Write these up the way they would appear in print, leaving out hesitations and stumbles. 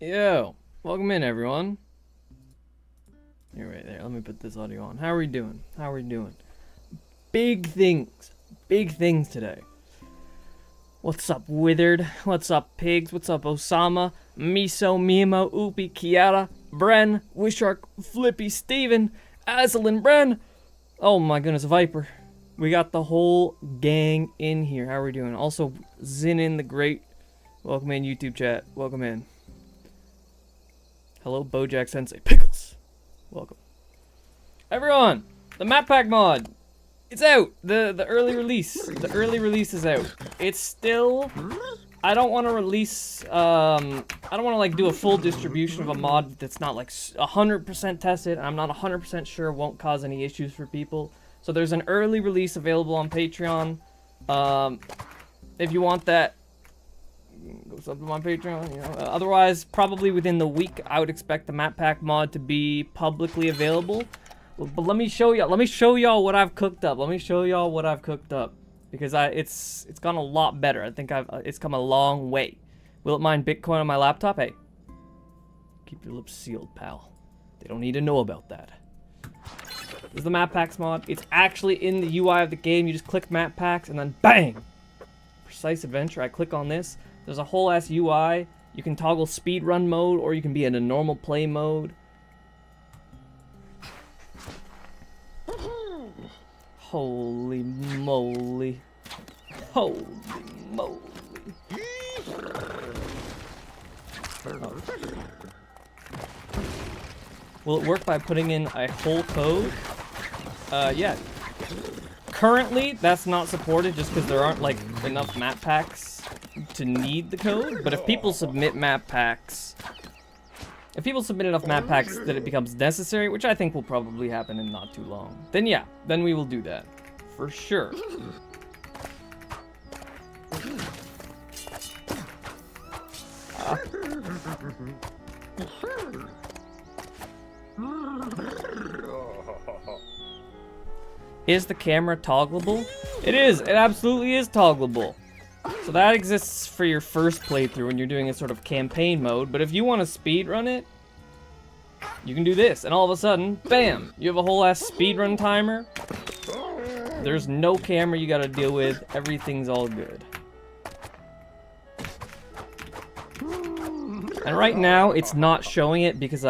Yo, welcome in everyone. You're right there. Let me put this audio on. How are we doing? How are we doing? Big things today. What's up, Withered? What's up, Pigs? What's up, Osama? Miso, Mimo, Oopie, Kiara, Bren, Wishark, Flippy, Steven, Azalin, Bren. Oh my goodness, Viper. We got the whole gang in here. How are we doing? Also, Zinin the Great. Welcome in, YouTube chat. Welcome in. Hello, Bojack Sensei. Pickles! Welcome. Everyone! The map pack mod! It's out! The early release. The early release is out. It's still... I don't want to release... I don't want to, like, do a full distribution of a mod that's not, like, 100% tested. I'm not 100% sure won't cause any issues for people. So there's an early release available on Patreon. If you want that, go sub to my Patreon, you know. Otherwise, probably within the week, I would expect the map pack mod to be publicly available. But let me show y'all what I've cooked up. Let me show y'all what I've cooked up, because it's gone a lot better. I think it's come a long way. Will it mine Bitcoin on my laptop? Hey, keep your lips sealed, pal. They don't need to know about that. This is the map packs mod. It's actually in the UI of the game. You just click map packs and then bang, precise adventure. I click on this. There's a whole ass UI. You can toggle speedrun mode, or you can be in a normal play mode. Holy moly. Holy moly. Oh. Will it work by putting in a whole code? Yeah. Currently, that's not supported just because there aren't, like, enough map packs to need the code. But if people submit map packs... If people submit enough map packs that it becomes necessary, which I think will probably happen in not too long, then yeah, then we will do that. For sure. Is the camera toggleable? It is! It absolutely is toggleable. So that exists for your first playthrough when you're doing a sort of campaign mode, but if you want to speedrun it, you can do this, and all of a sudden, bam! You have a whole ass speedrun timer. There's no camera you gotta deal with, everything's all good. And right now, it's not showing it because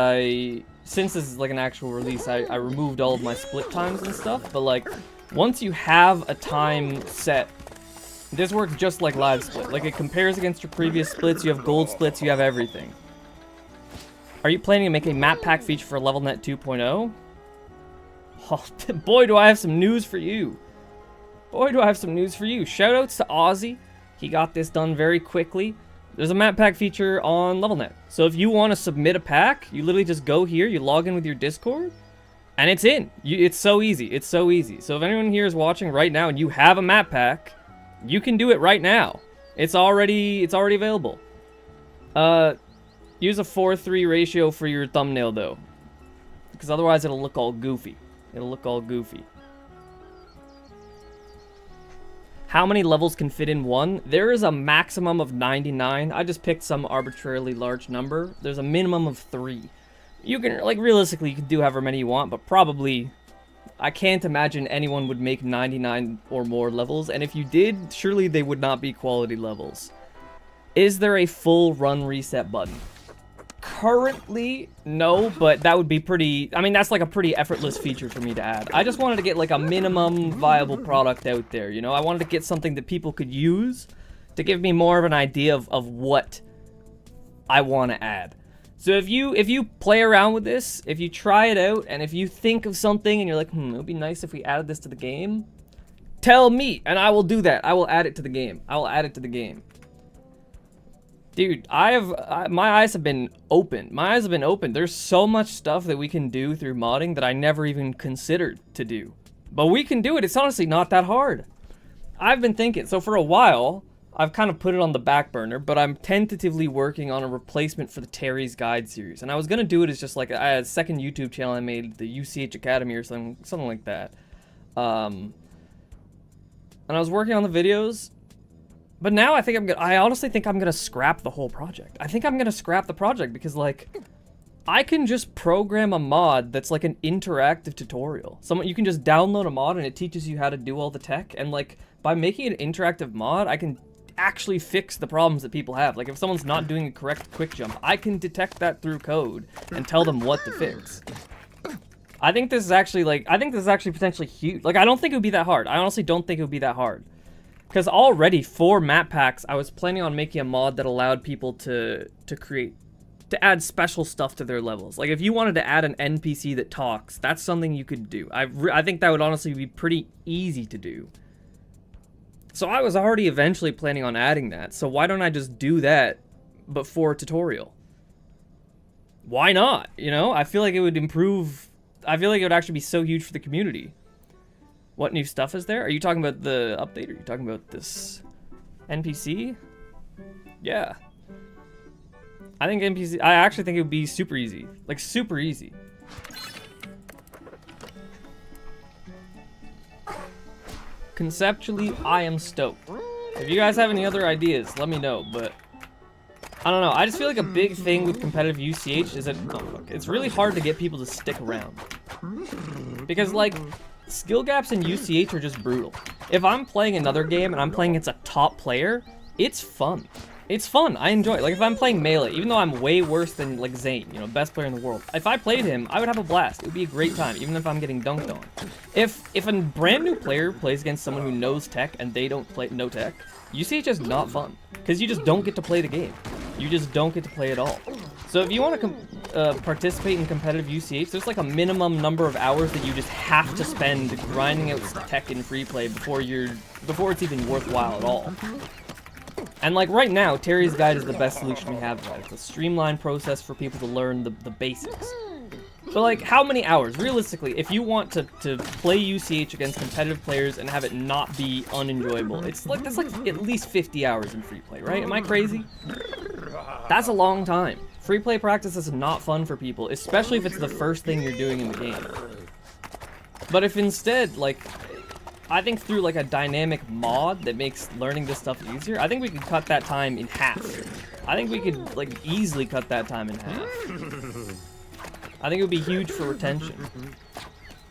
since this is like an actual release, I removed all of my split times and stuff, but like, once you have a time set, this works just like live split. Like, it compares against your previous splits, you have gold splits, you have everything. Are you planning to make a map pack feature for Levelnet 2.0? Oh, boy, do I have some news for you. Boy, do I have some news for you. Shoutouts to Ozzy. He got this done very quickly. There's a map pack feature on Levelnet. So if you want to submit a pack, you literally just go here, you log in with your Discord, and it's in. It's so easy. It's so easy. So if anyone here is watching right now and you have a map pack, you can do it right now. It's already available. Use a 4:3 ratio for your thumbnail though, because otherwise it'll look all goofy. It'll look all goofy. How many levels can fit in one? There is a maximum of 99. I just picked some arbitrarily large number. There's a minimum of 3. You can, like, realistically, you can do however many you want, but probably, I can't imagine anyone would make 99 or more levels, and if you did, surely they would not be quality levels. Is there a full run reset button? Currently, no, but that would be pretty... I mean, that's like a pretty effortless feature for me to add. I just wanted to get like a minimum viable product out there, you know? I wanted to get something that people could use to give me more of an idea of what I want to add. So if you play around with this, if you try it out, and if you think of something and you're like, it would be nice if we added this to the game, tell me, and I will do that. I will add it to the game. I will add it to the game. Dude, my eyes have been opened. My eyes have been opened. There's so much stuff that we can do through modding that I never even considered to do. But we can do it. It's honestly not that hard. I've been thinking, so for a while, I've kind of put it on the back burner, but I'm tentatively working on a replacement for the Terry's Guide series. And I was going to do it as just like a second YouTube channel I made, the UCH Academy or something like that. And I was working on the videos, but now I honestly think I'm gonna scrap the whole project. I think I'm gonna scrap the project because, like, I can just program a mod that's like an interactive tutorial. You can just download a mod and it teaches you how to do all the tech, and like, by making an interactive mod, I can actually fix the problems that people have. Like, if someone's not doing a correct quick jump, I can detect that through code and tell them what to fix. I think this is actually potentially huge. Like, I don't think it would be that hard. I honestly don't think it would be that hard. Because already for map packs, I was planning on making a mod that allowed people to add special stuff to their levels. Like, if you wanted to add an NPC that talks, that's something you could do. I think that would honestly be pretty easy to do. So I was already eventually planning on adding that. So why don't I just do that, but for a tutorial? Why not? You know, I feel like it would improve. I feel like it would actually be so huge for the community. What new stuff is there? Are you talking about the update, or are you talking about this NPC? Yeah. I actually think it would be super easy. Like, super easy. Conceptually, I am stoked. If you guys have any other ideas, let me know, but I don't know. I just feel like a big thing with competitive UCH is that it's really hard to get people to stick around. Because, like, skill gaps in UCH are just brutal. If I'm playing another game and I'm playing against a top player, it's fun. It's fun. I enjoy it. Like, if I'm playing Melee, even though I'm way worse than, like, Zane, you know, best player in the world, if I played him, I would have a blast. It would be a great time, even if I'm getting dunked on. If a brand new player plays against someone who knows tech and they don't know tech, UCH is not fun. Because you just don't get to play the game. You just don't get to play at all. So if you want to participate in competitive UCH, there's like a minimum number of hours that you just have to spend grinding out tech in free play before it's even worthwhile at all. And like right now, Terry's Guide is the best solution we have. It's a streamlined process for people to learn the basics. But like, how many hours? Realistically, if you want to play UCH against competitive players and have it not be unenjoyable, that's like at least 50 hours in free play, right? Am I crazy? That's a long time. Free play practice is not fun for people, especially if it's the first thing you're doing in the game. But if instead, like, I think through like a dynamic mod that makes learning this stuff easier, I think we could cut that time in half. I think we could like easily cut that time in half. I think it would be huge for retention.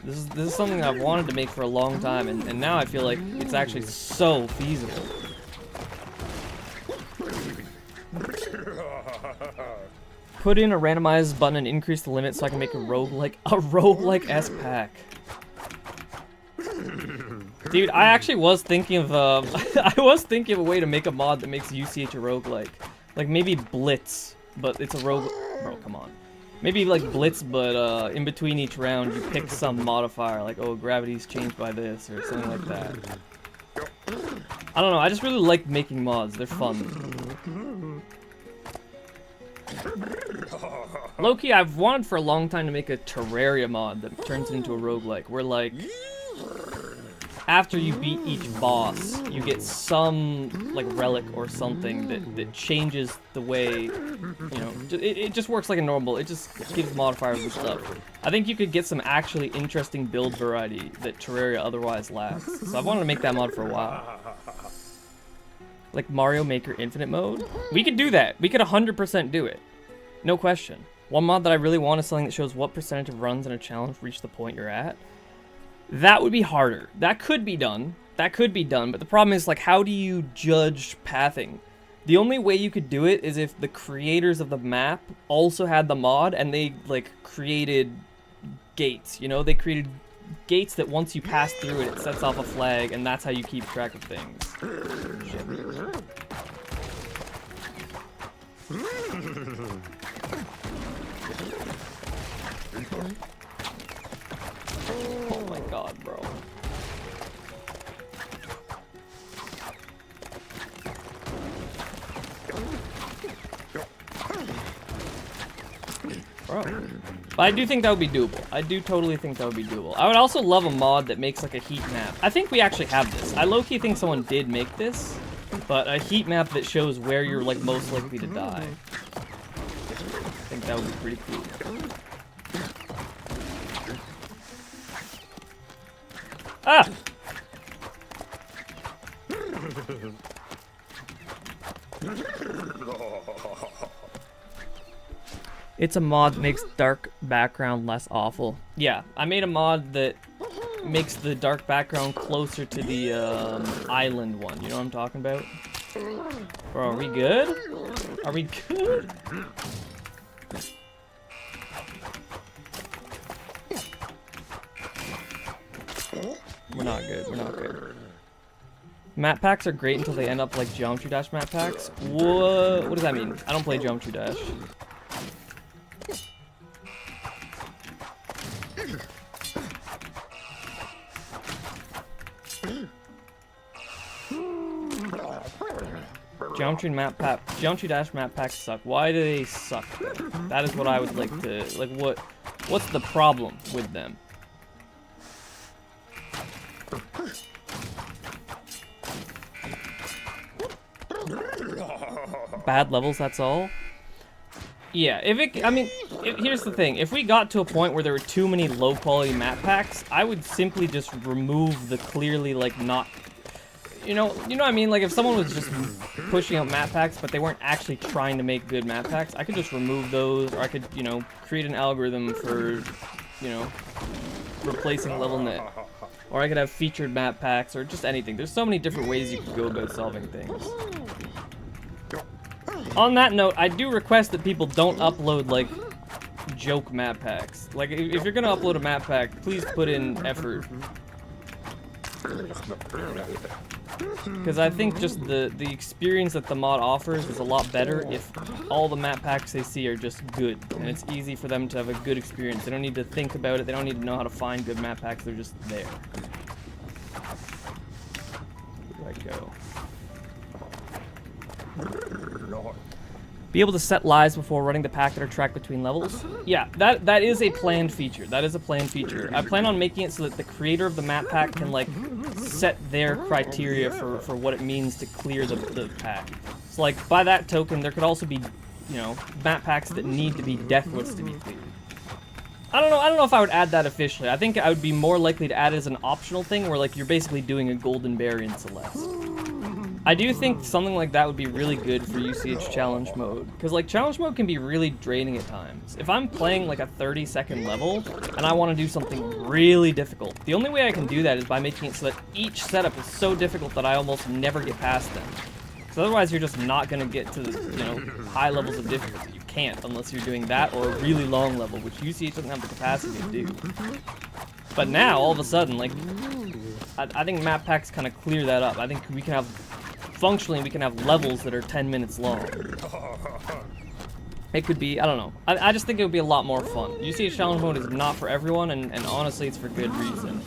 This is something I've wanted to make for a long time, and now I feel like it's actually so feasible. Put in a randomized button and increase the limit so I can make a roguelike-esque pack. Dude, I actually was thinking of a way to make a mod that makes UCH a roguelike. Like maybe Blitz, but it's a rogue. Bro, come on. Maybe like Blitz, but in between each round you pick some modifier, like, oh, gravity's changed by this, or something like that. I don't know, I just really like making mods, they're fun. Low-key, I've wanted for a long time to make a Terraria mod that turns it into a roguelike, where like, after you beat each boss, you get some like relic or something that changes the way, you know, it just works like a normal, it just gives modifiers and stuff. I think you could get some actually interesting build variety that Terraria otherwise lacks. So I've wanted to make that mod for a while. Like Mario Maker Infinite mode? We could do that. We could 100% do it. No question. One mod that I really want is something that shows what percentage of runs in a challenge reach the point you're at. That would be harder. That could be done. That could be done, but the problem is, like, how do you judge pathing? The only way you could do it is if the creators of the map also had the mod and they, like, created gates, you know? They created gates that once you pass through it, it sets off a flag, and that's how you keep track of things. Shit. Bro. But I do think that would be doable. I do totally think that would be doable. I would also love a mod that makes like a heat map. I think we actually have this. I low-key think someone did make this, but a heat map that shows where you're like most likely to die. I think that would be pretty cool. Ah! It's a mod that makes dark background less awful. Yeah, I made a mod that makes the dark background closer to the island one. You know what I'm talking about? Bro, are we good? Are we good? We're not good. We're not good. Map packs are great until they end up like Geometry Dash map packs. What does that mean? I don't play Geometry Dash. Geometry Dash map packs suck. Why do they suck? That is what I would like to like. What's the problem with them? Bad levels, that's all. Yeah, here's the thing. If we got to a point where there were too many low-quality map packs, I would simply just remove the clearly, like, not... You know what I mean? Like, if someone was just pushing out map packs, but they weren't actually trying to make good map packs, I could just remove those, or I could, you know, create an algorithm for, you know, replacing Levelnet. Or I could have featured map packs, or just anything. There's so many different ways you could go about solving things. On that note, I do request that people don't upload, like, joke map packs. Like, if you're gonna upload a map pack, please put in effort. Because I think just the experience that the mod offers is a lot better if all the map packs they see are just good. And it's easy for them to have a good experience. They don't need to think about it. They don't need to know how to find good map packs. They're just there. Where do I go? Be able to set lives before running the pack that are tracked between levels. Yeah, that is a planned feature. That is a planned feature. I plan on making it so that the creator of the map pack can like set their criteria for what it means to clear the pack. So like by that token, there could also be, you know, map packs that need to be deathless to be cleared. I don't know if I would add that officially. I think I would be more likely to add it as an optional thing where like you're basically doing a golden berry in Celeste. I do think something like that would be really good for UCH challenge mode, because like challenge mode can be really draining at times. If I'm playing like a 30-second level and I want to do something really difficult, the only way I can do that is by making it so that each setup is so difficult that I almost never get past them. Because otherwise you're just not going to get to the, you know, high levels of difficulty. You can't unless you're doing that or a really long level, which UCH doesn't have the capacity to do. But now, all of a sudden, like, I think map packs kind of clear that up. I think we can have... Functionally, we can have levels that are 10 minutes long. It could be, I don't know. I just think it would be a lot more fun. UCH challenge mode is not for everyone, and honestly, it's for good reason.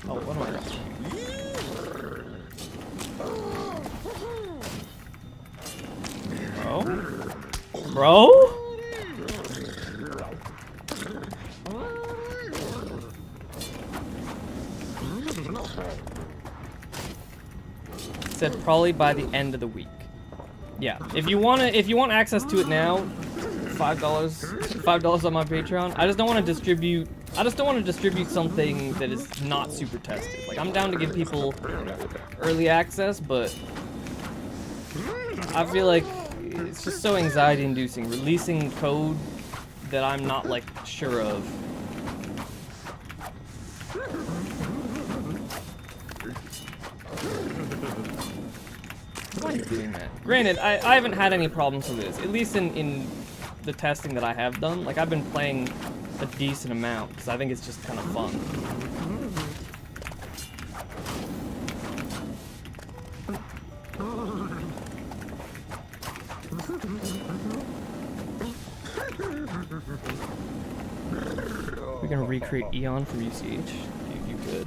Oh, what am I doing? Bro? Said probably by the end of the week. Yeah, if you want access to it now, $5 on my Patreon. I just don't want to distribute something that is not super tested. Like, I'm down to give people early access, but I feel like it's just so anxiety inducing releasing code that I'm not like sure of. Why are you doing that? Granted, I haven't had any problems with this, at least in the testing that I have done. Like, I've been playing a decent amount, because I think it's just kind of fun. We're gonna recreate Eon from UCH. You good?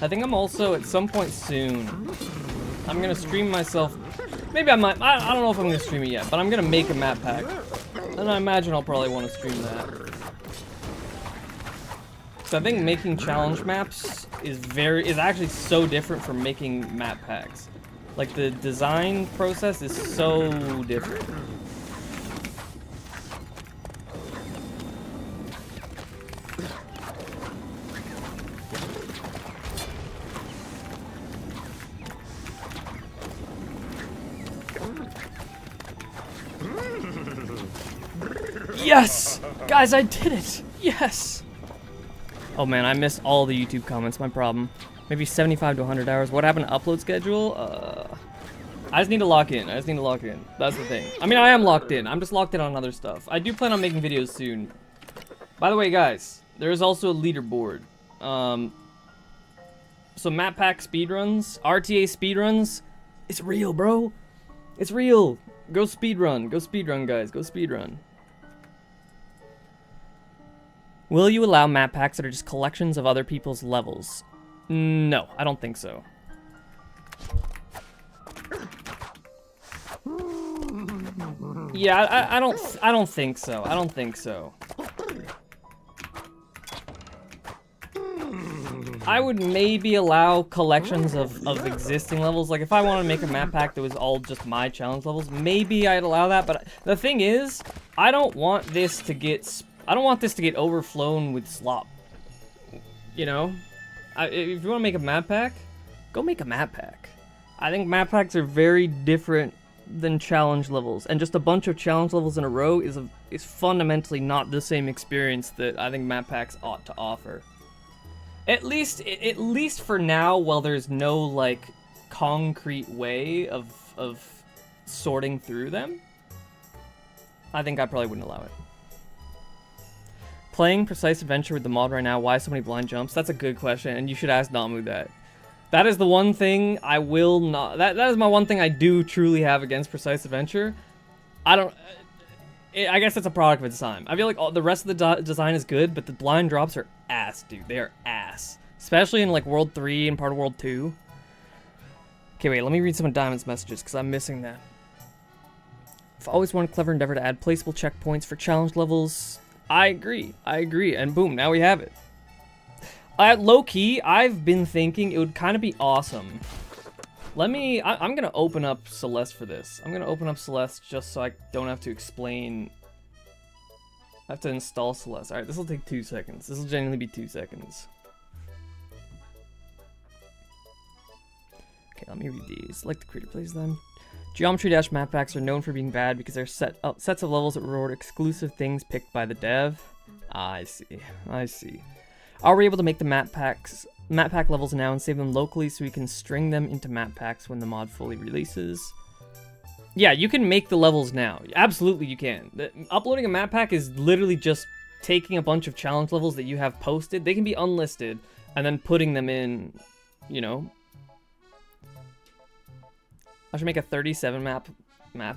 I think I'm also, at some point soon, I'm gonna stream myself. Maybe I might, I don't know if I'm gonna stream it yet, but I'm gonna make a map pack. And I imagine I'll probably want to stream that. So I think making challenge maps is actually so different from making map packs. Like, the design process is so different. Yes! Guys, I did it! Yes! Oh man, I missed all the YouTube comments, my problem. Maybe 75 to 100 hours. What happened to upload schedule? I just need to lock in. That's the thing. I mean, I am locked in. I'm just locked in on other stuff. I do plan on making videos soon. By the way, guys, there is also a leaderboard. So map pack speedruns, RTA speedruns, it's real, bro. It's real. Go speedrun. Go speedrun, guys. Go speedrun. Will you allow map packs that are just collections of other people's levels? No, I don't think so. Yeah, I don't think so. I don't think so. I would maybe allow collections of existing levels. Like, if I wanted to make a map pack that was all just my challenge levels, maybe I'd allow that. But the thing is, I don't want this to get overflown with slop. You know? If you want to make a map pack, go make a map pack. I think map packs are very different than challenge levels, and just a bunch of challenge levels in a row is fundamentally not the same experience that I think map packs ought to offer. At least for now, while there's no like concrete way of sorting through them, I think I probably wouldn't allow it. Playing Precise Adventure with the mod right now, why so many blind jumps? That's a good question, and you should ask Namu that. That is the one thing I will not... That is my one thing I do truly have against Precise Adventure. I guess it's a product of its time. I feel like the rest of the design is good, but the blind drops are ass, dude. They are ass. Especially in, like, World 3 and part of World 2. Okay, wait, let me read some of Diamond's messages, because I'm missing that. I've always wanted Clever Endeavor to add placeable checkpoints for challenge levels. I agree, and boom, now we have it. Low-key, I've been thinking it would kind of be awesome. I'm gonna open up Celeste for this. I'm gonna open up Celeste just so I don't have to explain. I have to install Celeste. Alright, this will take 2 seconds. This will genuinely be 2 seconds. Okay, let me read these. Like the creator plays them. Geometry Dash map packs are known for being bad because they're sets of levels that reward exclusive things picked by the dev. I see. Are we able to make the map pack levels now and save them locally so we can string them into map packs when the mod fully releases? Yeah, you can make the levels now. Absolutely you can. Uploading a map pack is literally just taking a bunch of challenge levels that you have posted. They can be unlisted and then putting them in, you know. I should make a 37 map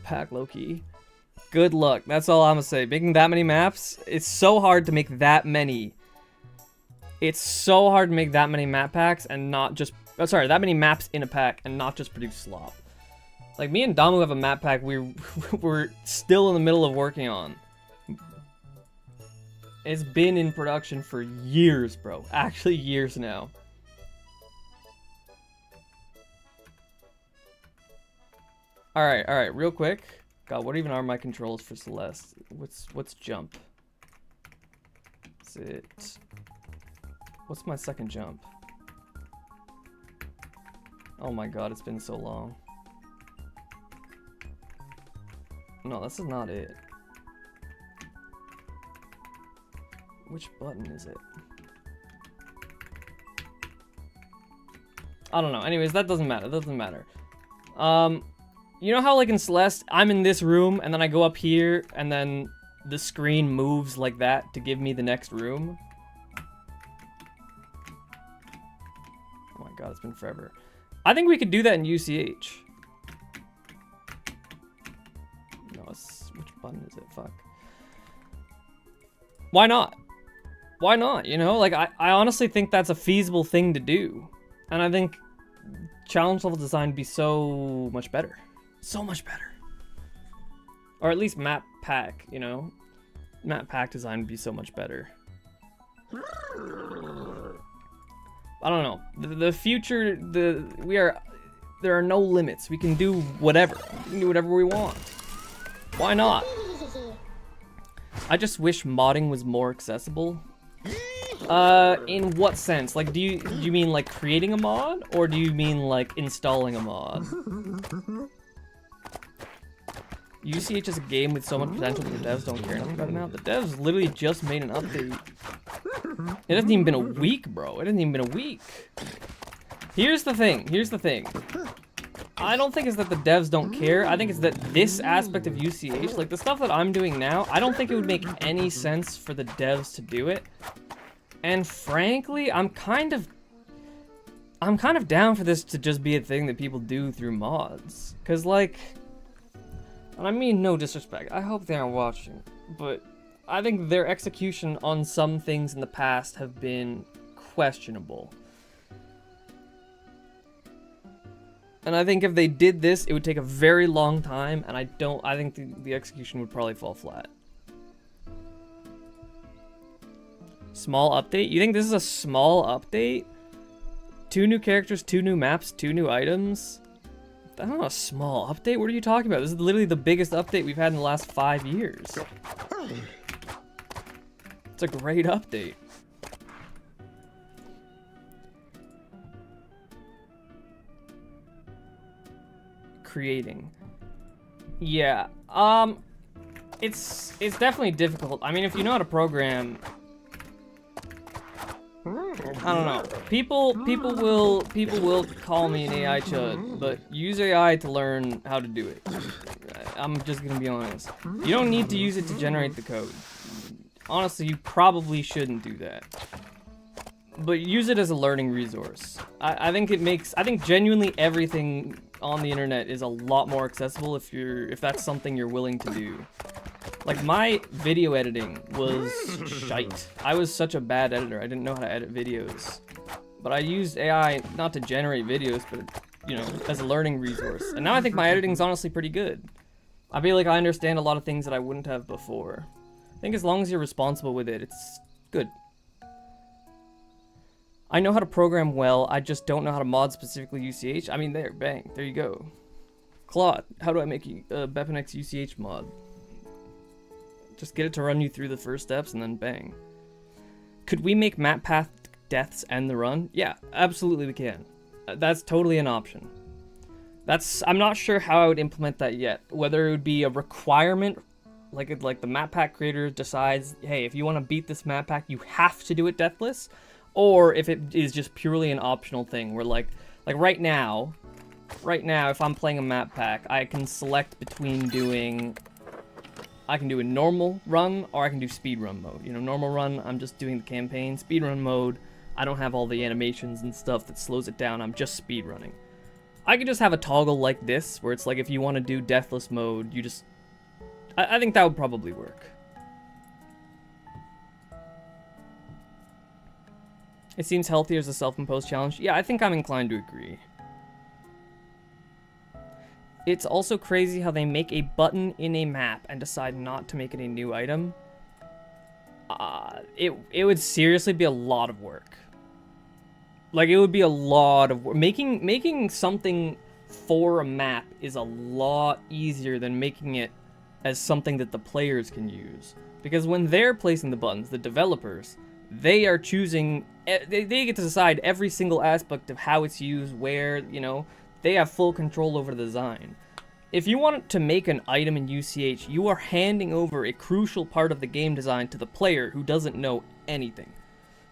pack, low-key. Good luck. That's all I'm gonna say. Making that many maps, it's so hard to make that many. It's so hard to make that many map packs and not just... Oh, sorry, that many maps in a pack and not just produce slop. Like, me and Damu have a map pack we're still in the middle of working on. It's been in production for years, bro. Actually, years now. Alright, real quick. God, what even are my controls for Celeste? What's jump? Is it... What's my second jump? Oh my god, it's been so long. No, this is not it. Which button is it? I don't know. Anyways, that doesn't matter. That doesn't matter. You know how, like, in Celeste, I'm in this room, and then I go up here, and then the screen moves like that to give me the next room? Oh my god, it's been forever. I think we could do that in UCH. No, which button is it? Fuck. Why not? Why not? You know, like I honestly think that's a feasible thing to do. And I think challenge level design would be so much better. So much better. Or at least map pack, you know? Map pack design would be so much better. I don't know. The future, there are no limits. We can do whatever. We can do whatever we want. Why not? I just wish modding was more accessible. In what sense? Like, do you mean like creating a mod, or do you mean like installing a mod? UCH is a game with so much potential, but the devs don't care enough about it now. The devs literally just made an update. It hasn't even been a week, bro. It hasn't even been a week. Here's the thing. Here's the thing. I don't think it's that the devs don't care. I think it's that this aspect of UCH, like the stuff that I'm doing now, I don't think it would make any sense for the devs to do it. And frankly, I'm kind of down for this to just be a thing that people do through mods. Cause like, and I mean no disrespect, I hope they aren't watching, but I think their execution on some things in the past have been questionable. And I think if they did this, it would take a very long time, and I think the execution would probably fall flat. Small update? You think this is a small update? 2 new characters, 2 new maps, 2 new items? That's not a small update. What are you talking about? This is literally the biggest update we've had in the last 5 years. It's a great update. Creating. Yeah. It's definitely difficult. I mean, if you know how to program, I don't know. People will call me an AI chud, but use AI to learn how to do it. I'm just gonna be honest. You don't need to use it to generate the code. Honestly, you probably shouldn't do that. But use it as a learning resource. I think genuinely everything on the internet is a lot more accessible if that's something you're willing to do. Like, my video editing was shite. I was such a bad editor. I didn't know how to edit videos. But I used AI not to generate videos, but, you know, as a learning resource. And now I think my editing's honestly pretty good. I feel like I understand a lot of things that I wouldn't have before. I think as long as you're responsible with it, it's good. I know how to program well, I just don't know how to mod specifically UCH. I mean, bang, there you go. Claude, how do I make a Bepinex UCH mod? Just get it to run you through the first steps and then bang. Could we make map path deaths end the run? Yeah, absolutely we can. That's totally an option. I'm not sure how I would implement that yet. Whether it would be a requirement, like the map pack creator decides, hey, if you want to beat this map pack, you have to do it deathless. Or if it is just purely an optional thing where like right now, if I'm playing a map pack, I can select between I can do a normal run or I can do speedrun mode. You know, normal run, I'm just doing the campaign. Speedrun mode, I don't have all the animations and stuff that slows it down. I'm just speedrunning. I could just have a toggle like this where it's like if you want to do deathless mode, you just... I think that would probably work. It seems healthier as a self-imposed challenge. Yeah, I think I'm inclined to agree. It's also crazy how they make a button in a map and decide not to make it a new item. It would seriously be a lot of work. Like, it would be a lot of work. Making something for a map is a lot easier than making it as something that the players can use. Because when they're placing the buttons, the developers, they are choosing, they get to decide every single aspect of how it's used, where, you know, they have full control over the design. If you want to make an item in UCH, you are handing over a crucial part of the game design to the player who doesn't know anything.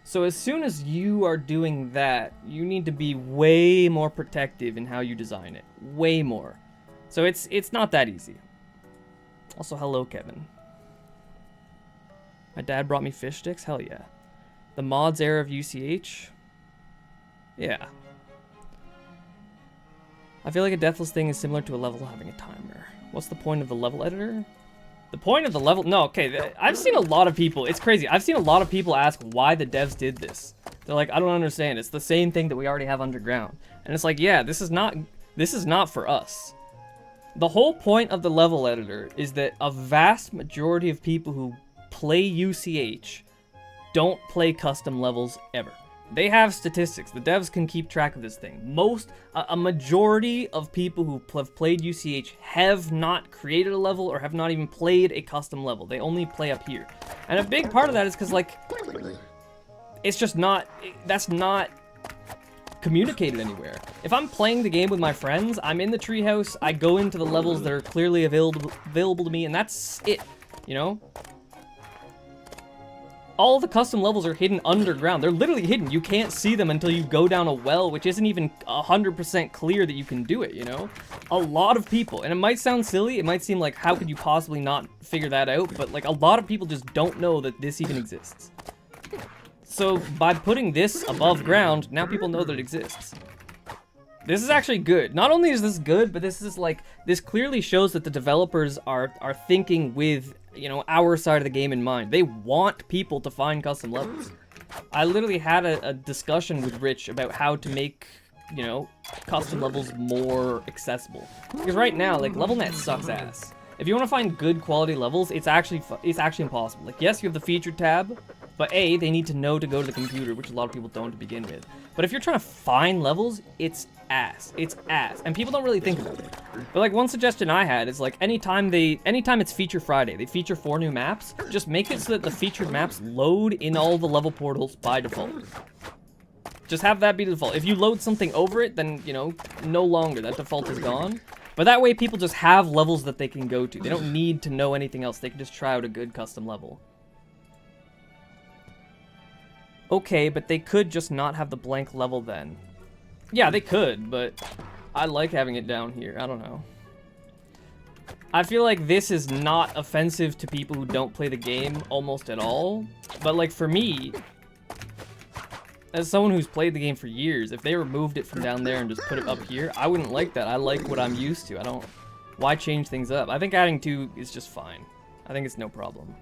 So as soon as you are doing that, you need to be way more protective in how you design it. Way more. So it's not that easy. Also, hello, Kevin. My dad brought me fish sticks? Hell yeah. The mods era of UCH? Yeah. I feel like a deathless thing is similar to a level having a timer. What's the point of the level editor? The point of the level... No, okay, I've seen a lot of people... It's crazy. I've seen a lot of people ask why the devs did this. They're like, I don't understand. It's the same thing that we already have underground. And it's like, yeah, this is not for us. The whole point of the level editor is that a vast majority of people who play UCH don't play custom levels ever. They have statistics. The devs can keep track of this thing. A majority of people who have played UCH have not created a level or have not even played a custom level. They only play up here. And a big part of that is because, like, it's just not, that's not communicated anywhere. If I'm playing the game with my friends, I'm in the treehouse, I go into the levels that are clearly available to me, and that's it, you know? All the custom levels are hidden underground. They're literally hidden. You can't see them until you go down a well, which isn't even 100% clear that you can do it, you know? A lot of people, and it might sound silly, it might seem like, how could you possibly not figure that out? But, like, a lot of people just don't know that this even exists. So, by putting this above ground, now people know that it exists. This is actually good. Not only is this good, but this is, like, this clearly shows that the developers are thinking with, you know, our side of the game in mind. They want people to find custom levels. I literally had a discussion with Rich about how to make, you know, custom levels more accessible. Because right now, like, Levelnet sucks ass. If you want to find good quality levels, it's actually impossible. Like, yes, you have the featured tab, but A, they need to know to go to the computer, which a lot of people don't to begin with. But if you're trying to find levels, it's ass. It's ass. And people don't really think about it. But, like, one suggestion I had is, like, anytime it's Feature Friday, they feature 4 new maps, just make it so that the featured maps load in all the level portals by default. Just have that be the default. If you load something over it, then, you know, no longer. That default is gone. But that way people just have levels that they can go to. They don't need to know anything else. They can just try out a good custom level. Okay, but they could just not have the blank level then. Yeah, they could, but I like having it down here. I don't know. I feel like this is not offensive to people who don't play the game almost at all. But, like, for me, as someone who's played the game for years, if they removed it from down there and just put it up here, I wouldn't like that. I like what I'm used to. Why change things up? I think adding 2 is just fine. I think it's no problem.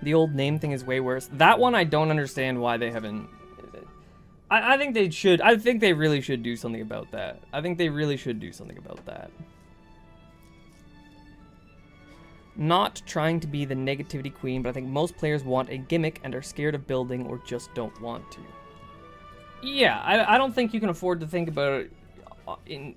The old name thing is way worse. That one I don't understand why they haven't... I think they should. I think they really should do something about that. I think they really should do something about that. Not trying to be the negativity queen, but I think most players want a gimmick and are scared of building or just don't want to. Yeah, I don't think you can afford to think about it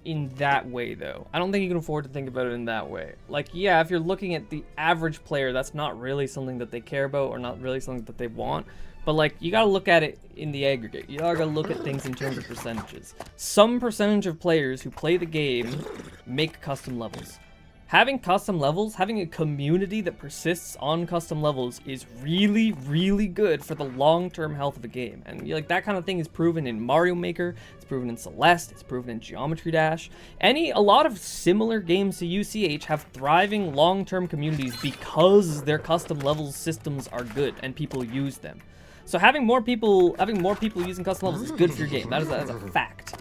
in that way, though. I don't think you can afford to think about it in that way. Like, yeah, if you're looking at the average player, that's not really something that they care about or not really something that they want. But, like, you gotta look at it in the aggregate. You gotta look at things in terms of percentages. Some percentage of players who play the game make custom levels. Having custom levels, having a community that persists on custom levels is really, really good for the long-term health of a game. And, like, that kind of thing is proven in Mario Maker, it's proven in Celeste, it's proven in Geometry Dash. A lot of similar games to UCH have thriving long-term communities because their custom levels systems are good and people use them. So having more people using custom levels is good for your game. That is a fact.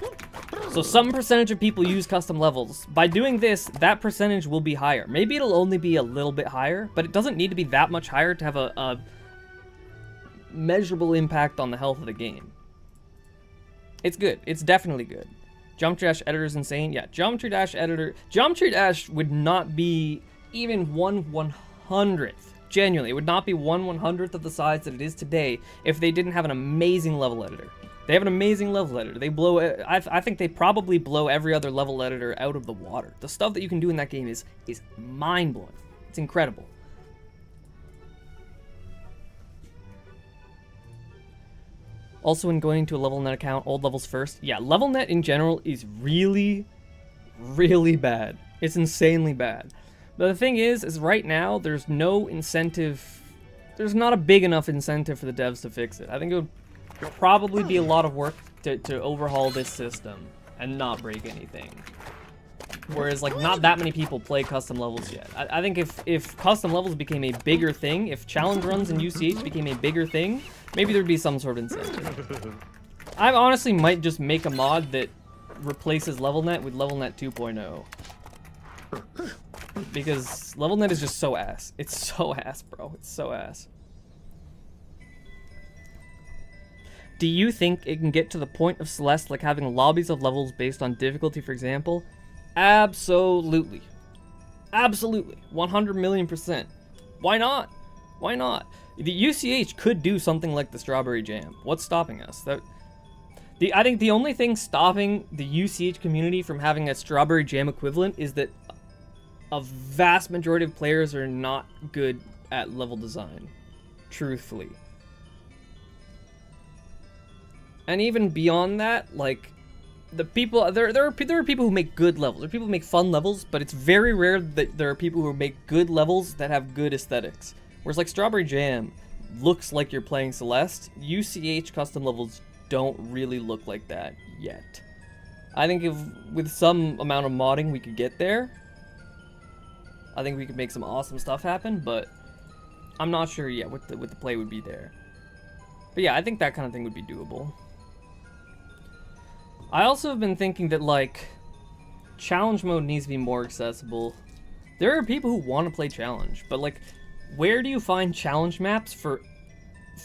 So some percentage of people use custom levels. By doing this, that percentage will be higher. Maybe it'll only be a little bit higher, but it doesn't need to be that much higher to have a measurable impact on the health of the game. It's good. It's definitely good. Geometry Dash editor is insane. Yeah, Geometry Dash editor. Geometry Dash would not be even 1/100th. Genuinely, it would not be 1/100th of the size that it is today if they didn't have an amazing level editor. They have an amazing level editor. They blow. I think they probably blow every other level editor out of the water. The stuff that you can do in that game is mind-blowing. It's incredible. Also, when going into a Levelnet account, old levels first. Yeah, Levelnet in general is really, really bad. It's insanely bad. But the thing is right now, there's no incentive. There's not a big enough incentive for the devs to fix it. I think it would probably be a lot of work to overhaul this system and not break anything. Whereas, like, not that many people play custom levels yet. I think if custom levels became a bigger thing, if challenge runs in UCH became a bigger thing, maybe there'd be some sort of incentive. I honestly might just make a mod that replaces Levelnet with Levelnet 2.0. Because Levelnet is just so ass. It's so ass, bro. It's so ass. Do you think it can get to the point of Celeste, like having lobbies of levels based on difficulty, for example? Absolutely. Absolutely. 100 million%. Why not? Why not? The UCH could do something like the Strawberry Jam. What's stopping us? I think the only thing stopping the UCH community from having a Strawberry Jam equivalent is that a vast majority of players are not good at level design. Truthfully. And even beyond that, like, the people, there are people who make good levels. There are people who make fun levels, but it's very rare that there are people who make good levels that have good aesthetics. Whereas, like, Strawberry Jam looks like you're playing Celeste. UCH custom levels don't really look like that yet. I think if, with some amount of modding, we could get there. I think we could make some awesome stuff happen, but I'm not sure yet what the play would be there. But yeah, I think that kind of thing would be doable. I also have been thinking that, like, challenge mode needs to be more accessible. There are people who want to play challenge, but, like, where do you find challenge maps for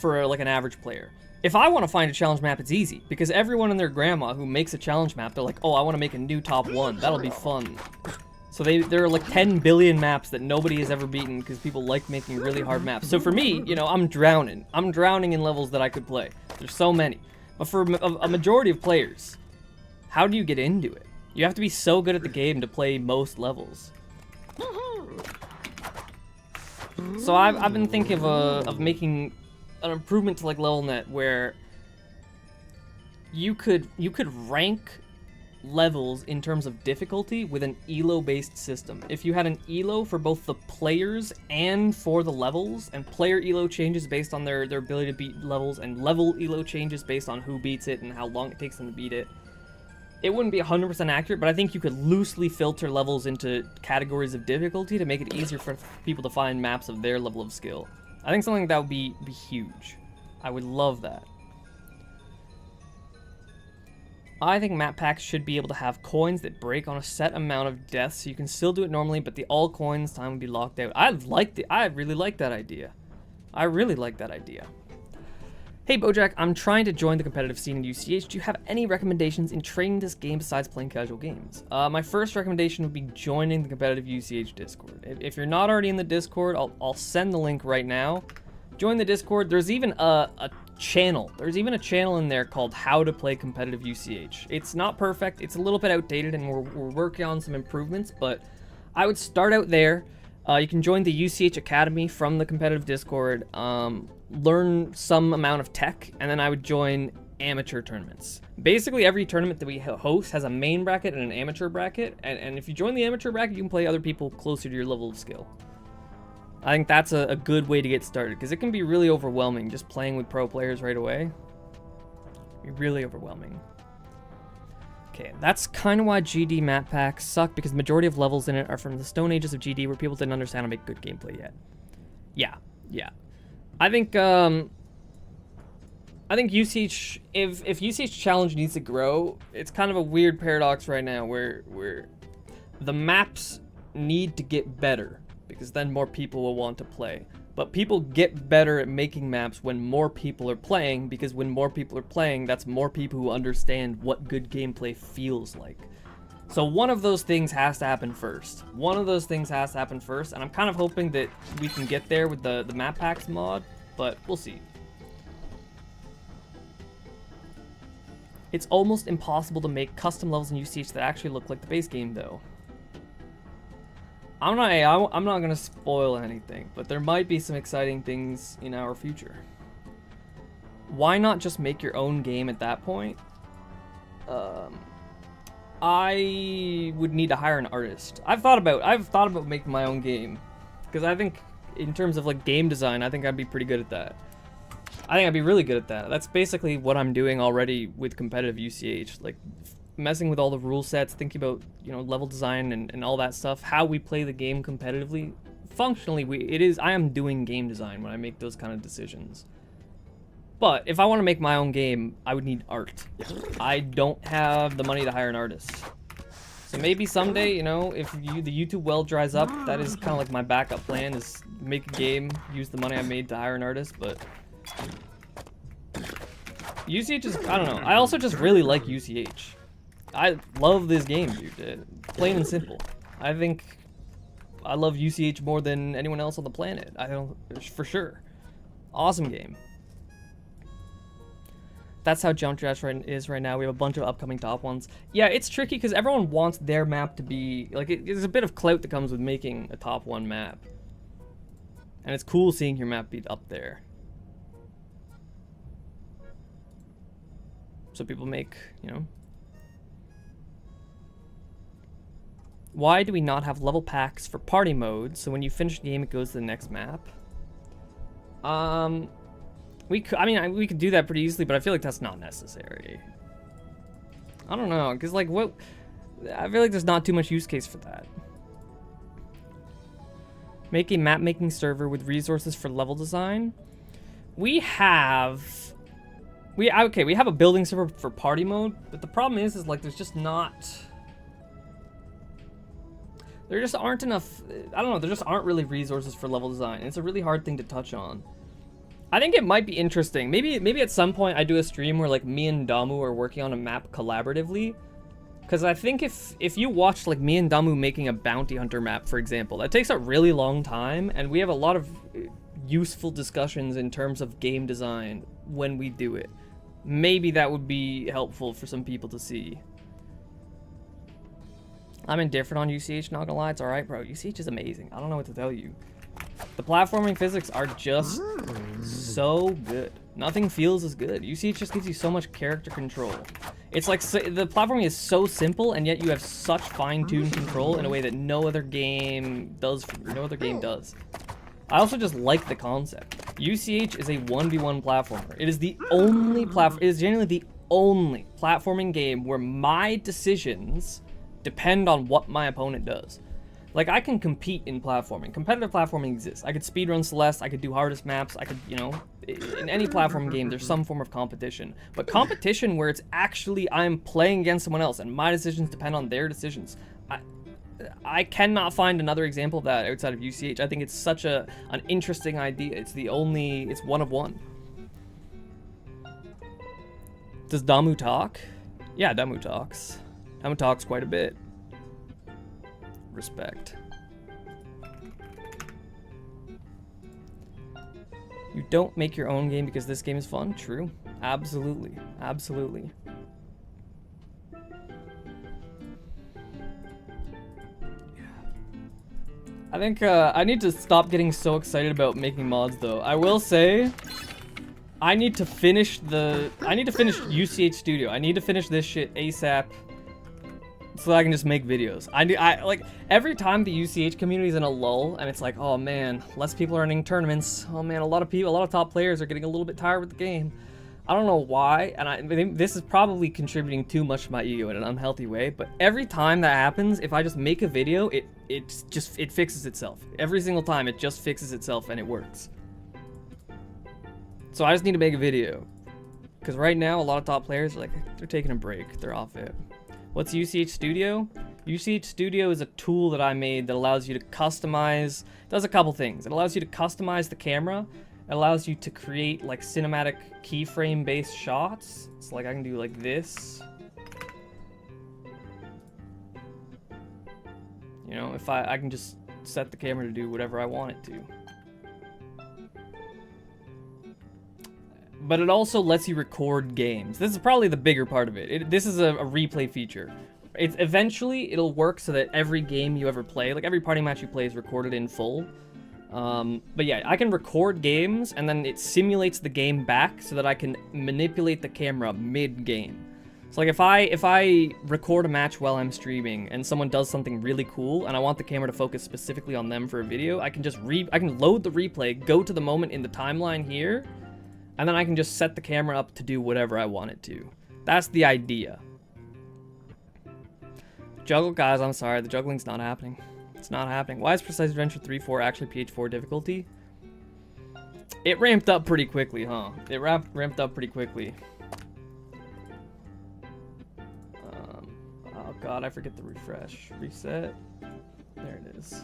like an average player? If I want to find a challenge map, it's easy, because everyone and their grandma who makes a challenge map, they're like, oh, I want to make a new top 1. That'll be fun. So there are like 10 billion maps that nobody has ever beaten because people like making really hard maps. So for me, you know, I'm drowning. I'm drowning in levels that I could play. There's so many. But for a majority of players, how do you get into it? You have to be so good at the game to play most levels. So I've been thinking of making an improvement to like Levelnet where you could rank levels in terms of difficulty with an elo-based system. If you had an elo for both the players and for the levels, and player elo changes based on their ability to beat levels, and level elo changes based on who beats it and how long it takes them to beat it, it wouldn't be 100% accurate, but I think you could loosely filter levels into categories of difficulty to make it easier for people to find maps of their level of skill. I think something that would be huge. I would love that. I think map packs should be able to have coins that break on a set amount of deaths, so you can still do it normally, but the all coins time would be locked out. I really like that idea. I really like that idea. Hey Bojack, I'm trying to join the competitive scene in UCH. Do you have any recommendations in training this game besides playing casual games? My first recommendation would be joining the competitive UCH Discord. If you're not already in the Discord, I'll send the link right now. Join the Discord. There's even a channel. There's even a channel in there called How to Play Competitive UCH. It's not perfect. It's a little bit outdated, and we're working on some improvements, but I would start out there. You can join the UCH Academy from the competitive Discord, learn some amount of tech, and then I would join amateur tournaments. Basically, every tournament that we host has a main bracket and an amateur bracket, and if you join the amateur bracket, you can play other people closer to your level of skill. I think that's a good way to get started, because it can be really overwhelming just playing with pro players right away. It'd be really overwhelming. Okay, that's kind of why GD map packs suck, because the majority of levels in it are from the Stone Ages of GD, where people didn't understand how to make good gameplay yet. Yeah. I think UCH, if UCH Challenge needs to grow, it's kind of a weird paradox right now where the maps need to get better, because then more people will want to play. But people get better at making maps when more people are playing, because when more people are playing, that's more people who understand what good gameplay feels like. So one of those things has to happen first. One of those things has to happen first, and I'm kind of hoping that we can get there with the map packs mod, but we'll see. It's almost impossible to make custom levels in UCH that actually look like the base game, though. I'm not gonna spoil anything, but there might be some exciting things in our future. Why not just make your own game at that point? I would need to hire an artist. I've thought about making my own game, because I think in terms of like game design, I think I'd be pretty good at that. I think I'd be really good at that. That's basically what I'm doing already with competitive UCH, like messing with all the rule sets, thinking about, you know, level design and all that stuff, how we play the game competitively. Functionally, I am doing game design when I make those kind of decisions. But if I want to make my own game, I would need art. I don't have the money to hire an artist. So maybe someday, you know, if the YouTube well dries up, that is kind of like my backup plan, is make a game, use the money I made to hire an artist, but... UCH is, I don't know, I also just really like UCH. I love this game, dude, plain and simple. I think I love UCH more than anyone else on the planet, I don't, for sure. Awesome game. That's how Jump Dash is right now. We have a bunch of upcoming top ones. Yeah, it's tricky because everyone wants their map to be... Like, there's a bit of clout that comes with making a top 1 map. And it's cool seeing your map be up there. So people make, you know... Why do we not have level packs for party mode, so when you finish the game, it goes to the next map? We could do that pretty easily, but I feel like that's not necessary. I don't know, because, like, what... I feel like there's not too much use case for that. Make a map-making server with resources for level design. We have... we have a building server for party mode, but the problem is like, there's just not... There just aren't enough... I don't know, there just aren't really resources for level design. It's a really hard thing to touch on. I think it might be interesting. Maybe at some point I do a stream where like me and Damu are working on a map collaboratively. Because I think if you watched like me and Damu making a bounty hunter map, for example, that takes a really long time, and we have a lot of useful discussions in terms of game design when we do it. Maybe that would be helpful for some people to see. I'm indifferent on UCH, not gonna lie, it's alright, bro. UCH is amazing. I don't know what to tell you. The platforming physics are just so good. Nothing feels as good. UCH just gives you so much character control. It's like, the platforming is so simple, and yet you have such fine-tuned control in a way that no other game does. I also just like the concept. UCH is a 1v1 platformer. It is the only it is genuinely the only platforming game where my decisions depend on what my opponent does. Like, I can compete in platforming. Competitive platforming exists. I could speedrun Celeste, I could do hardest maps, I could, you know, in any platform game, there's some form of competition. But competition where it's actually, I'm playing against someone else and my decisions depend on their decisions. I cannot find another example of that outside of UCH. I think it's such an interesting idea. It's one of one. Does Damu talk? Yeah, Damu talks. Damu talks quite a bit. Respect. You don't make your own game because this game is fun? True. Absolutely. Absolutely. I think I need to stop getting so excited about making mods though. I will say I need to finish UCH Studio. I need to finish this shit ASAP. So that I can just make videos. I like, every time the UCH community is in a lull and it's like, oh man, less people are running tournaments. Oh man, a lot of top players are getting a little bit tired with the game. I don't know why, and I think this is probably contributing too much to my ego in an unhealthy way, but every time that happens, if I just make a video, it fixes itself. Every single time, it just fixes itself and it works. So I just need to make a video. Because right now, a lot of top players are like, they're taking a break, they're off it. What's UCH Studio? UCH Studio is a tool that I made that allows you to customize, does a couple things. It allows you to customize the camera. It allows you to create like cinematic keyframe based shots. It's like I can do like this. You know, if I can just set the camera to do whatever I want it to. But it also lets you record games. This is probably the bigger part of it. This is a replay feature. Eventually, it'll work so that every game you ever play, like every party match you play is recorded in full. But yeah, I can record games, and then it simulates the game back so that I can manipulate the camera mid-game. So like if I record a match while I'm streaming, and someone does something really cool, and I want the camera to focus specifically on them for a video, I can just I can load the replay, go to the moment in the timeline here, and then I can just set the camera up to do whatever I want it to. That's the idea. Juggle, guys, I'm sorry, the juggling's not happening. It's not happening. Why is Precise Adventure 3.4 actually PH4 difficulty? It ramped up pretty quickly, huh? It ramped up pretty quickly. God, I forget the refresh. Reset. There it is.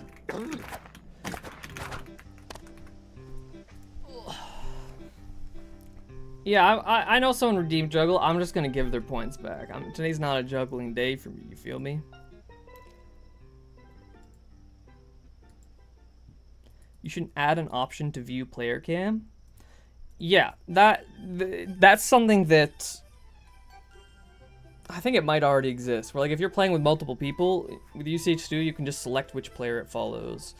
Yeah, I know someone redeemed juggle. I'm just gonna give their points back. Today's not a juggling day for me, you feel me? You should add an option to view player cam. Yeah, that's something that I think it might already exist. Where like if you're playing with multiple people, with UCH Studio, you can just select which player it follows.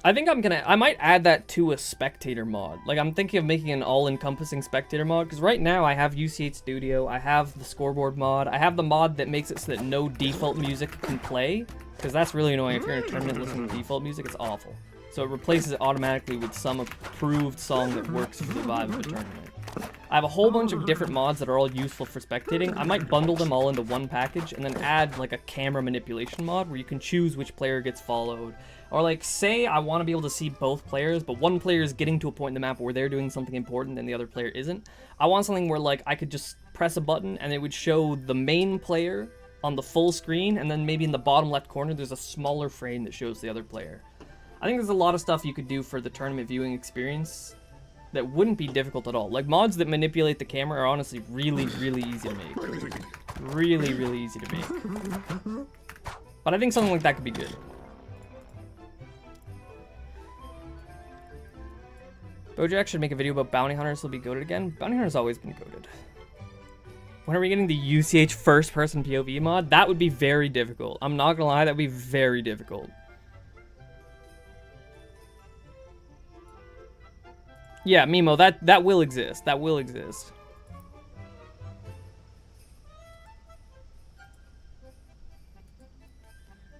I think I might add that to a spectator mod. Like I'm thinking of making an all-encompassing spectator mod, because right now I have UCH Studio, I have the scoreboard mod, I have the mod that makes it so that no default music can play, because that's really annoying. If you're in a tournament listening to default music, it's awful. So it replaces it automatically with some approved song that works for the vibe of the tournament. I have a whole bunch of different mods that are all useful for spectating. I might bundle them all into one package and then add like a camera manipulation mod where you can choose which player gets followed. Or like, say I want to be able to see both players, but one player is getting to a point in the map where they're doing something important and the other player isn't. I want something where like I could just press a button and it would show the main player on the full screen, and then maybe in the bottom left corner there's a smaller frame that shows the other player. I think there's a lot of stuff you could do for the tournament viewing experience that wouldn't be difficult at all. Like mods that manipulate the camera are honestly really, really easy to make. Really, really easy to make. But I think something like that could be good. Bojack should make a video about bounty hunters will be goated again. Bounty hunters always been goated. When are we getting the UCH first person POV mod? That would be very difficult. I'm not gonna lie, that would be very difficult. Yeah, Mimo, that will exist. That will exist.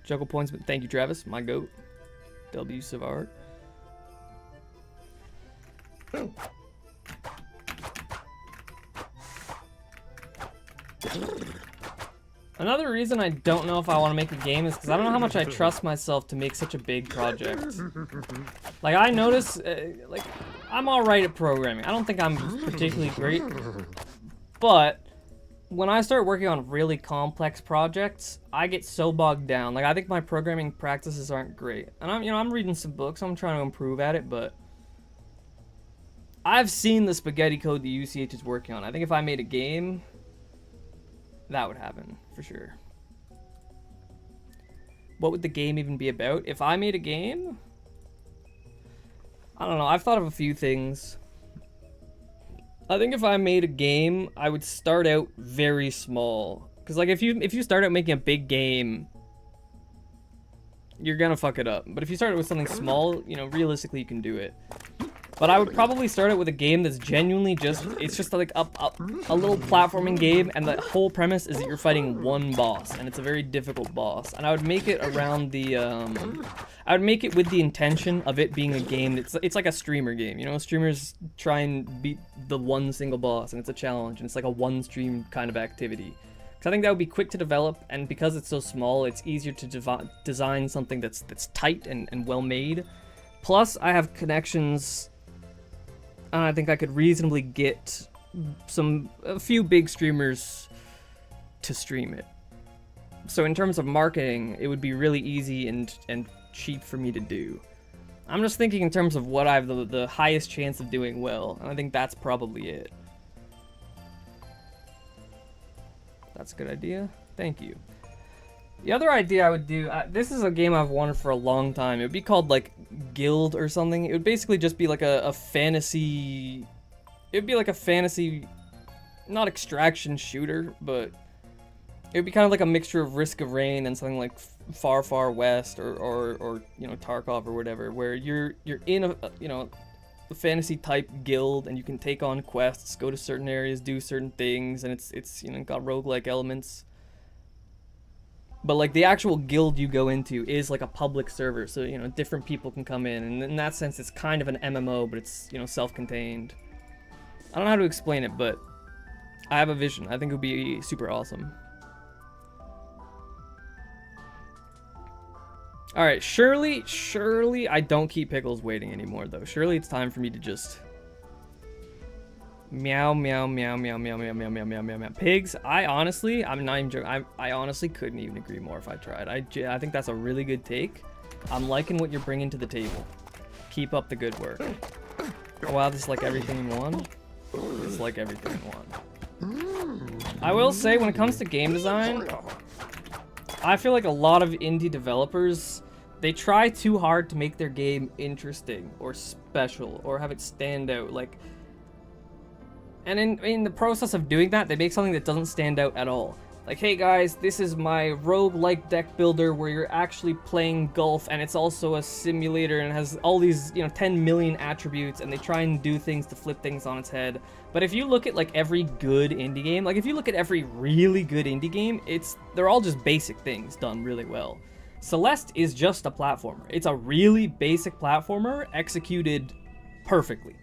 Juggle points, but thank you, Travis. My goat. W Savard. Another reason I don't know if I want to make a game is because I don't know how much I trust myself to make such a big project. Like, I notice, like, I'm alright at programming. I don't think I'm particularly great, but when I start working on really complex projects, I get so bogged down. Like, I think my programming practices aren't great. And I'm reading some books, I'm trying to improve at it, but I've seen the spaghetti code the UCH is working on. I think if I made a game, that would happen, for sure. What would the game even be about? If I made a game? I don't know, I've thought of a few things. I think if I made a game, I would start out very small. Because like if you start out making a big game, you're gonna fuck it up. But if you start out with something small, you know, realistically you can do it. But I would probably start it with a game that's genuinely it's just like a little platforming game, and the whole premise is that you're fighting one boss, and it's a very difficult boss. And I would make it around the, I would make it with the intention of it being a game it's like a streamer game, you know? Streamers try and beat the one single boss, and it's a challenge, and it's like a one stream kind of activity. Because I think that would be quick to develop, and because it's so small, it's easier to design something that's tight and well made. Plus, I have connections. And I think I could reasonably get a few big streamers to stream it. So in terms of marketing, it would be really easy and cheap for me to do. I'm just thinking in terms of what I have the highest chance of doing well, and I think that's probably it. That's a good idea. Thank you. The other idea I would do, this is a game I've wanted for a long time. It would be called like Guild or something. It would basically just be like a fantasy, it would be like a fantasy, not extraction shooter, but it would be kind of like a mixture of Risk of Rain and something like Far Far West or you know, Tarkov or whatever, where you're in a you know, a fantasy type guild, and you can take on quests, go to certain areas, do certain things, and it's you know, got roguelike elements. But like the actual guild you go into is like a public server, so you know, different people can come in, and in that sense it's kind of an MMO, but it's, you know, self-contained. I don't know how to explain it, but I have a vision. I think it would be super awesome. Alright, surely I don't keep Pickles waiting anymore though. Surely it's time for me to just Meow, meow, meow, meow, meow, meow, meow, meow, meow, meow, meow. Pigs, I'm not even joking. I honestly couldn't even agree more if I tried. I think that's a really good take. I'm liking what you're bringing to the table. Keep up the good work. Oh, wow, this is like everything in one. This is like everything in one. I will say, when it comes to game design, I feel like a lot of indie developers, they try too hard to make their game interesting or special or have it stand out. Like, and in the process of doing that, they make something that doesn't stand out at all. Like, hey guys, this is my roguelike deck builder where you're actually playing golf, and it's also a simulator and has all these, 10 million attributes, and they try and do things to flip things on its head. But if you look at like every good indie game, like if you look at every really good indie game, they're all just basic things done really well. Celeste is just a platformer. It's a really basic platformer executed perfectly.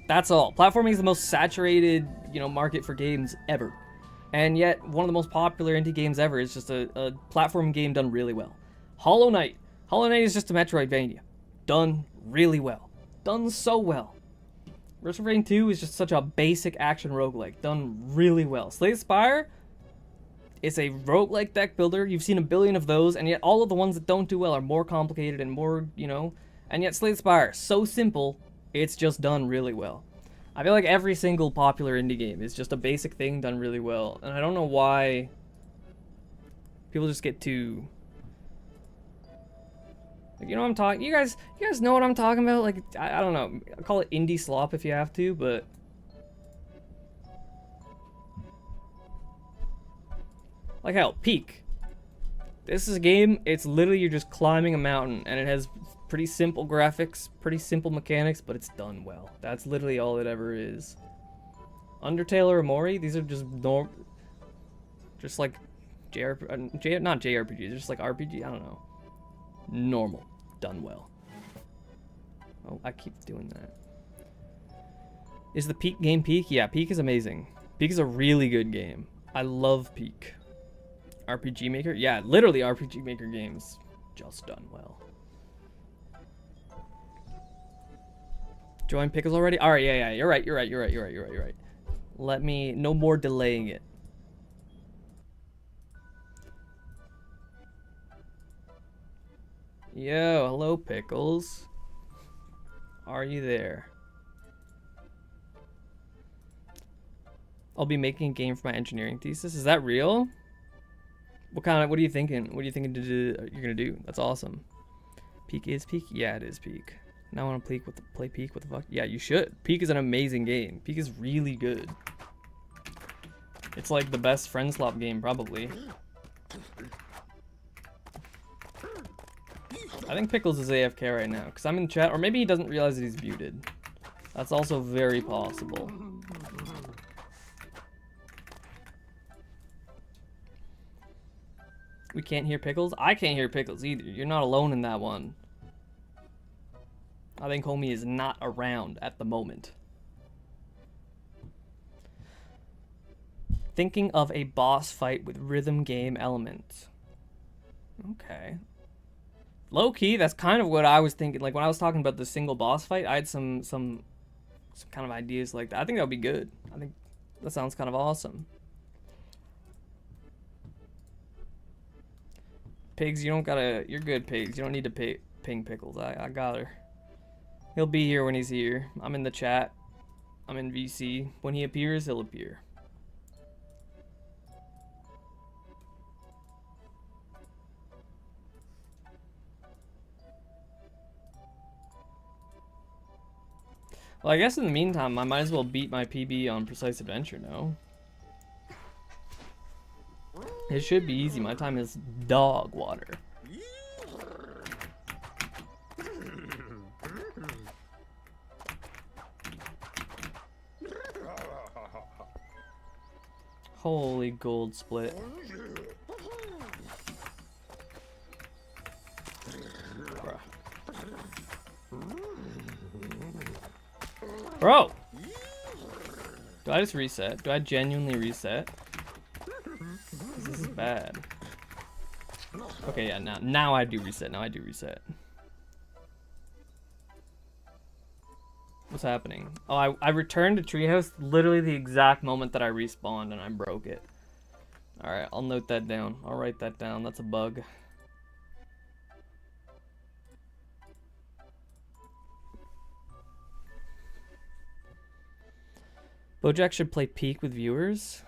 That's all. Platforming is the most saturated, market for games ever. And yet, one of the most popular indie games ever is just a platform game done really well. Hollow Knight. Hollow Knight is just a Metroidvania. Done really well. Done so well. Risk of Rain 2 is just such a basic action roguelike. Done really well. Slay the Spire is a roguelike deck builder. You've seen a billion of those, and yet all of the ones that don't do well are more complicated and more, And yet Slay the Spire, so simple, it's just done really well. I feel like every single popular indie game is just a basic thing done really well, and I don't know why people just get too, like, you know what I'm talking. You guys know what I'm talking about. Like, I don't know. I'll call it indie slop if you have to, but like hell, Peak. This is a game. It's literally you're just climbing a mountain, and it has pretty simple graphics, pretty simple mechanics, but it's done well. That's literally all it ever is. Undertale or Amori, these are just just like not JRPGs, they're just like RPG, I don't know. Normal, done well. Oh, I keep doing that. Is the Peak game Peak? Yeah, Peak is amazing. Peak is a really good game. I love Peak. RPG Maker? Yeah, literally RPG Maker games. Just done well. Join Pickles already? Alright, yeah, you're right. Let me, no more delaying it. Yo, hello Pickles. Are you there? I'll be making a game for my engineering thesis. Is that real? What are you thinking? What are you thinking you're gonna do? That's awesome. Peak is Peak? Yeah, it is Peak. Now I want to play Peak. What the fuck? Yeah, you should. Peak is an amazing game. Peak is really good. It's like the best friend slop game, probably. I think Pickles is AFK right now, because I'm in chat, or maybe he doesn't realize that he's muted. That's also very possible. We can't hear Pickles? I can't hear Pickles either. You're not alone in that one. I think homie is not around at the moment. Thinking of a boss fight with rhythm game elements. Okay. Low key, that's kind of what I was thinking. Like when I was talking about the single boss fight, I had some kind of ideas like that. I think that would be good. I think that sounds kind of awesome. Pigs, you don't gotta. You're good, Pigs. You don't need to ping Pickles. I got her. He'll be here when he's here. I'm in the chat. I'm in VC. When he appears, he'll appear. Well, I guess in the meantime, I might as well beat my PB on Precise Adventure now. It should be easy. My time is dog water. Holy gold split. Bro! Do I just reset? Do I genuinely reset? This is bad. Okay, yeah, now I do reset. Now I do reset. What's happening? Oh, I returned to Treehouse literally the exact moment that I respawned and I broke it. Alright, I'll note that down. I'll write that down. That's a bug. Bojack should play Peak with viewers.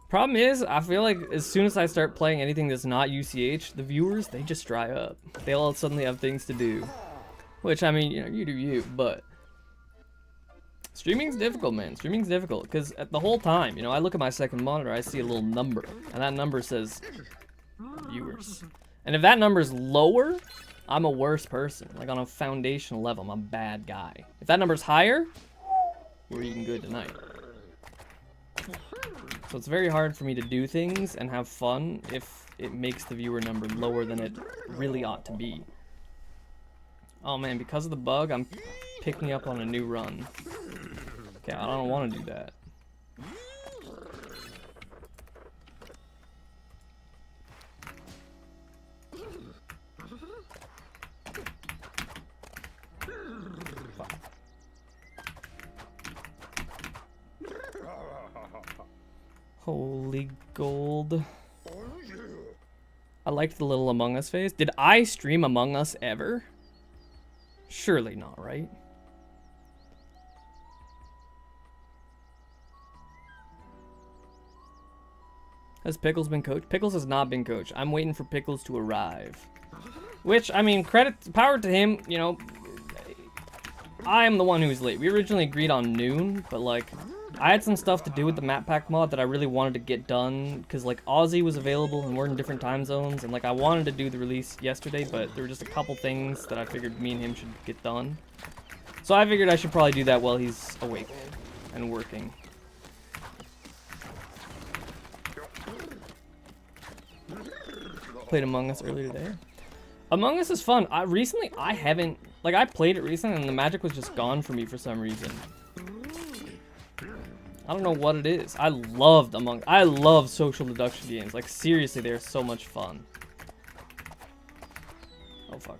Problem is, I feel like as soon as I start playing anything that's not UCH, the viewers, they just dry up. They all suddenly have things to do. Which, I mean, you know, you do you, but... Streaming's difficult, man. Streaming's difficult, because the whole time, you know, I look at my second monitor, I see a little number, and that number says viewers. And if that number's lower, I'm a worse person. Like, on a foundational level, I'm a bad guy. If that number's higher, we're eating good tonight. So it's very hard for me to do things and have fun if it makes the viewer number lower than it really ought to be. Oh man, because of the bug, I'm picking up on a new run. Okay, I don't want to do that. Holy gold. I liked the little Among Us phase. Did I stream Among Us ever? Surely not, right? Has Pickles been coached? Pickles has not been coached. I'm waiting for Pickles to arrive. Which, I mean, power to him, you know. I am the one who's late. We originally agreed on noon, but like, I had some stuff to do with the map pack mod that I really wanted to get done, because like Aussie was available and we're in different time zones, and like I wanted to do the release yesterday, but there were just a couple things that I figured me and him should get done. So I figured I should probably do that while he's awake and working. Played Among Us earlier today. Among Us is fun. Recently I haven't, like I played it recently and the magic was just gone for me for some reason. I don't know what it is. I love social deduction games. Like seriously, they're so much fun. Oh fuck.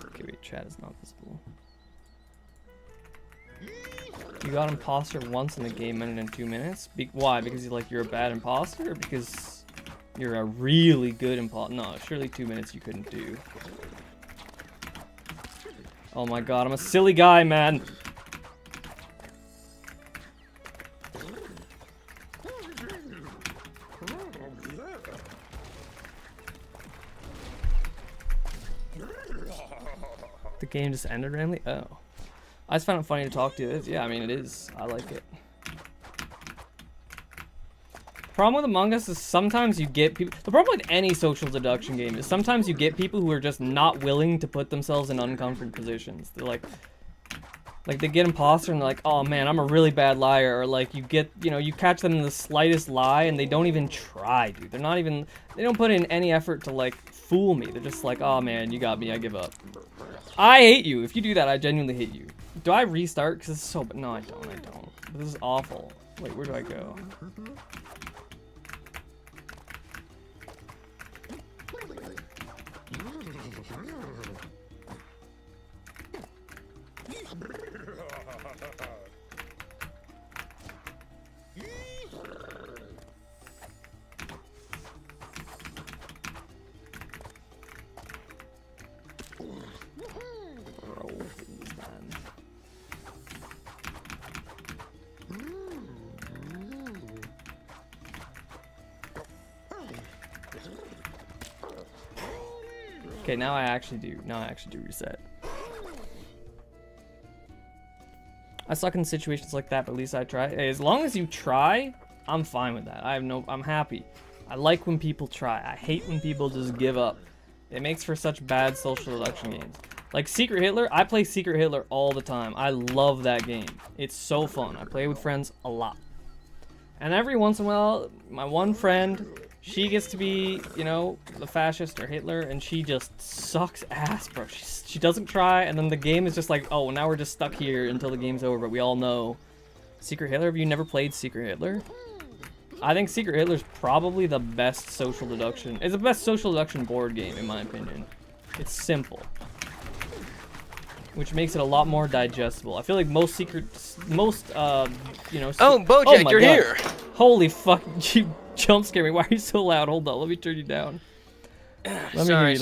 Okay, wait, chat is not visible. You got imposter once in the game ended in 2 minutes? Why? Because you're a bad imposter, or because you're a really good imposter? No, surely 2 minutes you couldn't do. Oh my god, I'm a silly guy, man. The game just ended randomly? Oh. I just found it funny to talk to. Yeah, I mean, it is. I like it. Problem with Among Us is sometimes you get people... The problem with any social deduction game is sometimes you get people who are just not willing to put themselves in uncomfortable positions. They're like they get imposter and they're like, oh man, I'm a really bad liar. Or like you get, you know, you catch them in the slightest lie and they don't even try, dude. They're not even... They don't put in any effort to like fool me. They're just like, oh man, you got me, I give up. I hate you. If you do that, I genuinely hate you. Do I restart? Because it's so... No, I don't. This is awful. Wait, where do I go? Okay, now I actually do reset. I suck in situations like that, but at least I try. Hey, as long as you try, I'm fine with that. I'm happy. I like when people try. I hate when people just give up. It makes for such bad social deduction games. Like Secret Hitler, I play Secret Hitler all the time. I love that game. It's so fun. I play with friends a lot. And every once in a while, my one friend, she gets to be, you know, the fascist or Hitler, and she just sucks ass, bro. She doesn't try, and then the game is just like, oh, now we're just stuck here until the game's over, but we all know. Secret Hitler? Have you never played Secret Hitler? I think Secret Hitler's probably the best social deduction. It's the best social deduction board game, in my opinion. It's simple, which makes it a lot more digestible. I feel like most you know. Oh, Bojack, you're God. here. Holy fuck! You jump scare me. Why are you so loud? Hold on, let me turn you down. Sorry.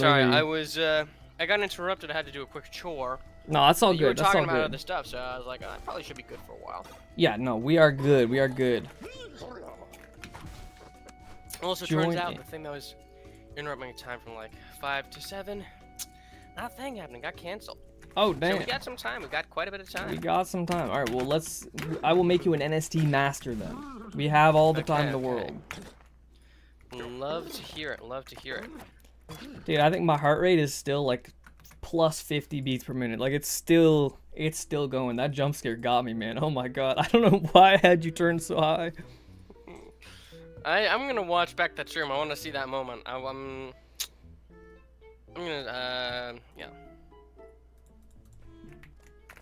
I got interrupted. I had to do a quick chore. No, that's all You good. were That's all talking about good. other stuff, so I was like, I probably should be good for a while. Yeah, no, we are good. We are good. Also, turns out the thing that was interrupting my time from like 5 to 7, not a thing happening. Got canceled. Oh damn. So we got some time. We got quite a bit of time. We got some time. All right. Well, I will make you an NST master then. We have all the time in the world. Love to hear it. Love to hear it. Dude, I think my heart rate is still like plus 50 beats per minute. Like it's still going. That jump scare got me, man. Oh my god. I don't know why I had you turned so high. I'm gonna watch back that stream. I want to see that moment. I'm gonna yeah.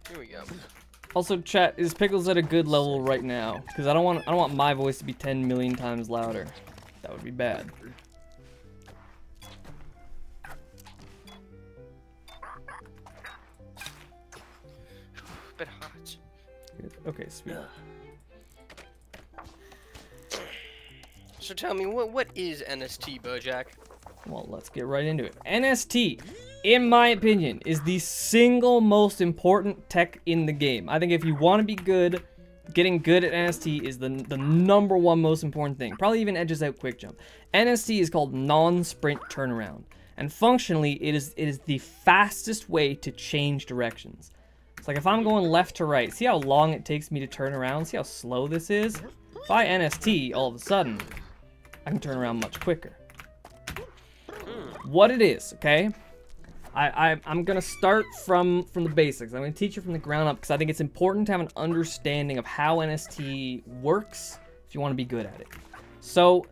Here we go. Also, chat, is Pickles at a good level right now? Because I don't want my voice to be 10 million times louder. That would be bad. Bit hot. Good. Okay, sweet. So tell me, what is NST, Bojack? Well, let's get right into it. NST, in my opinion, is the single most important tech in the game. I think if you want to be good, getting good at NST is the number one most important thing. Probably even edges out quick jump. NST is called non-sprint turnaround, and functionally, it is the fastest way to change directions. It's like if I'm going left to right, see how long it takes me to turn around? See how slow this is? If I NST, all of a sudden, I can turn around much quicker. What it is, okay? I'm gonna start from the basics. I'm gonna teach you from the ground up because I think it's important to have an understanding of how NST works if you want to be good at it. So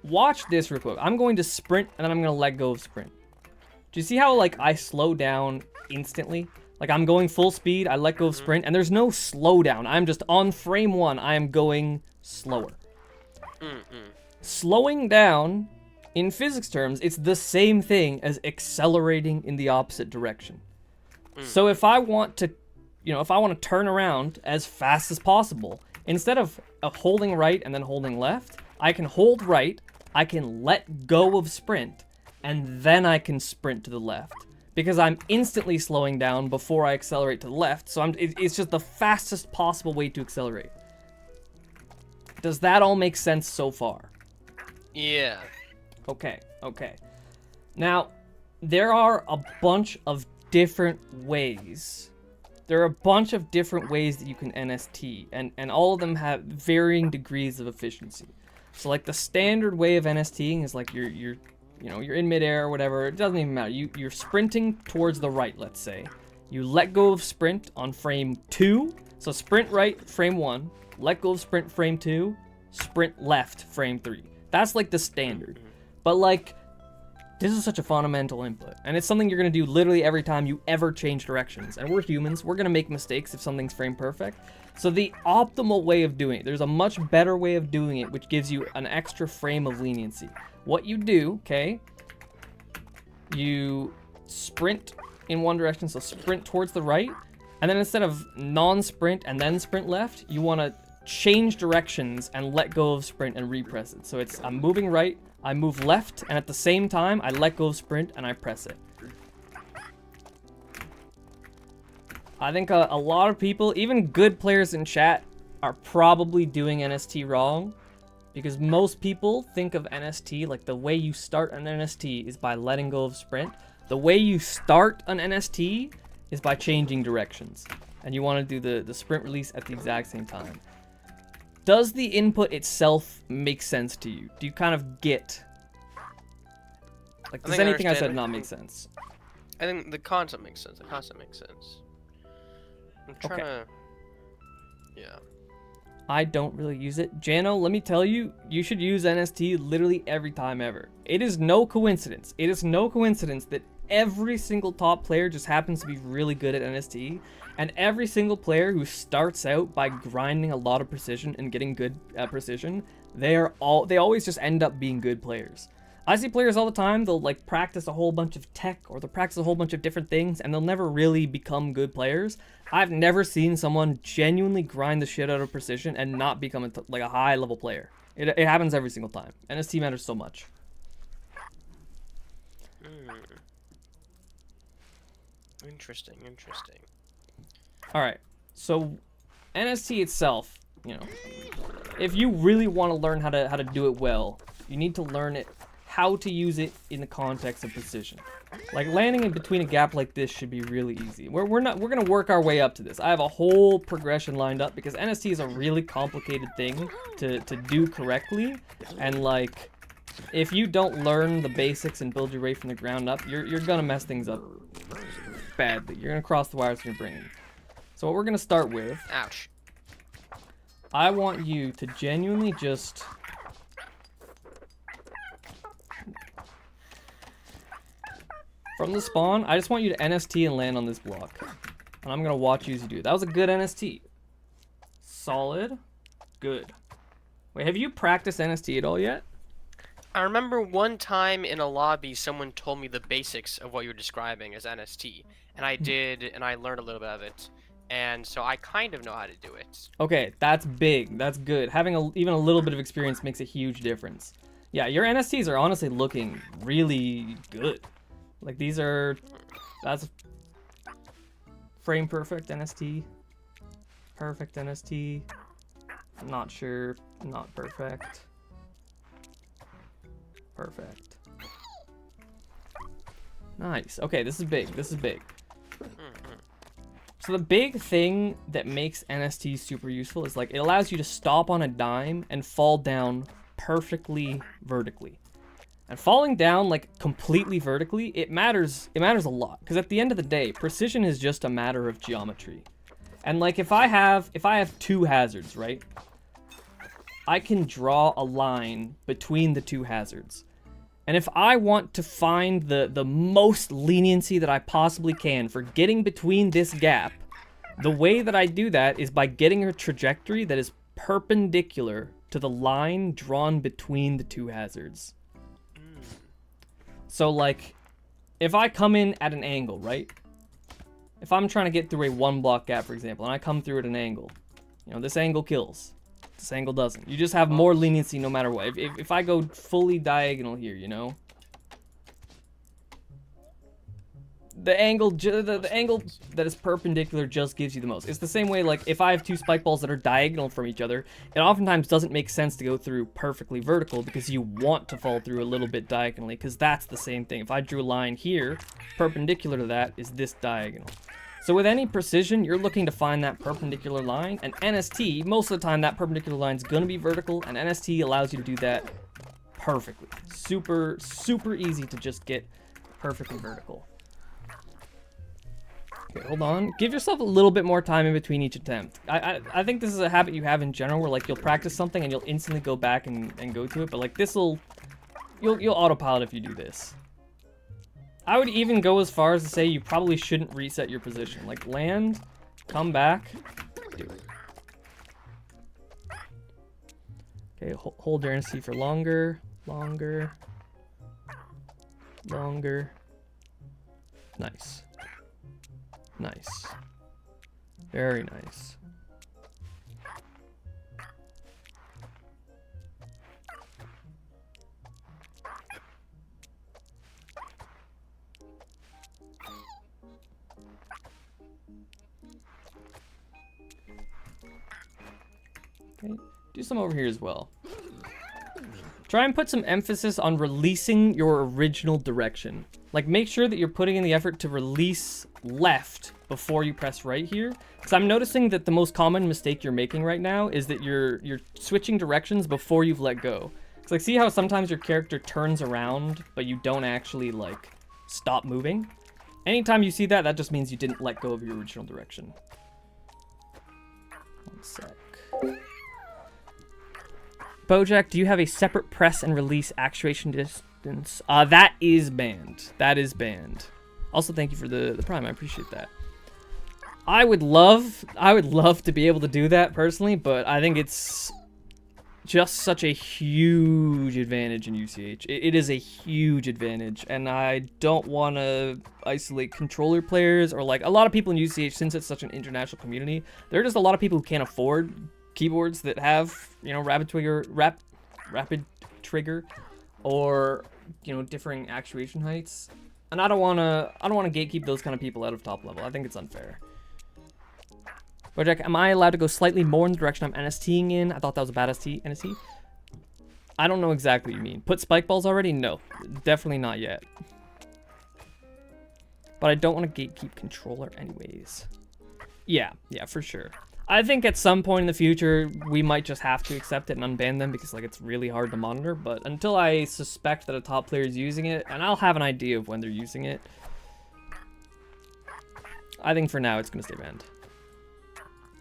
watch this real quick. I'm going to sprint and then I'm gonna let go of sprint. Do you see how like I slow down instantly? Like I'm going full speed, I let go of sprint, and there's no slowdown. I'm just on frame 1, I am going slower. Slowing down, in physics terms, it's the same thing as accelerating in the opposite direction. So if I want to, if I want to turn around as fast as possible, instead of holding right and then holding left, I can hold right, I can let go of sprint, and then I can sprint to the left. Because I'm instantly slowing down before I accelerate to the left, so it's just the fastest possible way to accelerate. Does that all make sense so far? Yeah. Okay. Now, there are a bunch of different ways. There are a bunch of different ways that you can NST, and all of them have varying degrees of efficiency. So, like, the standard way of NSTing is like you're in midair or whatever. It doesn't even matter. You're sprinting towards the right, let's say. You let go of sprint on frame 2. So sprint right, frame 1. Let go of sprint, frame 2. Sprint left, frame 3. That's like the standard. But like, this is such a fundamental input. And it's something you're going to do literally every time you ever change directions. And we're humans. We're going to make mistakes if something's frame perfect. So the optimal way of doing it, there's a much better way of doing it, which gives you an extra frame of leniency. What you do, okay, you sprint in one direction, so sprint towards the right, and then instead of non-sprint and then sprint left, you want to change directions and let go of sprint and repress it. So it's, I'm moving right, I move left, and at the same time, I let go of sprint and I press it. I think a lot of people, even good players in chat, are probably doing NST wrong. Because most people think of NST, like the way you start an NST is by letting go of sprint. The way you start an NST is by changing directions. And you want to do the sprint release at the exact same time. Does the input itself make sense to you? Do you kind of get... Like, does anything I said not make sense? I think the concept makes sense. I'm trying to... Yeah. I don't really use it. Jano, let me tell you, you should use NST literally every time ever. It is no coincidence. It is no coincidence that every single top player just happens to be really good at NST, and every single player who starts out by grinding a lot of precision and getting good at precision they always just end up being good players. I see players all the time, they'll like practice a whole bunch of tech or they'll practice a whole bunch of different things and they'll never really become good players. I've never seen someone genuinely grind the shit out of precision and not become like a high level player. It happens every single time. NST matters so much. Interesting, interesting. Alright, so NST itself, you know, if you really want to learn how to do it well, you need to learn how to use it in the context of precision. Like landing in between a gap like this should be really easy. We're gonna work our way up to this. I have a whole progression lined up because NST is a really complicated thing to do correctly, and like if you don't learn the basics and build your way from the ground up, you're gonna mess things up badly. You're gonna cross the wires from your brain. So what we're gonna start with, ouch. I want you to genuinely just from the spawn, I just want you to NST and land on this block. And I'm gonna watch you as you do it. That was a good NST. Solid. Good. Wait, have you practiced NST at all yet? I remember one time in a lobby, someone told me the basics of what you're describing as NST. And I did, and I learned a little bit of it. And so I kind of know how to do it. Okay, that's big. That's good. Having even a little bit of experience makes a huge difference. Yeah, your NSTs are honestly looking really good. Like that's frame perfect NST. Perfect NST. Not sure, not perfect. Perfect. Nice. Okay, this is big. This is big. So the big thing that makes NST super useful is like it allows you to stop on a dime and fall down perfectly vertically. And falling down like completely vertically, it matters a lot, because at the end of the day, precision is just a matter of geometry. And like if I have two hazards, right? I can draw a line between the two hazards. And if I want to find the most leniency that I possibly can for getting between this gap, the way that I do that is by getting a trajectory that is perpendicular to the line drawn between the two hazards. So like, if I come in at an angle, right? If I'm trying to get through a one block gap, for example, and I come through at an angle, you know, this angle kills. This angle doesn't. You just have more leniency no matter what. If I go fully diagonal here, you know, the angle that is perpendicular just gives you the most. It's the same way, like if I have two spike balls that are diagonal from each other, it oftentimes doesn't make sense to go through perfectly vertical because you want to fall through a little bit diagonally, because that's the same thing. If I drew a line here, perpendicular to that is this diagonal. So with any precision, you're looking to find that perpendicular line, and NST, most of the time that perpendicular line is going to be vertical, and NST allows you to do that perfectly. Super, super easy to just get perfectly vertical. Okay, hold on. Give yourself a little bit more time in between each attempt. I think this is a habit you have in general where like you'll practice something and you'll instantly go back and go to it, but like you'll autopilot if you do this. I would even go as far as to say you probably shouldn't reset your position. Like land, come back, do it. Okay, hold your NST for longer, longer, longer. Nice. Nice. Very nice. Okay, do some over here as well. Try and put some emphasis on releasing your original direction. Like, make sure that you're putting in the effort to release left before you press right here. Because I'm noticing that the most common mistake you're making right now is that you're switching directions before you've let go. It's like, see how sometimes your character turns around, but you don't actually, like, stop moving? Anytime you see that, that just means you didn't let go of your original direction. One sec. Bojack, do you have a separate press and release actuation distance? That is banned. That is banned. Also, thank you for the prime. I appreciate that. I would love to be able to do that personally, but I think it's just such a huge advantage in UCH. It is a huge advantage, and I don't want to isolate controller players or like a lot of people in UCH, since it's such an international community. There are just a lot of people who can't afford keyboards that have, you know, rapid trigger, or, you know, differing actuation heights. And I don't want to gatekeep those kind of people out of top level. I think it's unfair. Project, am I allowed to go slightly more in the direction I'm NSTing in? I thought that was a bad NST. I don't know exactly what you mean. Put spike balls already? No, definitely not yet. But I don't want to gatekeep controller anyways. Yeah, for sure. I think at some point in the future, we might just have to accept it and unban them because like it's really hard to monitor. But until I suspect that a top player is using it, and I'll have an idea of when they're using it, I think for now it's going to stay banned.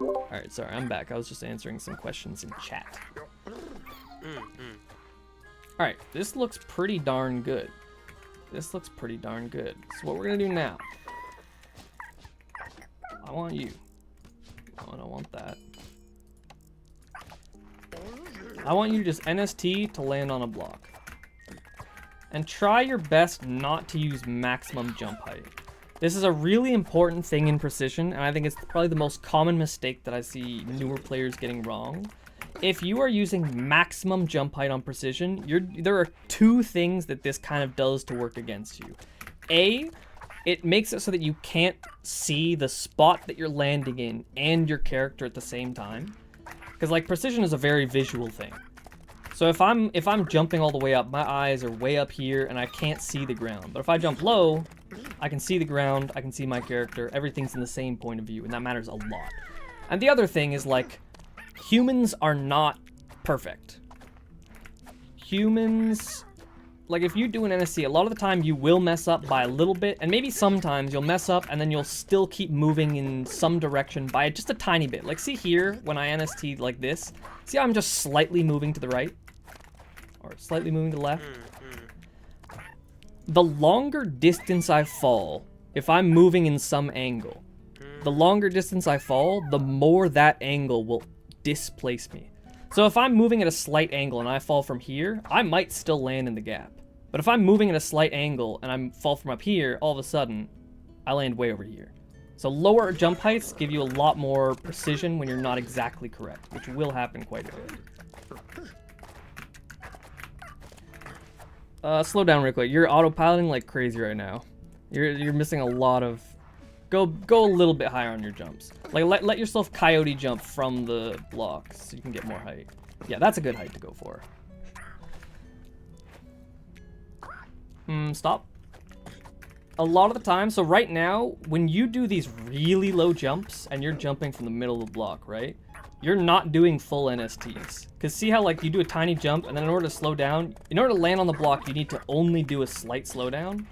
Alright, sorry, I'm back. I was just answering some questions in chat. Alright, this looks pretty darn good. So what we're gonna do now... I want you. Oh, I don't want that. I want you to just NST to land on a block. And try your best not to use maximum jump height. This is a really important thing in precision, and I think it's probably the most common mistake that I see newer players getting wrong. If you are using maximum jump height on precision, there are two things that this kind of does to work against you. A, it makes it so that you can't see the spot that you're landing in and your character at the same time. Because like precision is a very visual thing. So if I'm jumping all the way up, my eyes are way up here and I can't see the ground. But if I jump low, I can see the ground, I can see my character, everything's in the same point of view, and that matters a lot. And the other thing is, like, humans are not perfect. Humans, like, if you do an NSC, a lot of the time you will mess up by a little bit, and maybe sometimes you'll mess up and then you'll still keep moving in some direction by just a tiny bit. Like, see here, when I NST like this, see how I'm just slightly moving to the right? Or slightly moving to the left? The longer distance I fall, if I'm moving in some angle, the longer distance I fall, the more that angle will displace me. So if I'm moving at a slight angle and I fall from here, I might still land in the gap. But if I'm moving at a slight angle and I fall from up here, all of a sudden, I land way over here. So lower jump heights give you a lot more precision when you're not exactly correct, which will happen quite a bit. Slow down real quick. You're autopiloting like crazy right now. You're missing a lot of... Go a little bit higher on your jumps. Like, let yourself coyote jump from the blocks so you can get more height. Yeah, that's a good height to go for. Stop. A lot of the time, so right now, when you do these really low jumps and you're jumping from the middle of the block, right? You're not doing full NSTs. Because see how, like, you do a tiny jump, and then in order to slow down, in order to land on the block, you need to only do a slight slowdown.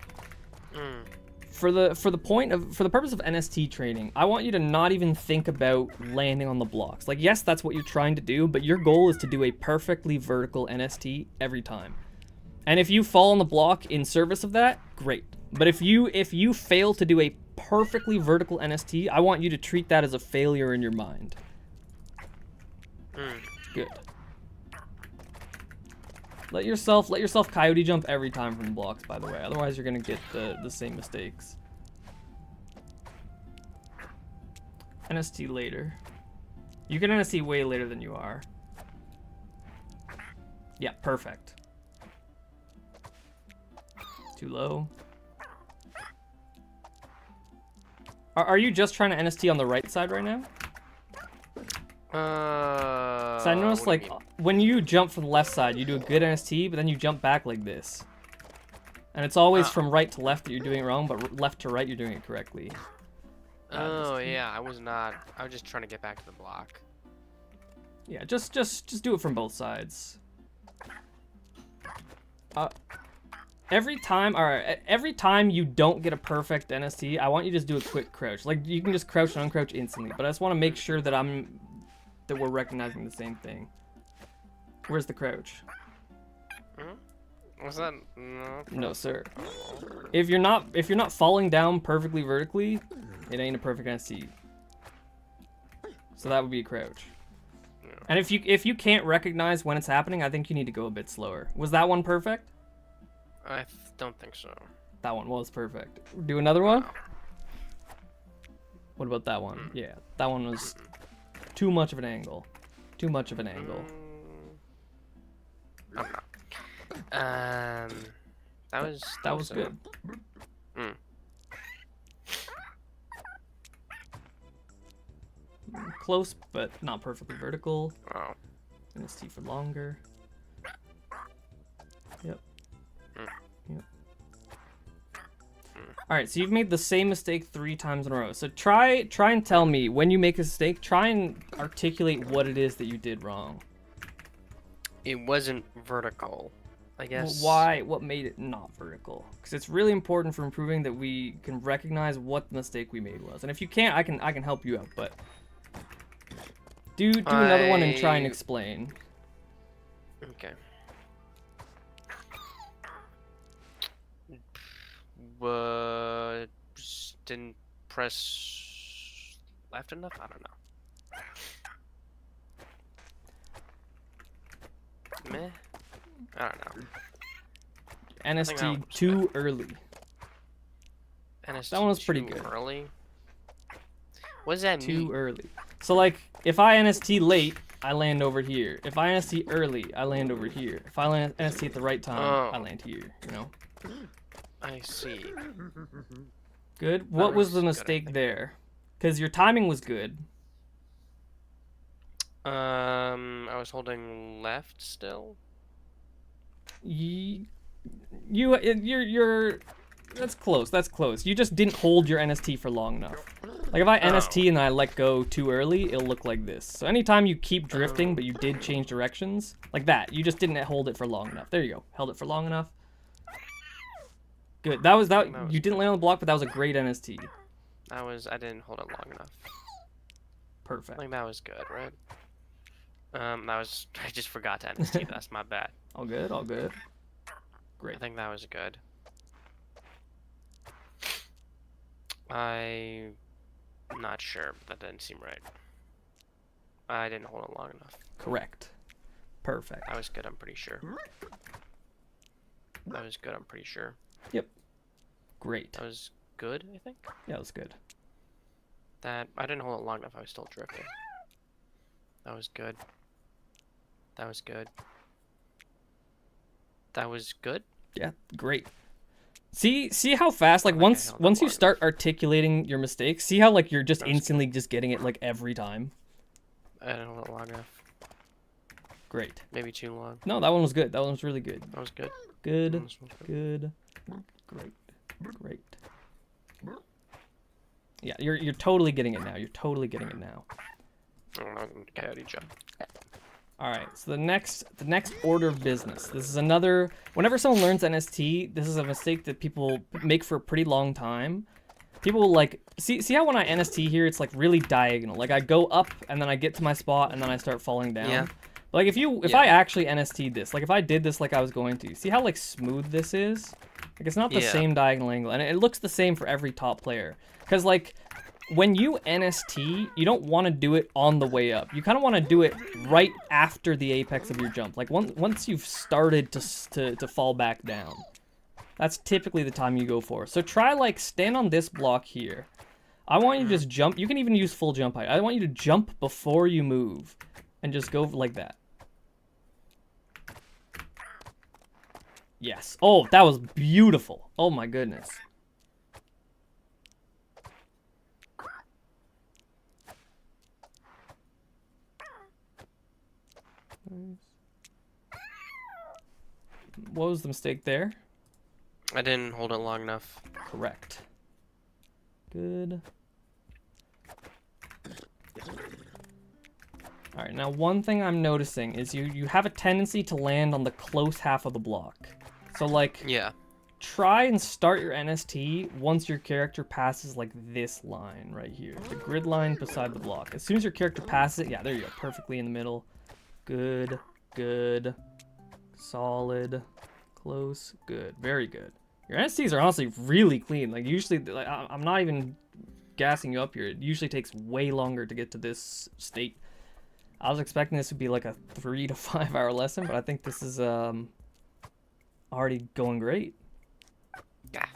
For the purpose of NST training, I want you to not even think about landing on the blocks. Like, yes, that's what you're trying to do, but your goal is to do a perfectly vertical NST every time. And if you fall on the block in service of that, great. But if you fail to do a perfectly vertical NST, I want you to treat that as a failure in your mind. Good. Let yourself coyote jump every time from the blocks, by the way. Otherwise, you're gonna get the same mistakes. NST later. You can NST way later than you are. Yeah, perfect. Too low. Are you just trying to NST on the right side right now? So I noticed, like, when you jump from the left side, you do a good NST, but then you jump back like this. And it's always from right to left that you're doing it wrong, but left to right you're doing it correctly. Oh, yeah, I was just trying to get back to the block. Yeah, just do it from both sides. Every time you don't get a perfect NST, I want you to just do a quick crouch. Like, you can just crouch and uncrouch instantly, but I just want to make sure that we're recognizing the same thing. Where's the crouch? What's that? No, sir. If you're not falling down perfectly vertically, it ain't a perfect NST. So that would be a crouch. Yeah. And if you can't recognize when it's happening, I think you need to go a bit slower. Was that one perfect? I don't think so. That one was perfect. Do another one? Wow. What about that one? Yeah, that one was too much of an angle. Too much of an angle. That was good. Close, but not perfectly vertical. Oh. NST for longer. Yep. Yep. All right, so you've made the same mistake 3 times in a row. So try and tell me when you make a mistake. Try and articulate what it is that you did wrong. It wasn't vertical, I guess. Well, why? What made it not vertical? Because it's really important for improving that we can recognize what the mistake we made was. And if you can't, I can help you out. But do another one and try and explain. Okay. Just didn't press left enough? I don't know. Meh. I don't know. NST too early. NST that one was pretty good. Early? What does that mean? Too early. So like, if I NST late, I land over here. If I NST early, I land over here. If I land NST at the right time, I land here. You know. I see. Good. What was the mistake there? Because your timing was good. I was holding left still. You're that's close. That's close. You just didn't hold your NST for long enough. Like if I NST and I let go too early, it'll look like this. So anytime you keep drifting, but you did change directions, like that, you just didn't hold it for long enough. There you go. Held it for long enough. Good. That was you didn't land on the block, but that was a great NST. I didn't hold it long enough. Perfect. I think that was good, right? I just forgot to NST. That's my bad. All good. All good. Great. I think that was good. I'm not sure, but that didn't seem right. I didn't hold it long enough. Correct. Perfect. That was good, I'm pretty sure. That was good, I'm pretty sure. Yep. Great. That was good, I think? Yeah, that was good. I didn't hold it long enough, I was still drifting. That was good. That was good. That was good? Yeah, great. See how fast, like once you start articulating your mistakes, see how like you're just instantly just getting it like every time. I didn't hold it long enough. Great. Maybe too long. No, that one was good. That one was really good. That was good. Good. Good. Great. Great. Yeah, you're totally getting it now. You're totally getting it now. Coyote jump. All right, so the next order of business. This is another. Whenever someone learns NST, this is a mistake that people make for a pretty long time. People will like see how when I NST here, it's like really diagonal. Like I go up and then I get to my spot and then I start falling down. Yeah. Like if I actually NST'd this, like if I did this like I was going to, see how like smooth this is? Like it's not the same diagonal angle, and it looks the same for every top player. Cause like when you NST, you don't want to do it on the way up. You kind of want to do it right after the apex of your jump. Like once you've started to fall back down. That's typically the time you go for. So try like stand on this block here. I want you to just jump. You can even use full jump height. I want you to jump before you move and just go like that. Yes. Oh, that was beautiful. Oh my goodness. What was the mistake there? I didn't hold it long enough. Correct. Good. All right, now one thing I'm noticing is you have a tendency to land on the close half of the block. So like, try and start your NST once your character passes like this line right here, the grid line beside the block. As soon as your character passes it, yeah, there you go, perfectly in the middle. Good, good, solid, close, good, very good. Your NSTs are honestly really clean. Like usually, like, I'm not even gassing you up here. It usually takes way longer to get to this state. I was expecting this would be like a 3 to 5 hour lesson, but I think this is already going great. Yeah.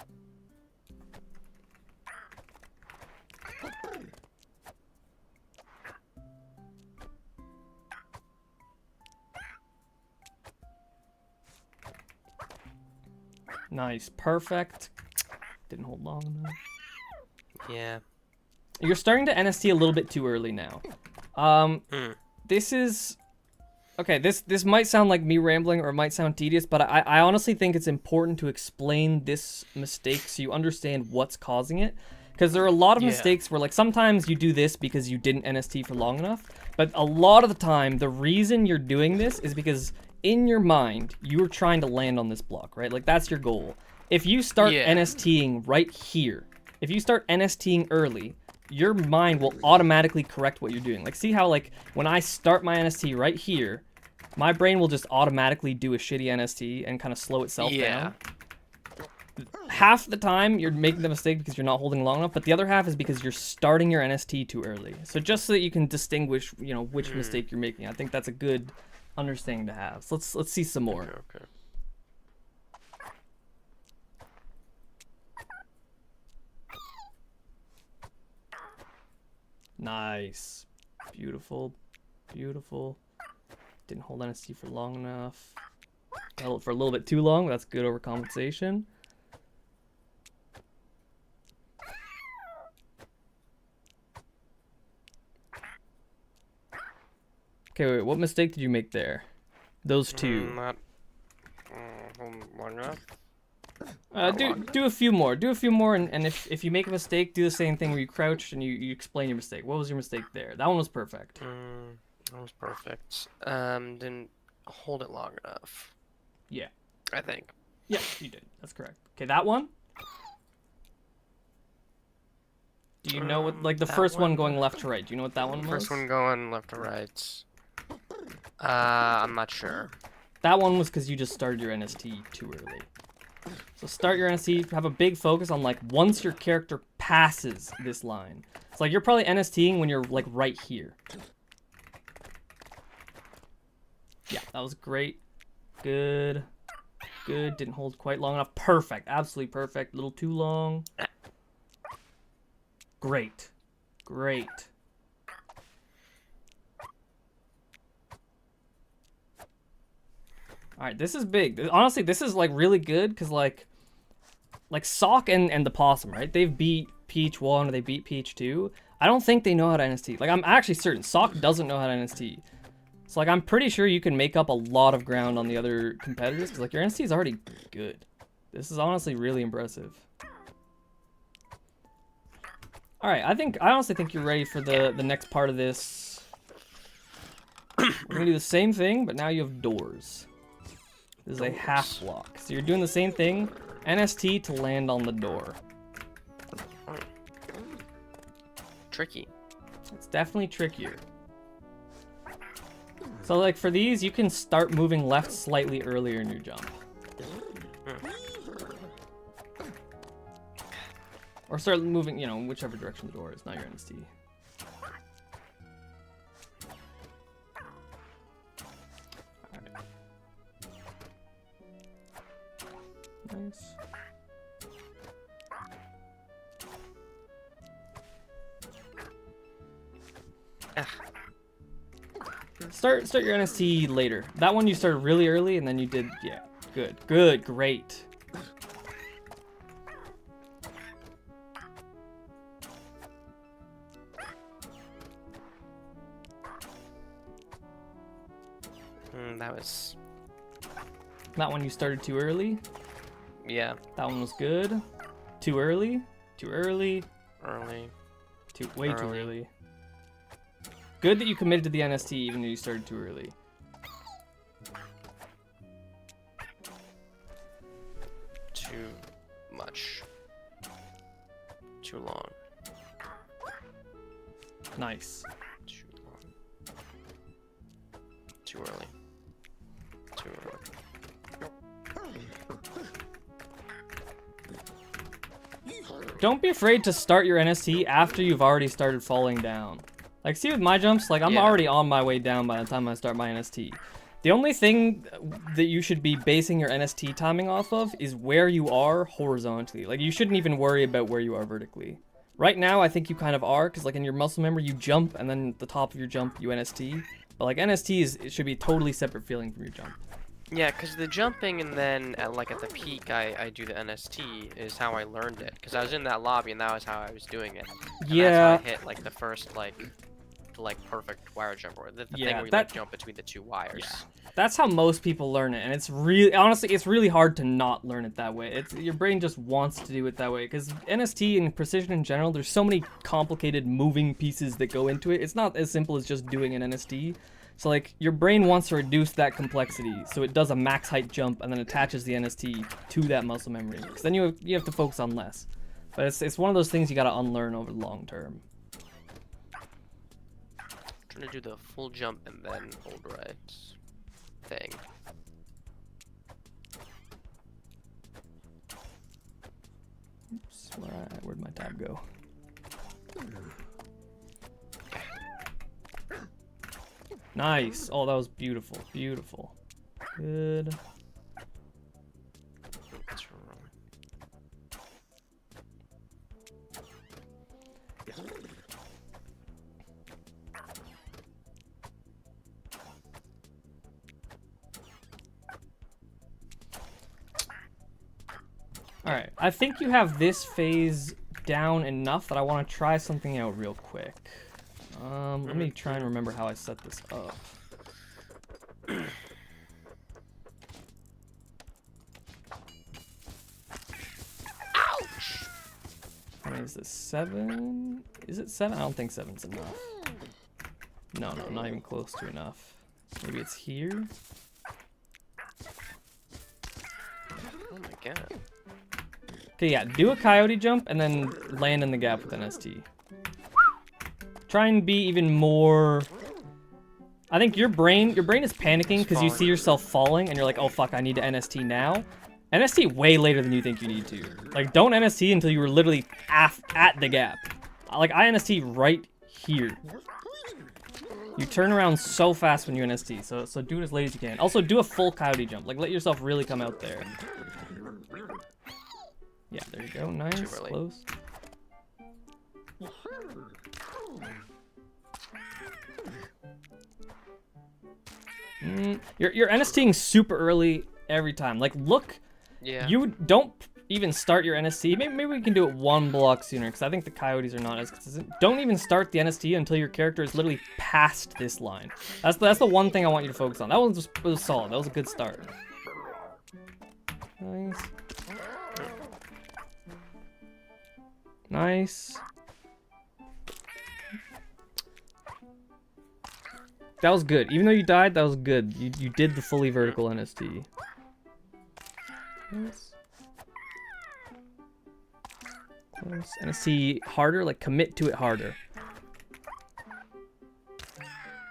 Nice, perfect. Didn't hold long enough. Yeah. You're starting to NST a little bit too early now. This is... Okay, this might sound like me rambling or it might sound tedious, but I honestly think it's important to explain this mistake so you understand what's causing it. Because there are a lot of mistakes where, like, sometimes you do this because you didn't NST for long enough, but a lot of the time, the reason you're doing this is because in your mind, you're trying to land on this block, right? Like, that's your goal. If you start NSTing right here, if you start NSTing early, your mind will automatically correct what you're doing. Like, see how, like, when I start my NST right here, my brain will just automatically do a shitty NST and kind of slow itself down. Half the time, you're making the mistake because you're not holding long enough, but the other half is because you're starting your NST too early. So just so that you can distinguish, you know, which mistake you're making, I think that's a good understanding to have. So let's see some more. Okay. Nice. Beautiful. Beautiful. Didn't hold NST for long enough. Held it for a little bit too long, but that's good overcompensation. Okay, wait, what mistake did you make there? Those two. Long enough. Do a few more. Do a few more, and if you make a mistake, do the same thing where you crouch and you explain your mistake. What was your mistake there? That one was perfect. That was perfect. Didn't hold it long enough. Yeah. I think. Yeah, you did. That's correct. Okay, that one? Do you know what, like the first one going left to right, do you know what that one was? First one going left to right. I'm not sure. That one was because you just started your NST too early. So start your NST, have a big focus on, like, once your character passes this line. It's like you're probably NSTing when you're, like, right here. Yeah, that was great. Good. Good. Didn't hold quite long enough. Perfect. Absolutely perfect. A little too long. Great. Great. Alright, this is big. Honestly, this is, like, really good, because, like Sock and the Possum, right? They've beat Peach 1 or they beat Peach 2. I don't think they know how to NST. Like, I'm actually certain Sock doesn't know how to NST. So, like, I'm pretty sure you can make up a lot of ground on the other competitors, because, like, your NST is already good. This is honestly really impressive. Alright, I honestly think you're ready for the next part of this. We're gonna do the same thing, but now you have doors. This is a half block. So you're doing the same thing, NST to land on the door. Tricky. It's definitely trickier. So, like, for these, you can start moving left slightly earlier in your jump. Or start moving, you know, whichever direction the door is, not your NST. Nice. Start your NST later. That one you started really early and then you did, yeah, good, great. That one you started too early. Yeah. That one was good. Too early. Too early. Early. Way too early. Good that you committed to the NST even though you started too early. Too much. Too long. Nice. Too long. Too early. Too early. Don't be afraid to start your NST after you've already started falling down. Like, see with my jumps, like, I'm already on my way down by the time I start my NST. The only thing that you should be basing your NST timing off of is where you are horizontally. Like, you shouldn't even worry about where you are vertically. Right now, I think you kind of are, because, like, in your muscle memory, you jump, and then at the top of your jump, you NST. But, like, NST it should be a totally separate feeling from your jump. Yeah, because the jumping and then, at the peak, I do the NST is how I learned it. Because I was in that lobby, and that was how I was doing it. And Yeah. that's how I hit, like, the first, perfect wire jump, or the thing where you, jump between the two wires. Yeah. That's how most people learn it, and it's really, honestly, it's really hard to not learn it that way. Your brain just wants to do it that way, because NST and precision in general, there's so many complicated moving pieces that go into it. It's not as simple as just doing an NST. So, like, your brain wants to reduce that complexity, so it does a max height jump and then attaches the NST to that muscle memory. Because then you have to focus on less. But it's one of those things you gotta unlearn over the long term. Trying to do the full jump and then hold right thing. Oops, where'd my tab go? Nice. Oh, that was beautiful. Beautiful. Good. Alright, I think you have this phase down enough that I want to try something out real quick. Let me try and remember how I set this up. Ouch! How many is this? 7? Is it 7? I don't think 7's enough. No, not even close to enough. Maybe it's here? Oh my god. Okay, yeah, do a coyote jump and then land in the gap with an ST. Try and be even more... I think your brain is panicking because you see yourself falling and you're like, oh fuck, I need to NST now. NST way later than you think you need to. Like, don't NST until you were literally at the gap. Like, I NST right here. You turn around so fast when you NST, so do it as late as you can. Also, do a full coyote jump. Like, let yourself really come out there. Yeah, there you go. Nice. Close. You're NSTing super early every time. Like, look. Yeah. You don't even start your NST. Maybe we can do it one block sooner, because I think the coyotes are not as consistent. Don't even start the NST until your character is literally past this line. That's the one thing I want you to focus on. That one was solid. That was a good start. Nice. Nice. That was good. Even though you died, that was good. You did the fully vertical NST. Nice. Close. NST harder, like commit to it harder.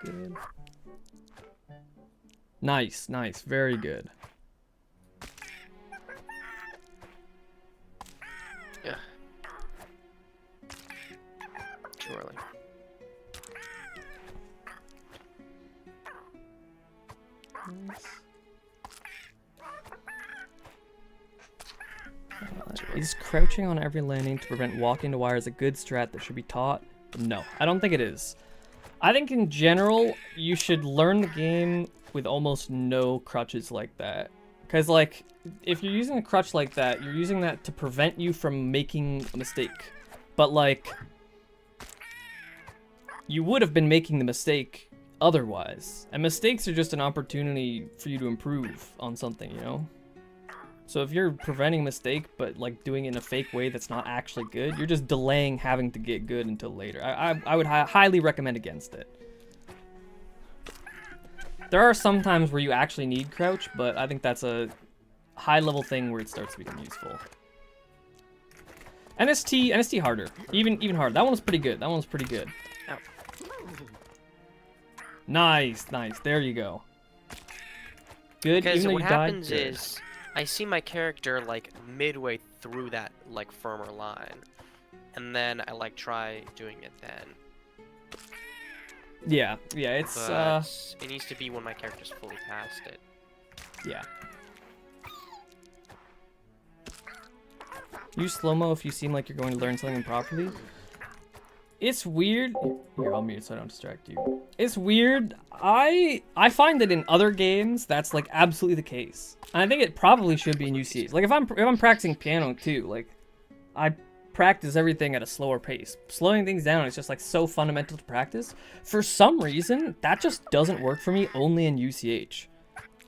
Good. Nice, nice, very good. Yeah. Too early. Nice. Is crouching on every landing to prevent walking to wires a good strat that should be taught? No, I don't think it is. I think in general, you should learn the game with almost no crutches like that. Because, like, if you're using a crutch like that, you're using that to prevent you from making a mistake. But, like, you would have been making the mistake otherwise. And mistakes are just an opportunity for you to improve on something, you know? So if you're preventing a mistake, but like doing it in a fake way that's not actually good, you're just delaying having to get good until later. I would highly recommend against it. There are some times where you actually need crouch, but I think that's a high level thing where it starts to become useful. NST harder, even harder. That one was pretty good. That one was pretty good. Ow. Nice, nice. There you go. Good. Because even though what you happens died, is, I see my character like midway through that like firmer line, and then I like try doing it then. Yeah, it's But it needs to be when my character's fully past it. yeah. Use slow-mo if you seem like you're going to learn something improperly. It's weird. Here, I'll mute so I don't distract you. It's weird. I find that in other games that's like absolutely the case. And I think it probably should be in UCH. Like if I'm practicing piano too, like I practice everything at a slower pace. Slowing things down is just like so fundamental to practice. For some reason, that just doesn't work for me only in UCH.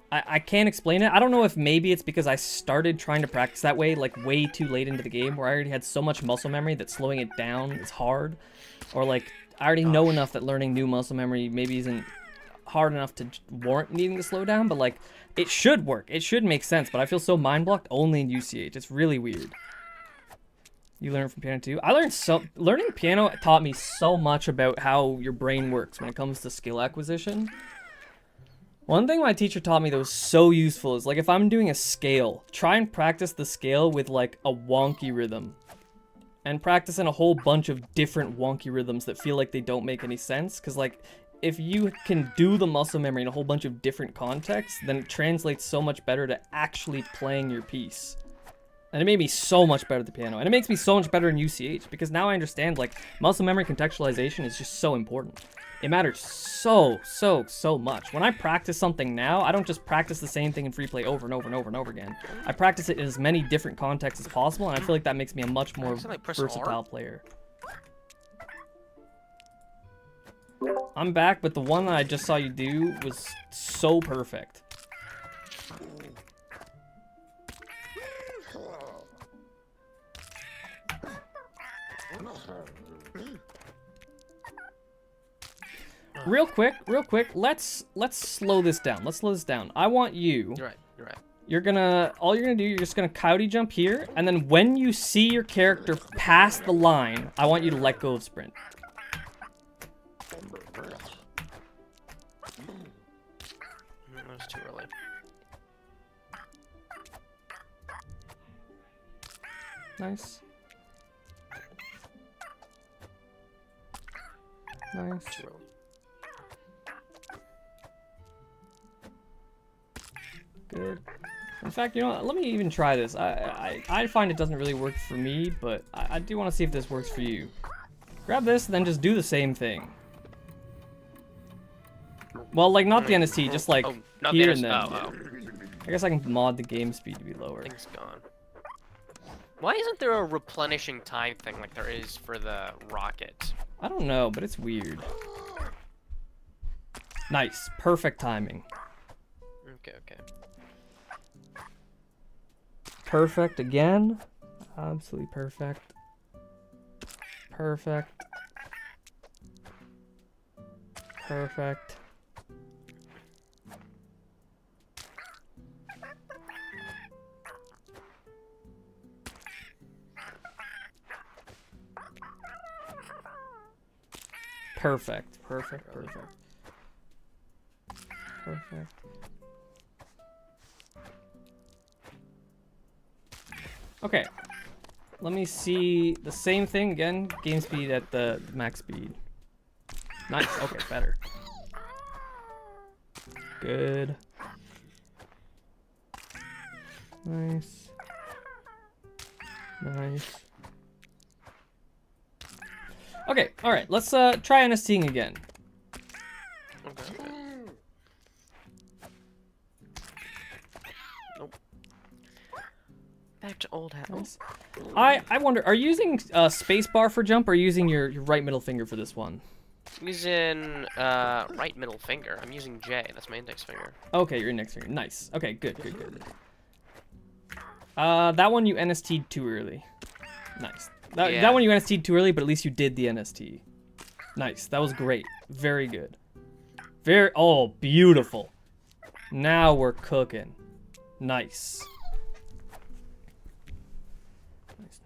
I can't explain it. I don't know if maybe it's because I started trying to practice that way like way too late into the game where I already had so much muscle memory that slowing it down is hard. Or like I already know enough that learning new muscle memory maybe isn't hard enough to warrant needing to slow down, but like it should work. It should make sense, but I feel so mind blocked only in UCH. It's really weird. You learn from piano too? I learned learning piano taught me so much about how your brain works when it comes to skill acquisition. One thing my teacher taught me that was so useful is like if I'm doing a scale, try and practice the scale with like a wonky rhythm. And practice in a whole bunch of different wonky rhythms that feel like they don't make any sense. Because like if you can do the muscle memory in a whole bunch of different contexts, then it translates so much better to actually playing your piece. And it made me so much better at the piano. And it makes me so much better in UCH because now I understand like muscle memory contextualization is just so important. It matters so much. When I practice something now, I don't just practice the same thing in free play over and over and over and over again. I practice it in as many different contexts as possible, and I feel like that makes me a much more versatile player. I'm back, but the one that I just saw you do was so perfect. Real quick, let's slow this down. Let's slow this down. I want you. You're right. All you're gonna do, you're just gonna coyote jump here, and then when you see your character pass the line, I want you to let go of sprint. That was too early. Nice. Nice. Too early. Good. In fact, you know what? Let me even try this. I find it doesn't really work for me, but I do want to see if this works for you. Grab this, and then just do the same thing. Well, like, not the NST, just like here and then. I guess I can mod the game speed to be lower. Thing's gone. Why isn't there a replenishing time thing like there is for the rocket? I don't know, but it's weird. Nice. Perfect timing. Okay. Perfect again. Absolutely perfect. Perfect. Perfect. Perfect. Okay. Let me see the same thing again. Game speed at the max speed. Nice. Okay, better. Good. Nice. Okay, alright, let's try NSTing again. Okay. Nope. Back to old habits. Nice. I wonder, are you using spacebar for jump or using your right middle finger for this one? I'm using right middle finger. I'm using J. That's my index finger. Okay, your index finger. Nice. Okay, good. That one you NST'd too early. Nice. That one you NST'd too early, but at least you did the NST. Nice. That was great. Very good. Oh, beautiful. Now we're cooking. Nice.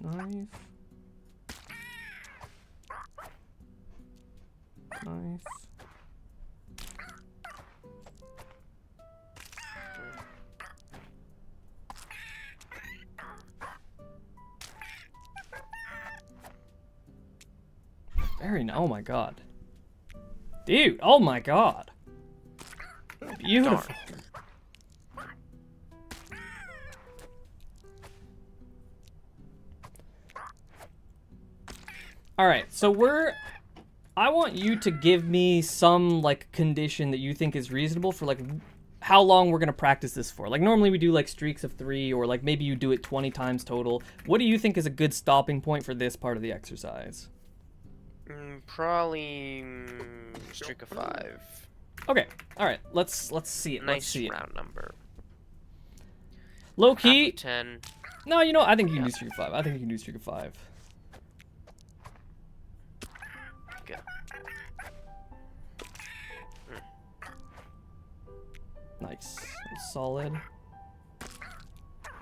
Nice. Very nice. Oh my god. Dude, oh my god. Beautiful. Alright, so I want you to give me some, like, condition that you think is reasonable for, like, how long we're gonna practice this for. Like, normally we do, like, streaks of 3, or, like, maybe you do it 20 times total. What do you think is a good stopping point for this part of the exercise? Probably streak of 5. Okay, alright, let's see it. Nice Let's see round number. Low key. 10. No, you know, I think you can do streak of 5. I think you can do streak of 5. Good. Nice. Solid.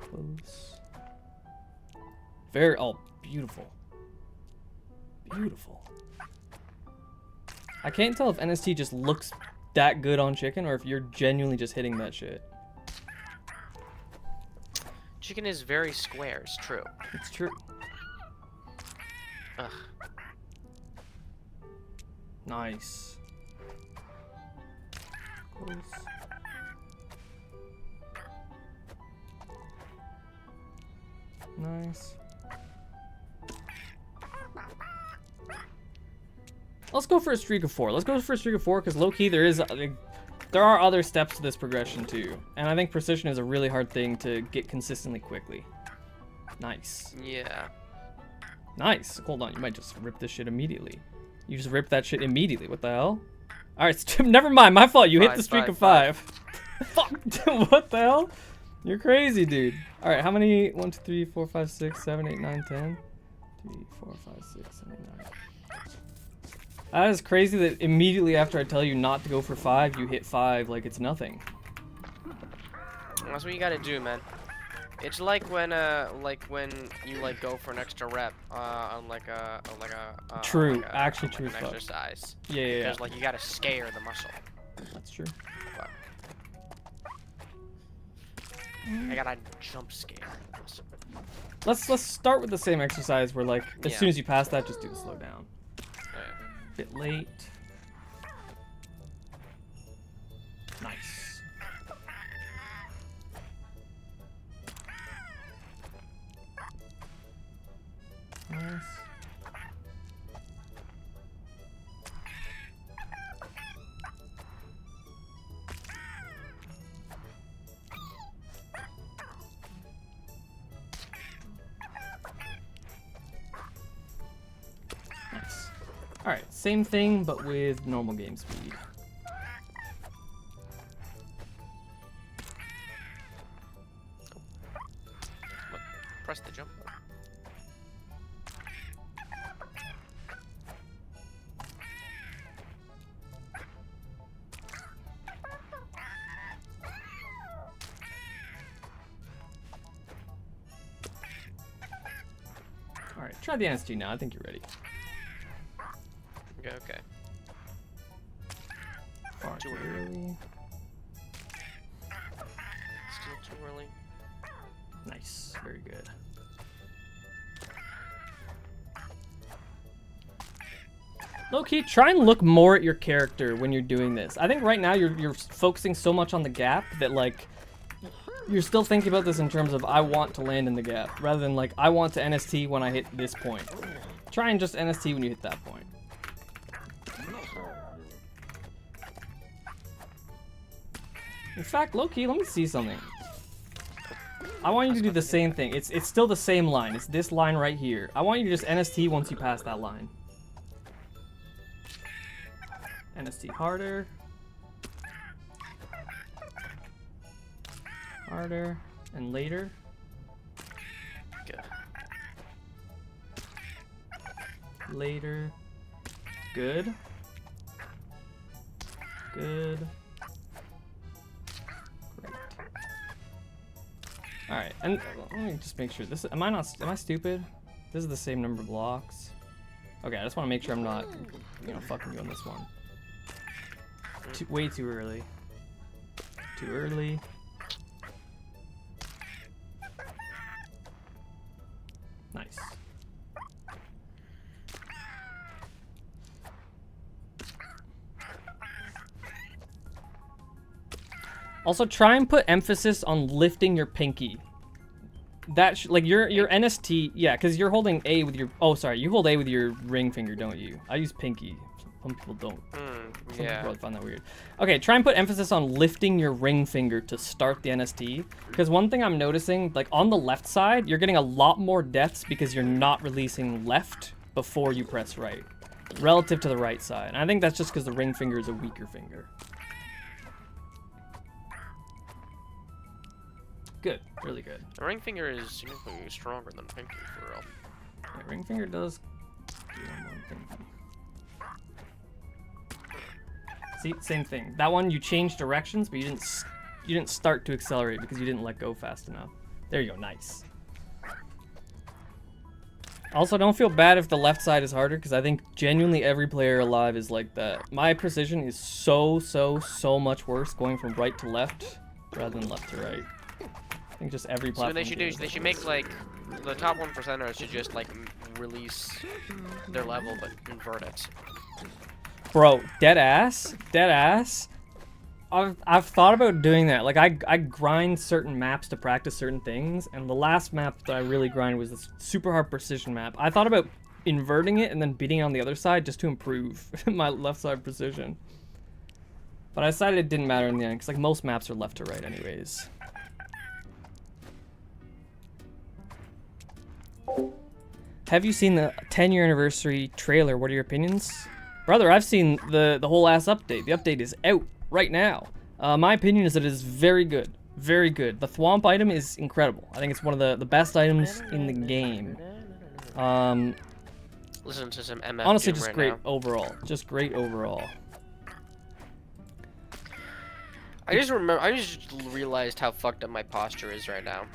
Close. Very, oh, beautiful. Beautiful. I can't tell if NST just looks that good on chicken or if you're genuinely just hitting that shit. Chicken is very square, it's true. It's true. Ugh. Nice. Close. Nice. Let's go for a streak of 4. Let's go for a streak of 4 because low-key there are other steps to this progression too. And I think precision is a really hard thing to get consistently quickly. Nice. Yeah. Nice. Hold on, you might just rip this shit immediately. You just ripped that shit immediately. What the hell? Alright, never mind. My fault. You hit the streak of 5. Fuck. What the hell? You're crazy, dude. Alright, how many? 1, 2, 3, 4, 5, 6, 7, 8, 9, 10. 3, 4, 5, 6, 7, 8, 9. That is crazy that immediately after I tell you not to go for 5, you hit 5 like it's nothing. That's what you gotta do, man. It's like when you like go for an extra rep on True, actually true an stuff. exercise. Yeah. Because like you gotta scare the muscle. That's true. I gotta jump scare the muscle. Let's start with the same exercise where like as soon as you pass that, just do the slow down. Bit late. Nice. Nice. Nice. Alright, same thing, but with normal game speed. Press the jump. Alright, try the NST now. I think you're ready. Okay. Far too early. Still too early. Nice. Very good. Low-key, try and look more at your character when you're doing this. I think right now you're focusing so much on the gap that, like, you're still thinking about this in terms of I want to land in the gap, rather than, like, I want to NST when I hit this point. Try and just NST when you hit that point. In fact, low-key, let me see something. I want you to do the same thing. It's still the same line. It's this line right here. I want you to just NST once you pass that line. NST harder. Harder. And later. Good. Later. Good. Good. Great. Alright, and let me just make sure this am I stupid? This is the same number of blocks. Okay, I just want to make sure I'm not, you know, fucking you on this one. Way too early. Too early. Nice. Also, try and put emphasis on lifting your pinky. That like your NST, yeah, because you're holding A with your. Oh, sorry, you hold A with your ring finger, don't you? I use pinky. Some people don't. Some Yeah. people find that weird. Okay, try and put emphasis on lifting your ring finger to start the NST. Because one thing I'm noticing, like on the left side, you're getting a lot more deaths because you're not releasing left before you press right, relative to the right side. And I think that's just because the ring finger is a weaker finger. Good, really good. The ring finger is significantly stronger than pinky, for real. Yeah, ring finger does do one thing. See, same thing. That one you changed directions, but you didn't start to accelerate because you didn't let go fast enough. There you go, nice. Also, don't feel bad if the left side is harder, because I think genuinely every player alive is like that. My precision is so much worse going from right to left rather than left to right. I think just every platform. So they should do, they should make like the top 1%ers should just like release their level but invert it. Bro, dead ass. I've thought about doing that. Like I grind certain maps to practice certain things, and the last map that I really grinded was this super hard precision map. I thought about inverting it and then beating it on the other side just to improve my left side precision. But I decided it didn't matter in the end, because like most maps are left to right anyways. Have you seen the 10-year anniversary trailer? What are your opinions? Brother, I've seen the whole ass update. The update is out right now. My opinion is that it is very good. Very good. The Thwomp item is incredible. I think it's one of the best items in the game. Listen to some MF Honestly, Doom just right great now. overall. Just great overall. I just realized how fucked up my posture is right now.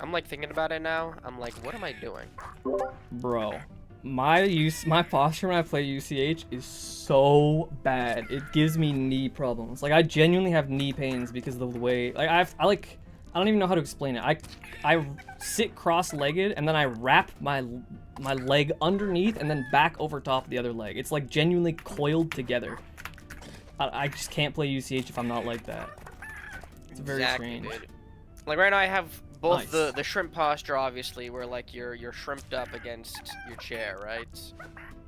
I'm like thinking about it now. I'm like, what am I doing? Bro, my posture when I play UCH is so bad. It gives me knee problems. Like I genuinely have knee pains because of the way like I don't even know how to explain it. I sit cross-legged and then I wrap my leg underneath and then back over top of the other leg. It's like genuinely coiled together. I just can't play UCH if I'm not like that. It's very strange. Dude. Like right now I have both Nice. the shrimp posture, obviously, where like you're shrimped up against your chair, right?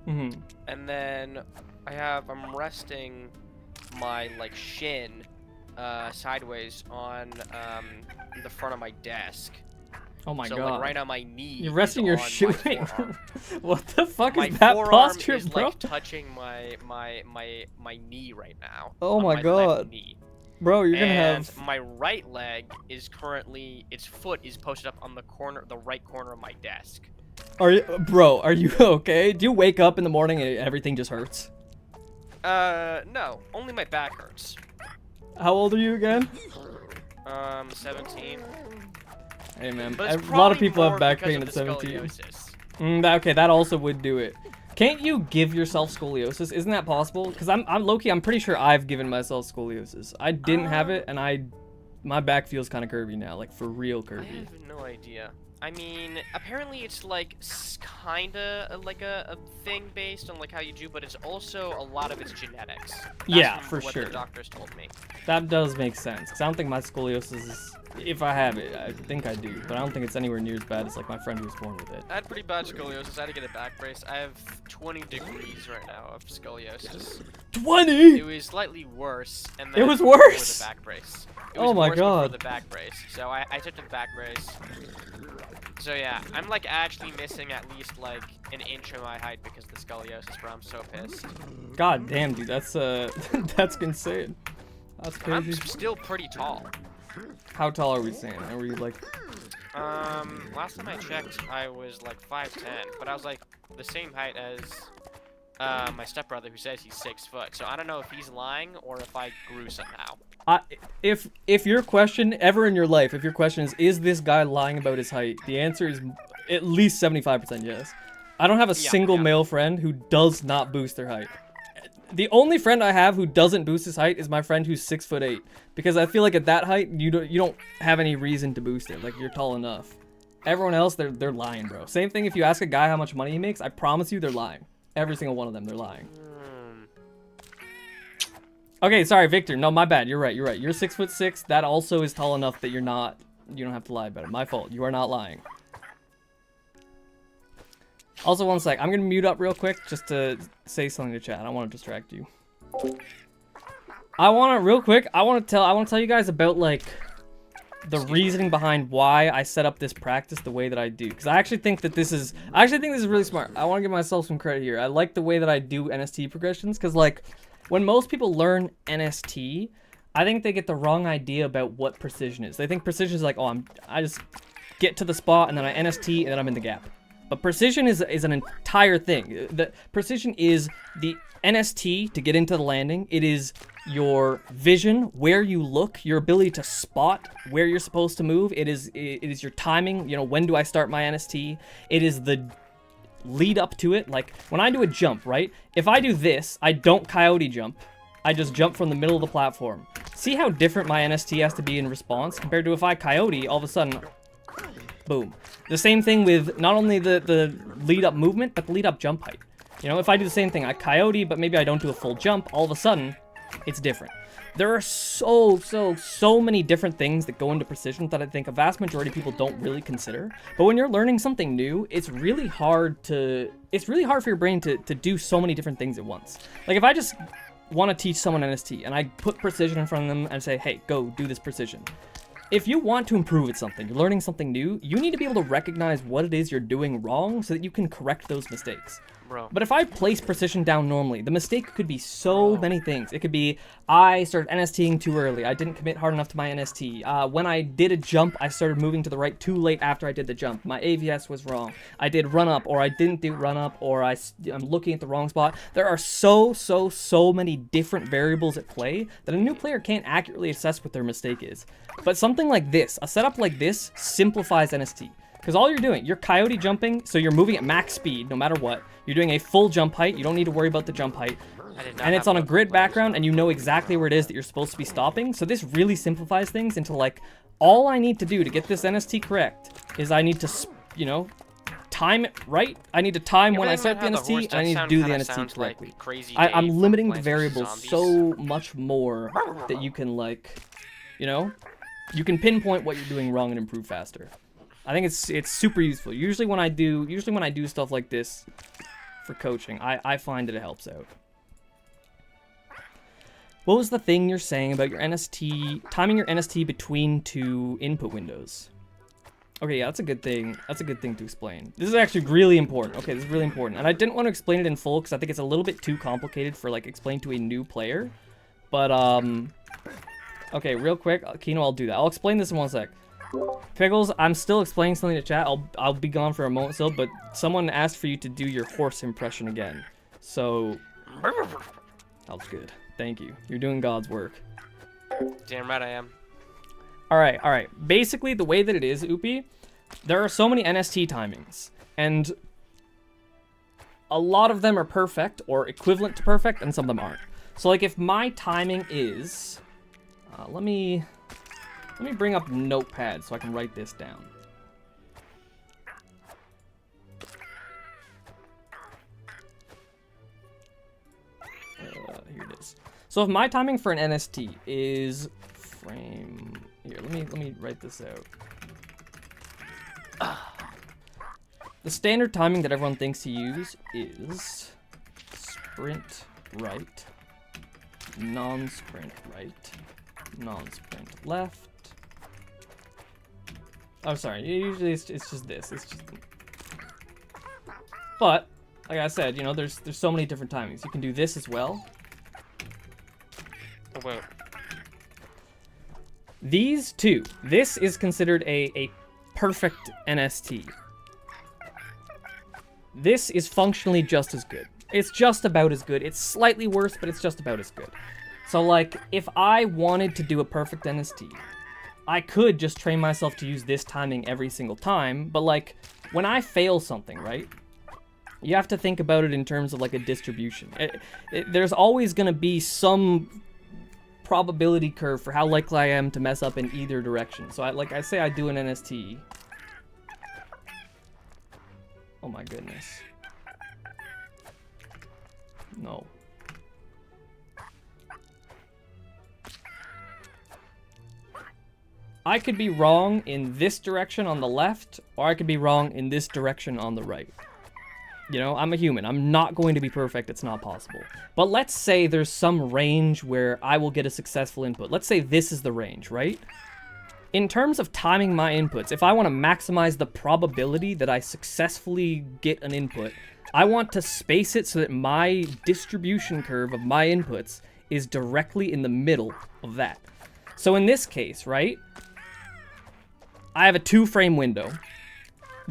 Mm-hmm. And then I'm resting my like shin sideways on the front of my desk. Oh my so god. like right on my knee. You're resting your on shoe. my forearm. What the fuck My is that forearm posture, is bro? like touching my knee right now. Oh on my left god. knee. Bro, you're gonna And have my right leg is currently, its foot is posted up on the right corner of my desk. Are you okay? Do you wake up in the morning and everything just hurts? No, only my back hurts. How old are you again? 17. Hey man, But it's a lot of probably people have more back because pain of at the 17. scoliosis. Okay, that also would do it. Can't you give yourself scoliosis? Isn't that possible? Because I'm low-key, I'm pretty sure I've given myself scoliosis. I didn't have it, and my back feels kind of curvy now, like for real I curvy. have no idea. I mean, apparently it's like kinda like a thing based on like how you do, but it's also a lot of it's genetics. That's Yeah, from for what sure. the doctors told me. That does make sense. Because I don't think my scoliosis is, if I have it, I think I do, but I don't think it's anywhere near as bad as like my friend who was born with it. I had pretty bad scoliosis. I had to get a back brace. I have 20 degrees right now of scoliosis. 20! It was slightly worse, and It then was before worse? the back brace. It Oh was my worse before god. the back brace. So I took the back brace. So yeah, I'm like actually missing at least like an inch of my height because of the scoliosis, bro. I'm so pissed. God damn, dude, that's that's insane. That's I'm crazy. still pretty tall. How tall are we saying? Are we like? Last time I checked, I was like 5'10", but I was like the same height as my stepbrother, who says he's 6 foot. So I don't know if he's lying or if I grew somehow. If your question ever in your life, if your question is this guy lying about his height? The answer is at least 75% yes. I don't have a single male friend who does not boost their height. The only friend I have who doesn't boost his height is my friend who's 6'8", because I feel like at that height you don't have any reason to boost it. Like you're tall enough. Everyone else they're lying, bro. Same thing if you ask a guy how much money he makes, I promise you they're lying. Every single one of them, they're lying. Okay, sorry, Victor. No, my bad. You're right. You're right. You're 6'6". That also is tall enough that you're not. You don't have to lie about it. My fault. You are not lying. Also, one sec. I'm gonna mute up real quick just to say something to chat. I don't want to distract you. I want to tell you guys about like the reasoning behind why I set up this practice the way that I do. Because I actually think this is really smart. I want to give myself some credit here. I like the way that I do NST progressions because like when most people learn NST, I think they get the wrong idea about what precision is. They think precision is like, oh, I just get to the spot and then I NST and then I'm in the gap. But precision is an entire thing. The precision is the NST to get into the landing. It is your vision, where you look, your ability to spot where you're supposed to move. It is your timing. You know, when do I start my NST? It is the lead up to it. Like when I do a jump, right? If I do this, I don't coyote jump. I just jump from the middle of the platform. See how different my NST has to be in response compared to if I coyote, all of a sudden, boom. The same thing with not only the lead up movement, but the lead up jump height. You know, if I do the same thing, I coyote, but maybe I don't do a full jump, all of a sudden, it's different. There are so many different things that go into precision that I think a vast majority of people don't really consider. But when you're learning something new, it's really hard for your brain to do so many different things at once. Like if I just want to teach someone NST and I put precision in front of them and say, hey, go do this precision. If you want to improve at something, you're learning something new, you need to be able to recognize what it is you're doing wrong so that you can correct those mistakes. Bro. But if I place precision down normally, the mistake could be so many things. It could be, I started NSTing too early. I didn't commit hard enough to my NST. When I did a jump, I started moving to the right too late after I did the jump. My AVS was wrong. I did run up, or I didn't do run up, or I'm looking at the wrong spot. There are so many different variables at play that a new player can't accurately assess what their mistake is. But something like this, a setup like this, simplifies NST. Because all you're doing, you're coyote jumping, so you're moving at max speed no matter what. You're doing a full jump height. You don't need to worry about the jump height. And it's on a grid background, and you know exactly where it is that you're supposed to be stopping. So this really simplifies things into like, all I need to do to get this NST correct is I need to, you know, time it right. I need to time when I start the NST, and I need to do the NST correctly. I'm limiting the variables so much more that you can like, you know, you can pinpoint what you're doing wrong and improve faster. I think it's super useful. Usually when I do stuff like this for coaching, I find that it helps out. What was the thing you're saying about your NST, timing your NST between two input windows? Okay, yeah, that's a good thing. That's a good thing to explain. This is actually really important. Okay, this is really important. And I didn't want to explain it in full because I think it's a little bit too complicated for like explaining to a new player. But okay, real quick, Kino, I'll do that. I'll explain this in one sec. Pickles, I'm still explaining something to chat. I'll be gone for a moment still, but someone asked for you to do your horse impression again. So that was good. Thank you. You're doing God's work. Damn right I am. All right. Basically, the way that it is, Oopie, there are so many NST timings, and a lot of them are perfect or equivalent to perfect, and some of them aren't. So, like, if my timing is, let me bring up Notepad so I can write this down. Here it is. So if my timing for an NST is frame... Here, let me write this out. The standard timing that everyone thinks to use is sprint right, non-sprint right, non-sprint left. Oh, sorry. Usually it's just this. It's just... But, like I said, you know, there's so many different timings. You can do this as well. Oh, wait. These two. This is considered a perfect NST. This is functionally just as good. It's just about as good. It's slightly worse, but it's just about as good. So, like, if I wanted to do a perfect NST, I could just train myself to use this timing every single time, but, like, when I fail something, right, you have to think about it in terms of, like, a distribution. There's always going to be some probability curve for how likely I am to mess up in either direction. So, like I say I do an NST. Oh, my goodness. No. I could be wrong in this direction on the left, or I could be wrong in this direction on the right. You know, I'm a human. I'm not going to be perfect. It's not possible. But let's say there's some range where I will get a successful input. Let's say this is the range, right? In terms of timing my inputs, if I want to maximize the probability that I successfully get an input, I want to space it so that my distribution curve of my inputs is directly in the middle of that. So in this case, right, I have a 2-frame window.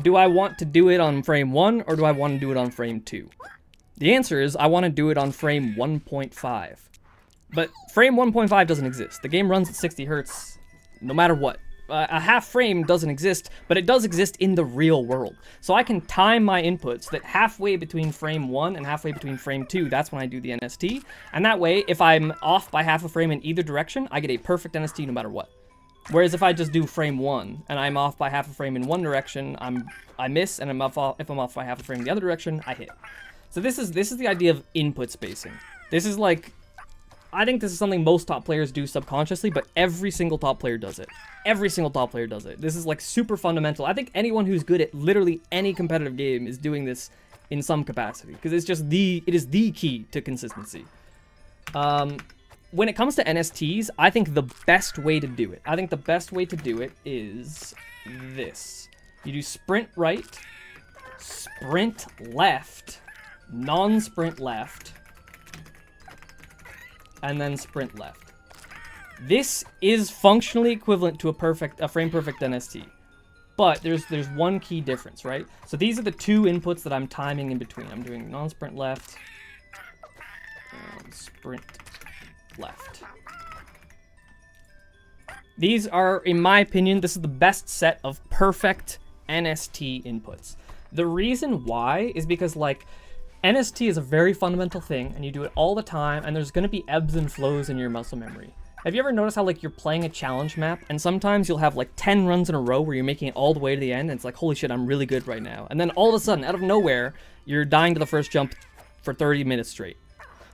Do I want to do it on frame 1 or do I want to do it on frame 2? The answer is I want to do it on frame 1.5. But frame 1.5 doesn't exist. The game runs at 60 hertz no matter what. A half frame doesn't exist, but it does exist in the real world. So I can time my inputs that halfway between frame 1 and halfway between frame 2, that's when I do the NST. And that way, if I'm off by half a frame in either direction, I get a perfect NST no matter what. Whereas if I just do frame 1 and I'm off by half a frame in one direction, I miss, and if I'm off by half a frame in the other direction, I hit. So this is the idea of input spacing. This is like, I think this is something most top players do subconsciously, but every single top player does it. Every single top player does it. This is like super fundamental. I think anyone who's good at literally any competitive game is doing this in some capacity, because it is the key to consistency. When it comes to NSTs, I think the best way to do it, is this. You do sprint right, sprint left, non-sprint left, and then sprint left. This is functionally equivalent to a frame perfect NST. But there's one key difference, right? So these are the two inputs that I'm timing in between. I'm doing non-sprint left and sprint left. These are, in my opinion, this is the best set of perfect NST inputs. The reason why is because, like, NST is a very fundamental thing, and you do it all the time, and there's going to be ebbs and flows in your muscle memory. Have you ever noticed how, like, you're playing a challenge map, and sometimes you'll have, like, 10 runs in a row where you're making it all the way to the end, and it's like, holy shit, I'm really good right now. And then all of a sudden, out of nowhere, you're dying to the first jump for 30 minutes straight.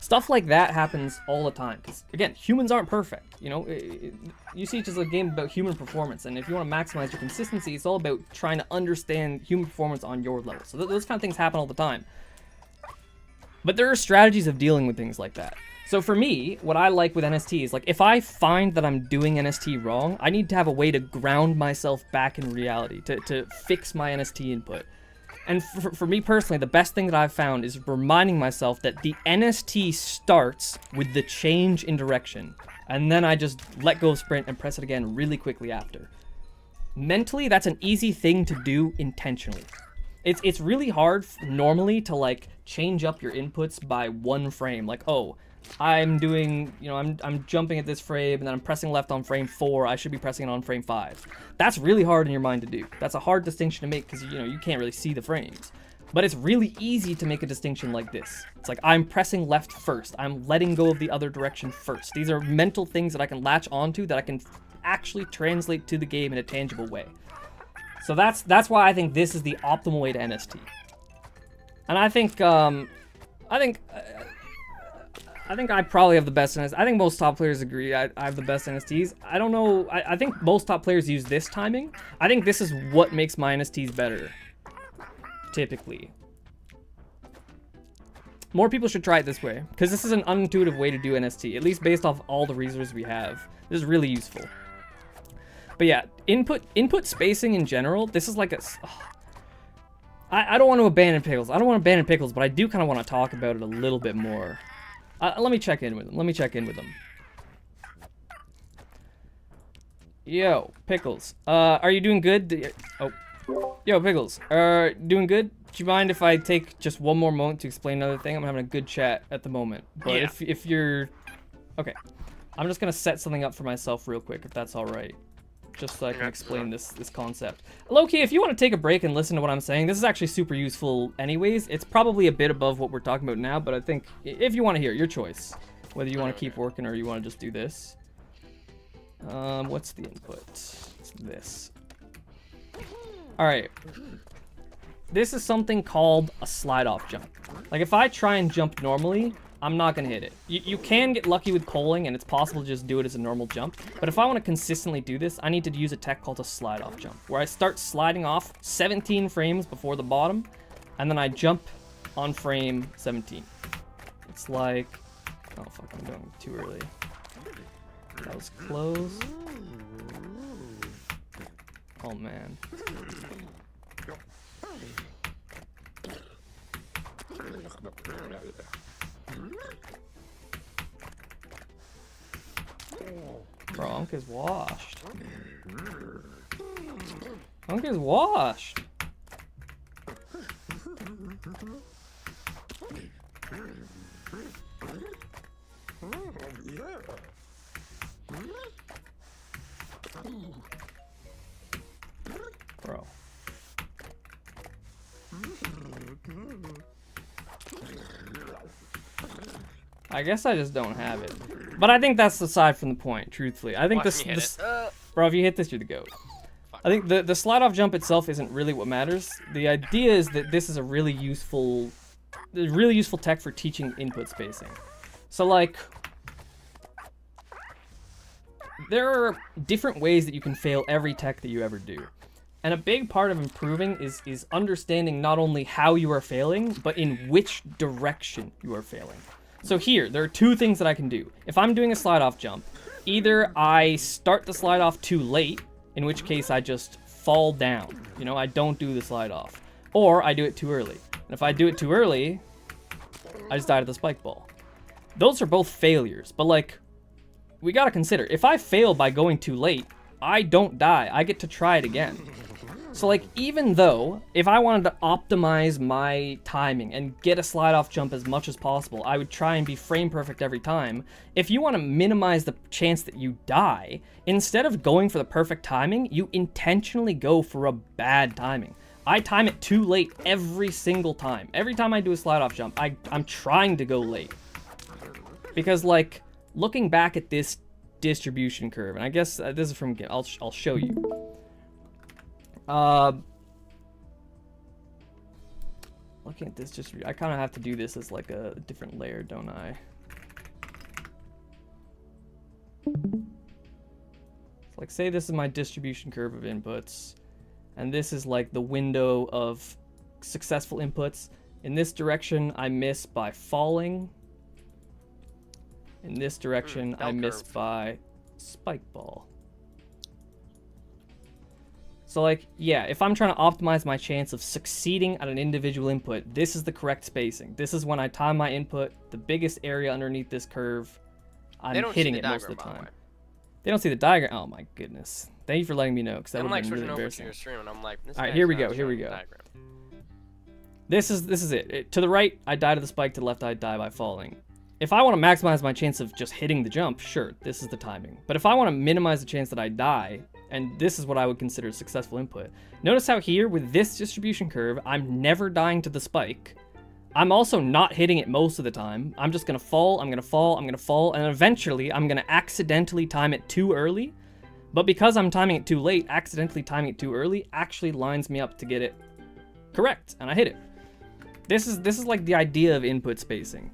Stuff like that happens all the time, because, again, humans aren't perfect, you know? UCH is a game about human performance, and if you want to maximize your consistency, it's all about trying to understand human performance on your level. So those kind of things happen all the time. But there are strategies of dealing with things like that. So for me, what I like with NST is, like, if I find that I'm doing NST wrong, I need to have a way to ground myself back in reality, to fix my NST input. And for me personally, the best thing that I've found is reminding myself that the NST starts with the change in direction, and then I just let go of sprint and press it again really quickly after. Mentally, that's an easy thing to do intentionally. It's really hard normally to, like, change up your inputs by one frame. Like, oh, I'm doing, you know, I'm jumping at this frame, and then I'm pressing left on frame 4. I should be pressing it on frame 5. That's really hard in your mind to do. That's a hard distinction to make because, you know, you can't really see the frames. But it's really easy to make a distinction like this. It's like, I'm pressing left first. I'm letting go of the other direction first. These are mental things that I can latch onto that I can actually translate to the game in a tangible way. So that's why I think this is the optimal way to NST. And I think I probably have the best NST. I think most top players agree I have the best NSTs. I don't know. I think most top players use this timing. I think this is what makes my NSTs better, typically. More people should try it this way, because this is an unintuitive way to do NST, at least based off all the resources we have. This is really useful. But yeah, input spacing in general, this is like a... I don't want to abandon Pickles. I don't want to abandon Pickles, but I do kind of want to talk about it a little bit more. Let me check in with them. Yo, Pickles. Are you doing good? Oh. Yo, Pickles. Doing good? Do you mind if I take just one more moment to explain another thing? I'm having a good chat at the moment. But yeah. if you're... Okay. I'm just going to set something up for myself real quick, if that's alright. Just so I can explain this concept. Low-key, if you want to take a break and listen to what I'm saying, this is actually super useful anyways. It's probably a bit above what we're talking about now, but I think if you want to hear, your choice. Whether you want to keep working or you want to just do this. What's the input? It's this. Alright. This is something called a slide-off jump. Like, if I try and jump normally, I'm not gonna hit it. You can get lucky with polling, and it's possible to just do it as a normal jump. But if I want to consistently do this, I need to use a tech called a slide-off jump, where I start sliding off 17 frames before the bottom, and then I jump on frame 17. It's like, oh fuck, I'm going too early. That was close. Oh man. Bro, Unk is washed. Unk is washed. Bro. I guess I just don't have it. But I think that's aside from the point, truthfully. I think this bro, if you hit this, you're the GOAT. I think the slide-off jump itself isn't really what matters. The idea is that this is a really useful tech for teaching input spacing. So, like, there are different ways that you can fail every tech that you ever do. And a big part of improving is understanding not only how you are failing, but in which direction you are failing. So here, there are two things that I can do. If I'm doing a slide-off jump, either I start the slide-off too late, in which case I just fall down. You know, I don't do the slide-off. Or I do it too early. And if I do it too early, I just die to the spike ball. Those are both failures, but like, we gotta consider, if I fail by going too late, I don't die. I get to try it again. So like, even though, if I wanted to optimize my timing and get a slide-off jump as much as possible, I would try and be frame perfect every time. If you want to minimize the chance that you die, instead of going for the perfect timing, you intentionally go for a bad timing. I time it too late every single time. Every time I do a slide-off jump, I'm trying to go late. Because like, looking back at this distribution curve, and I guess this is from, I'll show you. Looking at this distribution, I kind of have to do this as like a different layer, don't I? Like, say this is my distribution curve of inputs, and this is like the window of successful inputs. In this direction, I miss by falling. In this direction, I miss by spike ball. So like, yeah, if I'm trying to optimize my chance of succeeding at an individual input, this is the correct spacing. This is when I time my input, the biggest area underneath this curve, I'm hitting it most of the time. They don't see the diagram. Oh my goodness. Thank you for letting me know, because that would have been really embarrassing. Alright, here we go, here we go. This is it. To the right, I die to the spike. To the left, I die by falling. If I want to maximize my chance of just hitting the jump, sure, this is the timing. But if I want to minimize the chance that I die, and this is what I would consider a successful input. Notice how here, with this distribution curve, I'm never dying to the spike. I'm also not hitting it most of the time. I'm just going to fall, I'm going to fall, I'm going to fall, and eventually I'm going to accidentally time it too early. But because I'm timing it too late, accidentally timing it too early actually lines me up to get it correct, and I hit it. This is like the idea of input spacing.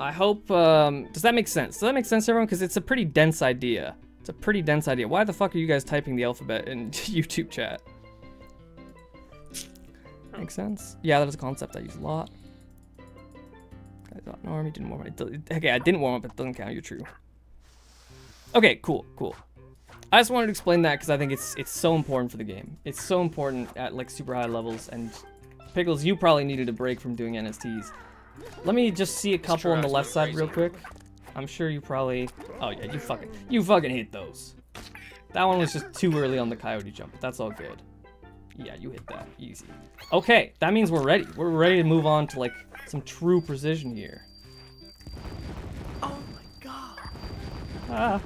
I hope, does that make sense? Does that make sense, everyone? Because it's a pretty dense idea. It's a pretty dense idea. Why the fuck are you guys typing the alphabet in YouTube chat? Makes sense? Yeah, that is a concept I use a lot. I thought Norm, you didn't warm up. Okay, I didn't warm up, it doesn't count, you're true. Okay, cool. I just wanted to explain that because I think it's so important for the game. It's so important at like super high levels, and Pickles, you probably needed a break from doing NSTs. Let me just see a couple on the left side real quick. I'm sure you probably... Oh yeah, you fucking hit those. That one was just too early on the coyote jump, but that's all good. Yeah, you hit that. Easy. Okay, that means we're ready. We're ready to move on to like some true precision here. Oh my god. Ah.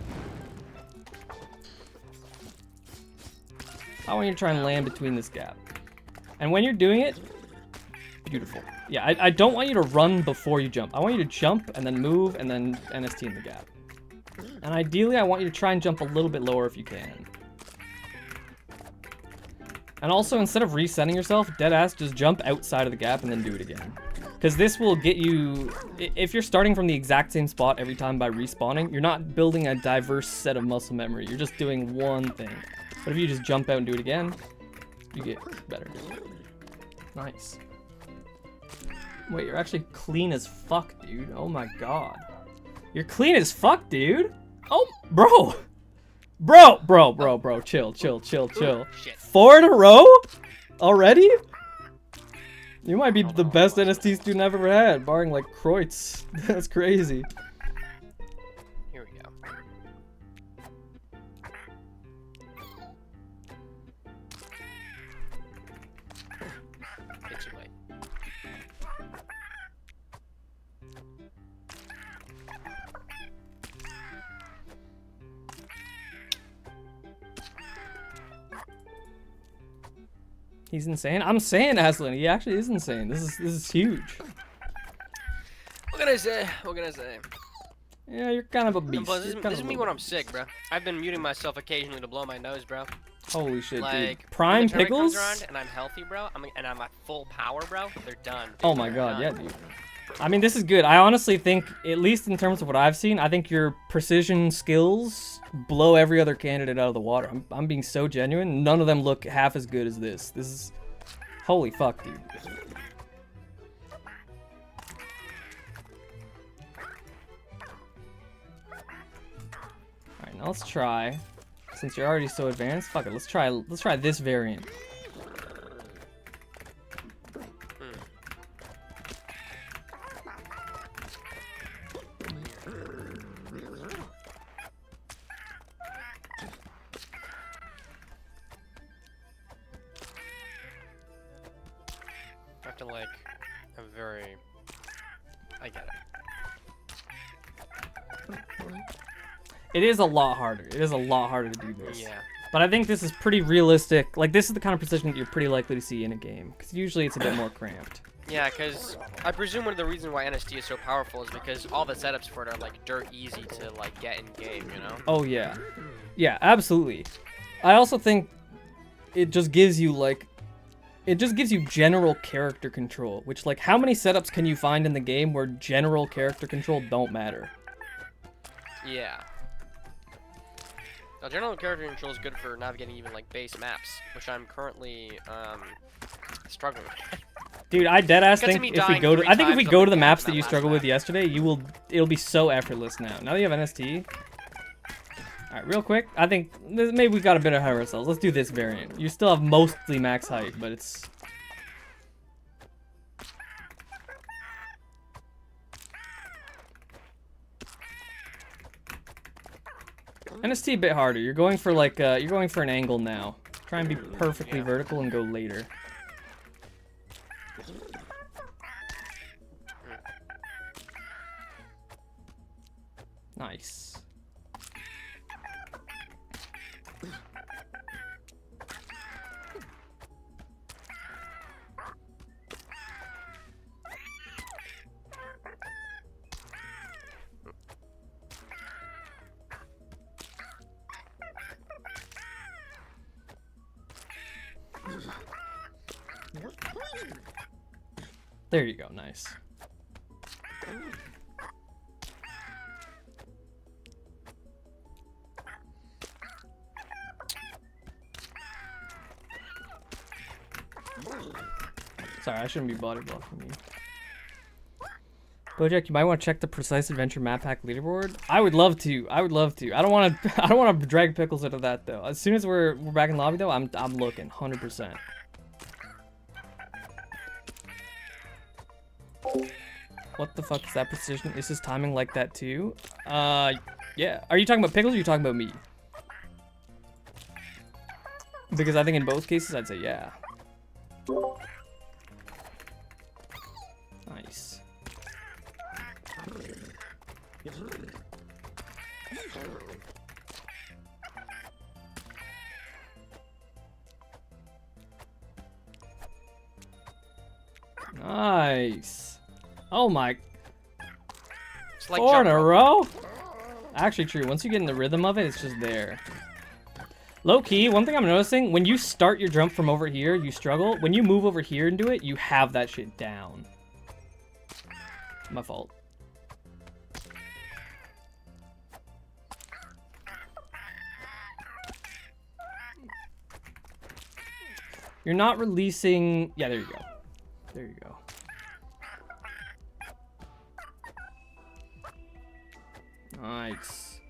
I want you to try and land between this gap. And when you're doing it, beautiful. Yeah, I don't want you to run before you jump. I want you to jump and then move and then NST in the gap. And ideally, I want you to try and jump a little bit lower if you can. And also, instead of resetting yourself, deadass, just jump outside of the gap and then do it again. Because this will get you, if you're starting from the exact same spot every time by respawning, you're not building a diverse set of muscle memory. You're just doing one thing. But if you just jump out and do it again, you get better. Nice. Wait, you're actually clean as fuck, dude. Oh my god. You're clean as fuck, dude. Oh, bro. Bro. Chill. Shit. 4 in a row? Already? You might be the best NST student I've ever had, barring like Kreutz. That's crazy. Here we go. Get you late. He's insane. I'm saying, Aslan, he actually is insane. This is huge. What can I say? What can I say? Yeah, you're kind of a beast. Plus, this You're kind is of a me when I'm sick, bro. I've been muting myself occasionally to blow my nose, bro. Holy shit, Like, dude. Prime when the tournament Pickles? comes around and I'm healthy, bro, and I'm at full power, bro, they're done. Dude. Oh my They're god, done. yeah, dude. I mean, this is good. I honestly think, at least in terms of what I've seen, I think your precision skills blow every other candidate out of the water. I'm being so genuine. None of them look half as good as this. This is... Holy fuck, dude. Alright, now let's try. Since you're already so advanced, fuck it, let's try this variant. I have to like a very. I get it. It is a lot harder. It is a lot harder to do this. Yeah. But I think this is pretty realistic. Like, this is the kind of precision that you're pretty likely to see in a game. Because usually it's a bit more cramped. Yeah, because I presume one of the reasons why NST is so powerful is because all the setups for it are like dirt easy to like get in game, you know? Oh, yeah. Yeah, absolutely. I also think it just gives you, like... It just gives you general character control. Which, like, how many setups can you find in the game where general character control don't matter? Yeah. Now, general character control is good for navigating even like base maps, which I'm currently struggling with. Dude, I deadass Gets think me if we dying go to 3 I think if we times go on to the the maps map that you last struggled with map. yesterday, it'll be so effortless now. Now that you have NST. Alright, real quick, I think maybe we got a bit ahead of ourselves. Let's do this variant. You still have mostly max height, but it's... NST a bit harder. You're going for like you're going for an angle now. Try and be perfectly vertical and go later. Nice. There you go, nice. Sorry, I shouldn't be body blocking you. Bojack, you might want to check the Precise Adventure map pack leaderboard. I would love to. I would love to. I don't want to. I don't want to drag Pickles into that though. As soon as we're back in lobby though, I'm looking 100%. What the fuck is that precision? Is his timing like that too? Yeah. Are you talking about Pickles or are you talking about me? Because I think in both cases I'd say yeah. Nice. Nice. Oh my. It's like 4 in jump a rope. row? Actually true. Once you get in the rhythm of it, it's just there. Low key, one thing I'm noticing, when you start your jump from over here, you struggle. When you move over here and do it, you have that shit down. My fault. You're not releasing... Yeah, there you go. There you go. Nice.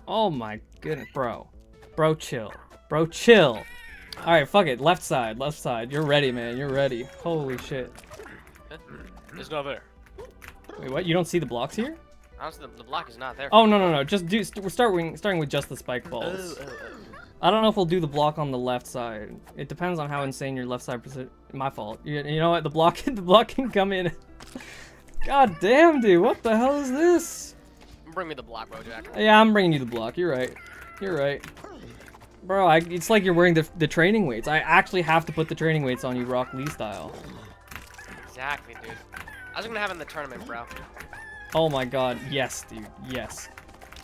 Oh my goodness, bro. Bro, chill. Bro, chill. Alright, fuck it. Left side, left side. You're ready, man. You're ready. Holy shit. It's not there. Wait, what? You don't see the blocks here? Honestly, the block is not there. Oh, no. Just do... We're starting with just the spike balls. I don't know if we'll do the block on the left side. It depends on how insane your left side position... My fault. You know what? The block can come in. God damn, dude. What the hell is this? Bring me the block, Bojack. Yeah, I'm bringing you the block. You're right. You're right. Bro, it's like you're wearing the training weights. I actually have to put the training weights on you Rock Lee style. Exactly, dude. I was gonna have it in the tournament, bro. Oh my god. Yes, dude. Yes.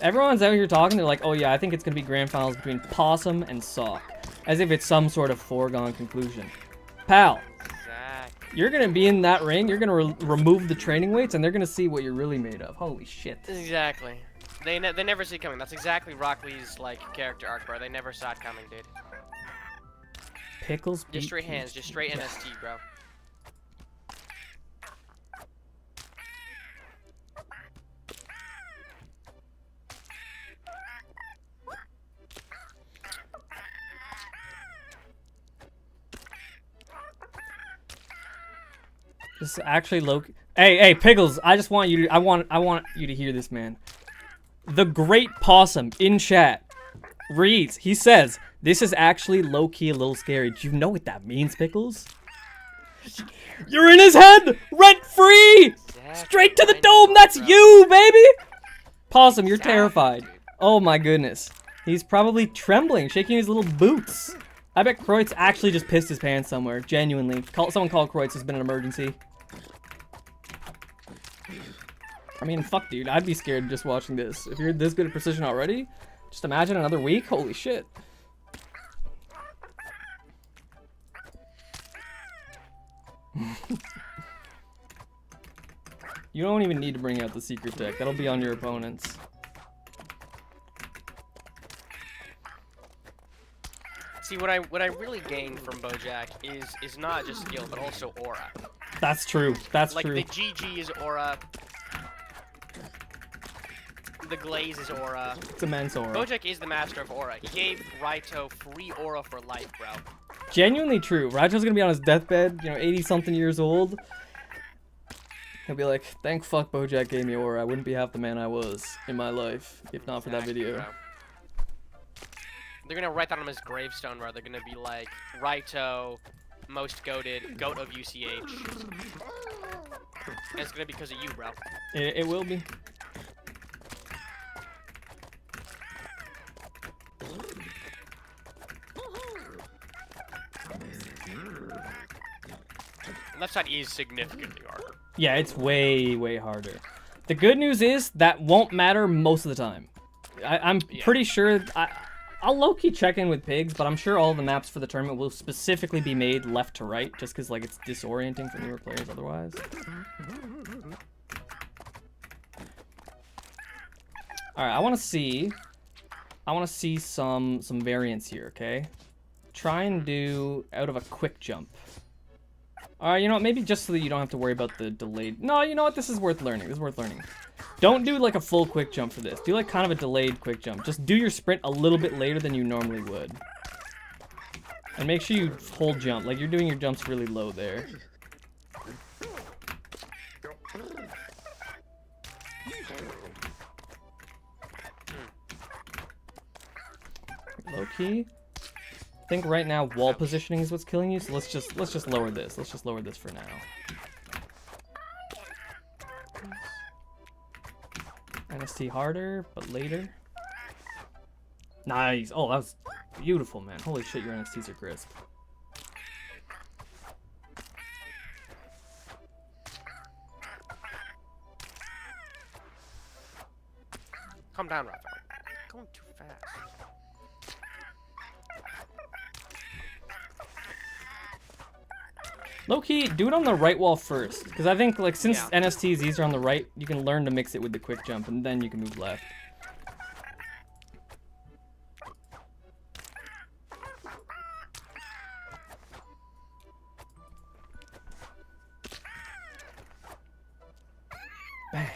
Everyone's out here talking. They're like, oh yeah, I think it's going to be grand finals between Possum and Sock. As if it's some sort of foregone conclusion. Pal. Exactly. You're going to be in that ring. You're going to remove the training weights, and they're going to see what you're really made of. Holy shit. Exactly. They never see it coming. That's exactly Rock Lee's, like, character arc, bro. They never saw it coming, dude. Pickles. Just straight hands. Just straight NST, bro. This is actually low. Hey, Pickles! I just want you to. I want you to hear this, man. The Great Possum in chat reads. He says, "This is actually low key a little scary." Do you know what that means, Pickles? You're in his head, rent free, Exactly. straight to the dome. That's you, baby. Possum, you're terrified. Oh my goodness. He's probably trembling, shaking his little boots. I bet Kreutz actually just pissed his pants somewhere. Genuinely. Someone call Kreutz. There's been an emergency. I mean, fuck, dude. I'd be scared just watching this. If you're this good at precision already, just imagine another week. Holy shit. You don't even need to bring out the secret deck. That'll be on your opponents. See, what I really gain from Bojack is not just skill, but also aura. That's true. That's like, true. the GG is aura. The glaze is aura. It's immense aura. Bojack is the master of aura. He gave Raito free aura for life, bro. Genuinely true. Raito's gonna be on his deathbed, 80-something years old. He'll be like, thank fuck Bojack gave me aura. I wouldn't be half the man I was in my life, if not for that video. Bro. They're gonna write that on his gravestone, bro. They're gonna be like, Raito, most goated, goat of UCH. And it's gonna be because of you, bro. It will be. Left side is significantly harder. Yeah, it's way, way harder. The good news is that won't matter most of the time. I'm pretty sure... I'll low-key check in with Pigs, but I'm sure all the maps for the tournament will specifically be made left to right, just because, like, it's disorienting for newer players otherwise. Alright, I want to see some variants here, okay? Try and do out of a quick jump. Alright, you know what, maybe just so that you don't have to worry about the delayed... No, you know what, this is worth learning, Don't do, like, a full quick jump for this. Do, like, kind of a delayed quick jump. Just do your sprint a little bit later than you normally would. And make sure you hold jump. Like, you're doing your jumps really low there. Low key. I think right now wall positioning is what's killing you, so let's just lower this. Let's just lower this for now. NST harder, but later. Nice. Oh, that was beautiful, man. Holy shit, your NSTs are crisp. Calm down, Rafa. Going too fast. Low-key, do it on the right wall first. Because I think, like, since Yeah. NST is easier on the right, you can learn to mix it with the quick jump, and then you can move left. Bang.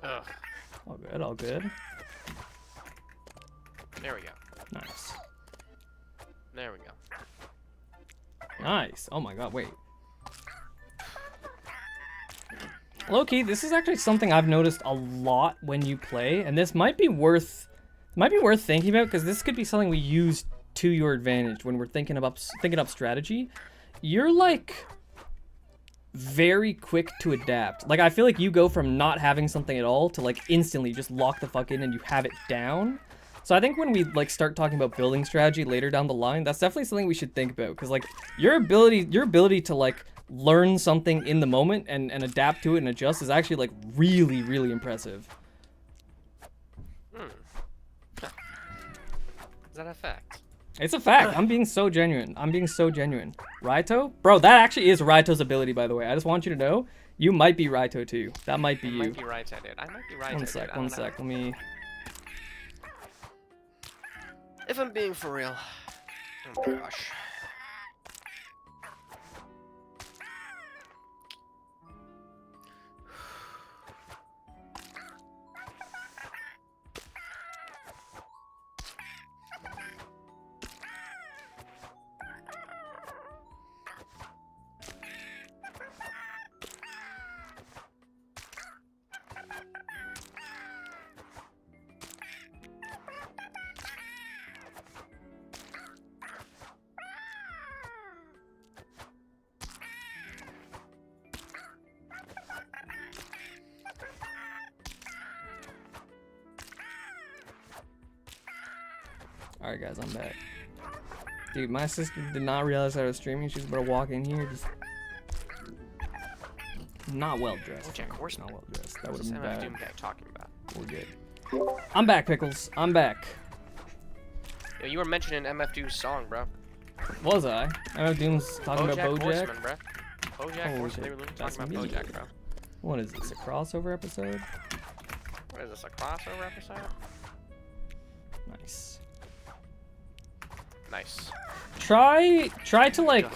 Ugh. All good, all good. There we go. Nice. There we go. Nice. Oh my god, wait. Low-key, this is actually something I've noticed a lot when you play, and this might be worth thinking about, because this could be something we use to your advantage when we're thinking up strategy. You're like very quick to adapt. Like, I feel like you go from not having something at all to like instantly just lock the fuck in and you have it down. So I think when we like start talking about building strategy later down the line, that's definitely something we should think about, because like your ability to like learn something in the moment and adapt to it and adjust is actually like really, really impressive. Is that a fact? It's a fact. I'm being so genuine. Raito? Bro, that actually is Raito's ability, by the way. I just want you to know, you might be Raito too. That might be you. Might be right, I did. I might be right. One sec. Let me... If I'm being for real. Oh my gosh. Alright guys, I'm back. Dude, my sister did not realize I was streaming. She's about to walk in here just not well dressed. Jack Horseman. Not well dressed. That would have been bad. Doom guy talking about. We're good. I'm back, Pickles. I'm back. Yo, you were mentioning MF Doom's song, bro. Was I? I know Doom's talking about BoJack. Horseman, bro. BoJack Holy Horseman. shit, They were literally that's talking about me. BoJack, bro. What is this? A crossover episode? What is this? A crossover episode? Nice. Nice. Try to like.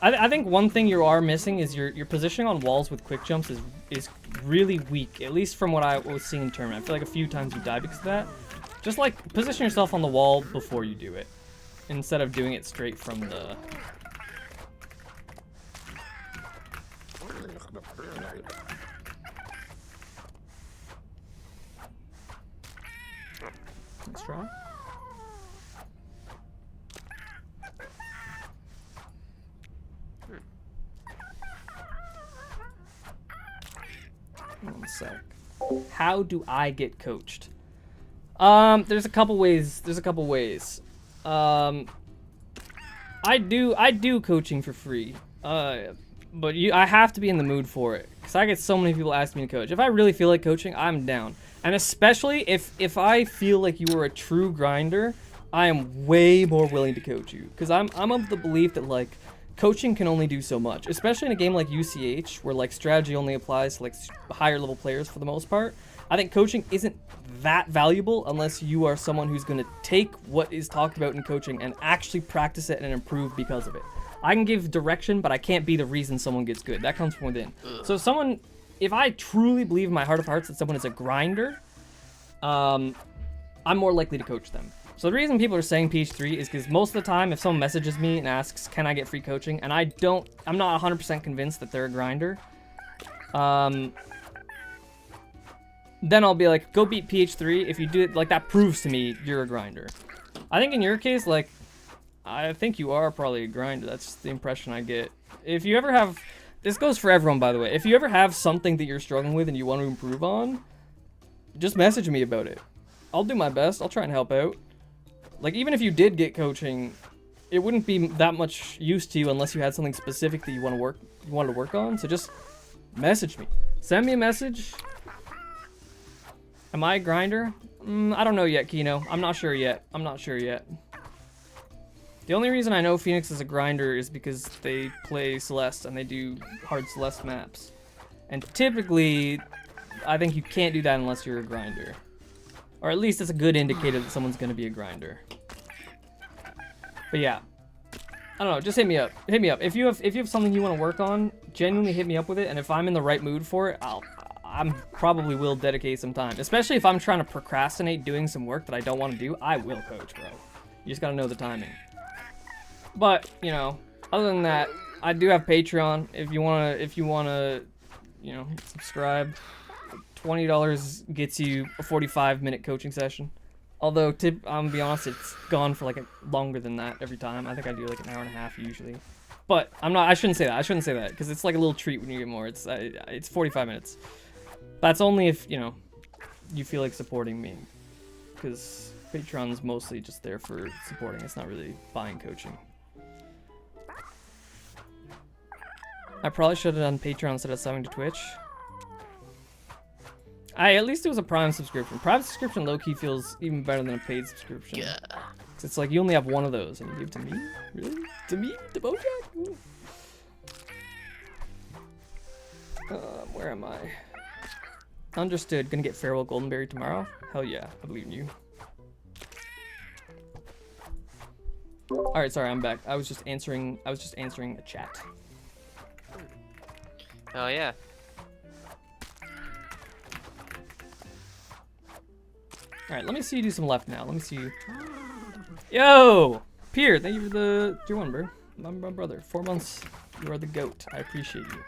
I think one thing you are missing is your positioning on walls with quick jumps is really weak. At least from what I was seeing in tournament. I feel like a few times you die because of that. Just like position yourself on the wall before you do it, instead of doing it straight from the. Let's try. One sec. How do I get coached? There's a couple ways. I do coaching for free. But I have to be in the mood for it, because I get so many people asking me to coach. If I really feel like coaching, I'm down. And especially if I feel like you are a true grinder, I am way more willing to coach you, because I'm of the belief that like coaching can only do so much, especially in a game like UCH where like strategy only applies to like higher level players for the most part. I think coaching isn't that valuable unless you are someone who's going to take what is talked about in coaching and actually practice it and improve because of it. I can give direction, but I can't be the reason someone gets good. That comes from within. So if I truly believe in my heart of hearts that someone is a grinder, I'm more likely to coach them. So the reason people are saying PH3 is because most of the time, if someone messages me and asks, can I get free coaching? And I'm not 100% convinced that they're a grinder. Then I'll be like, go beat PH3. If you do it, like, that proves to me you're a grinder. I think in your case, like, I think you are probably a grinder. That's the impression I get. If you ever have, this goes for everyone, by the way. If you ever have something that you're struggling with and you want to improve on, just message me about it. I'll do my best. I'll try and help out. Like, even if you did get coaching, it wouldn't be that much use to you unless you had something specific that you wanted to work on. So just message me. Send me a message. Am I a grinder? I don't know yet, Kino. I'm not sure yet. The only reason I know Phoenix is a grinder is because they play Celeste and they do hard Celeste maps. And typically, I think you can't do that unless you're a grinder. Or at least it's a good indicator that someone's going to be a grinder. But yeah. I don't know, just hit me up. Hit me up. If you have something you want to work on, genuinely hit me up with it. And if I'm in the right mood for it, I probably will dedicate some time. Especially if I'm trying to procrastinate doing some work that I don't want to do, I will coach, bro. You just got to know the timing. But, you know, other than that, I do have Patreon. If you wanna, you know, subscribe. $20 gets you a 45-minute coaching session. Although, I'm gonna be honest, it's gone for like longer than that every time. I think I do like an hour and a half usually. But I shouldn't say that because it's like a little treat when you get more. It's 45 minutes. That's only if, you know, you feel like supporting me, because Patreon's mostly just there for supporting. It's not really buying coaching. I probably should have done Patreon instead of subbing to Twitch. At least it was a Prime subscription. Prime subscription low-key feels even better than a paid subscription. Yeah. It's like you only have one of those and you give it to me? Really? To me? To Bojack? Where am I? Understood. Gonna get Farewell Goldenberry tomorrow? Hell yeah. I believe in you. Alright, sorry, I'm back. I was just answering a chat. Oh yeah. Alright, let me see you do some left now. Let me see you. Yo! Pierre, thank you for the tier 1, bro. My brother. 4 months. You are the GOAT. I appreciate you.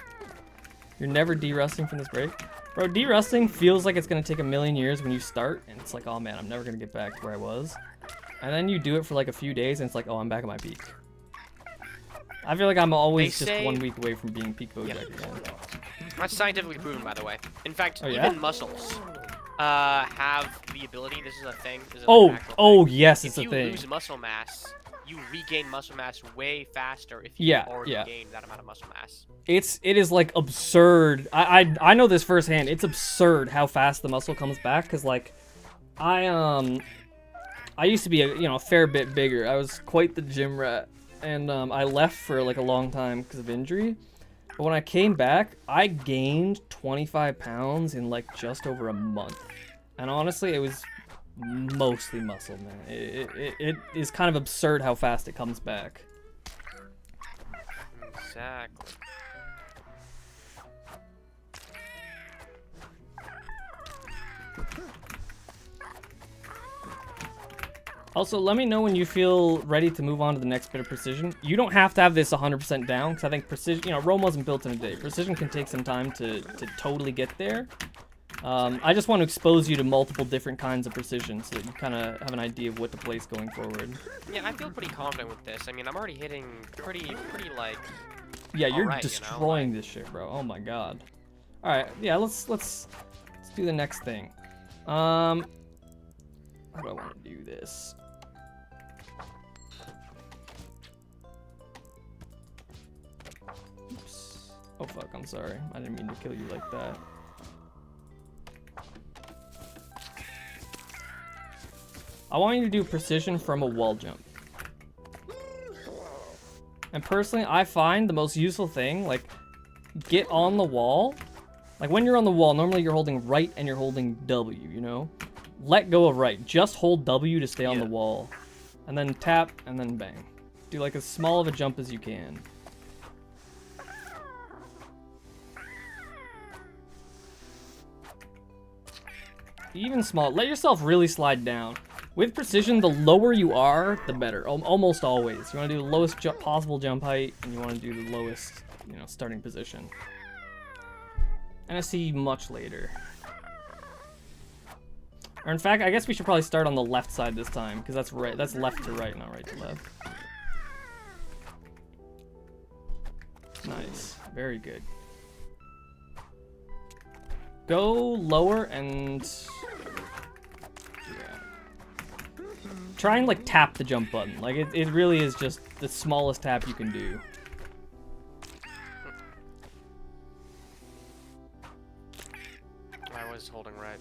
You're never de-rusting from this break? Bro, de-rusting feels like it's going to take a million years when you start. And it's like, oh man, I'm never going to get back to where I was. And then you do it for like a few days and it's like, oh, I'm back at my peak. I feel like I'm always just 1 week away from being peak Bojack again. That's scientifically proven, by the way. In fact, yeah? even muscles have the ability. This is a thing. This is thing. Yes, it's a thing. If you lose muscle mass, you regain muscle mass way faster if you already gained that amount of muscle mass. It is like absurd. I know this firsthand. It's absurd how fast the muscle comes back. Cause like, I used to be a fair bit bigger. I was quite the gym rat. And I left for like a long time because of injury. But when I came back, I gained 25 pounds in like just over a month. And honestly, it was mostly muscle, man. It is kind of absurd how fast it comes back. Exactly. Also, let me know when you feel ready to move on to the next bit of precision. You don't have to have this 100% down, because I think precision, Rome wasn't built in a day. Precision can take some time to totally get there. I just want to expose you to multiple different kinds of precision, so that you kind of have an idea of what to place going forward. Yeah, I feel pretty confident with this. I mean, I'm already hitting pretty like... Yeah, you're destroying this shit, bro. Oh my god. Alright, yeah, let's do the next thing. How do I want to do this? Oops. Oh fuck, I'm sorry. I didn't mean to kill you like that. I want you to do precision from a wall jump. And personally, I find the most useful thing, like, get on the wall. Like, when you're on the wall, normally you're holding right and you're holding W, you know? Let go of right. Just hold W to stay on the wall. And then tap, and then bang. Do, like, as small of a jump as you can. Even small. Let yourself really slide down. With precision, the lower you are, the better. Almost always. You want to do the lowest possible jump height, and you want to do the lowest, starting position. NST much later. Or in fact, I guess we should probably start on the left side this time, because that's right. That's left to right, not right to left. Very good. Go lower and... yeah. Try and, like, tap the jump button. Like, it really is just the smallest tap you can do. I was holding right.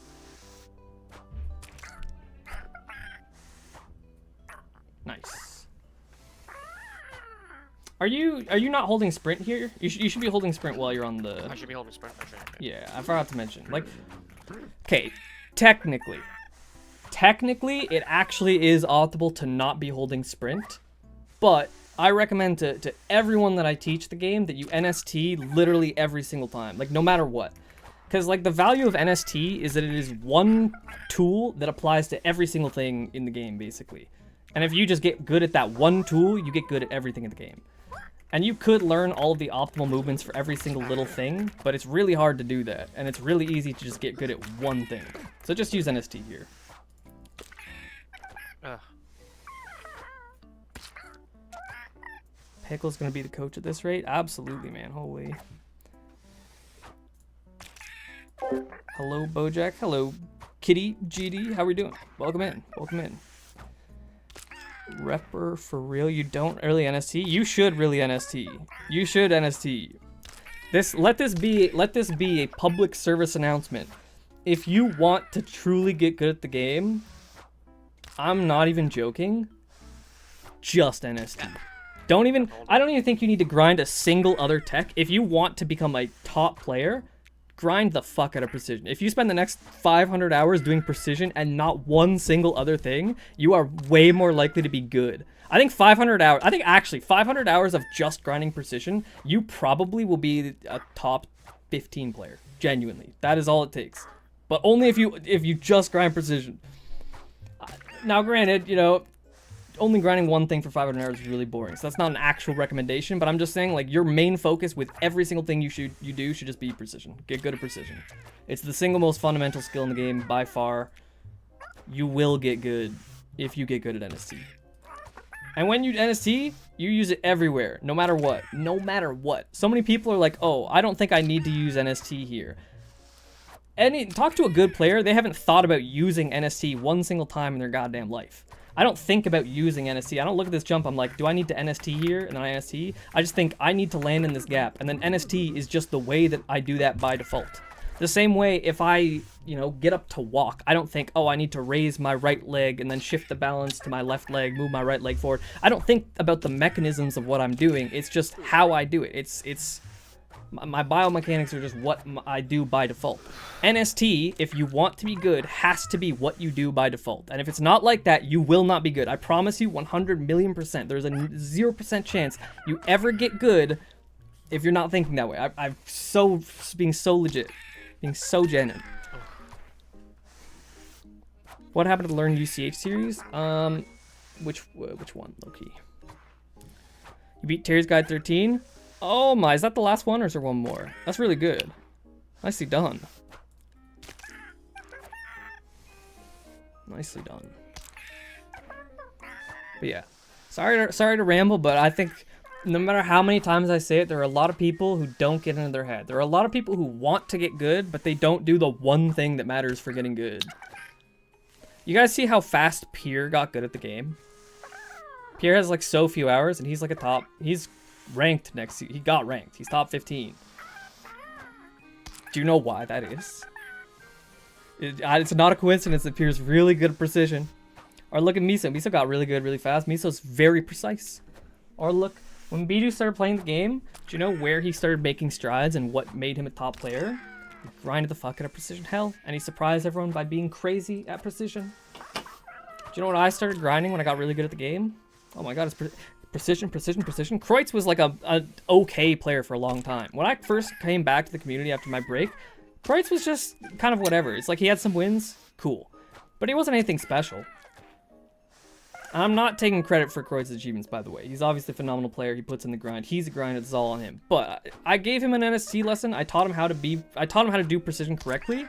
Nice. Are you not holding sprint here? You should be holding sprint while you're on the... I should be holding sprint. Okay. Yeah, I forgot to mention. Like, okay, technically, it actually is optimal to not be holding sprint, but I recommend to everyone that I teach the game that you NST literally every single time, like no matter what. Because like the value of NST is that it is one tool that applies to every single thing in the game, basically. And if you just get good at that one tool, you get good at everything in the game. And you could learn all of the optimal movements for every single little thing, but it's really hard to do that. And it's really easy to just get good at one thing. So just use NST here. Pickle's gonna be the coach at this rate? Absolutely, man. Holy. Hello, Bojack. Hello, Kitty, GD. How are we doing? Welcome in. Welcome in. Repper for real? You don't early NST? You should really NST. You should NST. Let this be a public service announcement. If you want to truly get good at the game, I'm not even joking. Just NST. I don't even think you need to grind a single other tech. If you want to become a top player, grind the fuck out of precision. If you spend the next 500 hours doing precision and not one single other thing, you are way more likely to be good. I think 500 hours of just grinding precision, you probably will be a top 15 player. Genuinely. That is all it takes. But only if you just grind precision. Now granted, you know, only grinding one thing for 500 hours is really boring. So that's not an actual recommendation, but I'm just saying, like, your main focus with every single thing you do should just be precision. Get good at precision. It's the single most fundamental skill in the game by far. You will get good if you get good at NST. And when you NST, you use it everywhere, no matter what. No matter what. So many people are like, oh, I don't think I need to use NST here. Talk to a good player, they haven't thought about using NST one single time in their goddamn life. I don't think about using NST. I don't look at this jump, I'm like, do I need to NST here? And then I NST. I just think I need to land in this gap. And then NST is just the way that I do that by default. The same way if I, you know, get up to walk, I don't think, oh, I need to raise my right leg and then shift the balance to my left leg, move my right leg forward. I don't think about the mechanisms of what I'm doing. It's just how I do it. It's my biomechanics are just what I do by default. NST, if you want to be good, has to be what you do by default. And if it's not like that, you will not be good. I promise you 100,000,000%. There's a 0% chance you ever get good if you're not thinking that way. I'm being so legit. Being so genuine. What happened to the Learn UCH series? Which one, low-key? You beat Terry's Guide 13? Oh my, is that the last one or is there one more? That's really good. Nicely done. Nicely done. But yeah, sorry to ramble, but I think no matter how many times I say it, there are a lot of people who don't get into their head. There are a lot of people who want to get good, but they don't do the one thing that matters for getting good. You guys see how fast Pierre got good at the game? Pierre has like so few hours and he's like he's ranked he got ranked. He's top 15. Do you know why that is? It's not a coincidence that Pierre's really good at precision. Or look at Miso. Miso got really good really fast. Miso's very precise. Or look, when Bidou started playing the game, do you know where he started making strides and what made him a top player? He grinded the fuck out of precision hell, and he surprised everyone by being crazy at precision. Do you know what I started grinding when I got really good at the game? Oh my god, it's precision. Kreutz was like a okay player for a long time. When I first came back to the community after my break, Kreutz was just kind of whatever. It's like he had some wins, cool. But he wasn't anything special. I'm not taking credit for Kreutz's achievements, by the way. He's obviously a phenomenal player. He puts in the grind. He's a grind. It's all on him. But I gave him an NST lesson. I taught him how to do precision correctly.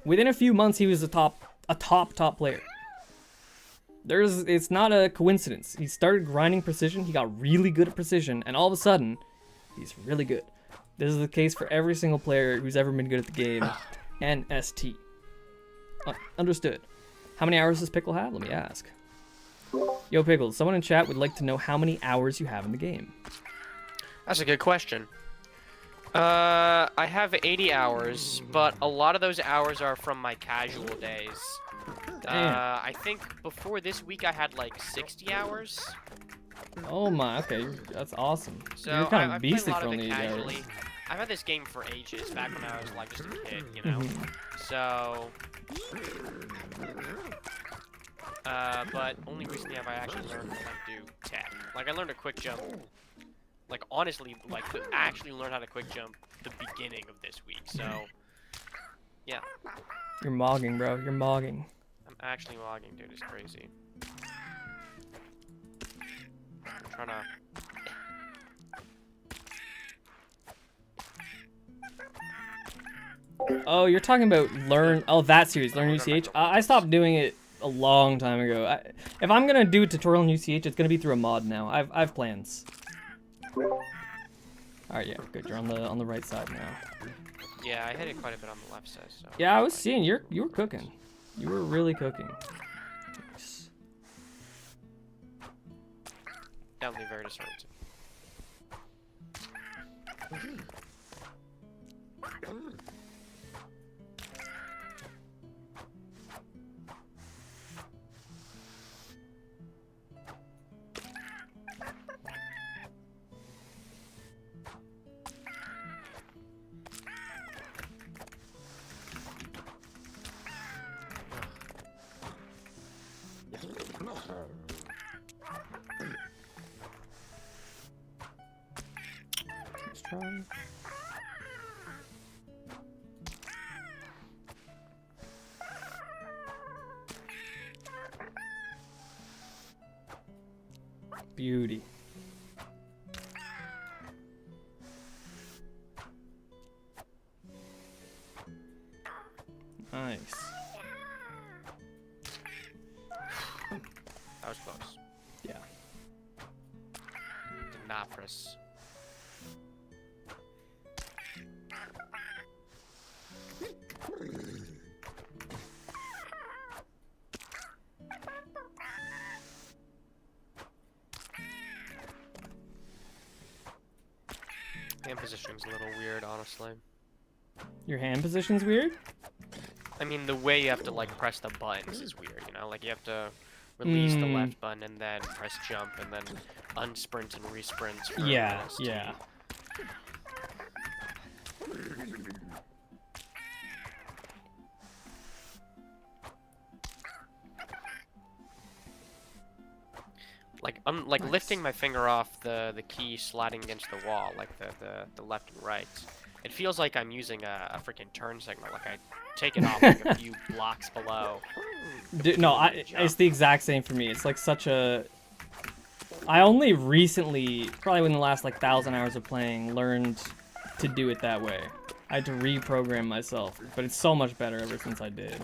Within a few months, he was a top player. It's not a coincidence. He started grinding precision. He got really good at precision, and all of a sudden, he's really good. This is the case for every single player who's ever been good at the game. NST. Understood. How many hours does Pickle have? Let me ask. Yo, Pickles, someone in chat would like to know how many hours you have in the game. That's a good question. I have 80 hours, but a lot of those hours are from my casual days. I think before this week I had like 60 hours. Oh my, okay, that's awesome. So You're kind of I've beastly played a for lot only of it 8 hours. casually. I've had this game for ages, back when I was like just a kid, you know. So, but only recently have I actually learned to like do tech. Like I learned a quick jump. Like honestly, like to actually learn how to quick jump the beginning of this week. So, yeah. You're mogging, bro. You're mogging. I'm actually logging, dude. It's crazy. I'm trying to. Oh, you're talking about learn. Oh, that series, Learn UCH. I stopped doing it a long time ago. If I'm gonna do a tutorial in UCH, it's gonna be through a mod now. I've plans. All right, yeah, good. You're on the right side now. Yeah, I hit it quite a bit on the left side. So. Yeah, I was seeing you were cooking. You were really cooking. Nice. Definitely very disorienting. Let's try. Beauty. Nice. That was close. Yeah. Did not press. Hand positioning's a little weird, honestly. Your hand position's weird? I mean, the way you have to like press the buttons is weird, you know? Like you have to release the left button and then press jump and then unsprint and resprint. For Yeah, NST. yeah. Like I'm like lifting my finger off the key, sliding against the wall, like the left and right. It feels like I'm using a freaking turn signal. Like I take it off like a few blocks below. No, it's the exact same for me. It's like such a. I only recently, probably within the last like 1,000 hours of playing, learned to do it that way. I had to reprogram myself, but it's so much better ever since I did.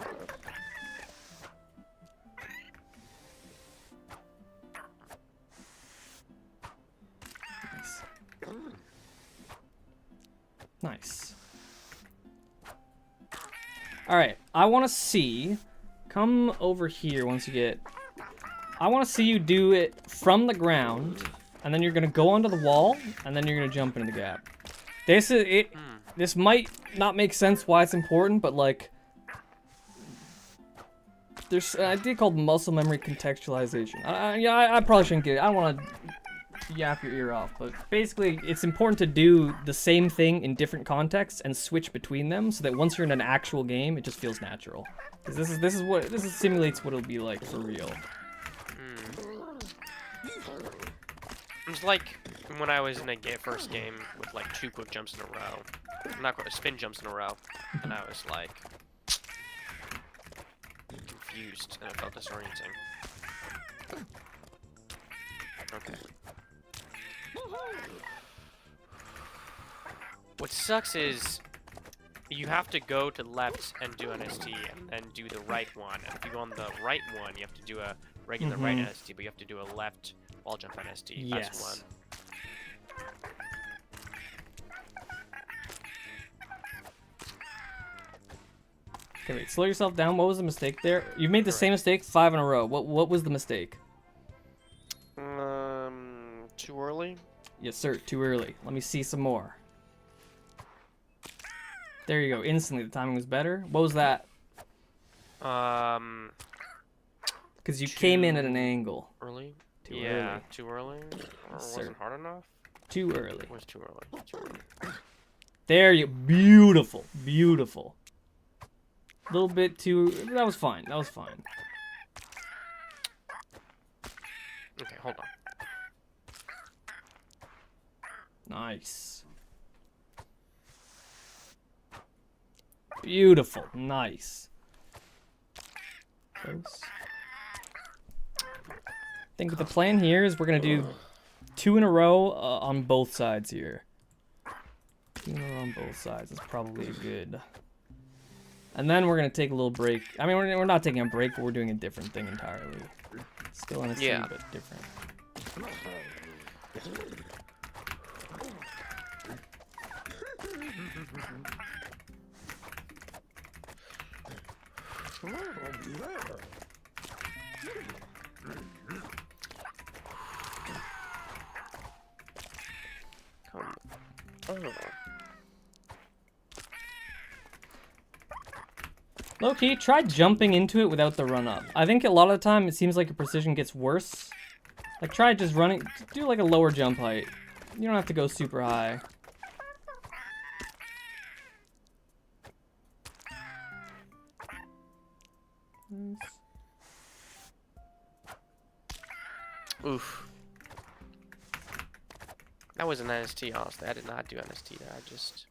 Nice. Alright, I want to see... Come over here once you get... I want to see you do it from the ground, and then you're going to go onto the wall, and then you're going to jump into the gap. This is it. This might not make sense why it's important, but like... There's an idea called muscle memory contextualization. I probably shouldn't get it. I don't want to yap your ear off, but basically it's important to do the same thing in different contexts and switch between them so that once you're in an actual game, it just feels natural. Because this simulates what it'll be like for real. It's like when I was in a first game with like 2 quick jumps in a row. Not quite, spin jumps in a row. And I was like confused and it felt disorienting. Okay. What sucks is you have to go to the left and do NST and then do the right one. And if you go on the right one, you have to do a regular right NST, but you have to do a left wall jump NST. That's one. Okay, wait. Slow yourself down. What was the mistake there? You've made the same mistake 5 in a row. What was the mistake? Too early? Yes, sir. Too early. Let me see some more. There you go. Instantly, the timing was better. What was that? Because you came in at an angle. Early? Too yeah, early. too early? Or Yes, wasn't sir. hard enough? Too early. It was too early. Too early. There you. Beautiful. Beautiful. A little bit too. That was fine. That was fine. Okay, hold on. Nice. Beautiful. Nice. Close. I think the plan here is we're going to do 2 in a row on both sides here. 2 in a row on both sides. That's probably good. And then we're going to take a little break. I mean, we're not taking a break, but we're doing a different thing entirely. Still NST, Yeah. but different. Low-key, try jumping into it without the run-up. I think a lot of the time it seems like your precision gets worse. Like, try just running. Do like a lower jump height. You don't have to go super high. Nice. Oof. That was an NST, honestly. I did not do NST there. I just...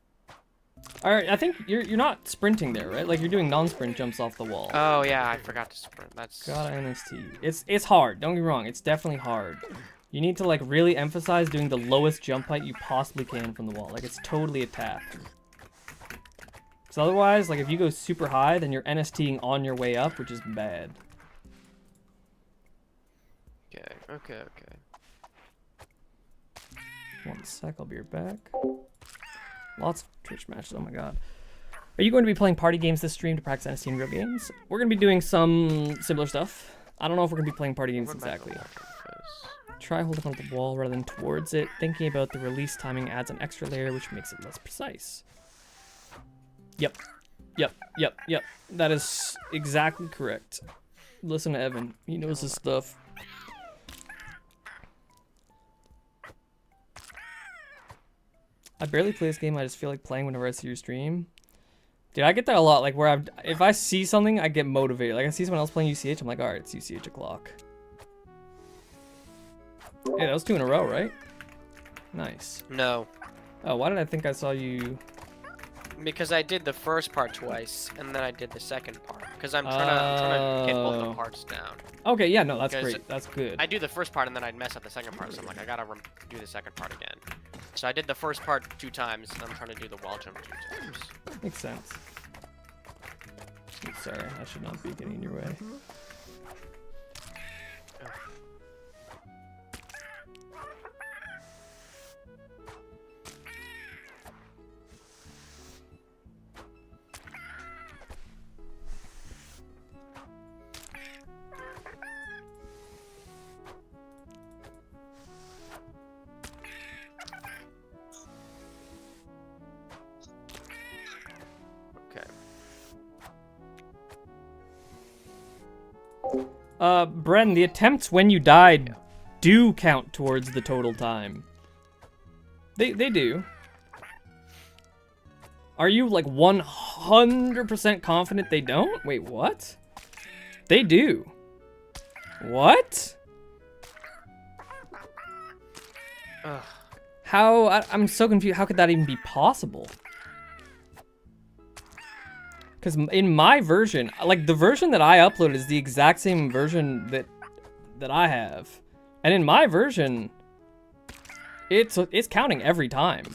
Alright, I think you're not sprinting there, right? Like, you're doing non-sprint jumps off the wall. Oh, yeah, I forgot to sprint. That's... Got NST. It's hard. Don't get me wrong. It's definitely hard. You need to, like, really emphasize doing the lowest jump height you possibly can from the wall. Like, it's totally a tap. Because otherwise, like, if you go super high, then you're NSTing on your way up, which is bad. Okay. One sec, I'll be right back. Lots of Twitch matches, oh my god. Are you going to be playing party games this stream to practice NST in real games? We're going to be doing some similar stuff. I don't know if we're going to be playing party games exactly. Try holding onto the wall rather than towards it. Thinking about the release timing adds an extra layer which makes it less precise. Yep. That is exactly correct. Listen to Evan. He knows his stuff. I barely play this game. I just feel like playing whenever I see your stream. Dude, I get that a lot. Like, where if I see something, I get motivated. Like, I see someone else playing UCH, I'm like, alright, it's UCH o'clock. Hey, that was 2 in a row, right? Nice. No. Oh, why did I think I saw you... Because I did the first part twice, and then I did the second part. Because I'm trying to get both the parts down. Okay, yeah, no, that's Because great. That's good. I do the first part, and then I'd mess up the second part, so I'm like, I gotta do the second part again. So I did the first part 2 times, and I'm trying to do the wall jump 2 times. Makes sense. Oops, sorry, I should not be getting in your way. Bren, the attempts when you died do count towards the total time. They do. Are you like 100% confident they don't? Wait, what? They do. What? Ugh. How? I'm so confused. How could that even be possible? Because in my version, like the version that I uploaded is the exact same version that I have, and in my version, it's counting every time.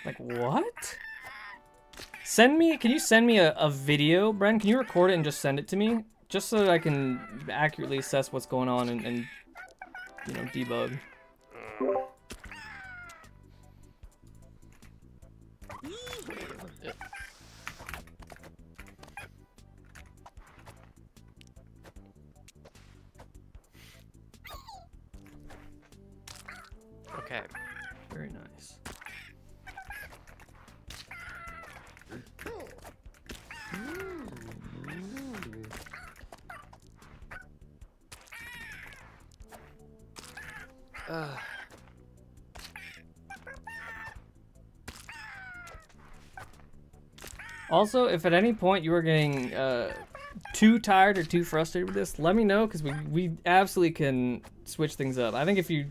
Like what? Can you send me a video, Bren? Can you record it and just send it to me, just so that I can accurately assess what's going on and you know, debug. Okay. Very nice. Also, if at any point you are getting too tired or too frustrated with this, let me know, because we absolutely can switch things up. I think if you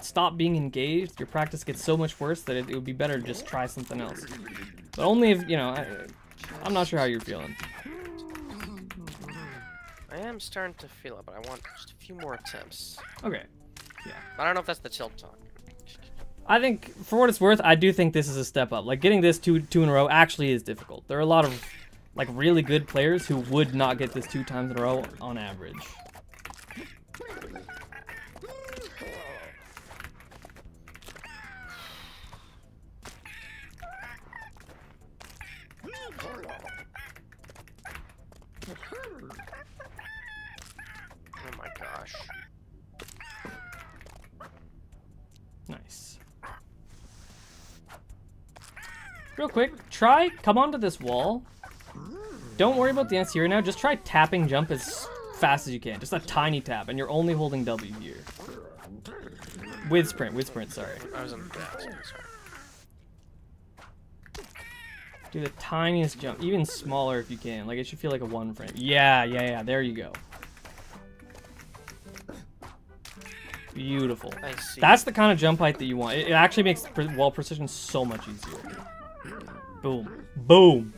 stop being engaged, your practice gets so much worse that it would be better to just try something else. But only if, you know, I'm not sure how you're feeling. I am starting to feel it, but I want just a few more attempts. Okay. Yeah. I don't know if that's the tilt talk. I think, for what it's worth, I do think this is a step up. Like, getting this two in a row actually is difficult. There are a lot of, like, really good players who would not get this 2 times in a row on average. Oh my gosh. Nice. Real quick, come onto this wall. Don't worry about the NST right now, just try tapping jump as fast as you can. Just a tiny tap, and you're only holding W here. With sprint, sorry. I was in sorry. Do the tiniest jump, even smaller if you can. Like, it should feel like a 1 frame. Yeah, there you go. Beautiful. I see. That's the kind of jump height that you want. It actually makes wall precision so much easier. Boom. Boom.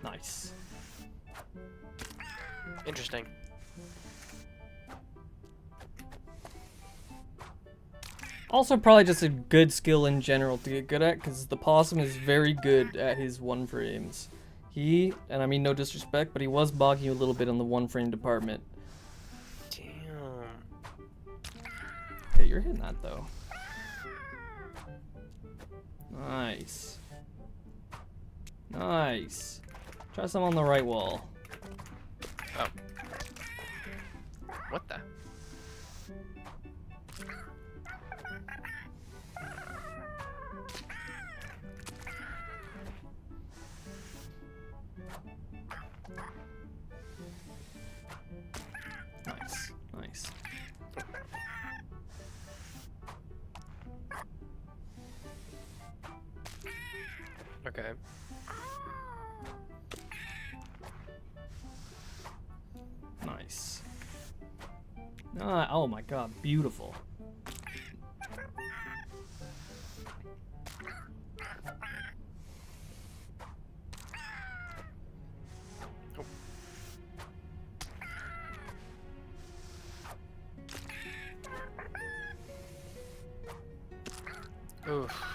Nice. Interesting. Also, probably just a good skill in general to get good at, because the possum is very good at his 1 frames. He, and I mean no disrespect, but he was bogging you a little bit on the 1 frame department. Okay, you're hitting that though. Nice. Nice. Try some on the right wall. Oh. What the? Nice. Nice. Okay. Nice. Oh my god, beautiful. Oof.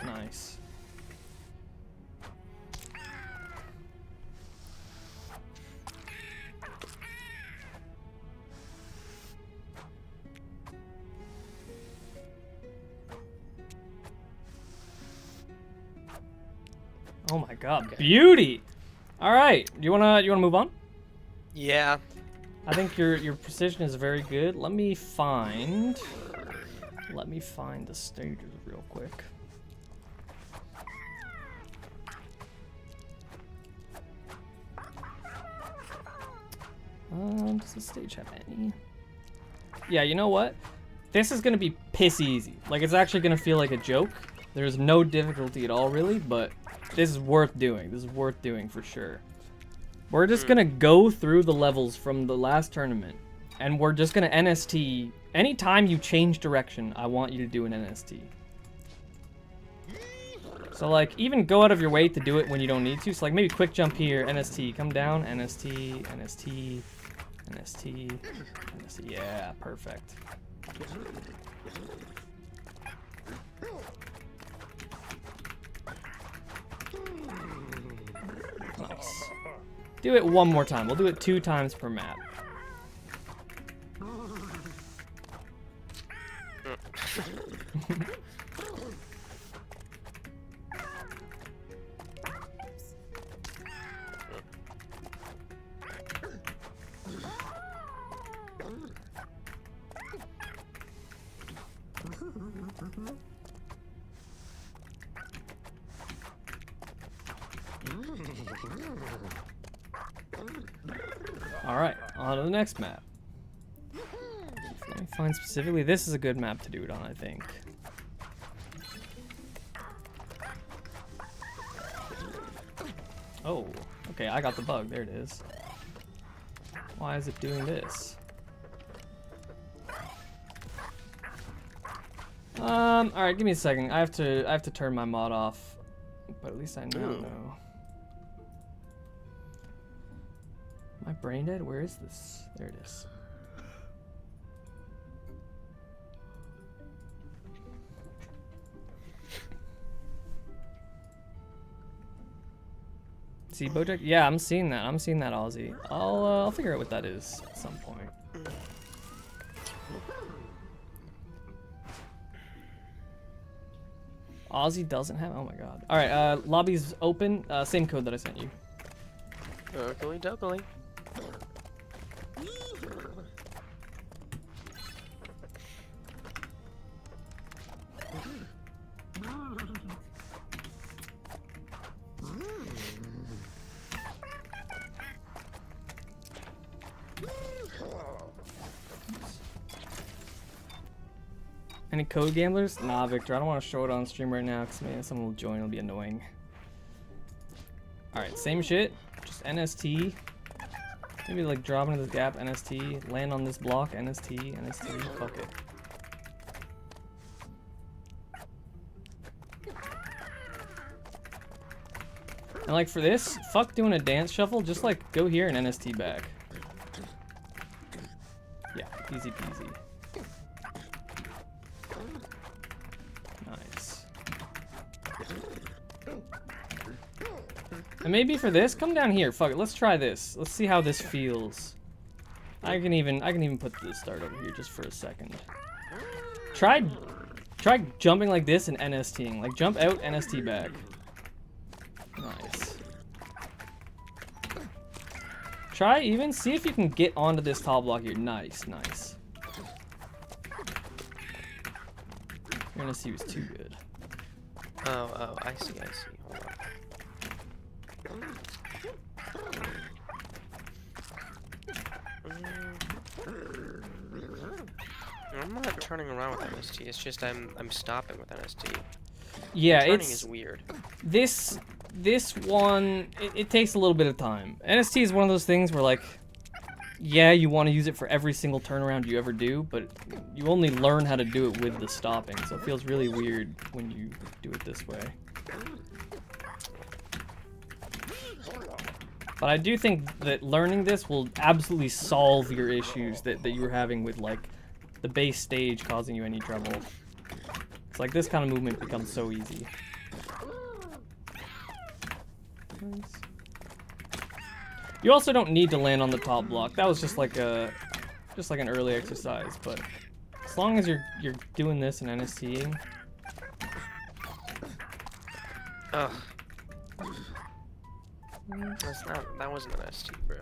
Nice. Oh my god, Okay. beauty! Alright, you wanna move on? Yeah. I think your precision is very good. Let me find the stages real quick. Does the stage have any? Yeah, you know what? This is gonna be piss easy. Like, it's actually gonna feel like a joke. There's no difficulty at all, really, but this is worth doing. This is worth doing for sure. We're just gonna go through the levels from the last tournament, and we're just gonna NST. Anytime you change direction, I want you to do an NST. So, like, even go out of your way to do it when you don't need to. So, like, maybe quick jump here, NST, come down, NST, NST, NST, NST. Yeah, perfect. Nice. Do it one more time. We'll do it 2 times per map. Alright, on to the next map. Let me find specifically, this is a good map to do it on, I think. Oh, okay, I got the bug, there it is. Why is it doing this? Alright, give me a second. I have to turn my mod off. But at least I now know. Am I brain dead? Where is this? There it is. See Bojack? Yeah, I'm seeing that. I'm seeing that, Aussie. I'll figure out what that is at some point. Aussie doesn't have. Oh my god. All right. Lobby's open. Same code that I sent you. Okey dokey. Any code gamblers? Nah, Victor. I don't want to show it on stream right now because maybe someone will join. It'll be annoying. All right, same shit. Just NST. Maybe like drop into this gap. NST. Land on this block. NST. NST. Fuck it. And like for this, fuck doing a dance shuffle. Just like go here and NST back. Yeah, easy peasy. Nice. And maybe for this, come down here. Fuck it. Let's try this. Let's see how this feels. I can even put the start over here just for a second. Try jumping like this and NSTing. Like jump out, NST back. Nice. Try even see if you can get onto this top block here. Nice, nice. Your NST was too good. Oh, I see. Hold on. I'm not turning around with NST. It's just I'm stopping with NST. Yeah, turning is weird. This one it takes a little bit of time. NST is one of those things where like, yeah, you want to use it for every single turnaround you ever do, but you only learn how to do it with the stopping, so it feels really weird when you do it this way. But I do think that learning this will absolutely solve your issues that you were having with like the base stage causing you any trouble. It's like this kind of movement becomes so easy. Nice. You also don't need to land on the top block. That was just like an early exercise, but as long as you're doing this and NSTing. Ugh. That wasn't an ST, bro.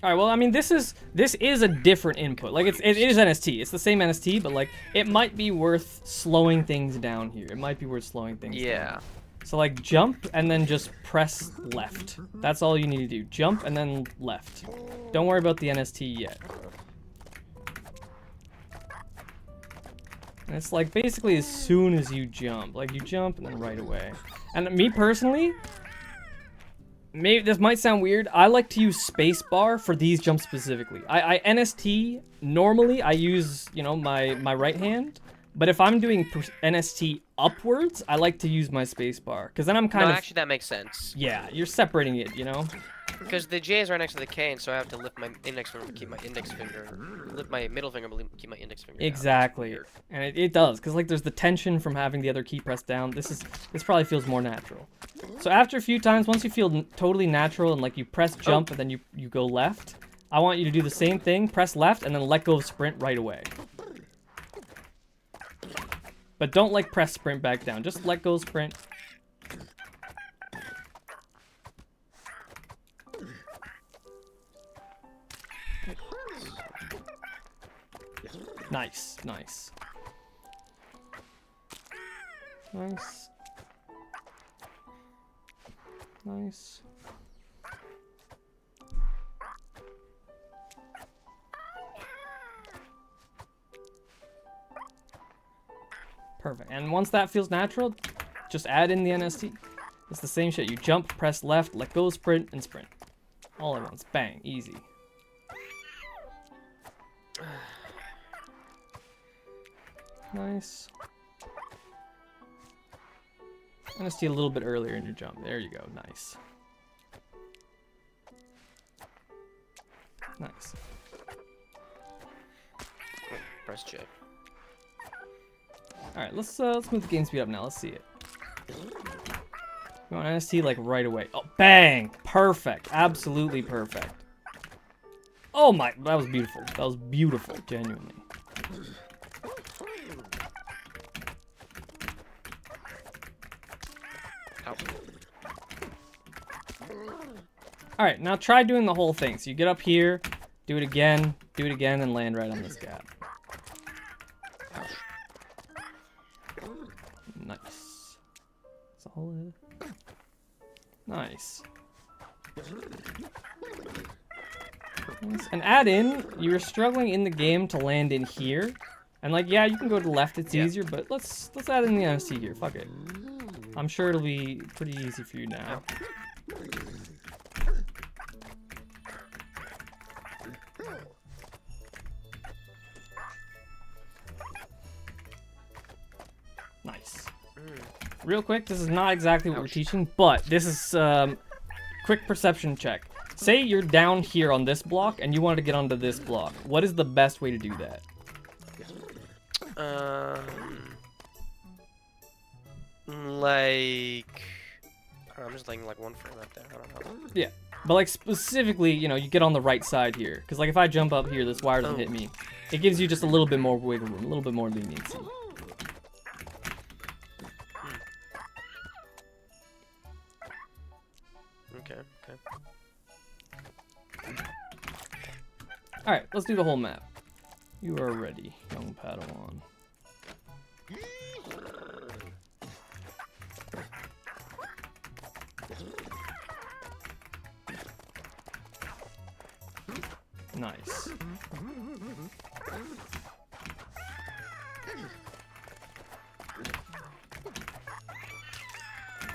Alright, well, I mean, this is a different input. Like, it is NST. It's the same NST, but, like, it might be worth slowing things down here. It might be worth slowing things down. Yeah. So, like, jump and then just press left. That's all you need to do. Jump and then left. Don't worry about the NST yet. And it's, like, basically as soon as you jump. Like, you jump and then right away. And me, personally, maybe this might sound weird. I like to use spacebar for these jumps specifically. I NST, normally I use, you know, my right hand. But if I'm doing NST upwards, I like to use my spacebar. Because then I'm kind of... No, actually, that makes sense. Yeah, you're separating it, you know? Because the J is right next to the K, and so I have to lift my index finger to keep my index finger... Lift my middle finger to keep my index finger Exactly. down. And it does. Because, like, there's the tension from having the other key pressed down. This probably feels more natural. So after a few times, once you feel totally natural and, like, you press jump and then you go left, I want you to do the same thing. Press left and then let go of sprint right away. But don't, like, press sprint back down. Just let go sprint. Nice, nice. Nice. Nice. Perfect. And once that feels natural, just add in the NST. It's the same shit. You jump, press left, let go, sprint, and sprint. All at once. Bang. Easy. Nice. NST a little bit earlier in your jump. There you go. Nice. Nice. Press J. All right, let's move the game speed up now. Let's see it. You want NST like right away. Oh, bang! Perfect. Absolutely perfect. Oh my, that was beautiful. That was beautiful, genuinely. All right, now try doing the whole thing. So you get up here, do it again, and land right on this gap. Nice. Solid. Nice. Nice. And add in, you were struggling in the game to land in here. And like, yeah, you can go to the left, it's easier, but let's add in the NST here. Fuck it. I'm sure it'll be pretty easy for you now. Nice. Real quick, this is not exactly what we're teaching, but this is quick perception check. Say you're down here on this block and you want to get onto this block. What is the best way to do that? Like, I'm just laying like one frame right there. I don't know. Yeah, but like specifically, you know, you get on the right side here, because like if I jump up here, this wire doesn't hit me. It gives you just a little bit more wiggle room, a little bit more leniency. Okay. All right, let's do the whole map. You are ready, young Padawan. Nice.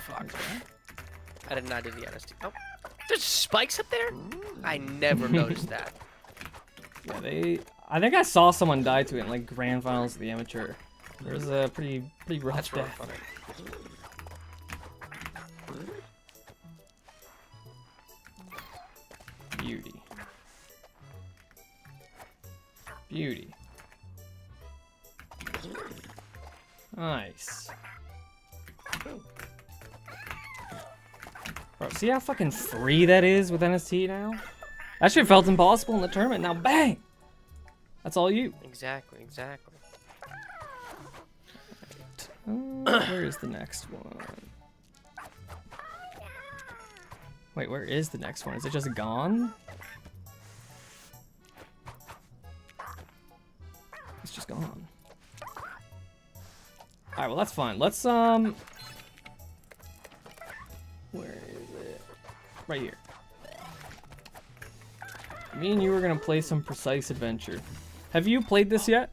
Fuck. I did not do the NST. Oh, there's spikes up there? I never noticed that. Yeah, I think I saw someone die to it in like grand finals of the amateur. There was a pretty rough That's really death. funny. Beauty. Beauty. Nice. Bro, see how fucking free that is with NST now? That shit felt impossible in the tournament. Now bang! That's all you. Exactly. Where is the next one? Wait, where is the next one? Is it just gone? It's just gone. Alright, well that's fine. Let's where is it? Right here. Me and you are gonna play some Precise Adventure. Have you played this yet?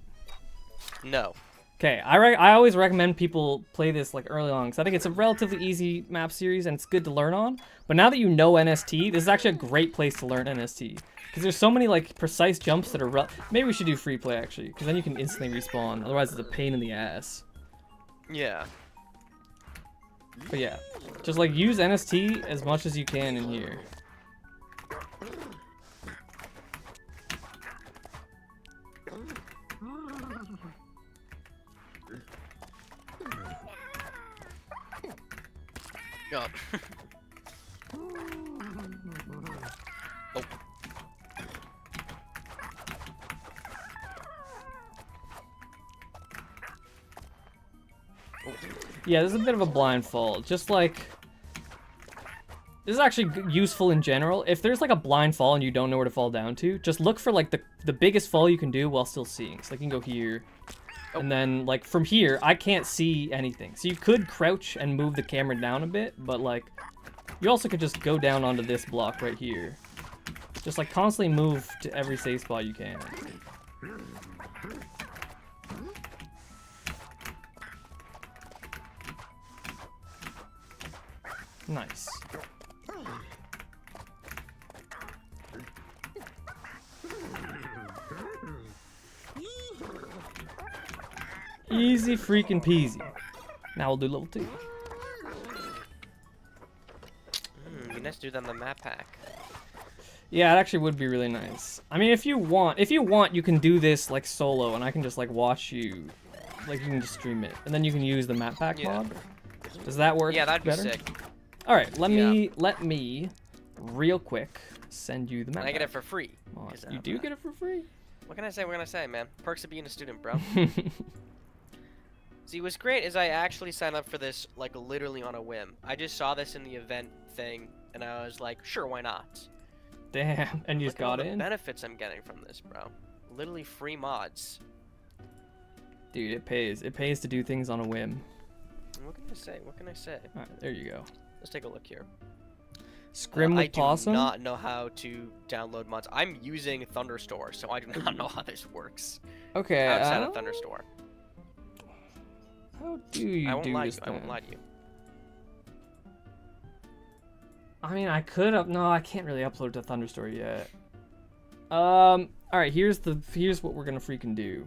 No. Okay, I always recommend people play this like early on because I think it's a relatively easy map series and it's good to learn on. But now that you know NST, this is actually a great place to learn NST because there's so many like precise jumps that are maybe we should do free play actually because then you can instantly respawn. Otherwise, it's a pain in the ass. Yeah. But yeah, just like use NST as much as you can in here. God. Oh. Yeah, this is a bit of a blind fall. Just like this is actually useful in general. If there's like a blind fall and you don't know where to fall down to, just look for like the biggest fall you can do while still seeing. So like you can go here. And then, like, from here, I can't see anything. So you could crouch and move the camera down a bit, but, like, You also could just go down onto this block right here. Just like constantly move to every safe spot you can. Nice. Easy freaking peasy. Now we'll do level 2. Be nice to do that on the map pack. Yeah, it actually would be really nice. I mean, if you want, you can do this like solo, and I can just like watch you, like you can just stream it, and then you can use the map pack mod. Does that work? Yeah, that'd be better? sick. All right, let me real quick send you the map. And I get it pack for free. mod. You do get it for free. What can I say? What can I say, man? Perks of being a student, bro. See, what's great is I actually signed up for this like literally on a whim. I just saw this in the event thing, and I was like, sure, why not? Damn, and you just got the in? benefits I'm getting from this, bro. Literally free mods. Dude, it pays. It pays to do things on a whim. What can I say? What can I say? All right, there you go. Let's take a look here. Scrim with Possum? I do not know how to download mods. I'm using Thunderstore, so I do not know how this works. Okay. Outside of Thunderstore. How do you do this I won't lie to you. I mean, I could up. No, I can't really upload to Thunderstore yet. All right. Here's what we're gonna freaking do.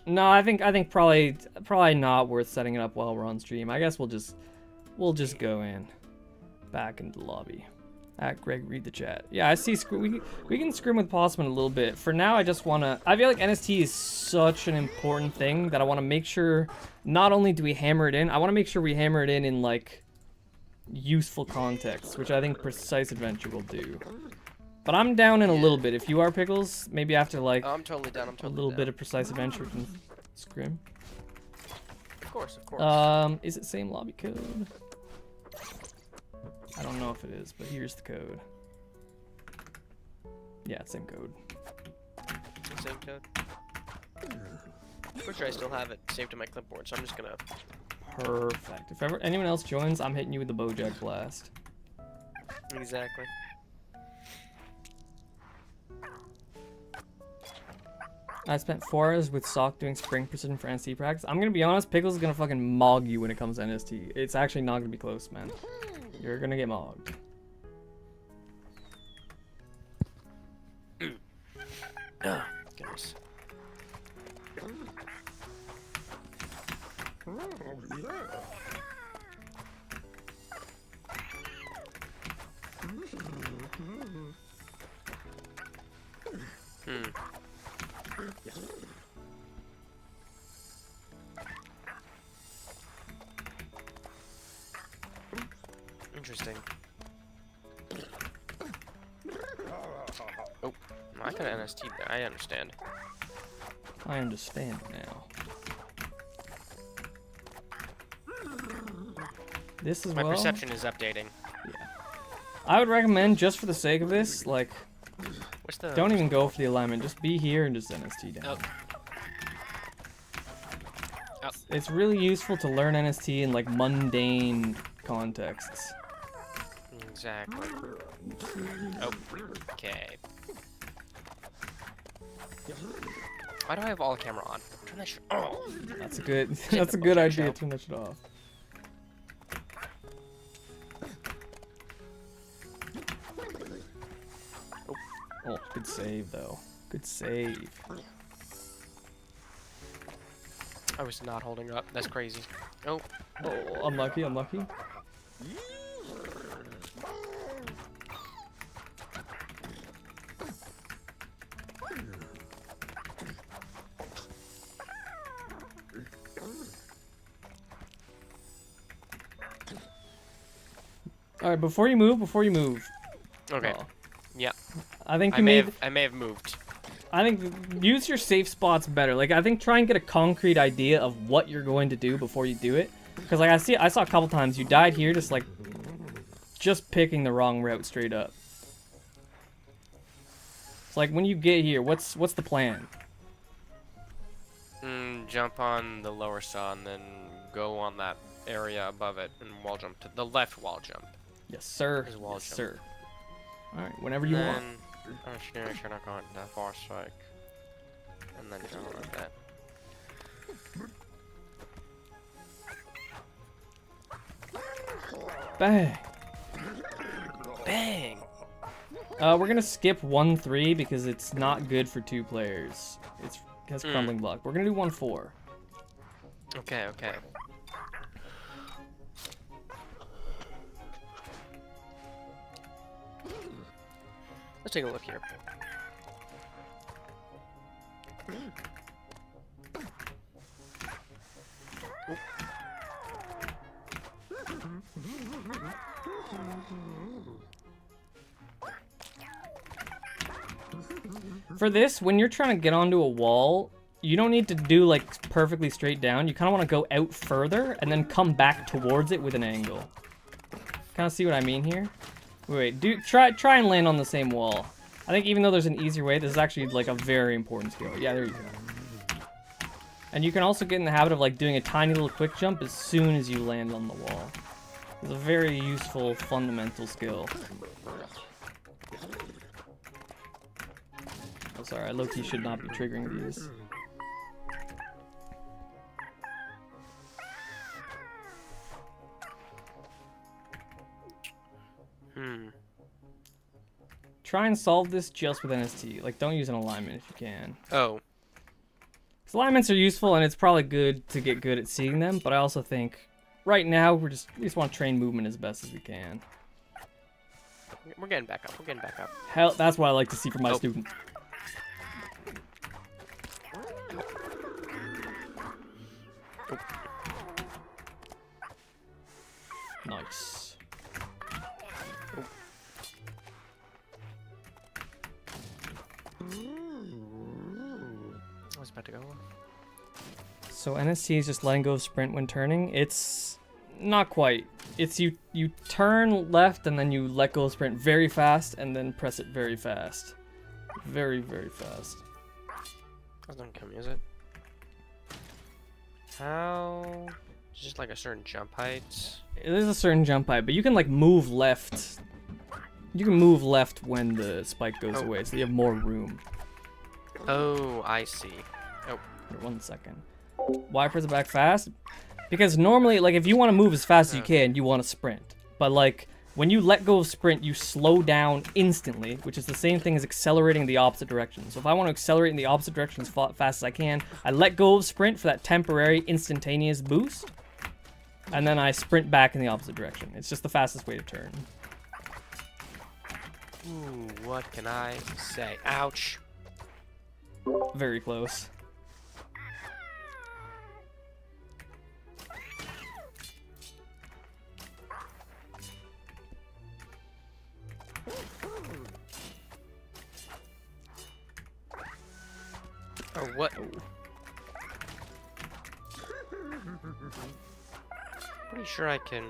No, I think probably not worth setting it up while we're on stream. I guess we'll just go in, back into the lobby. Greg, read the chat. Yeah, I see. We can scrim with Possum in a little bit. For now, I just wanna. I feel like NST is such an important thing that I want to make sure. Not only do we hammer it in, I want to make sure we hammer it in like useful context, which I think Precise Adventure will do. But I'm down in a little bit. If you are Pickles, maybe after like I'm totally down. I'm totally a little down. bit of Precise Adventure we can scrim. Of course, of course. Is it same lobby code? I don't know if it is, but here's the code. Yeah, it's same code. Same code. Pretty sure I still have it saved in my clipboard, so I'm just gonna. Perfect. If ever anyone else joins, I'm hitting you with the Bojack Blast. Exactly. I spent 4 hours with Sock doing spring precision for NST practice. I'm gonna be honest, Pickles is gonna fucking mog you when it comes to NST. It's actually not gonna be close, man. You're gonna get mogged. Goodness. Interesting. Oh, I could have NST'd there. I understand. I understand now. This is My perception is updating. Yeah. I would recommend, just for the sake of this, like, What's the? don't even go for the alignment. Just be here and just NST down. Oh. It's really useful to learn NST in like mundane contexts. Exactly. Oh, okay. Why do I have all camera on? Turn that shit off. That's a good. That's a good idea. Turn that shit off. Oh, good save though. Good save. I was not holding up. That's crazy. Oh. Oh, unlucky. Unlucky. All right, before you move. Okay. Oh. Yeah. I think I you may made. have moved. I think use your safe spots better. Like, I think try and get a concrete idea of what you're going to do before you do it. Because like I saw a couple times you died here just picking the wrong route straight up. It's like when you get here, what's the plan? Jump on the lower saw and then go on that area above it and wall jump to the left wall jump. Yes, sir. There's a wall Yes, jump. sir. All right, whenever you want. I'm just gonna make sure I'm not going that far strike. And then go like that. Bang. Bang! We're gonna skip 1-3 because it's not good for 2 players. It has crumbling block. We're gonna do 1-4. Okay, okay. Let's take a look here. For this, when you're trying to get onto a wall, you don't need to do like perfectly straight down. You kind of want to go out further and then come back towards it with an angle. Kind of see what I mean here? Wait, try and land on the same wall. I think even though there's an easier way, this is actually like a very important skill. Yeah, there you go. And you can also get in the habit of like doing a tiny little quick jump as soon as you land on the wall. It's a very useful fundamental skill. Oh, sorry, I low-key should not be triggering these. Try and solve this just with NST. Like, don't use an alignment if you can. Oh. 'Cause alignments are useful, and it's probably good to get good at seeing them, but I also think right now we just want to train movement as best as we can. We're getting back up. We're getting back up. Hell, that's what I like to see from my students. Nice. I was about to go. So NST is just letting go of sprint when turning. It's not quite. It's you turn left and then you let go of sprint very fast and then press it very fast. Very, very fast. That doesn't come, is it? How? It's just like a certain jump height. There's a certain jump height, but you can like move left. You can move left when the spike goes away, so you have more room. Oh, I see. Oh. Here, 1 second. Why press it back fast? Because normally, like, if you want to move as fast as you can, you want to sprint. But, like, when you let go of sprint, you slow down instantly, which is the same thing as accelerating the opposite direction. So if I want to accelerate in the opposite direction as fast as I can, I let go of sprint for that temporary, instantaneous boost, and then I sprint back in the opposite direction. It's just the fastest way to turn. Ooh, what can I say? Ouch. Very close. Oh, what? Pretty sure I can.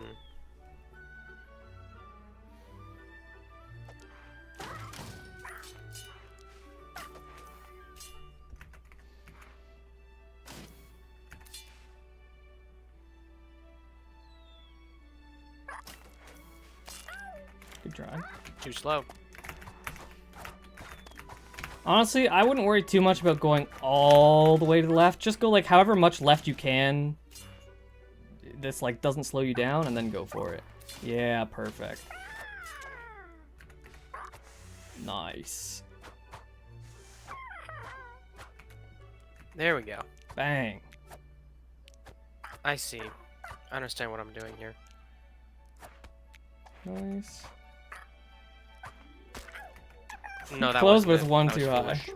Good try. Too slow. Honestly, I wouldn't worry too much about going all the way to the left. Just go like however much left you can. This like doesn't slow you down, and then go for it. Yeah, perfect. Nice. There we go. Bang. I see. I understand what I'm doing here. Nice. No, that Close, wasn't but it's it. one That was too high. foolish.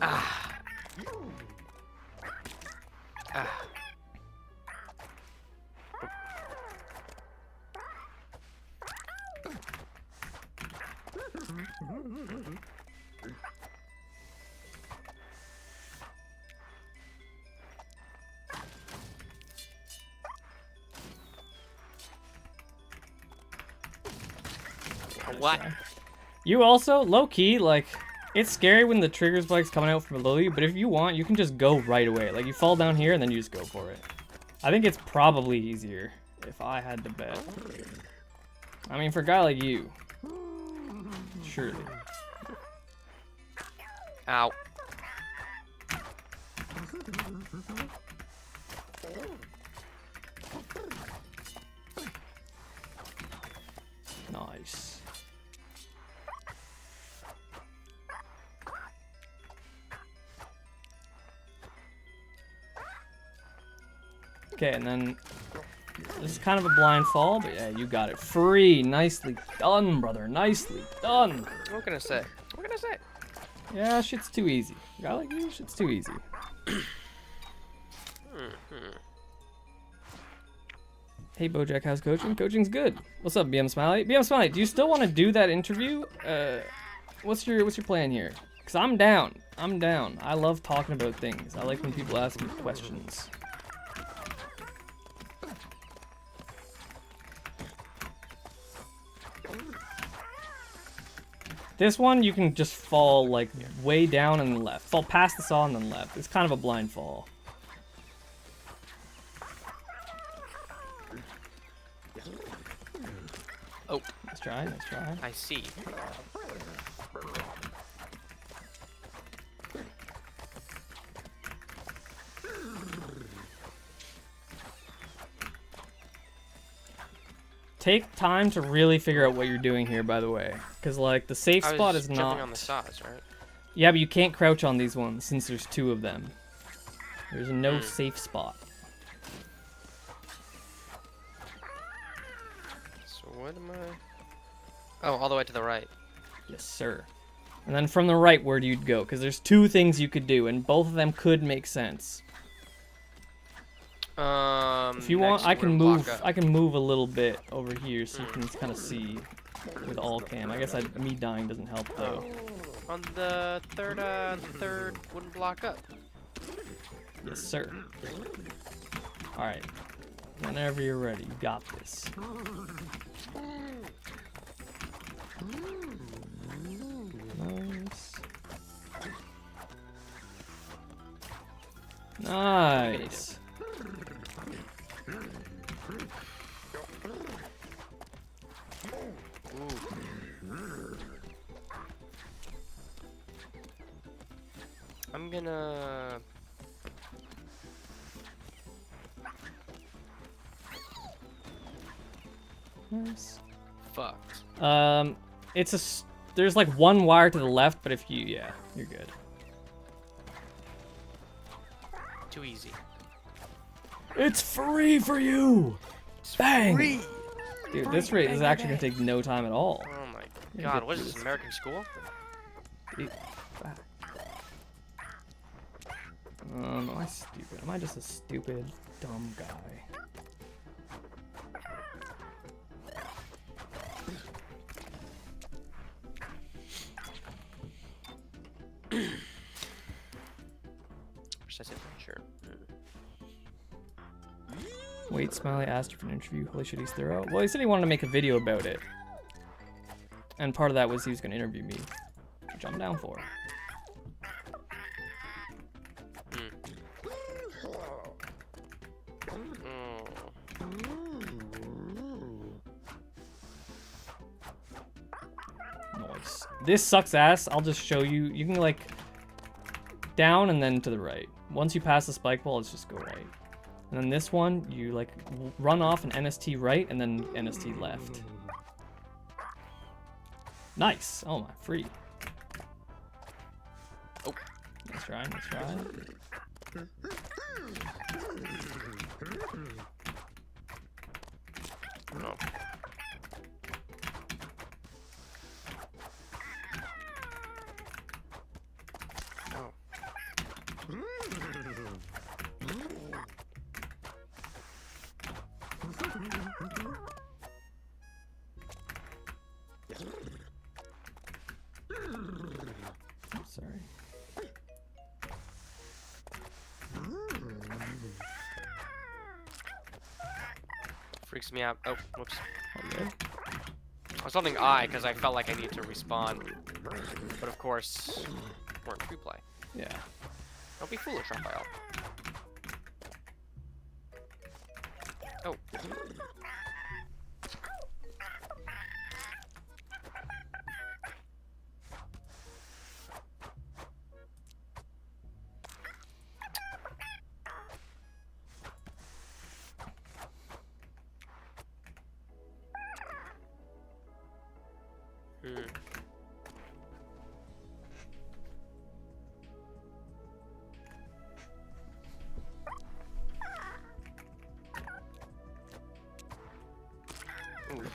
Ah. Ah. What? try. You also, low-key, like, it's scary when the trigger spike's coming out from below you, but if you want, you can just go right away. Like, you fall down here, and then you just go for it. I think it's probably easier, if I had to bet. I mean, for a guy like you. Surely. Ow. Nice. Okay, and then this is kind of a blind fall, but yeah, you got it free. Nicely done, brother. Nicely done. What can I say? What can I say? Yeah, shit's too easy. A guy like you, shit's too easy. Hey, Bojack, how's coaching? Coaching's good. What's up, BM Smiley? BM Smiley, do you still want to do that interview? What's your plan here? Cause I'm down. I'm down. I love talking about things. I like when people ask me questions. This one, you can just fall like way down and then left. Fall past the saw and then left. It's kind of a blind fall. Oh, Let's try. Let's try. I see. Take time to really figure out what you're doing here, by the way. Because, like, the safe I spot was is jumping not... on the saws, right? Yeah, but you can't crouch on these ones since there's 2 of them. There's no safe spot. So what am I... Oh, all the way to the right. Yes, sir. And then from the right, where do you go? Because there's 2 things you could do, and both of them could make sense. If you want, I can move. I can move a little bit over here so you can kind of see with all cam. I guess me dying doesn't help though. On the third wooden block up. Yes, sir. All right. Whenever you're ready, you got this. Nice. Nice. I'm gonna... Nice. Fucked. There's like 1 wire to the left, but if you, yeah, you're good. Too easy. It's free for you! Bang! Free! Dude, this rate is actually gonna take no time at all. Oh my god, what is this, American school? Am I stupid? Am I just a stupid, dumb guy? Sure. Wait, Smiley asked you for an interview. Holy shit, he's thorough. Well, he said he wanted to make a video about it. And part of that was he was gonna interview me, which I'm down for. Nice. This sucks ass. I'll just show you. You can like down and then to the right. Once you pass the spike wall, it's just go right. And then this one, you like run off an NST right and then NST left. Nice. Oh my, free. Oh. Nice try, nice try. No. Sorry. Freaks me out. Oh, whoops. All good. I was holding I because I felt like I needed to respawn. But of course, we're in free play. Yeah. Don't be foolish, Raphael. Oh.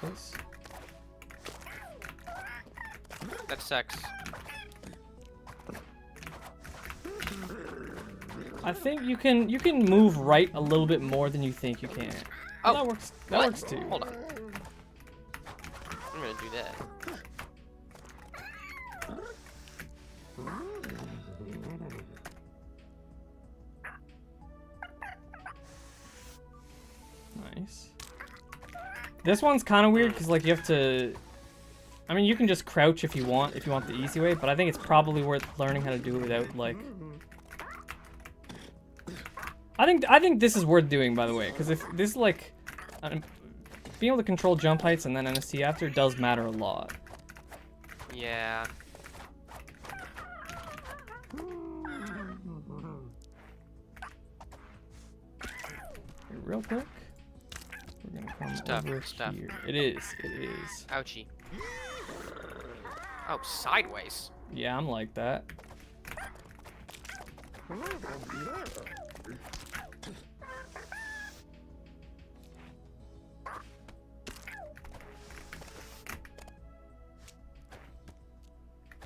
This. That's sex. I think you can move right a little bit more than you think you can. Oh, that works. That what? works too. Hold on. I'm gonna do that. Nice. This one's kind of weird because like you have to. I mean, you can just crouch if you want the easy way, but I think it's probably worth learning how to do it without like. I think this is worth doing, by the way, because if this like, being able to control jump heights and then NST after does matter a lot. Yeah. Real quick, we're gonna come over here. It is. Ouchie. Oh, sideways. Yeah, I'm like that.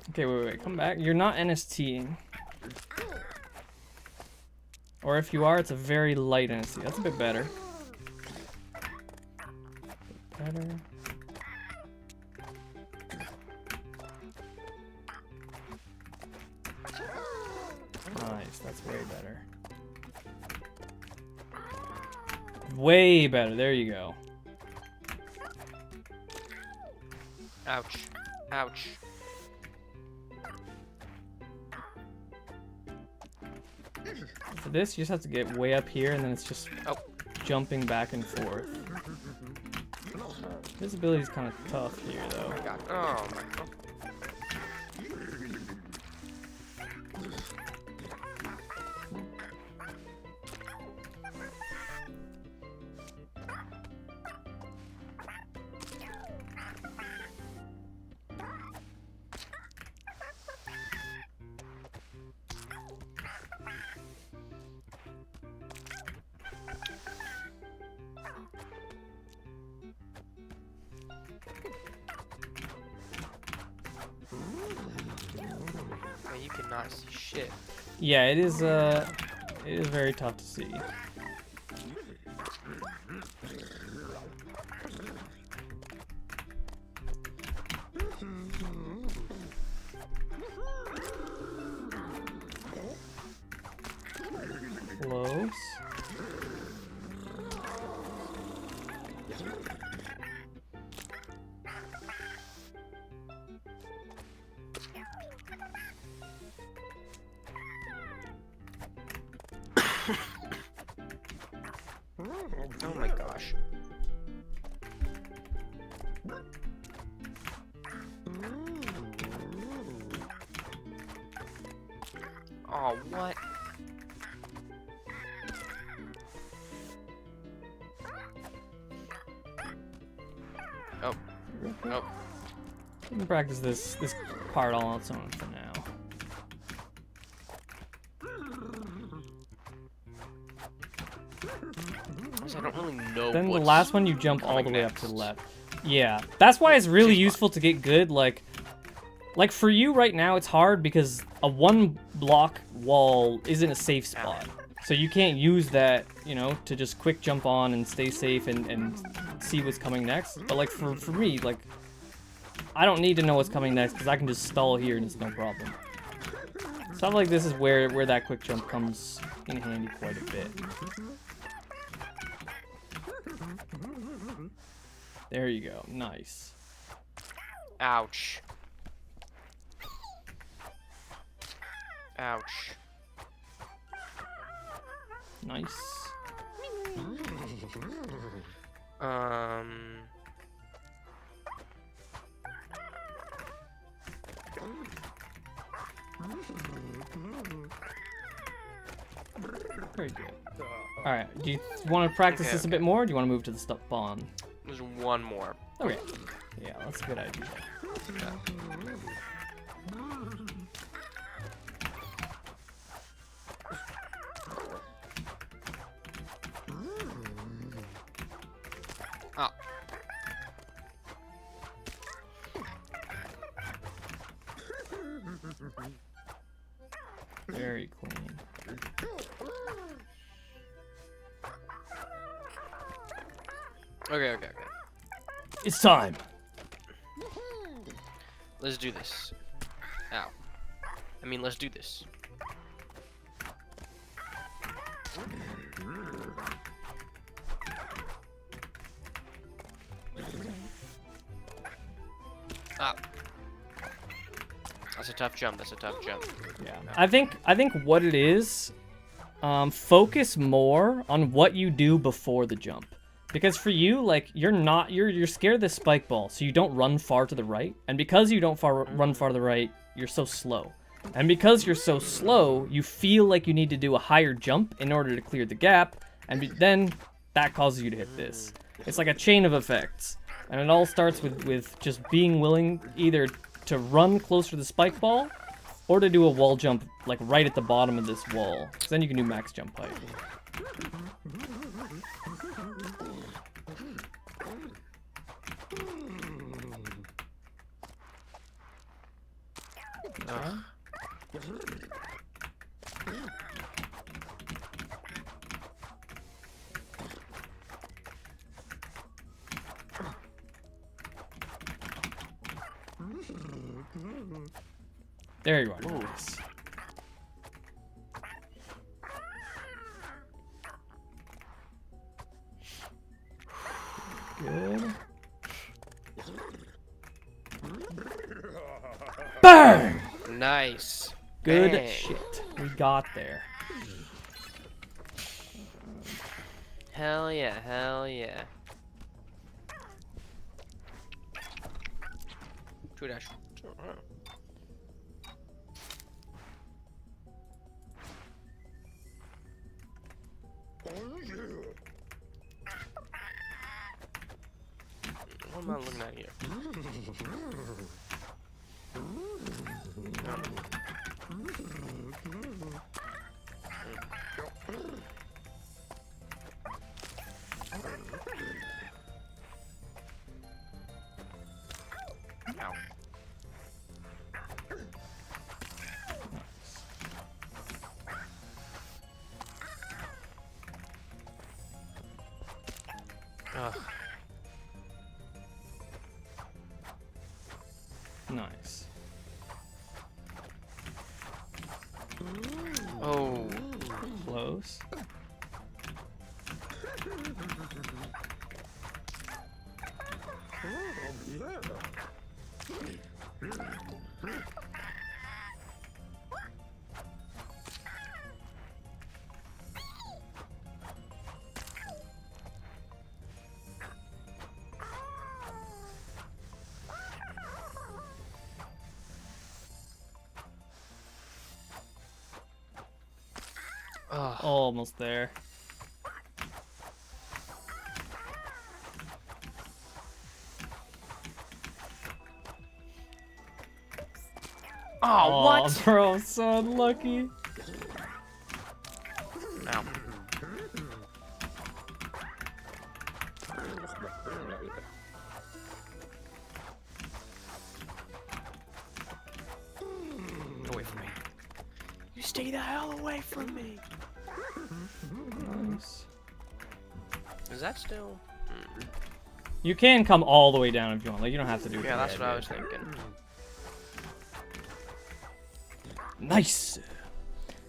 Okay, wait, come back. You're not NSTing. Or if you are, it's a very light NST. That's a bit better. Better. Nice, that's way better. Way better, there you go. Ouch. Ouch. For this, you just have to get way up here, and then it's just jumping back and forth. Visibility is kind of tough here, though. Oh, God. Oh, my God. You cannot see shit. Yeah, it is very tough to see. Close. Oh my gosh. Oh, what? Oh. Oh. We can practice this part all on its own for now. I don't really know. Then the last one you jump all the way up to the left. Yeah, that's why it's really useful to get good. Like for you right now, it's hard because a one block wall isn't a safe spot. So you can't use that, you know, to just quick jump on and stay safe and see what's coming next. But like for me, like I don't need to know what's coming next because I can just stall here and it's no problem. Stuff like this is where that quick jump comes in handy quite a bit. There you go. Nice. Ouch. Ouch. Nice. Very good. All right. Do you want to practice Okay, this a bit more? Or do you want to move to the spawn? There's one more. Okay. Yeah, that's a good idea. Ah. Very clean. Okay. It's time. Let's do this. Ow. I mean, let's do this. Ah. That's a tough jump. Yeah. I think what it is, focus more on what you do before the jump. Because for you, like, you're scared of the spike ball, so you don't run far to the right. And because you don't run far to the right, you're so slow. And because you're so slow, you feel like you need to do a higher jump in order to clear the gap, and then that causes you to hit this. It's like a chain of effects. And it all starts with just being willing either to run closer to the spike ball, or to do a wall jump, like, right at the bottom of this wall. So then you can do max jump height. There you are. Nice. Good. Bang! Nice. Good Bang. shit. We got there. Hell yeah. 2 dash. What am I looking at here? Ow. Ugh. Nice. Oh. Close. Ugh. Almost there. Oh, what? Bro, I'm so unlucky. Ow. Away from me. You stay the hell away from me. Nice. Is that still? You can come all the way down if you want. Like, you don't have to do it. Yeah, that's what I was thinking. Nice.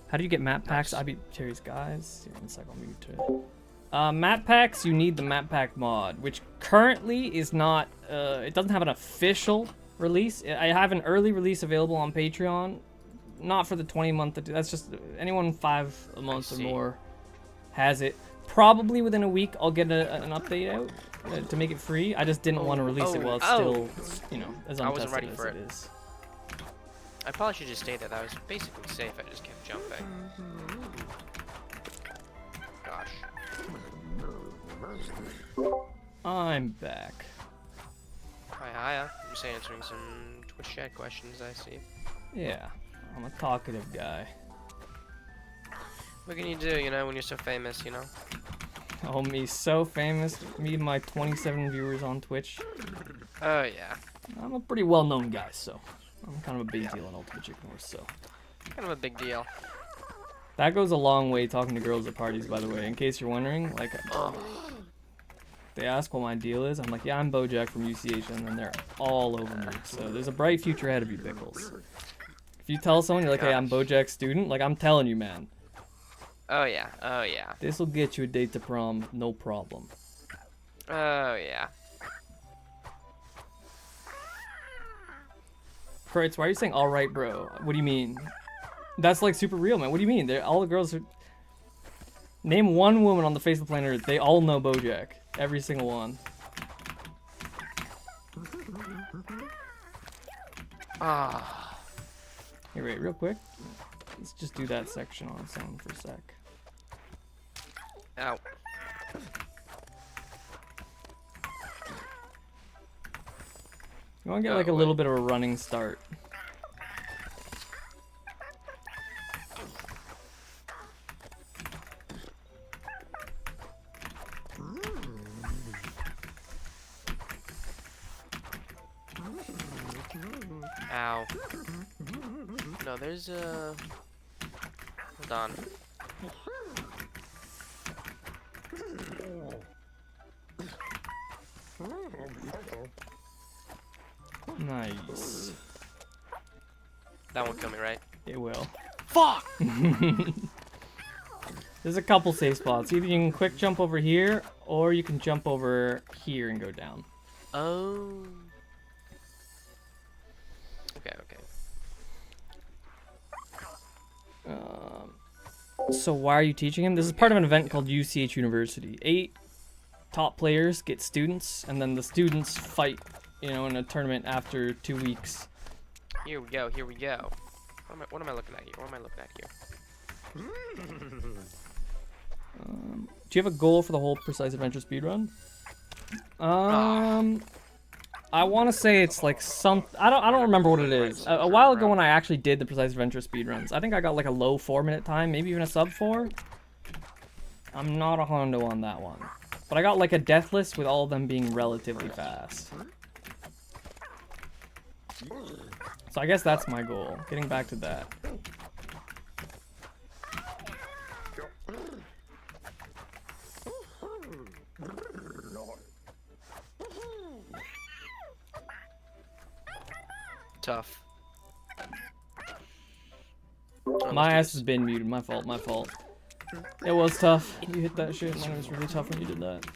How do you get map packs? Nice. I beat Terry's guys. Here, one sec, I'll mute to map packs, you need the map pack mod, which currently is not, it doesn't have an official release. I have an early release available on Patreon. Not for the 20-month. That's just anyone 5 a month or more has it. Probably within a week, I'll get an update out to make it free. I just didn't want to release it while it's still, you know, as untested as it is. I probably should just stay there. That was basically safe. I just kept jumping. Gosh. I'm back. Hi, I'm just answering some Twitch chat questions I see. Yeah, I'm a talkative guy. What can you do, you know, when you're so famous, you know? Oh, me so famous. Me and my 27 viewers on Twitch. Oh, yeah. I'm a pretty well-known guy, so I'm kind of a big deal in Ultimate Chicken Wars, so. Kind of a big deal. That goes a long way talking to girls at parties, by the way, in case you're wondering. Like, they ask what my deal is. I'm like, yeah, I'm Bojack from UCH, and then they're all over me. So there's a bright future ahead of you, Pickles. If you tell someone, you're like, hey, I'm Bojack's student, like, I'm telling you, man. Oh, yeah. Oh, yeah. This will get you a date to prom, no problem. Oh, yeah. Kreitz, why are you saying all right, bro? What do you mean? That's like super real, man. What do you mean? All the girls are... Name one woman on the face of the planet Earth. They all know Bojack. Every single one. Ah. Hey, wait, real quick. Let's just do that section on its own for a sec. Ow. You want to get like a little bit of a running start. Ow. No, there's a... Hold on. Nice. That won't kill me, right? It will. Fuck! There's a couple safe spots. Either you can quick jump over here, or you can jump over here and go down. Oh. Okay, okay. So why are you teaching him? This is part of an event called UCH University. 8 top players get students, and then the students fight, you know, in a tournament after 2 weeks. Here we go, here we go. What am I looking at here? What am I looking at here? Do you have a goal for the whole Precise Adventure speedrun? I want to say it's like some... I don't remember what it is. A while ago when I actually did the Precise Adventure speedruns, I think I got like a low 4-minute time, maybe even a sub 4. I'm not a hondo on that one. But I got like a death list with all of them being relatively fast. So I guess that's my goal, getting back to that. Tough. My ass has been muted, my fault, my fault. It was tough. You hit that shit, and it was really tough when you did that.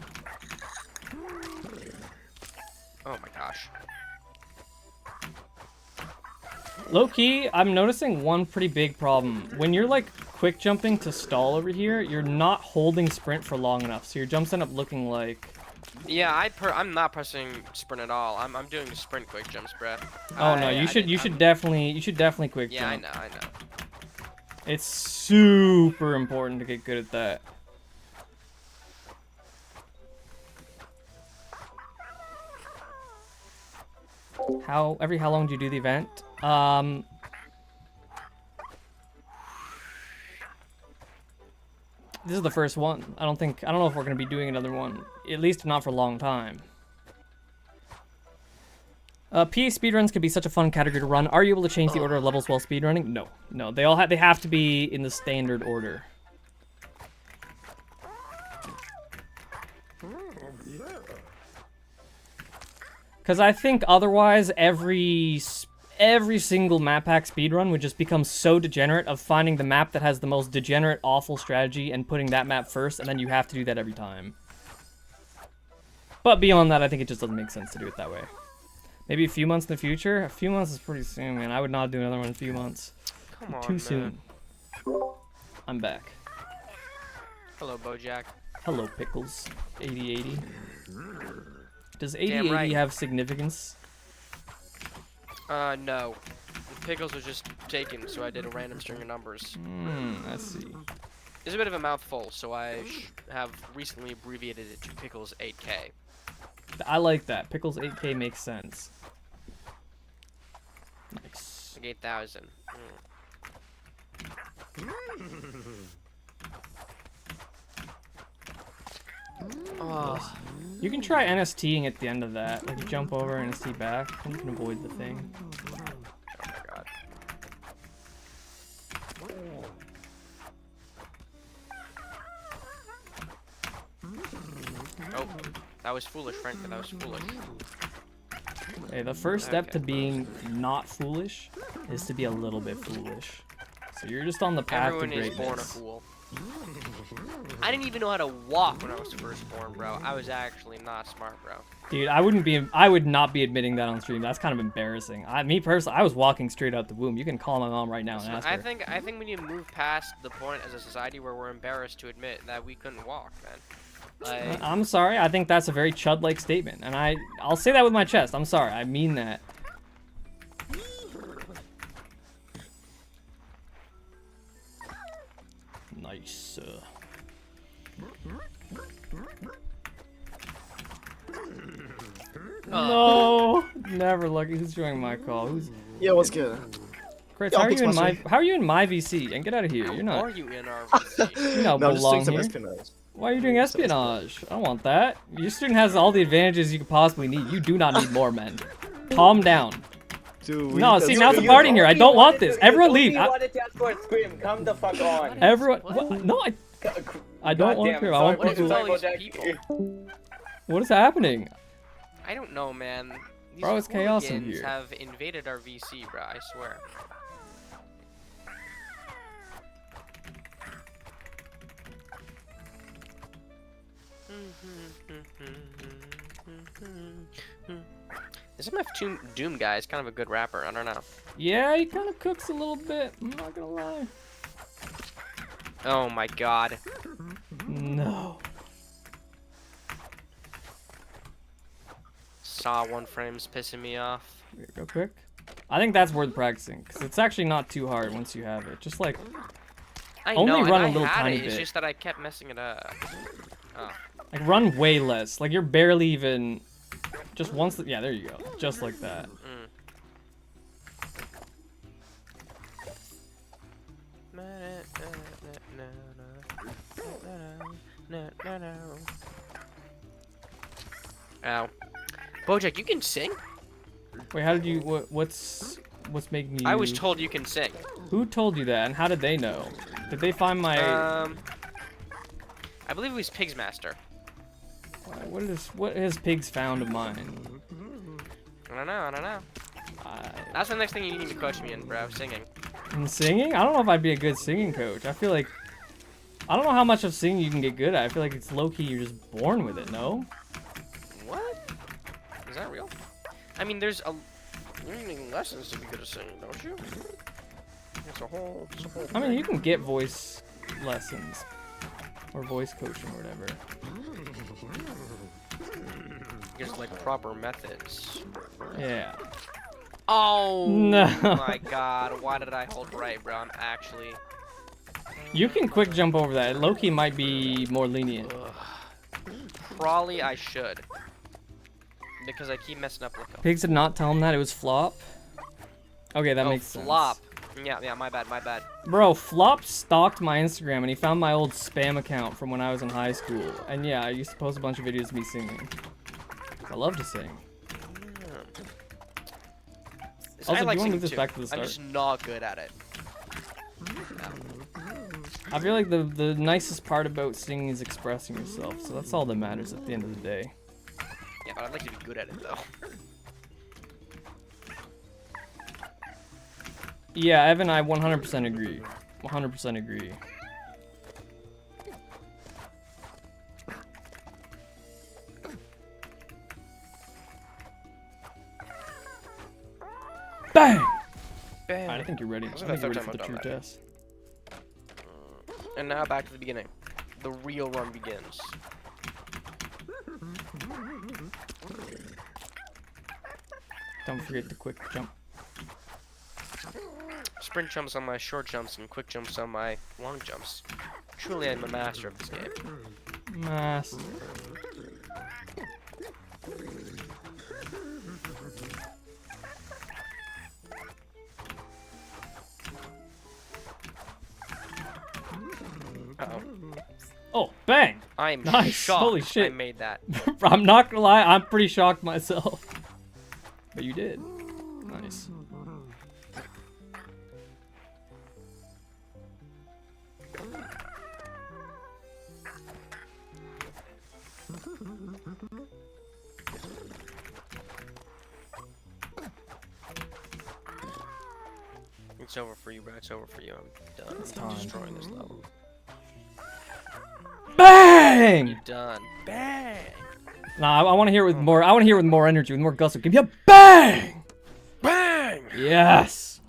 Oh my gosh. Low-key, I'm noticing one pretty big problem. When you're like quick jumping to stall over here, you're not holding sprint for long enough, so your jumps end up looking like... Yeah, I'm not pressing sprint at all. I'm doing the sprint quick jumps, bruh. Oh no, you should definitely quick jump. Yeah, I know. It's super important to get good at that. How long do you do the event? This is the first one. I don't know if we're gonna be doing another one. At least not for a long time. PA speedruns could be such a fun category to run. Are you able to change the order of levels while speedrunning? No. No, they have to be in the standard order. Because I think otherwise every single map pack speedrun would just become so degenerate of finding the map that has the most degenerate, awful strategy and putting that map first, and then you have to do that every time. But beyond that, I think it just doesn't make sense to do it that way. Maybe a few months in the future. A few months is pretty soon, man. I would not do another one in a few months. Come on, Too man. soon. I'm back. Hello, Bojack. Hello, Pickles. 8080. Does Damn 8080 right. have significance? No. Pickles was just taken, so I did a random string of numbers. I see. It's a bit of a mouthful, so I have recently abbreviated it to Pickles 8K. I like that. Pickles 8K makes sense. Nice. Like 8,000. Oh. You can try NSTing at the end of that. Like, you jump over NST back, and you can avoid the thing. Oh my god. Oh, that was foolish, Franklin. That was foolish. Hey, the first step Okay. to being not foolish is to be a little bit foolish. So you're just on the path Everyone to is greatness. born a fool. I didn't even know how to walk when I was first born, bro. I was actually not smart, bro. Dude, I would not be admitting that on stream. That's kind of embarrassing. Me personally, I was walking straight out the womb. You can call my mom right now and ask her. I think we need to move past the point as a society where we're embarrassed to admit that we couldn't walk, man. Like, I'm sorry. I think that's a very chud-like statement, and I'll say that with my chest. I'm sorry. I mean that. Nice. No, never lucky. Who's joining my call? Who's? Yeah, what's good? Chris, Yeah, how I'll are you fix in my my? stream. How are you in my VC? And get out of here. You're are not. you in our VC? You don't No, I'm just belong doing some here. espionage. Why are you doing espionage? I don't want that. Your student has all the advantages you could possibly need. You do not need more men. Calm down. Dude, No, see, now it's a party in here. I don't want this. Everyone leave. wanted to ask for a scream. Come the fuck on. Everyone. What? No, I don't want to. I want What is people. with all Sorry, these Bojack. people? What is happening? I don't know, man. These Bro, it's chaos in hooligans here. have invaded our VC, bro. I swear. This MF Doom guy is kind of a good rapper. I don't know. Yeah, he kind of cooks a little bit. I'm not gonna lie. Oh my god. No. Saw one frame's pissing me off. Here, go quick. I think that's worth practicing because it's actually not too hard once you have it. Just like I Only know, and run a I little had tiny it. It's bit. just that I kept messing it up. Oh. run way less. Like you're barely even. Just once. Yeah, there you go. Just like that. Ow. Bojack, you can sing? Wait, how did you? What's making you? I was told you can sing. Who told you that, and how did they know? Did they find my? I believe it was Pigs Master. What has Pigs found of mine? I don't know. That's the next thing you need to coach me in, bro. Singing. In singing? I don't know if I'd be a good singing coach. I feel like I don't know how much of singing you can get good at. I feel like it's low key. You're just born with it. No? What? Is that real? I mean, you need lessons to be good at singing, don't you? It's a whole I mean, you can get voice lessons or voice coaching or whatever. There's like proper methods. Yeah. Oh No. my god, why did I hold right, bro? I'm actually... You can quick jump over that. Loki might be more lenient. Probably I should. Because I keep messing up like a... Pigs did not tell him that it was Flop. Okay, that makes sense. Flop. Yeah, my bad. Bro, Flop stalked my Instagram and he found my old spam account from when I was in high school. And yeah, I used to post a bunch of videos of me singing. I love to sing. Also, do you want to move this back to the start? I'm just not good at it. I feel like the nicest part about singing is expressing yourself, so that's all that matters at the end of the day. Yeah, but I'd like to be good at it, though. Yeah, Evan, I 100% agree. 100% agree. bang! Bang. I think you're ready. I This think is you're the ready for third the time true I've done test. And now back to the beginning. The real run begins. Don't forget the quick jump. Sprint jumps on my short jumps and quick jumps on my long jumps. Truly, I'm a master of this game. Master. Uh-oh. Oh, bang! I'm Nice. shocked Holy shit. I made that. I'm not gonna lie, I'm pretty shocked myself. But you did. Nice. It's over for you, bro. It's over for you. I'm done. It's I'm time. destroying this level. Bang! You're done. Bang! Nah, I want to hear it with more. I want to hear it with more energy, with more gusto. Give me a bang! Bang! Yes.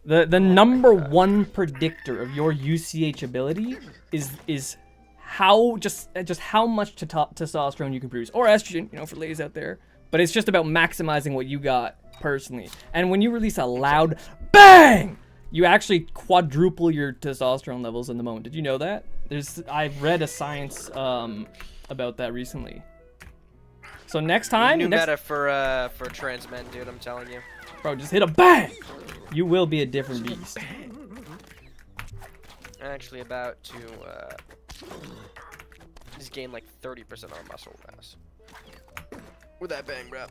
The number one predictor of your UCH ability is how just how much testosterone you can produce, or estrogen, you know, for ladies out there. But it's just about maximizing what you got personally. And when you release a loud bang, you actually quadruple your testosterone levels in the moment. Did you know that? I've read a science about that recently. So next time, New meta for trans men, dude. I'm telling you. bro, just hit a bang. You will be a different beast. I'm actually about to just gain like 30% on muscle mass. With that bang, bro.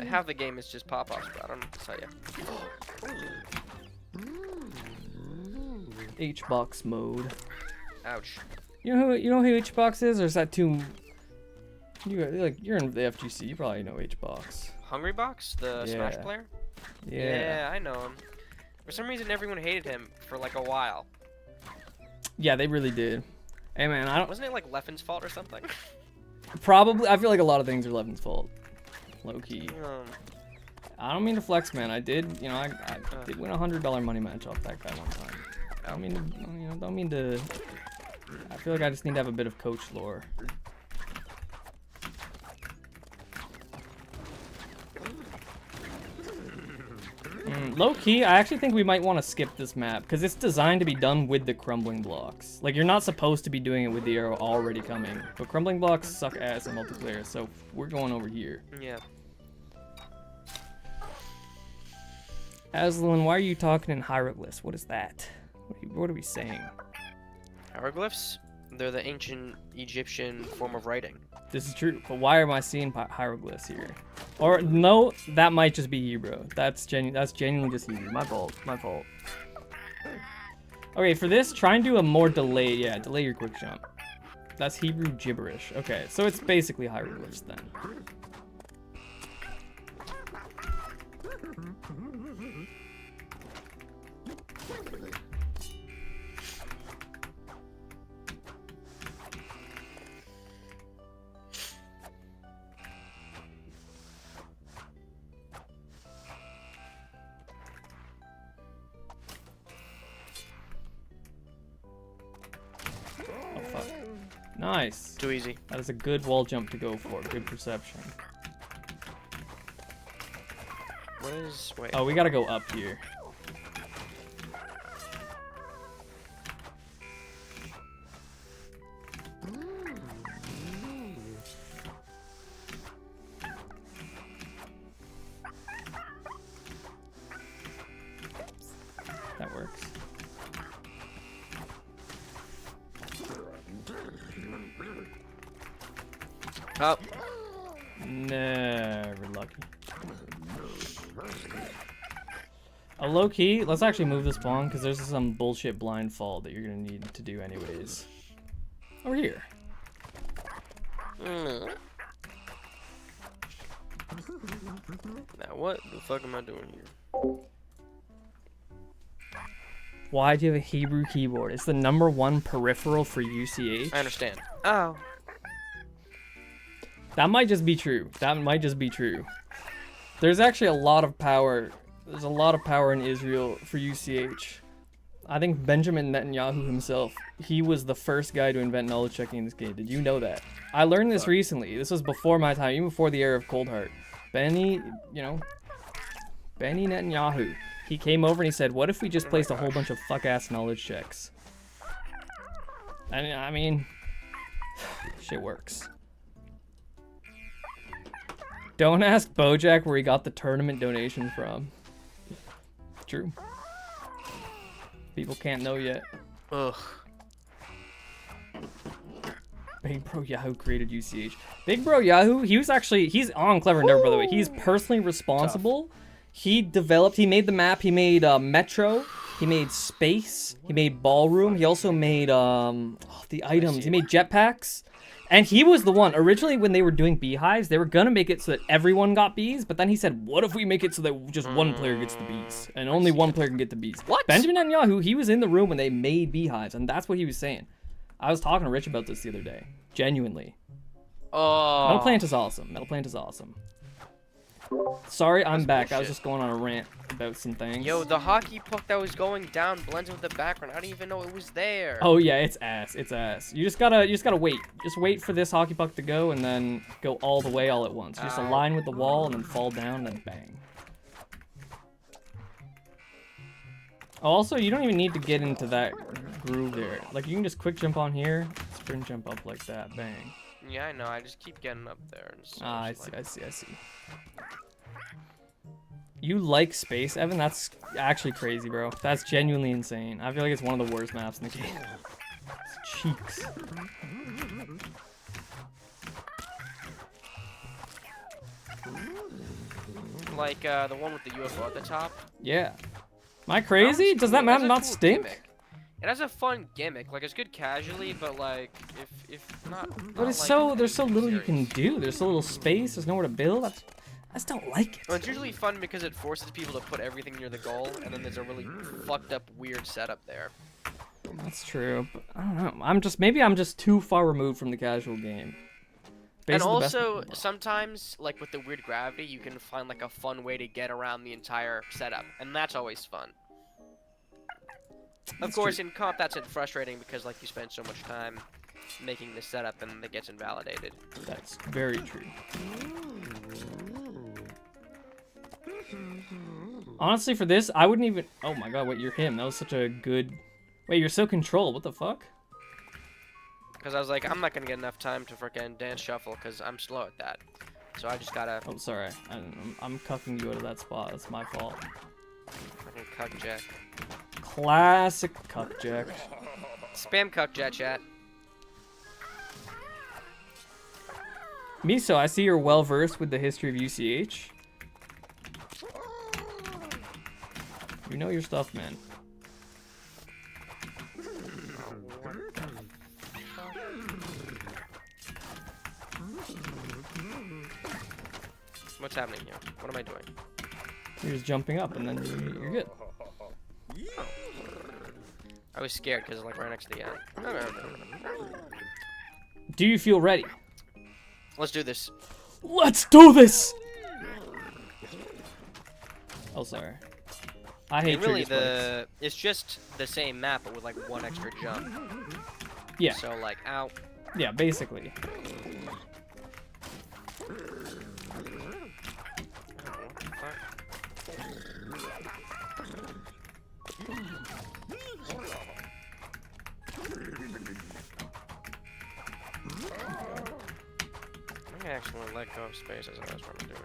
Half the game is just pop-offs, bro. I don't know what to tell you. H-box mode. Ouch. You know who H-box is, or is that too? You're in the FGC. You probably know H-box. Hungry Box, the Smash Yeah. player. Yeah. I know him. For some reason, everyone hated him for like a while. Yeah, they really did. Hey man, I don't. Wasn't it like Leffen's fault or something? Probably. I feel like a lot of things are Levin's fault. Low key. Um, I don't mean to flex, man. I did. You know, I did win $100 money match off that guy one time. I don't mean to. You know, don't mean to. I feel like I just need to have a bit of coach lore. Low key, I actually think we might want to skip this map because it's designed to be done with the crumbling blocks. Like, you're not supposed to be doing it with the arrow already coming. But crumbling blocks suck ass in multiplayer, so we're going over here. yeah. Aslan, why are you talking in hieroglyphs? What is that? What are we saying? Hieroglyphs? They're the ancient Egyptian form of writing. This is true, but why am I seeing hieroglyphs here? Or no, that might just be Hebrew. That's genuinely just Hebrew. My fault. My fault. Okay, for this, try and do a more delay. Yeah, delay your quick jump. That's Hebrew gibberish. Okay, so it's basically hieroglyphs then. Nice. Too easy. That is a good wall jump to go for. Good perception. What is... Wait. Oh, we gotta go up here. That works. Oh. Never lucky. Low key, let's actually move this spawn because there's some bullshit blind fall that you're gonna need to do anyways. Over here. Now what the fuck am I doing here? Why do you have a Hebrew keyboard? It's the #1 peripheral for UCH. I understand. Oh. That might just be true. That might just be true. There's actually a lot of power. There's a lot of power in Israel for UCH. I think Benjamin Netanyahu himself, he was the first guy to invent knowledge checking in this game. Did you know that? I learned this recently. This was before my time, even before the era of Cold Heart. Benny Netanyahu. He came over and he said, what if we just placed a whole bunch of fuck-ass knowledge checks? And I mean, shit works. Don't ask Bojack where he got the tournament donation from. True. People can't know yet. Ugh. Big Bro Yahoo created UCH. Big Bro Yahoo, he's on Clever Endeavor, by the way. He's personally responsible. He made the map, he made Metro, he made Space, he made Ballroom, he also made the items, he made jetpacks. And he was the one, originally when they were doing beehives, they were gonna make it so that everyone got bees, but then he said, what if we make it so that just one player gets the bees? And only one player can get the bees. What? Benjamin Netanyahu, he was in the room when they made beehives, and that's what he was saying. I was talking to Rich about this the other day. Genuinely. Oh. Metal Plant is awesome. Metal Plant is awesome. Sorry, I'm back. I was just going on a rant about some things. Yo, the hockey puck that was going down blends with the background. I didn't even know it was there. Oh yeah, it's ass. It's ass. You just gotta wait. Just wait for this hockey puck to go and then go all the way all at once. Just align with the wall and then fall down and then bang. Also, you don't even need to get into that groove there. Like, you can just quick jump on here, sprint jump up like that, bang. Yeah, I know. I just keep getting up there. And I see. You like space, Evan? That's actually crazy, bro. That's genuinely insane. I feel like it's one of the worst maps in the game. It's cheeks. Like the one with the UFO at the top. Yeah. Am I crazy? Does that map not stink? Gimmick. It has a fun gimmick. Like, it's good casually, but like if not. But it's there's so little you can do. There's so little space. There's nowhere to build. I just don't like it. Well, it's usually fun because it forces people to put everything near the goal, and then there's a really fucked up, weird setup there. That's true, but I don't know. Maybe I'm just too far removed from the casual game. And also, sometimes, like with the weird gravity, you can find like a fun way to get around the entire setup, and that's always fun. Of course, in comp, that's frustrating because like you spend so much time making the setup and it gets invalidated. That's very true. Honestly, for this, I wouldn't even... Oh my god, wait, you're him. That was such a good... Wait, you're so controlled. What the fuck? Because I was like, I'm not going to get enough time to freaking dance shuffle because I'm slow at that. So I just gotta... Oh, sorry. I'm cucking you out of that spot. That's my fault. Fucking cuck jack. Classic cuck jack. Spam cuck jack, chat. Miso, I see you're well versed with the history of UCH. You know your stuff, man. What's happening here? What am I doing? You're just jumping up and then you're good. I was scared because like right next to the end. Do you feel ready? Let's do this. Let's do this! Oh, sorry. I hate really trigger spikes. it's just the same map but with like one extra jump. Yeah. So like ow. Yeah, basically. I actually want to let go of space as I was trying to do it.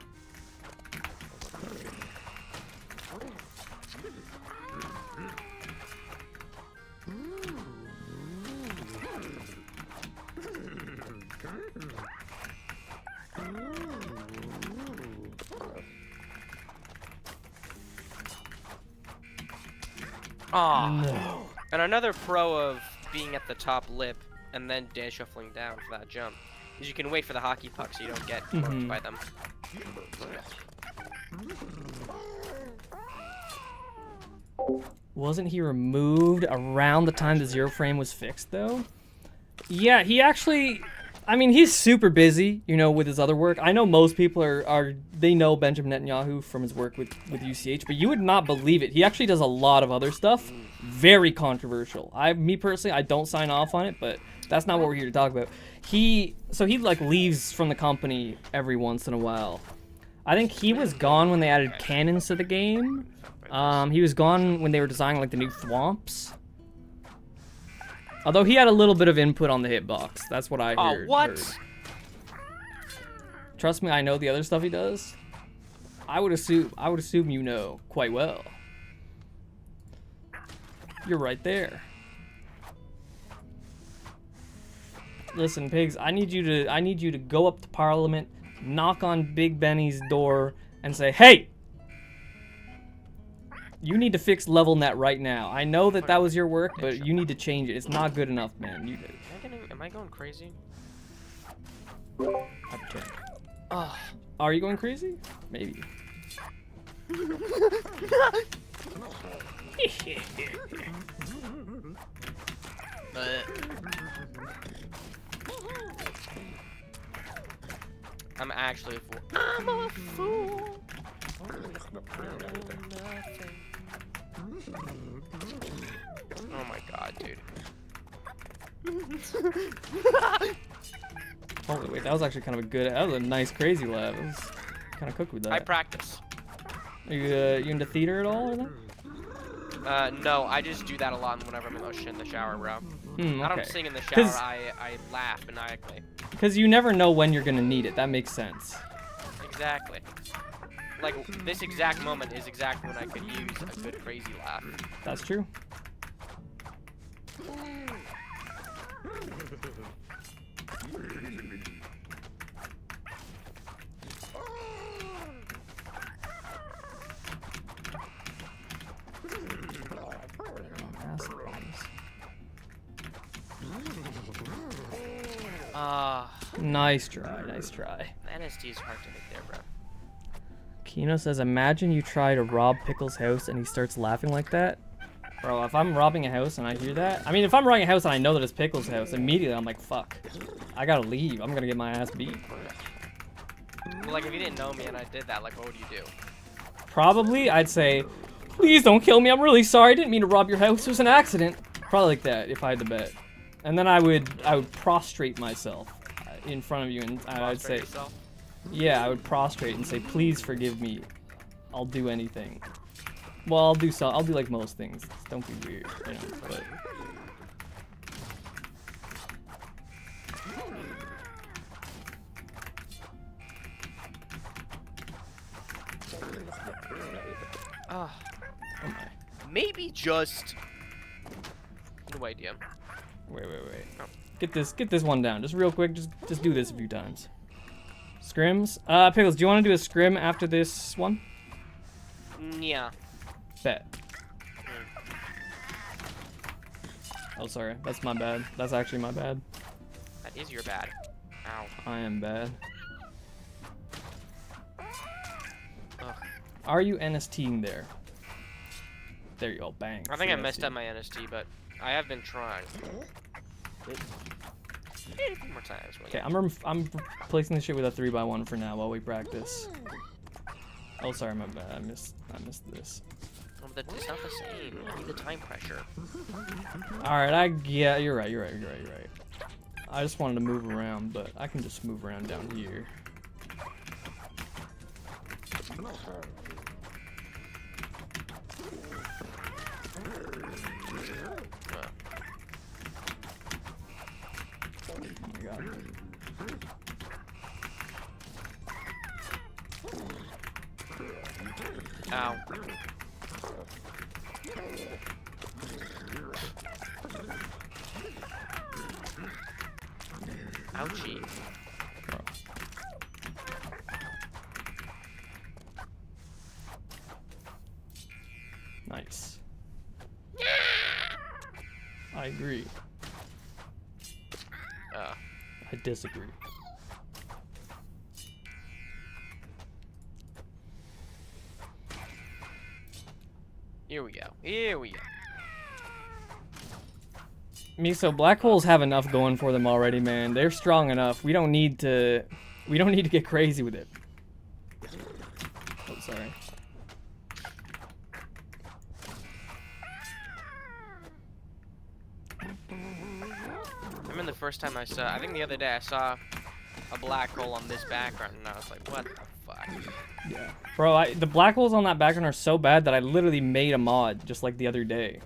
No. And another pro of being at the top lip and then dance shuffling down for that jump is you can wait for the hockey puck so you don't get marked by them. Wasn't he removed around the time the zero frame was fixed, though? Yeah, he actually... I mean, he's super busy, you know, with his other work. I know most people they know Benjamin Netanyahu from his work with UCH, but you would not believe it. He actually does a lot of other stuff, very controversial. Me personally, I don't sign off on it, but that's not what we're here to talk about. He like leaves from the company every once in a while. I think he was gone when they added cannons to the game. He was gone when they were designing like the new thwomps. Although he had a little bit of input on the hitbox. That's what I heard. Oh, what? Heard. Trust me, I know the other stuff he does. I would assume you know quite well. You're right there. Listen, pigs, I need you to go up to Parliament, knock on Big Benny's door, and say, "Hey! You need to fix Levelnet right now. I know that was your work, but you need to change it. It's not good enough, man." Am I going crazy? Oh. Are you going crazy? Maybe. I'm actually a fool. I'm a fool. Oh my god, dude. Holy wait, that was actually kind of that was a nice crazy laugh. I was kind of cooked with that. I practice. Are you into theater at all? Or No, I just do that a lot whenever I'm in the shower, bro. Okay. I don't sing in the shower, I laugh maniacally. Because you never know when you're gonna need it. That makes sense. Exactly. Like, this exact moment is exactly when I could use a good crazy laugh. That's true. Nice try, nice try. NST is hard to hit there, bro. Kino says, imagine you try to rob Pickle's house and he starts laughing like that. Bro, if I'm robbing a house and I hear that, I mean, if I'm robbing a house and I know that it's Pickle's house, immediately I'm like, fuck. I gotta leave. I'm gonna get my ass beat. Well, like, if you didn't know me and I did that, like, what would you do? Probably, I'd say, please don't kill me. I'm really sorry. I didn't mean to rob your house. It was an accident. Probably like that, if I had to bet. And then I would prostrate myself in front of you, and I'd say, yourself? Yeah, I would prostrate and say, please forgive me. I'll do anything. Well, I'll do like most things. Don't be weird, you know, but. Oh my. Maybe just. No idea. Wait. Oh. Get this one down, just real quick. Just do this a few times. Scrims. Pickles, do you want to do a scrim after this one? Yeah. Bet. Oh, sorry. That's my bad. That's actually my bad. That is your bad. Ow. I am bad. Ugh. Are you NSTing there? There you go. Bang. I think I messed up my NST, but I have been trying. More times. Okay, I'm replacing this shit with a 3x1 for now while we practice. Oh, sorry, my bad. I missed this. Oh, but it's not the same. I need the time pressure. All right, yeah, you're right. I just wanted to move around, but I can just move around down here. Ow. Ouchie. Nice. I agree. I disagree. Here we go. Miso, black holes have enough going for them already, man. They're strong enough. We don't need to get crazy with it. Oh, sorry. I remember the first time I think the other day I saw a black hole on this background, and I was like, what the fuck? Yeah. Bro, the black holes on that background are so bad that I literally made a mod just like the other day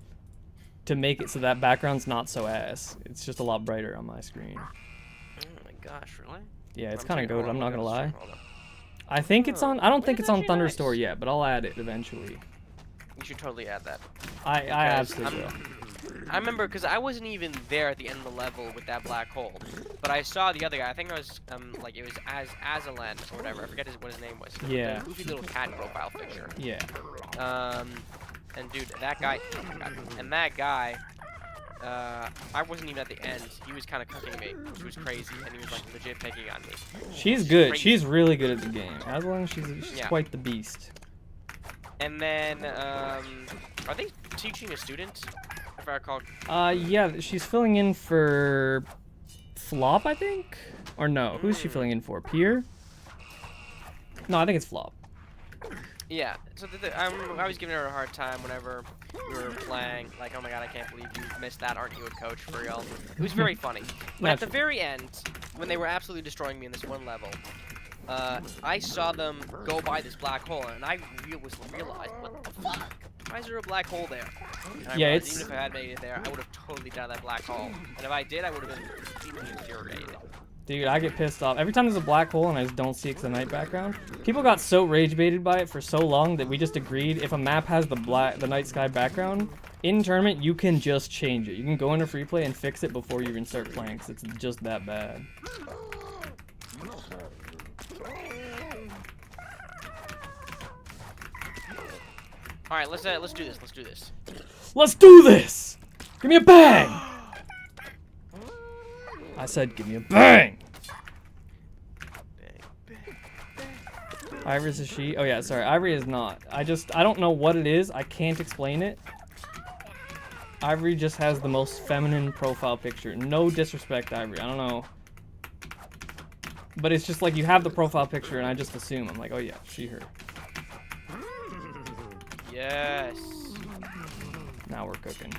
to make it so that background's not so ass. It's just a lot brighter on my screen. Oh my gosh, really? Yeah, it's I'm kind of taking a goated, I'm not look gonna at this. lie. Hold on. I think it's on, I don't think Look it's at on that, Thunderstore nice. yet, but I'll add it eventually. You should totally add that. I Because absolutely will. I remember because I wasn't even there at the end of the level with that black hole, but I saw the other guy. I think it was like it was Azalan or whatever. I forget what his name was. Yeah. The goofy little cat profile picture. Yeah. And dude, that guy, I wasn't even at the end. He was kind of cooking me, which was crazy, and he was like legit picking on me. She's good. Crazy. She's really good at the game. Aslan, she's Yeah. quite the beast. And then, are they teaching a student? If I recall. Yeah, she's filling in for Flop, I think? Or no, who's she filling in for? Pier? No, I think it's Flop. Yeah, so I was giving her a hard time whenever we were playing. Like, oh my god, I can't believe you missed that, aren't you a coach, for real? It was very funny. But at the very end, when they were absolutely destroying me in this one level, I saw them go by this black hole, and I realized, what the fuck? Why is there a black hole there? And I Yeah, realized it's... even if I had made it there, I would have totally done that black hole. And if I did, I would have been completely infuriated. Dude, I get pissed off. Every time there's a black hole and I just don't see it 'cause of the night background. People got so rage baited by it for so long that we just agreed if a map has the night sky background, in tournament, you can just change it. You can go into free play and fix it before you even start playing 'cause it's just that bad. All right, let's do this. Let's do this. Let's do this! Give me a bang! I said, give me a bang! Ivory is she? Oh yeah, sorry, Ivory is not. I don't know what it is. I can't explain it. Ivory just has the most feminine profile picture. No disrespect, Ivory. I don't know. But it's just like you have the profile picture and I just assume. I'm like, oh yeah, she, her. Yes. Now we're cooking.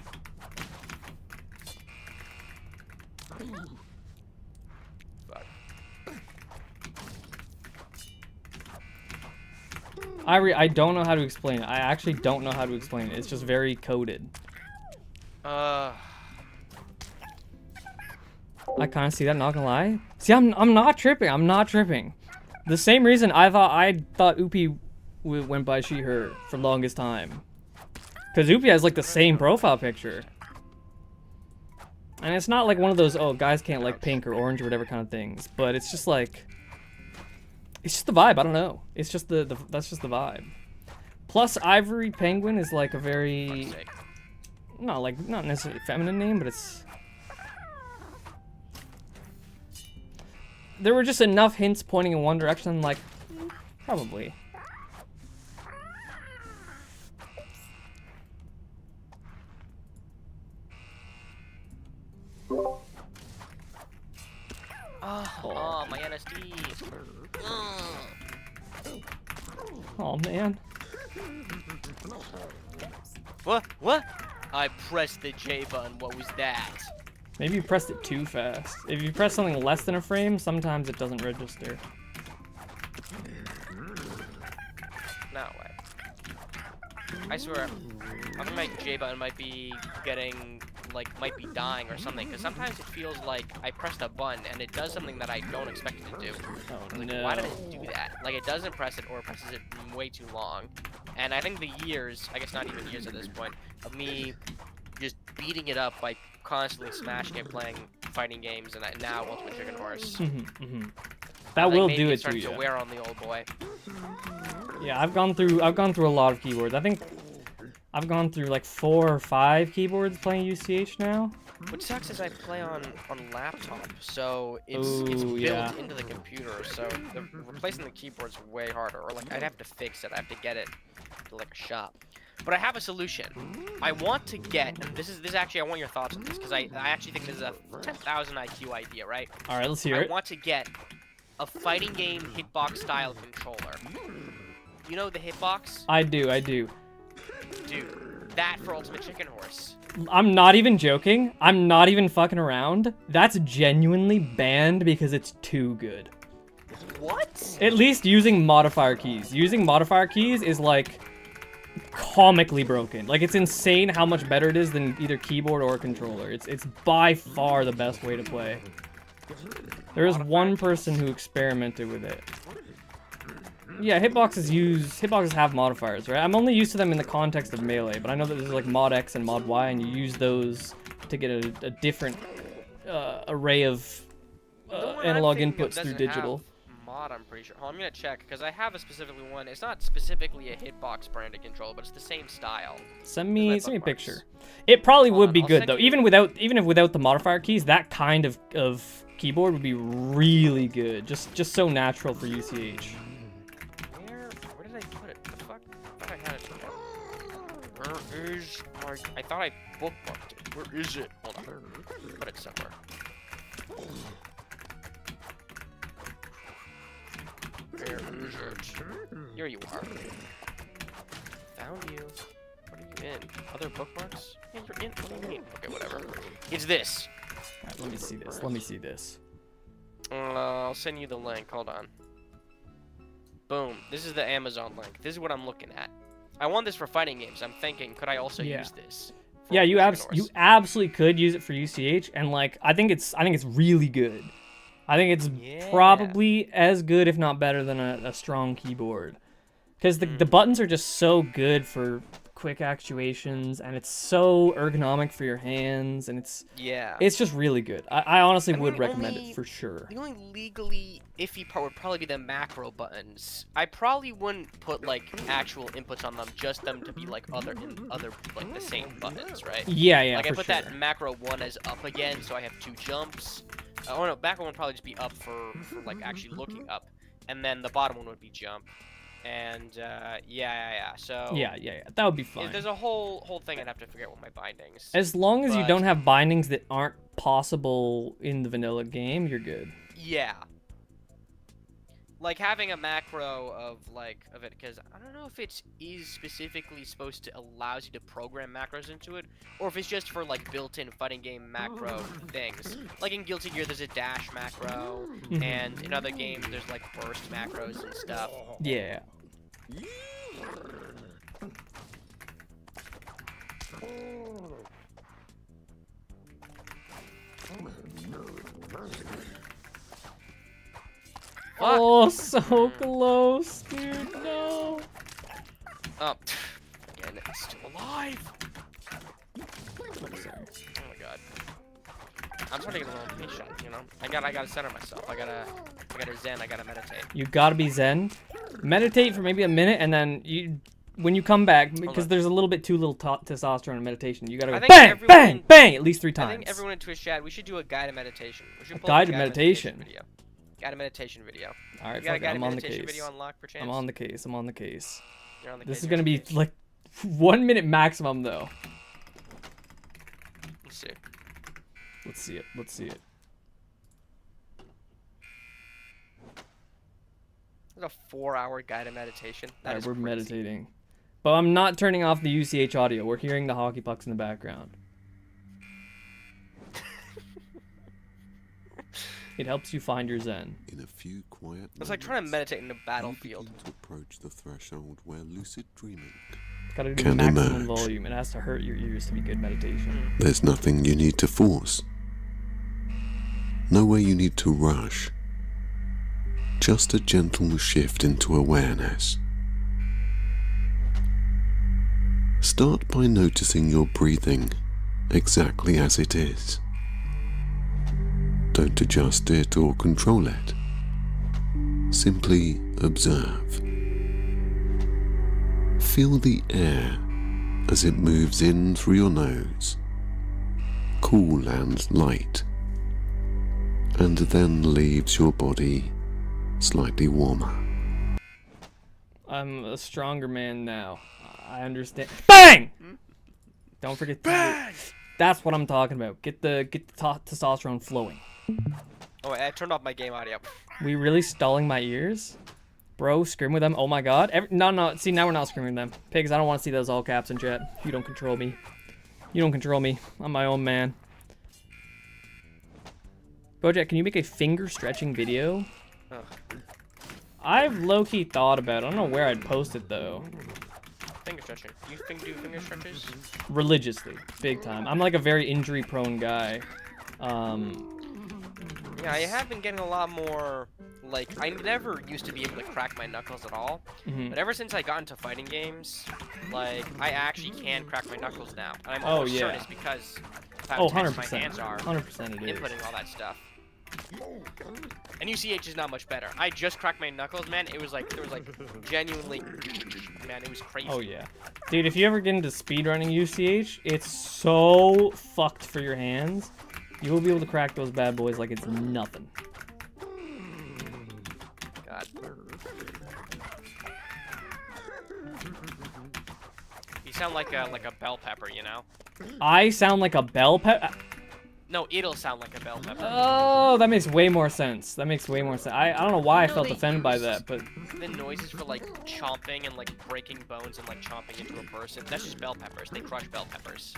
Fuck. Ivory, I don't know how to explain it. I actually don't know how to explain it. It's just very coded. I kind of see that, not gonna lie. See, I'm not tripping. I'm not tripping. The same reason I thought Upi went by she, her for the longest time. Because Upi has like the same profile picture. And it's not like one of those, oh, guys can't like pink or orange or whatever kind of things. But it's just like, it's just the vibe. I don't know. It's just that's just the vibe. Plus, Ivory Penguin is like a very, not necessarily feminine name, but it's. There were just enough hints pointing in one direction. I'm like, probably. Oh, my NST. Oh man. What? I pressed the J button. What was that? Maybe you pressed it too fast. If you press something less than a frame, sometimes it doesn't register. No way. I swear, I think my J button might be might be dying or something, because sometimes it feels like I pressed a button and it does something that I don't expect it to do. Oh Like, no. why did it do that? Like, it doesn't press it or it presses it way too long. And I think the years, I guess not even years at this point, of me just beating it up by constantly smashing it, playing fighting games, and now Ultimate Chicken Horse. That will do it to Starting you. to wear on the old boy. Yeah, I've gone through a lot of keyboards. I think I've gone through like 4 or 5 keyboards playing UCH now. What sucks is I play on laptop, so it's Ooh, built yeah. into the computer, so replacing the keyboard's way harder. Or like I'd have to fix it. I have to get it to like a shop. But I have a solution. I want to get, and this is actually, I want your thoughts on this, because I actually think this is a 10,000 IQ idea, right? All right, let's hear I it. want to get a fighting game hitbox style controller. You know the hitbox? I do. Dude, that for Ultimate Chicken Horse. I'm not even joking. I'm not even fucking around. That's genuinely banned because it's too good. What? At least using modifier keys. Using modifier keys is like comically broken. Like it's insane how much better it is than either keyboard or controller. It's by far the best way to play. There is one person who experimented with it. Yeah, hitboxes have modifiers, right? I'm only used to them in the context of Melee, but I know that there's like mod X and mod Y, and you use those to get a different array of analog inputs through digital. Mod, I'm pretty sure. Oh, I'm gonna check because I have a specifically one. It's not specifically a hitbox branded controller, but it's the same style. Send me a picture. It probably would be I'll good send though. you- Even if without the modifier keys, that kind of keyboard would be really good. Just so natural for UCH. Where did I put it? The fuck? I thought I had it. Where is my? I thought I bookmarked it. Where is it? Hold on. Put it somewhere. Where is it? Here you are. Found you. What are you in? Other bookmarks? Yeah, you're in. What do you mean? Okay, whatever. It's this. Alright, let me see this. I'll send you the link. Hold on. Boom. This is the Amazon link. This is what I'm looking at. I want this for fighting games. I'm thinking, could I also use this? Yeah, you absolutely could use it for UCH, and like I think it's really good. I think it's probably as good, if not better, than a strong keyboard, because the buttons are just so good for quick actuations, and it's so ergonomic for your hands, and it's just really good. I honestly would recommend it for sure. The only legally iffy part would probably be the macro buttons. I probably wouldn't put like actual inputs on them, just them to be like other like the same buttons, right? Yeah, Like I for put sure. that macro 1 as up again, so I have 2 jumps. Oh no, back one would probably just be up for like actually looking up, and then the bottom one would be jump. And so Yeah, that would be fine. there's a whole thing I'd have to figure out with my bindings. As long as you but- don't have bindings that aren't possible in the vanilla game, you're good. Yeah. Like having a macro of it, because I don't know if it is specifically supposed to allows you to program macros into it, or if it's just for like built-in fighting game macro things. Like in Guilty Gear, there's a dash macro, and in other games, there's like burst macros and stuff. Yeah. Oh, so close, dude. No. Oh, again, it's still alive. I'm sorry. Oh my god. I'm starting to get a little impatient, you know. I gotta center myself. I gotta zen. I gotta meditate. You gotta be zen. Meditate for maybe a minute, and then when you come back, because there's a little bit too little testosterone in meditation, you gotta go bang, bang, bang, at least 3 times. I think everyone in Twitch chat, we should do a guided meditation. We should pull guided up a meditation video. Guided meditation video. All right, You got a fuck it, guided I'm on the meditation case. video on lock, perchance? I'm on the case. I'm on the case. You're on the This case, is you're gonna on the be case. like 1 minute maximum, though. Let's see. Let's see it. Let's see it. It's a 4-hour guided meditation. That All is right, we're crazy. meditating. But I'm not turning off the UCH audio. We're hearing the hockey pucks in the background. It helps you find your zen. In a few quiet It's like trying to meditate in a battlefield. You begin to approach the threshold where lucid dreaming. It's gotta do Can maximum emerge. volume. It has to hurt your ears to be good meditation. There's nothing you need to force. Nowhere you need to rush. Just a gentle shift into awareness. Start by noticing your breathing exactly as it is. Don't adjust it or control it. Simply observe. Feel the air as it moves in through your nose, cool and light, and then leaves your body slightly warmer. I'm a stronger man now. I understand. Bang! Don't forget to. That's what I'm talking about. Get the testosterone flowing. Oh, I turned off my game audio. We really stalling my ears? Bro, scream with them. Oh my god. No. See, now we're not screaming with them. Pigs, I don't want to see those all caps in chat. You don't control me. You don't control me. I'm my own man. Bojack, can you make a finger stretching video? Ugh. I've low-key thought about it. I don't know where I'd post it though. Finger stretching. You do finger stretches? Religiously. Big time. I'm like a very injury-prone guy. Yeah, I have been getting a lot more, like, I never used to be able to crack my knuckles at all, but ever since I got into fighting games, like, I actually can crack my knuckles now, and I'm almost certain it's because of how tense my hands are, 100% it is. inputting all that stuff. And UCH is not much better. I just cracked my knuckles, man. It was like, there was like, genuinely, man, it was crazy. Oh yeah. Dude, if you ever get into speedrunning UCH, it's so fucked for your hands. You will be able to crack those bad boys like it's nothing. God. You sound like a bell pepper, you know? I sound like a bell pepper. No, it'll sound like a bell pepper. Oh, that makes way more sense. That makes way more sense. I don't know why I felt offended by that, but the noises for like chomping and like breaking bones and like chomping into a person, that's just bell peppers. They crush bell peppers.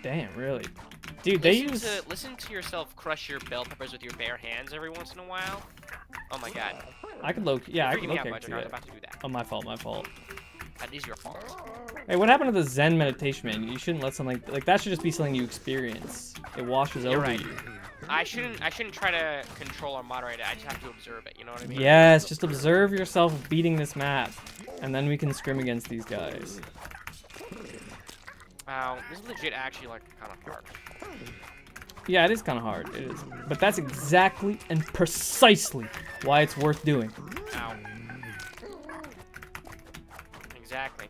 damn, really, dude. Listen to yourself crush your bell peppers with your bare hands every once in a while. Oh my god. I could low. Yeah, I could Freaking low me out, kick Roger. do I was that. about to do that. Oh, my fault. My fault. That is your fault. Hey, what happened to the Zen meditation, man? You shouldn't let something like that. Should just be something you experience. It washes You're over right. you. I shouldn't try to control or moderate it. I just have to observe it. You know what I mean? Yes, just observe yourself beating this map, and then we can scrim against these guys. Wow, this is legit actually like kind of hard. Yeah, it is kind of hard. It is, but that's exactly and precisely why it's worth doing. Ow. Exactly.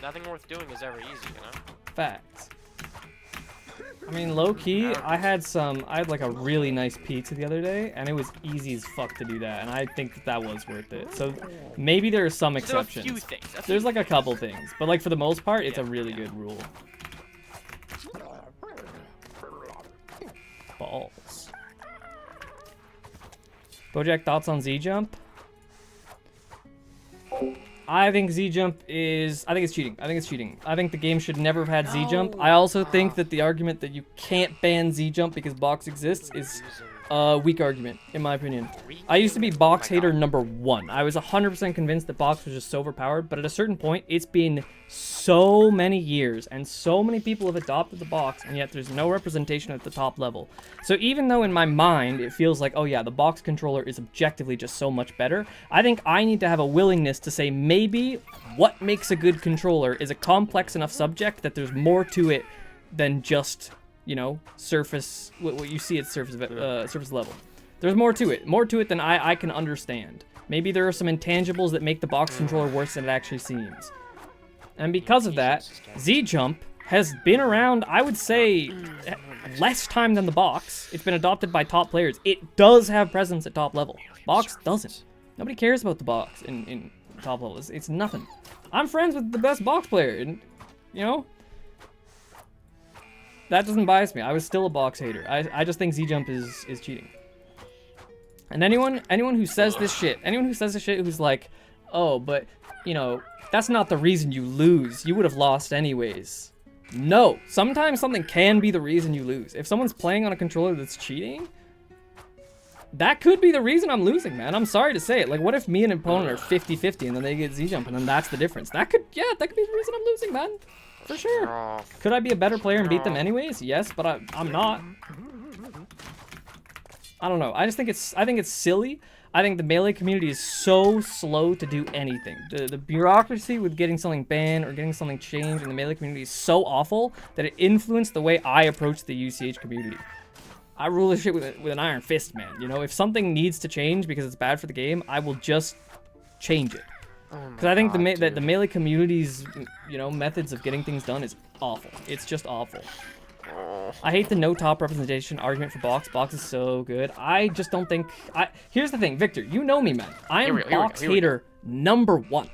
Nothing worth doing is ever easy, you know? Facts. I mean, low key, I had like a really nice pizza the other day, and it was easy as fuck to do that, and I think that was worth it. So maybe there are some exceptions. There are a few things. There's like a couple things, but like for the most part, it's a really good rule. Balls. Bojack, thoughts on Z jump? I think Z jump is. I think it's cheating. I think it's cheating. I think the game should never have had Z jump. I also think that the argument that you can't ban Z jump because box exists is a weak argument, in my opinion. I used to be box hater #1. I was 100% convinced that box was just so overpowered, but at a certain point, it's been so many years, and so many people have adopted the box, and yet there's no representation at the top level. So even though in my mind it feels like, oh yeah, the box controller is objectively just so much better, I think I need to have a willingness to say maybe what makes a good controller is a complex enough subject that there's more to it than just, you know, surface, what you see at surface level. There's more to it than I can understand. Maybe there are some intangibles that make the box controller worse than it actually seems. And because of that, Z-Jump has been around, I would say, less time than the box. It's been adopted by top players. It does have presence at top level. Box doesn't. Nobody cares about the box in top level. It's nothing. I'm friends with the best box player, and, you know, that doesn't bias me. I was still a box hater. I just think Z-Jump is cheating. And anyone who says this shit, who's like, oh, but, you know, that's not the reason you lose. You would have lost anyways. No. Sometimes something can be the reason you lose. If someone's playing on a controller that's cheating, that could be the reason I'm losing, man. I'm sorry to say it. Like, what if me and an opponent are 50-50 and then they get Z-Jump and then that's the difference? That could be the reason I'm losing, man. For sure. Could I be a better player and beat them anyways? Yes, but I'm not. I don't know. I think it's silly. I think the Melee community is so slow to do anything. The bureaucracy with getting something banned or getting something changed in the Melee community is so awful that it influenced the way I approach the UCH community. I rule this shit with an iron fist, man. You know, if something needs to change because it's bad for the game, I will just change it. Because I think the Melee community's, you know, methods of getting things done is awful. It's just awful. I hate the no top representation argument for box. Box is so good. I just don't think... Here's the thing, Victor, you know me, man. I am box hater #1.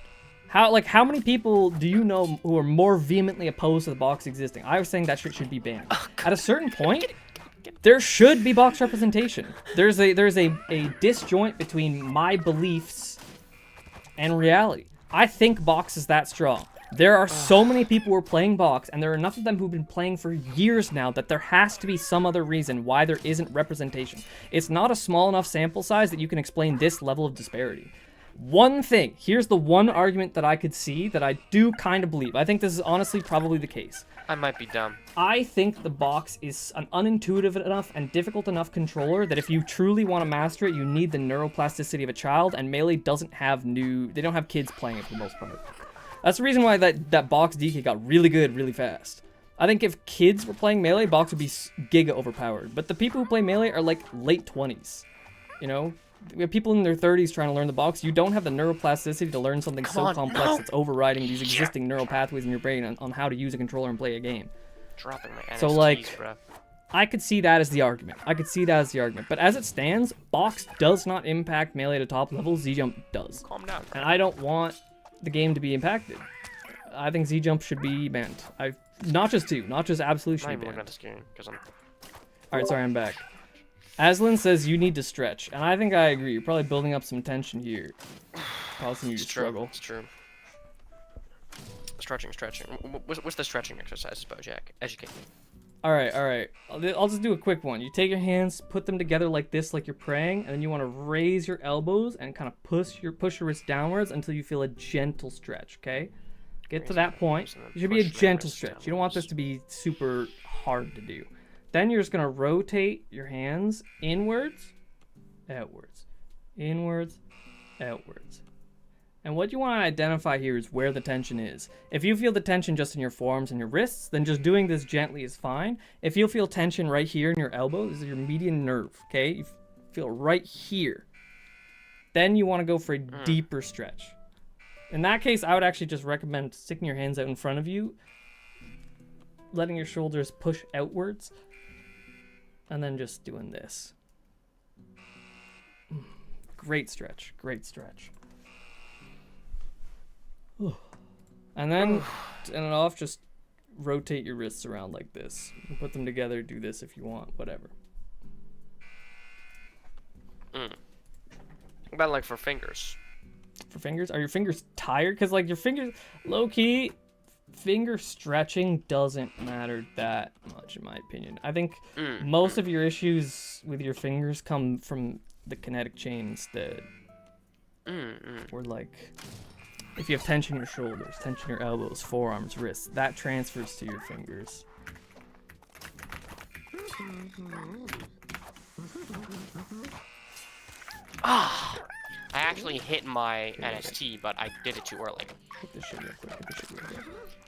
How many people do you know who are more vehemently opposed to the box existing? I was saying that shit should be banned. At a certain point, there should be box representation. There's a disjoint between my beliefs and reality. I think box is that strong. There are so many people who are playing box, and there are enough of them who've been playing for years now that there has to be some other reason why there isn't representation. It's not a small enough sample size that you can explain this level of disparity. One thing, here's the one argument that I could see that I do kind of believe. I think this is honestly probably the case. I might be dumb. I think the box is an unintuitive enough and difficult enough controller that if you truly want to master it, you need the neuroplasticity of a child, and Melee doesn't have they don't have kids playing it for the most part. That's the reason why that box DK got really good really fast. I think if kids were playing Melee, box would be giga overpowered. But the people who play Melee are like late 20s, you know? We have people in their 30s trying to learn the box. You don't have the neuroplasticity to learn something so complex that's overriding these existing neural pathways in your brain on how to use a controller and play a game. Dropping my NSTs, So, like, bro. I could see that as the argument. But as it stands, box does not impact Melee to top level. Z-Jump does. Calm down, bro. And I don't want the game to be impacted. I think Z-Jump should be banned. Not just absolute should I'm be not even looking banned. at the screen because I'm. Alright, sorry, I'm back. Aslan says you need to stretch, and I think I agree. You're probably building up some tension here, causing you to struggle. It's true. Stretching. What's the stretching exercises, Bojack? Educate me. All right. I'll just do a quick one. You take your hands, put them together like this, like you're praying, and then you want to raise your elbows and kind of push your wrists downwards until you feel a gentle stretch. Okay. Get to that point. It should be a gentle stretch. You don't want this to be super hard to do. Then you're just going to rotate your hands inwards, outwards, inwards, outwards. And what you want to identify here is where the tension is. If you feel the tension just in your forearms and your wrists, then just doing this gently is fine. If you feel tension right here in your elbow, this is your median nerve, okay? You feel right here. Then you want to go for a deeper stretch. In that case, I would actually just recommend sticking your hands out in front of you, letting your shoulders push outwards, and then just doing this. Great stretch. And then, to end it off, just rotate your wrists around like this. And put them together, do this if you want, whatever. What about like for fingers? For fingers? Are your fingers tired? Because like your fingers, low-key, finger stretching doesn't matter that much in my opinion. I think most of your issues with your fingers come from the kinetic chain instead. Or like, if you have tension in your shoulders, tension in your elbows, forearms, wrists, that transfers to your fingers. I actually hit my NST, but I did it too early. Hit this shit real quick.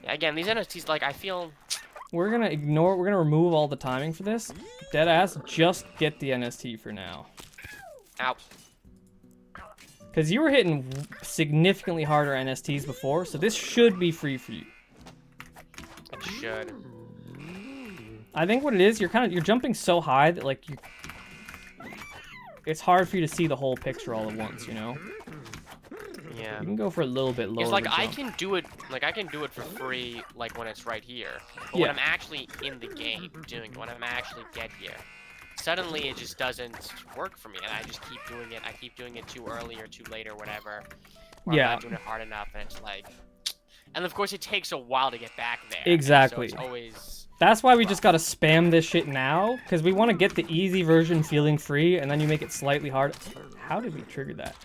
Yeah, again, these NSTs, like, I feel... We're gonna remove all the timing for this. Deadass, just get the NST for now. Ow. Because you were hitting significantly harder NSTs before, so this should be free for you. It should. I think what it is, you're jumping so high that like it's hard for you to see the whole picture all at once, you know? Yeah. You can go for a little bit lower. It's like of a I jump. can do it for free, like when it's right here. But Yeah. when I'm actually in the game doing it, when I'm actually get here, suddenly it just doesn't work for me, and I just keep doing it. I keep doing it too early or too late or whatever. Or Yeah. I'm not doing it hard enough, and it's like, and of course it takes a while to get back there. Exactly. So it's always. That's why we just gotta spam this shit now, because we want to get the easy version feeling free, and then you make it slightly hard. How did we trigger that?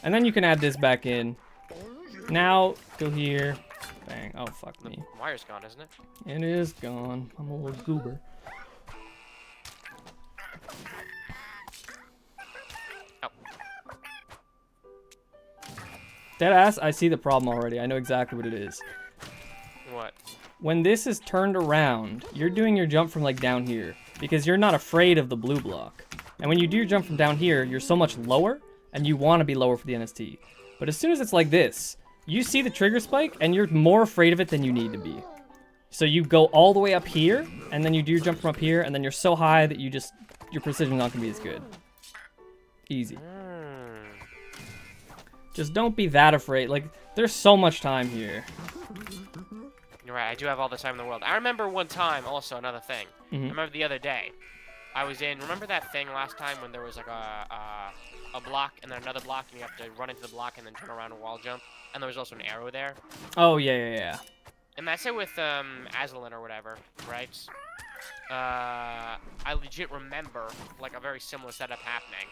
And then you can add this back in. Now, go here. Bang. Oh, fuck me. The wire's gone, isn't it? It is gone. I'm a little goober. Oh. Deadass, I see the problem already. I know exactly what it is. What? When this is turned around, you're doing your jump from like down here because you're not afraid of the blue block. And when you do your jump from down here, you're so much lower and you want to be lower for the NST. But as soon as it's like this, you see the trigger spike and you're more afraid of it than you need to be. So you go all the way up here and then you do your jump from up here and then you're so high that your precision's not going to be as good. Easy. Just don't be that afraid. Like, There's so much time here. You're right, I do have all the time in the world. I remember one time, also, another thing. I remember the other day, I was in, remember that thing last time when there was like a block and then another block and you have to run into the block and then turn around and wall jump? And there was also an arrow there? Oh, yeah. And that's it with Aslan or whatever, right? I legit remember like a very similar setup happening.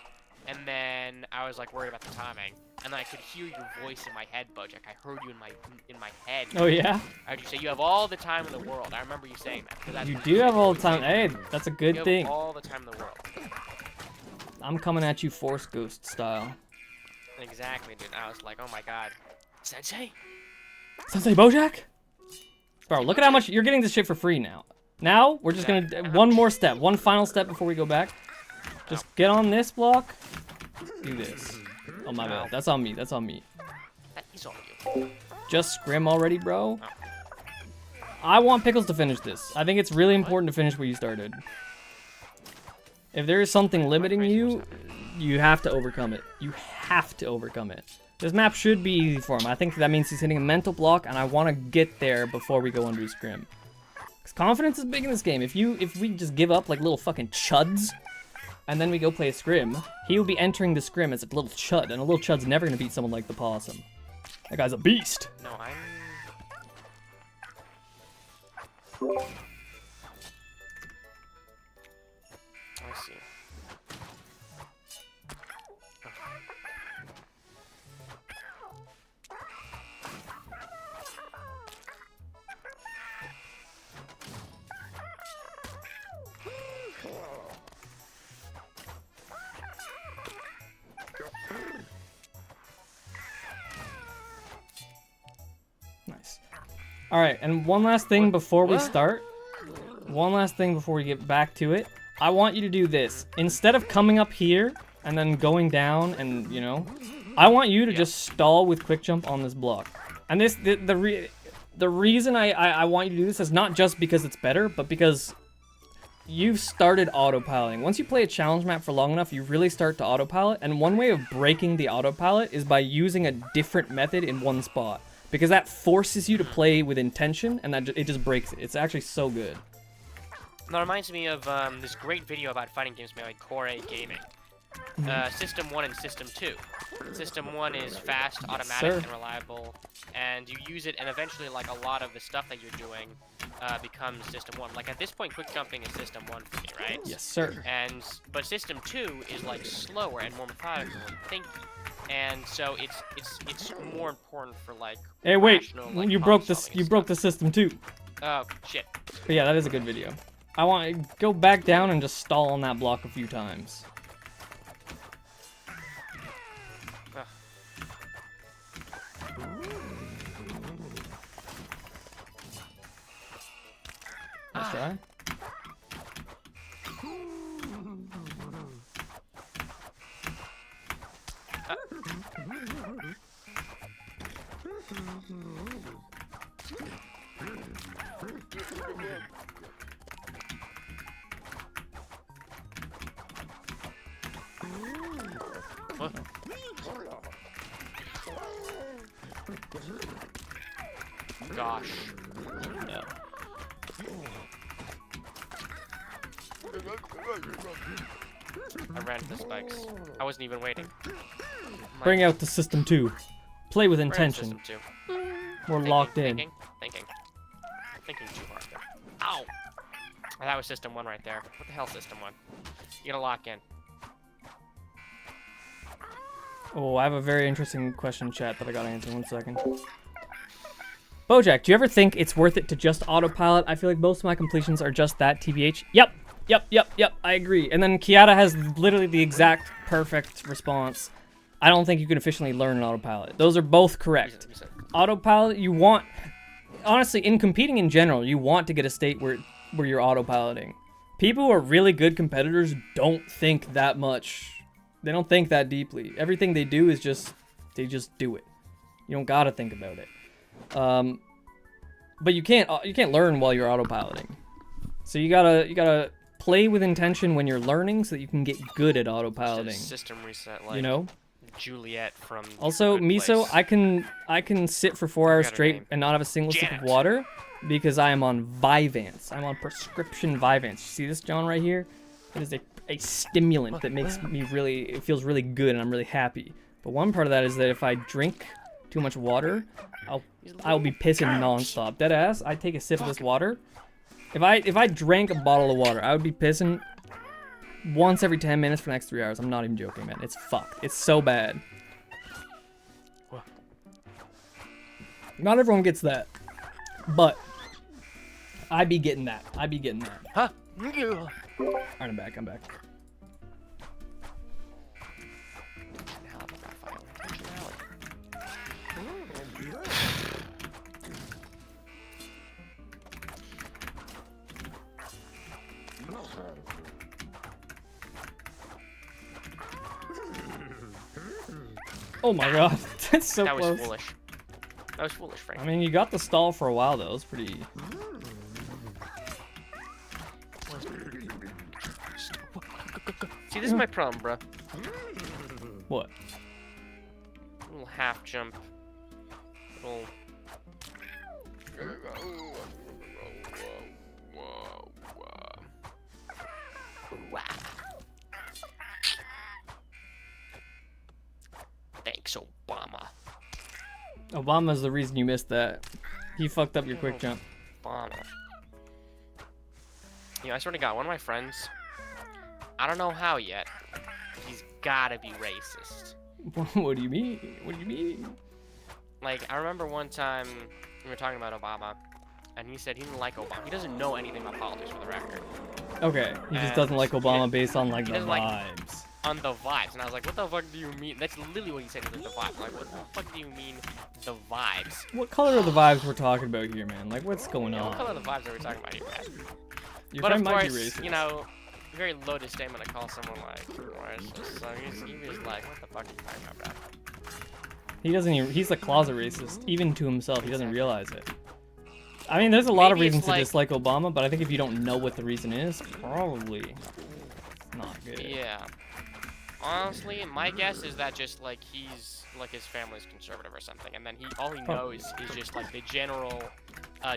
And then I was like worried about the timing, and then I could hear your voice in my head, Bojack. I heard you in my head. Oh yeah? I heard you say you have all the time in the world. I remember you saying that. 'Cause that's You what do said. have all the time. Hey, that's a good You thing. have all the time in the world. I'm coming at you Force Ghost style. Exactly, dude. I was like, oh my god, Sensei. Sensei Bojack? Bro, look at how much you're getting this shit for free now. Now we're just gonna one more step, one final step before we go back. Just get on this block. Do this. Oh my bad. That's on me. That's on me. That is on you. Just scrim already, bro. I want Pickles to finish this. I think it's really important to finish where you started. If there is something limiting you, you have to overcome it. You have to overcome it. This map should be easy for him. I think that means he's hitting a mental block, and I want to get there before we go into scrim. Because confidence is big in this game. If we just give up like little fucking chuds, and then we go play a scrim, he will be entering the scrim as a little chud, and a little chud's never gonna beat someone like the possum. That guy's a beast. No, I'm... I see. Nice. Alright, and one last thing before we start. One last thing before we get back to it. I want you to do this. Instead of coming up here and then going down and, you know, I want you to just stall with quick jump on this block. And this, the reason I want you to do this is not just because it's better, but because you've started autopiloting. Once you play a challenge map for long enough, you really start to autopilot, and one way of breaking the autopilot is by using a different method in one spot. Because that forces you to play with intention, and that it just breaks it. It's actually so good. That reminds me of this great video about fighting games made by Core Gaming. System 1 and System 2. System 1 is fast, automatic, and reliable, and you use it, and eventually, like, a lot of the stuff that you're doing becomes System 1. Like, at this point, quick jumping is System 1 for me, right? Yes, sir. But System 2 is, like, slower and more methodical and thinky. And so it's more important for, like, hey, wait, rational, like, you broke this. You broke the system too. Oh, shit. But yeah, that is a good video. I want to go back down and just stall on that block a few times. Let's try. Gosh. Yeah. I ran to the spikes. I wasn't even waiting. Bring out the system 2. Play with We're in intention. System 2. We're locked in. Thinking too hard there. Ow! That was System 1 right there. What the hell, System 1? You gotta lock in. Oh, I have a very interesting question in chat that I gotta answer. 1 second. Bojack, do you ever think it's worth it to just autopilot? I feel like most of my completions are just that, TBH. Yep. I agree. And then Kiata has literally the exact perfect response. I don't think you can efficiently learn an autopilot. Those are both correct. Autopilot, you want... Honestly, in competing in general, you want to get a state where you're autopiloting. People who are really good competitors don't think that much. They don't think that deeply. Everything they do is just... They just do it. You don't gotta think about it. But you can't learn while you're autopiloting. So you gotta play with intention when you're learning so that you can get good at autopiloting. System reset, like, you know? Juliet from. Also, Good Miso, Place. I can sit for 4 hours Forgot her straight name. and not have a single sip of Janet. water because I am on Vyvanse. I'm on prescription Vyvanse. See this, John, right here? It is a stimulant that makes me really, it feels really good and I'm really happy. But one part of that is that if I drink too much water, I'll be pissing nonstop. Deadass, I take a sip of this water. If I drank a bottle of water, I would be pissing once every 10 minutes for the next 3 hours. I'm not even joking, man. It's fucked. It's so bad. Not everyone gets that, but I be getting that. I be getting that. Huh? Alright, I'm back. I'm back. Hell, I'm not filing. Oh my god, that's so That was close. foolish. That was foolish, Frank. I mean, you got the stall for a while though. It was pretty. See, this is my problem, bro. What? Little half jump. Little. Thanks, Obama. Obama's the reason you missed that. He fucked up your quick jump. Obama. You know, I swear to God, one of my friends, I don't know how yet, he's gotta be racist. What do you mean? What do you mean? Like, I remember one time we were talking about Obama, and he said he didn't like Obama. He doesn't know anything about politics, for the record. Okay, he just And doesn't like he Obama didn't- based on like he the doesn't like- vibes. On the vibes, and I was like, what the fuck do you mean? That's literally what he said, he was like, the vibes. I'm like, what the fuck do you mean, the vibes? What color are the vibes we're talking about here, man? Like, what's going Yeah, what color on? are the vibes are we talking about here, man? Your But of friend might be course, racist. you know, very loaded statement to call someone like racist. So he was like, what the fuck are you talking about, bro? He doesn't even, he's a closet racist, even to himself. He doesn't realize it. I mean, there's a lot of Maybe it's reasons to like- dislike Obama, but I think if you don't know what the reason is, probably not good. Yeah. Honestly, my guess is that just like he's like his family's conservative or something, and then all he knows is just like the general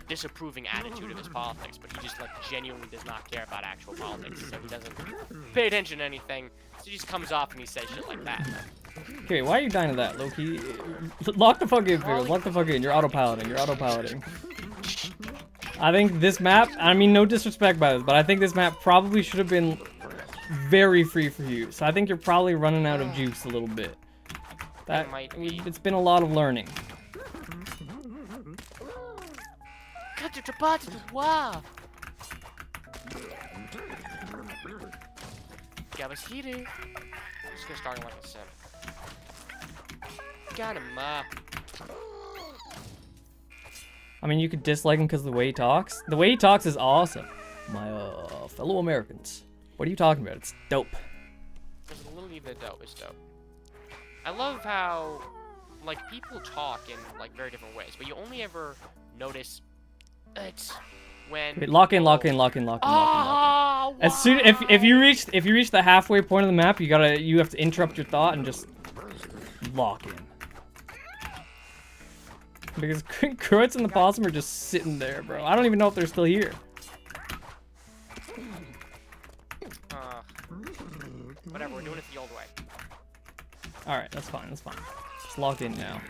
disapproving attitude of his politics, but he just like genuinely does not care about actual politics, so he doesn't pay attention to anything. So he just comes off and he says shit like that. Okay, why are you dying to that, Loki? Lock the fuck in, Pickles. Lock the fuck in. You're autopiloting. You're autopiloting. I think this map, I mean, no disrespect by this, but I think this map probably should have been very free for you. So I think you're probably running out of juice a little bit. That might be. It's been a lot of learning. Wow. Gabashiri. I'm just gonna start him like a sim. Got him, I mean, you could dislike him because of the way he talks. The way he talks is awesome. My fellow Americans. What are you talking about? It's dope. There's a little bit dope. It's dope. I love how, like, people talk in, like, very different ways, but you only ever notice it when... Wait, lock in, lock in, lock in, lock in, lock in, lock in. As soon if you reach the halfway point of the map, you have to interrupt your thought and just lock in. Because Kreutz and the Possum are just sitting there, bro. I don't even know if they're still here. Whatever, we're doing it the old way. Alright, that's fine, that's fine. It's locked in now.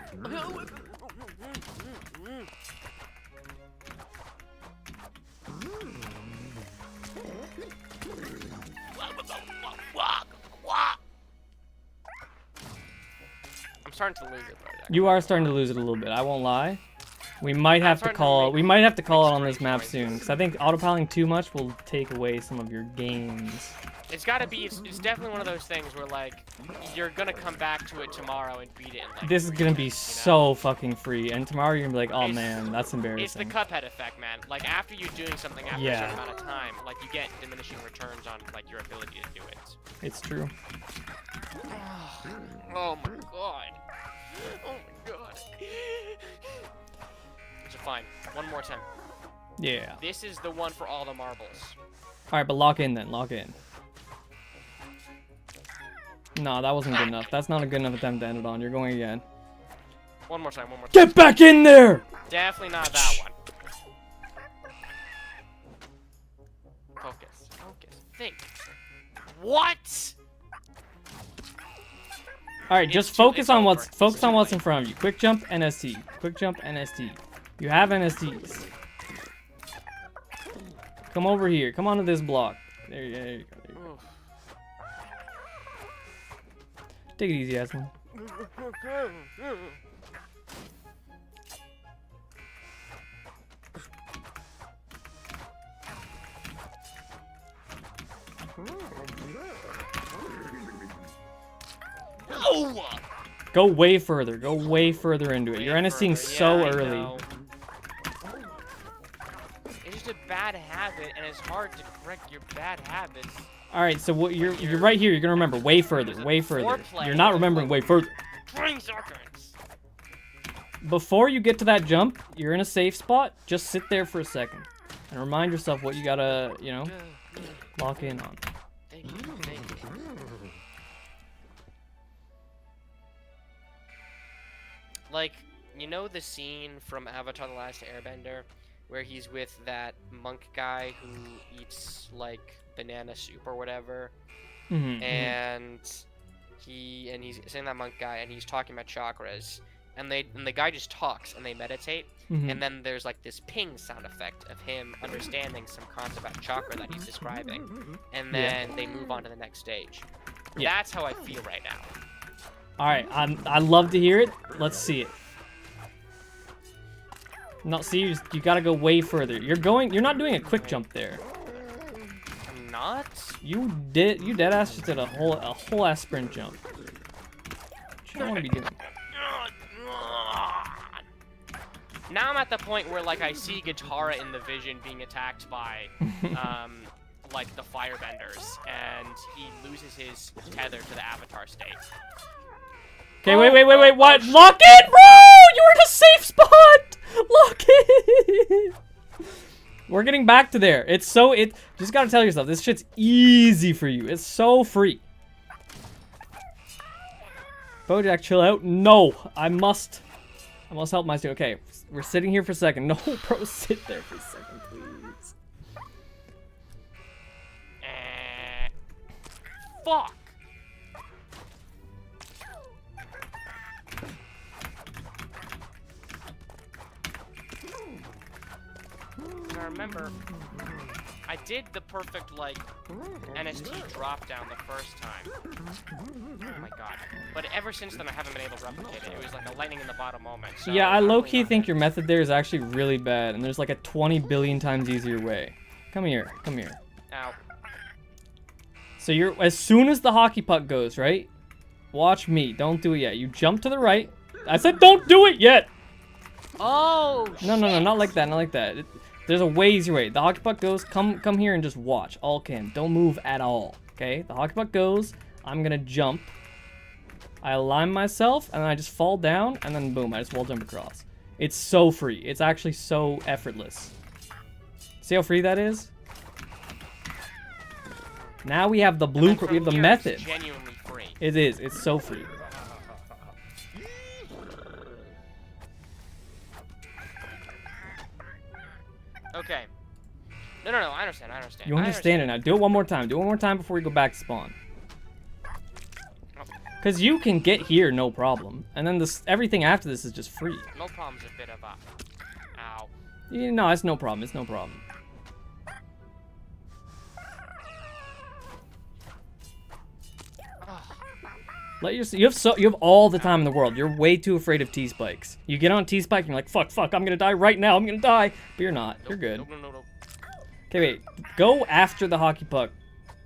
I'm starting to lose it, bro. You are starting to lose it a little bit, I won't lie. We might have to starting to call make it on this strange map choices. soon, because I think autopiling too much will take away some of your gains. It's gotta be, it's definitely one of those things where, like, you're gonna come back to it tomorrow and beat it in, like, This is gonna be 3 minutes, so fucking free, and tomorrow you're gonna be like, oh It's- man, that's It's the embarrassing. Cuphead effect, man. Like, after you're doing something after a Yeah. certain amount of time, like, you get diminishing returns on, like, your ability to do it. It's true. Oh my god. Oh my god. So fine. One more time. Yeah. This is the one for all the marbles. Alright, but lock in then, lock in. No, that wasn't good enough. That's not a good enough attempt to end it on. You're going again. One more time. Get back in there! Definitely not that one. Focus. Think. What? All right, just It's focus on over. what's in front of you. Quick jump, NST. Quick jump, NST. You have NSTs. Come over here. Come onto this block. There you go. There you go. Take it easy, Aslan. Oh! Go way further. Go way further into it. You're NSTing so early. It's just a bad habit, and it's hard to correct your bad habits. All right, so what you're right here. You're gonna remember way further. Way further. You're not remembering way further. 20 seconds. Before you get to that jump, you're in a safe spot. Just sit there for a second and remind yourself what you gotta, you know, lock in on. Thank you. Like, you know the scene from Avatar: The Last Airbender where he's with that monk guy who eats like banana soup or whatever, and he's saying that monk guy and he's talking about chakras, and the guy just talks and they meditate, and then there's like this ping sound effect of him understanding some concept about chakra that he's describing, and then they move on to the next stage. That's how I feel right now. All right, I love to hear it. Let's see it. No, see, you gotta go way further. You're not doing a quick jump there. I'm not. You dead ass just did a whole ass sprint jump. What you don't want to be doing. Now I'm at the point where like I see Guitarra in the vision being attacked by like the firebenders, and he loses his tether to the avatar state. Okay, wait, what? Lock in, bro! You were in a safe spot! Lock in! We're getting back to there. Just gotta tell yourself, this shit's easy for you. It's so free. Bojack, chill out. No, I must help my student. Okay, we're sitting here for a second. No, bro, sit there for a second, please. Fuck! I remember I did the perfect like NST drop down the first time. Oh my god. But ever since then I haven't been able to replicate it. It was like a lightning in the bottom moment. So yeah, I low-key think your method there is actually really bad, and there's like a 20 billion times easier way. Come here. Ow. So as soon as the hockey puck goes, right? Watch me. Don't do it yet. You jump to the right. I said don't do it yet! Oh, No, not like that, not like that. There's a way easier way. The hockey puck goes, come here and just watch. All can. Don't move at all, okay? The hockey puck goes, I'm gonna jump. I align myself, and then I just fall down, and then boom, I just wall jump across. It's so free. It's actually so effortless. See how free that is? Now we have the blueprint, we have the method. It's genuinely free. It is, it's so free. Okay. No, I understand. You understand it now. Do it one more time. Do it one more time before we go back to spawn. Because you can get here, no problem. And then everything after this is just free. No problem's a bit of a... Ow. Yeah, no, it's no problem. It's no problem. You have all the time in the world. You're way too afraid of T-spikes. You get on T-spike and you're like, fuck, I'm gonna die right now. I'm gonna die. But you're not. You're good. No. Okay, wait. Go after the hockey puck,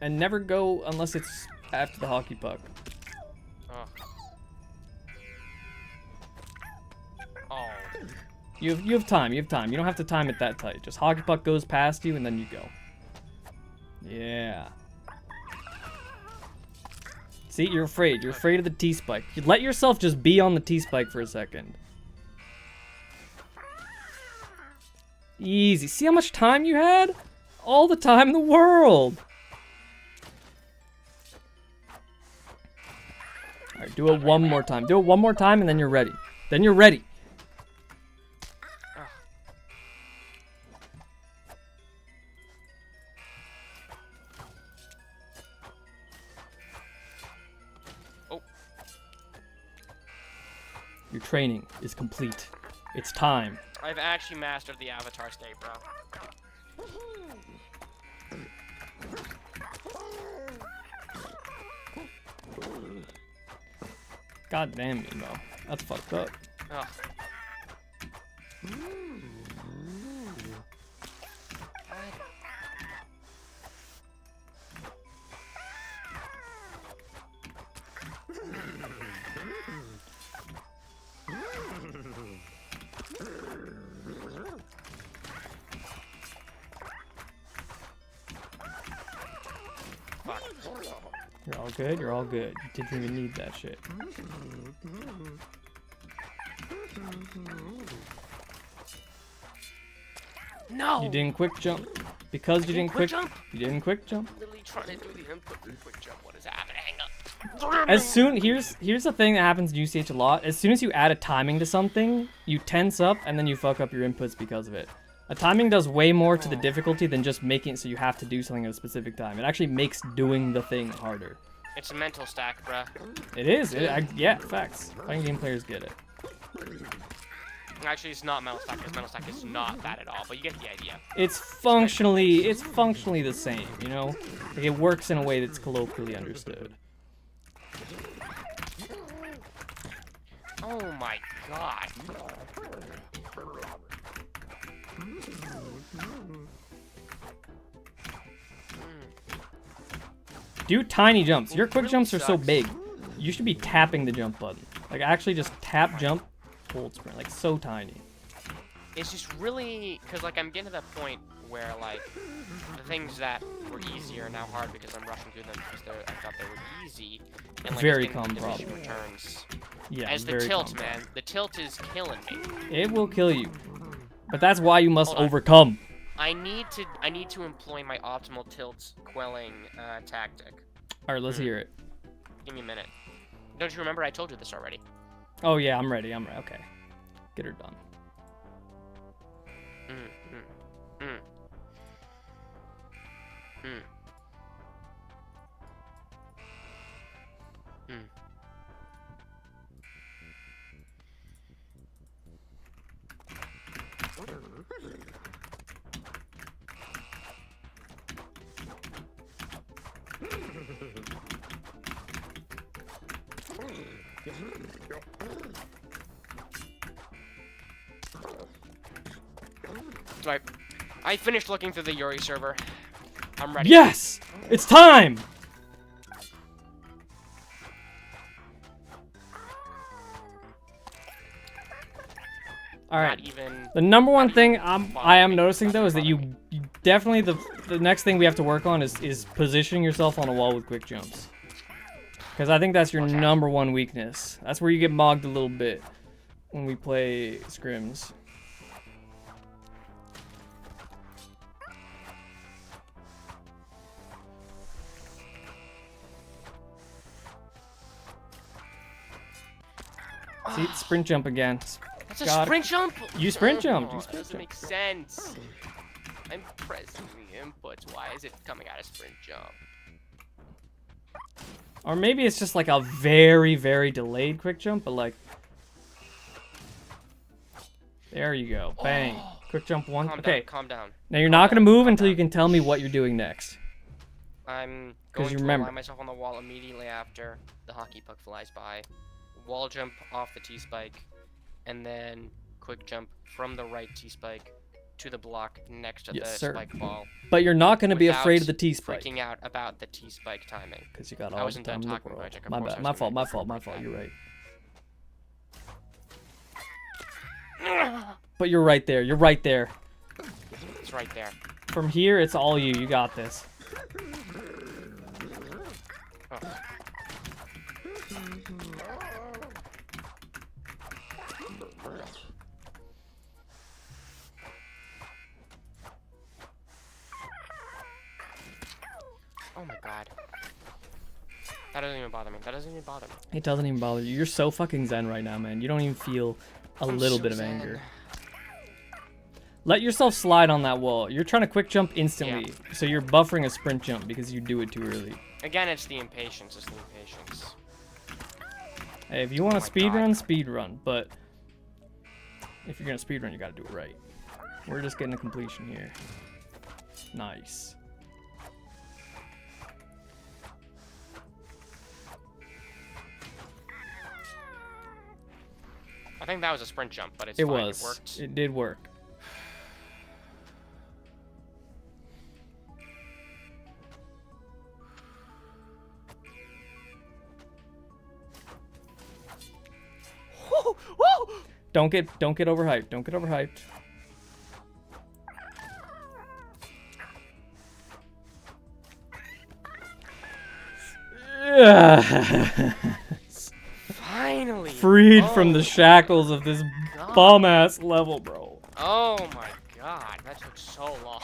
and never go unless it's after the hockey puck. Oh. You have time. You don't have to time it that tight. Just hockey puck goes past you, and then you go. Yeah. See, you're afraid. You're afraid of the T-spike. You let yourself just be on the T-spike for a second. Easy. See how much time you had? All the time in the world. Alright, do it one more time. Do it one more time and then you're ready. Then you're ready. Oh. Your training is complete. It's time. I've actually mastered the Avatar state, bro. God damn you, Mo. That's fucked up. Ugh. You're all good, you're all good. You didn't even need that shit. No! You didn't quick jump. Because you didn't quick jump? You didn't quick jump. Literally trying to do the input and quick jump. What is happening? Here's the thing that happens in UCH a lot. As soon as you add a timing to something, you tense up and then you fuck up your inputs because of it. A timing does way more to the difficulty than just making it so you have to do something at a specific time. It actually makes doing the thing harder. It's a mental stack, bruh. It is. Yeah, facts. Fighting game players get it. Actually, it's not mental stack, because mental stack is not that at all, but you get the idea. It's functionally the same, you know? Like, it works in a way that's colloquially understood. Oh my god. Do tiny jumps. Your quick Really jumps are so sucks. big. You should be tapping the jump button. Like, actually just tap, jump, hold sprint. Like, so tiny. It's just really, because like I'm getting to that point where like the things that were easy are now hard because I'm rushing through them because I thought they were easy. And like Very it's getting common diminishing problem. returns. Yeah, As the very tilt, common man. problem. The tilt is killing me. It will kill you. But that's why you must Hold on. overcome. I need to employ my optimal tilt quelling tactic. Alright, let's hear it. Give me a minute. Don't you remember I told you this already? Oh yeah, I'm ready. Okay. Get her done. Right. I finished looking through the Yuri server. I'm ready. Yes! It's time! Alright. Not even. The number one thing I am noticing though is that you definitely the next thing we have to work on is positioning yourself on a wall with quick jumps. Because I think that's your number one weakness. That's where you get mogged a little bit when we play scrims. See, sprint jump again. That's a God. sprint jump. You sprint jump. Oh, You that sprint doesn't jump. make sense. I'm pressing the inputs. Why is it coming out of sprint jump? Or maybe it's just like a very, very delayed quick jump, but like... There you go. Bang. Quick jump one. Calm Okay. down. Calm down. Now you're not going to move until you can tell me what you're doing next. I'm 'Cause going you to remember. align myself on the wall immediately after the hockey puck flies by. Wall jump off the T-spike, and then quick jump from the right T-spike to the block next to Yes, the sir. spike ball. But you're not going to be without afraid of the T-spike. Freaking out about the T-spike timing. Because you got I all the wasn't done time in the talking about world. Jack. Of My course I bad. was My gonna fault. make My a fault. My freak fault. out. You're right. But you're right there. You're right there. It's right there. From here, it's all you. You got this. Oh. Oh my god. That doesn't even bother me. That doesn't even bother me. It doesn't even bother you. You're so fucking zen right now, man. You don't even feel a little bit of anger. Let yourself slide on that wall. You're trying to quick jump instantly, so you're buffering a sprint jump because you do it too early. Again, it's the impatience. It's the impatience. Hey, if you want to speed run, but if you're gonna speed run, you gotta do it right. We're just getting a completion here. Nice. I think that was a sprint jump, but it's It fine. was. It worked. It did work. Don't get overhyped. Don't get overhyped. Finally. Freed from the shackles of this bum-ass level, bro. Oh my god, that took so long.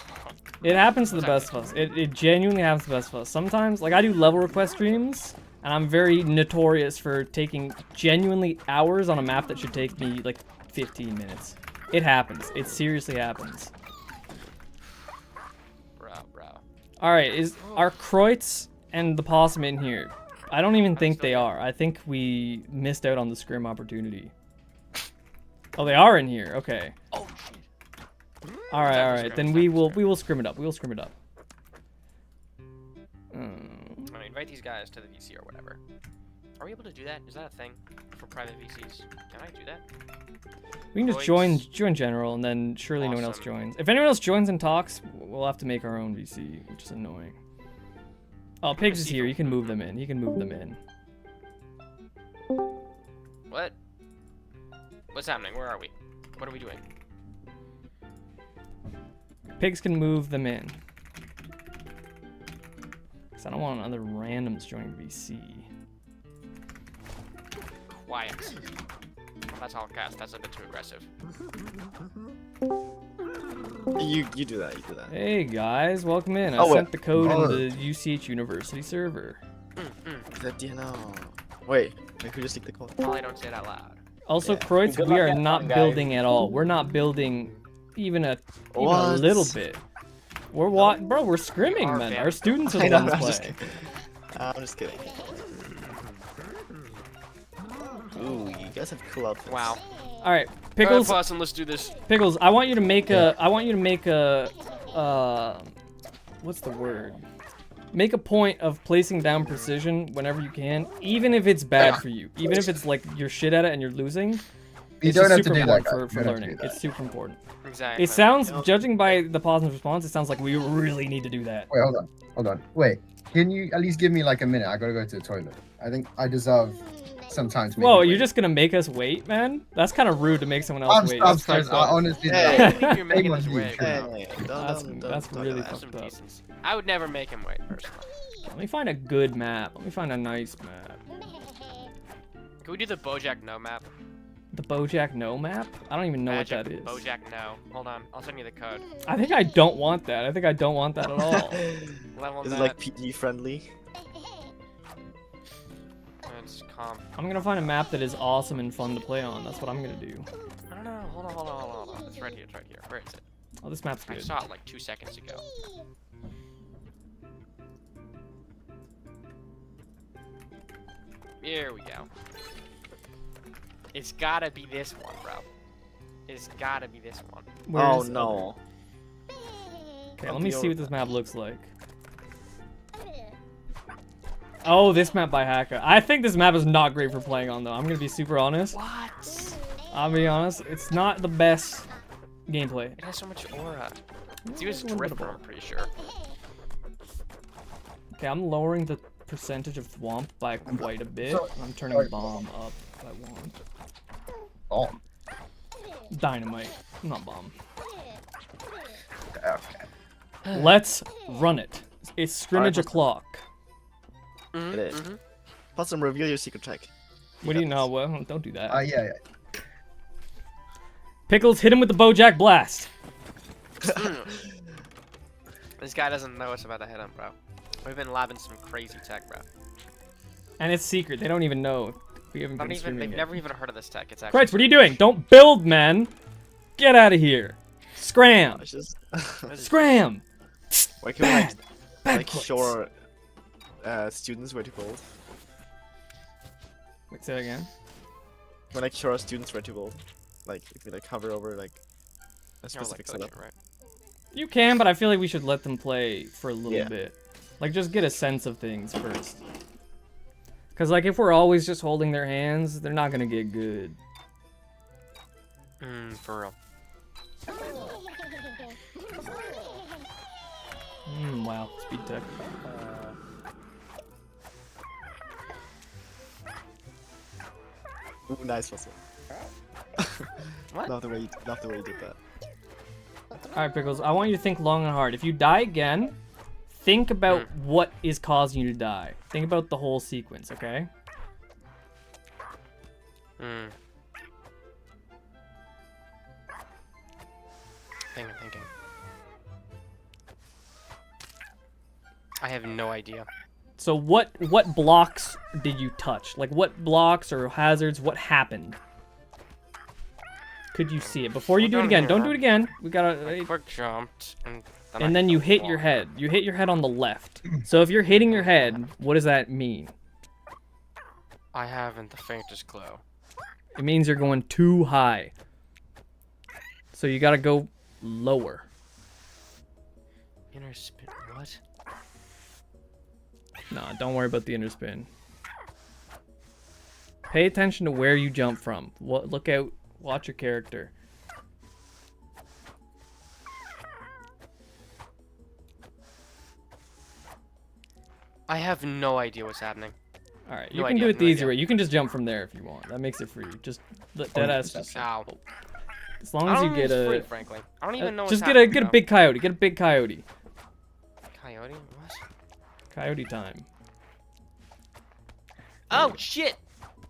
It happens to the best of us. It genuinely happens to the best of us. Sometimes, like, I do level request streams, and I'm very notorious for taking genuinely hours on a map that should take me, like, 15 minutes. It happens. It seriously happens. Bro. Alright, are Kreutz and the possum in here? I don't even think they are. I think we missed out on the scrim opportunity. Oh, they are in here. Okay. Oh shit. All right. Then we will scrim it up. We will scrim it up. I mean, invite these guys to the VC or whatever. Are we able to do that? Is that a thing for private VCs? Can I do that? We can just join general, and then surely no one else joins. If anyone else joins and talks, we'll have to make our own VC, which is annoying. Oh, Pigs is here. You can move them in. He can move them in. What? What's happening? Where are we? What are we doing? Pigs can move them in. Because I don't want other randoms joining VC. Quiet. Well, that's all cast. That's a bit too aggressive. You do that. You do that. Hey guys, welcome in. I sent the code in the UCH University server. That DNO. Wait, who just leaked the code? Probably don't say it out loud. Also, Yeah. Kreutz, Good we luck are getting not on, guys. building at all. We're not building even a little bit. We're bro, we're scrimming, are man. very- Our students are I the know, ones I'm just playing. kidding. I'm just kidding. Ooh, you guys have cool outfits. Wow. All right, Pickles. Possum, let's do this. Pickles, I want you to make a. What's the word? Make a point of placing down precision whenever you can, even if it's bad for you. Even if it's like you're shit at it and you're losing. It's don't just have to super do important that, for guys. You don't have to learning. do that. It's super important. Exactly. It sounds, judging by the Possum's response, it sounds like we really need to do that. Wait, hold on. Wait, can you at least give me like a minute? I gotta go to the toilet. I think I deserve some time to make Whoa, me you're wait. just gonna make us wait, man? That's kind of rude to make someone else I'm wait. I'm That's sorry. fucked I up. honestly. Hey. I can't believe you're making Shame this on way. you. Bro. Hey, That's don't really talk Have some fucked up. decency. I would never make him wait, personally. Let me find a good map. Let me find a nice map. Can we do the Bojack No map? The Bojack No map? I don't even know Magic what that is. Bojack No. Hold on, I'll send you the code. I think I don't want that. I think I don't want that at all. Level Is it net. like PG friendly? It's comp. I'm gonna find a map that is awesome and fun to play on. That's what I'm gonna do. No. Hold on. It's right here. Where is it? Oh, this map's I good. saw it like 2 seconds ago. Here we go. It's gotta be this one, bro. It's gotta be this one. Where Oh is no. Okay, let me see what this map looks like. Oh, this map by Haka. I think this map is not great for playing on, though. I'm gonna be super honest. What? I'll be honest. It's not the best gameplay. It has so much aura. It's US a little bit of Drifter, aura. I'm pretty sure. Okay, I'm lowering the percentage of Thwomp by quite a bit. I'm turning Bomb up by 1. Oh, Dynamite, not Bomb. okay. Let's run it. It's scrimmage Alright, o'clock. It is. Possum, reveal your secret tech. What do you know? Well, don't do that. Yeah. Pickles, hit him with the Bojack Blast. This guy doesn't know what's about to hit him, bro. We've been labbing some crazy tech, bro. And it's secret. They don't even know. We haven't been streaming They've yet. never even heard of this tech. It's actually. Kreitz, what are you doing? Don't build, man. Get out of here. Scram. It's just Scram. why can we Bad like Kreitz. show students where to build? Wait, say that again. When like show our students where to build, like if we like hover over like a You're like specific setup. coaching, right? You can, but I feel like we should let them play for a little Yeah. bit. Like, just get a sense of things first. Because, like, if we're always just holding their hands, they're not going to get good. For real. Wow. Speed tech. Ooh, nice muscle. What? Love the way you did that. Alright, Pickles, I want you to think long and hard. If you die again, think about what is causing you to die. Think about the whole sequence, okay? Thinking. I have no idea. So what blocks did you touch? Like, what blocks or hazards, what happened? Could you see it? Before you do it again, don't do it again. We gotta... Quick jumped, And then you hit your head. You hit your head on the left. So if you're hitting your head, what does that mean? I haven't the faintest clue. It means you're going too high. So you gotta go lower. Inner spin. What? Nah, don't worry about the inner spin. Pay attention to where you jump from. Look out. Watch your character. I have no idea what's happening. Alright, you No can idea, do it the no easy idea. way. You can just jump from there if you want. That makes it free. Just let deadass just... Ow. As long I as don't you think get it's free, a... frankly. I don't even know what's just happening. get a big coyote. Get a big coyote. Coyote? What? Coyote time. Oh, shit!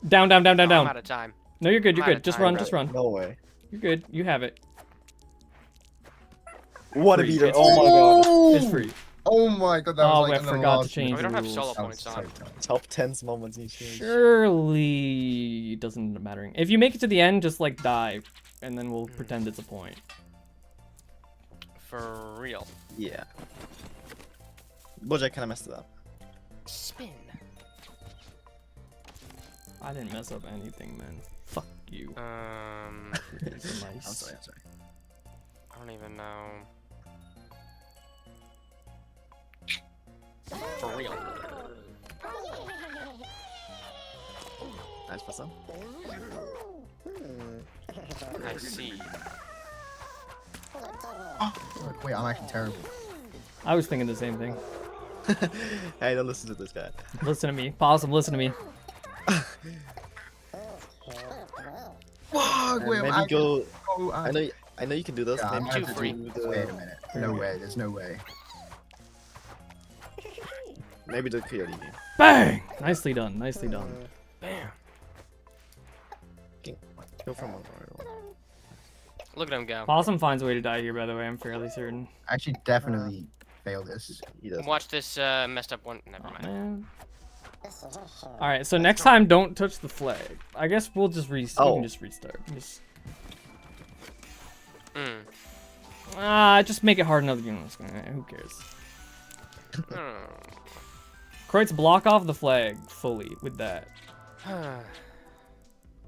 Down. I'm out of time. No, you're good. You're I'm out good. of Just time, run. bro. Just run. No way. You're good. You have it. What a Free. beater! It's Oh my god. It's free. Oh my god, that Oh, was like I in the forgot to last change We don't have rules. solo That was points so on. tough. Top 10 moments each game. Surely it doesn't end up mattering. If you make it to the end, just like die, and then we'll pretend it's a point. For real. Yeah. Bojack kind of messed it up. Spin. I didn't mess up anything, man. Fuck you. Piece of I'm mice. sorry. I don't even know. For real. Nice pass up. I see. Wait, I'm actually terrible. I was thinking the same thing. Hey, don't listen to this guy. Listen to me. Possum, listen to me. Fuck, wait, Maybe I go. oh, I know you can do this. Yeah, I'm Maybe gonna two have to free. do- the- Wait a minute. No way. There's no way. Maybe the coyote game. Bang! Nicely done. Nicely done. Bam. Go from one. Look at him go. Possum finds a way to die here, by the way. I'm fairly certain. I actually definitely fail this. He does. Watch this messed up one. Never Oh, mind. man. Alright, so next time, don't touch the flag. I guess we'll just restart. We Oh. can just restart. Just Mm. just make it hard enough. You know, who cares? Mm. Kreitz, block off the flag fully with that.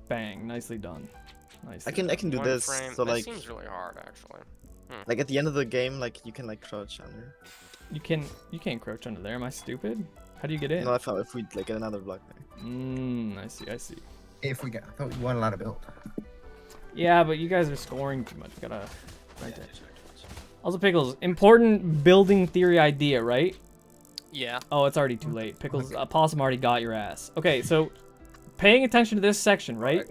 Bang, nicely done. Nice. I can do One this. frame. So That like seems really hard, actually. like at the end of the game, like you can like crouch under. You can't crouch under there. Am I stupid? How do you get in? No, I thought if we like get another block there. I see. If we get, I thought we weren't allowed to build. Yeah, but you guys are scoring too much. Gotta. Right there. Also, Pickles, important building theory idea, right? Yeah. Oh, it's already too late. Pickles, Possum already got your ass. Okay, so paying attention to this section, right?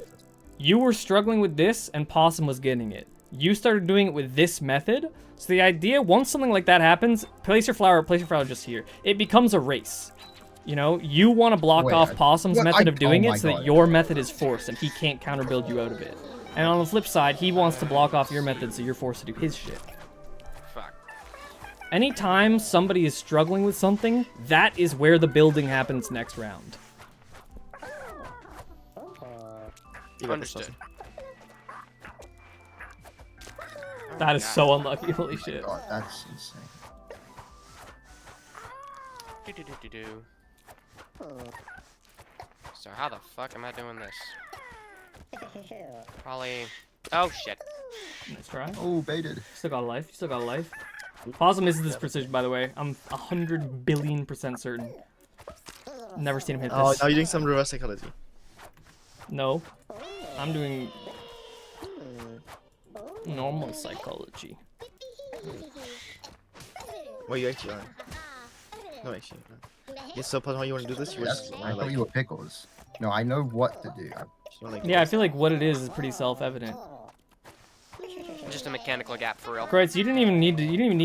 You were struggling with this, and Possum was getting it. You started doing it with this method. So the idea, once something like that happens, place your flower just here. It becomes a race. You know, you want to block Wait, off Possum's what? method of doing Oh it my so that God. your method is forced and he can't counterbuild you out of it. And on the flip side, he wants to block off your method so you're forced to do his shit. Fuck. Anytime somebody is struggling with something, that is where the building happens next round. You got this, Understood. Austin. That is so unlucky. Holy shit. God, that's insane. Do. So how the fuck am I doing this? Probably. Oh shit. Nice try. Oh, baited. Still got a life. You still got a life. Pazza misses this precision, by the way. I'm 100 billion% certain. Never seen him hit Oh, this. now you're doing some reverse psychology. No. I'm doing normal psychology. What you actually are? No, actually. No. Yeah, so how you want to do this? You Yes, just I wanna, thought like, you were pickles. No, I know what to do. you wanna, like, Yeah, I feel like what it is pretty self-evident. Just a mechanical gap for real. Kreutz, you didn't even need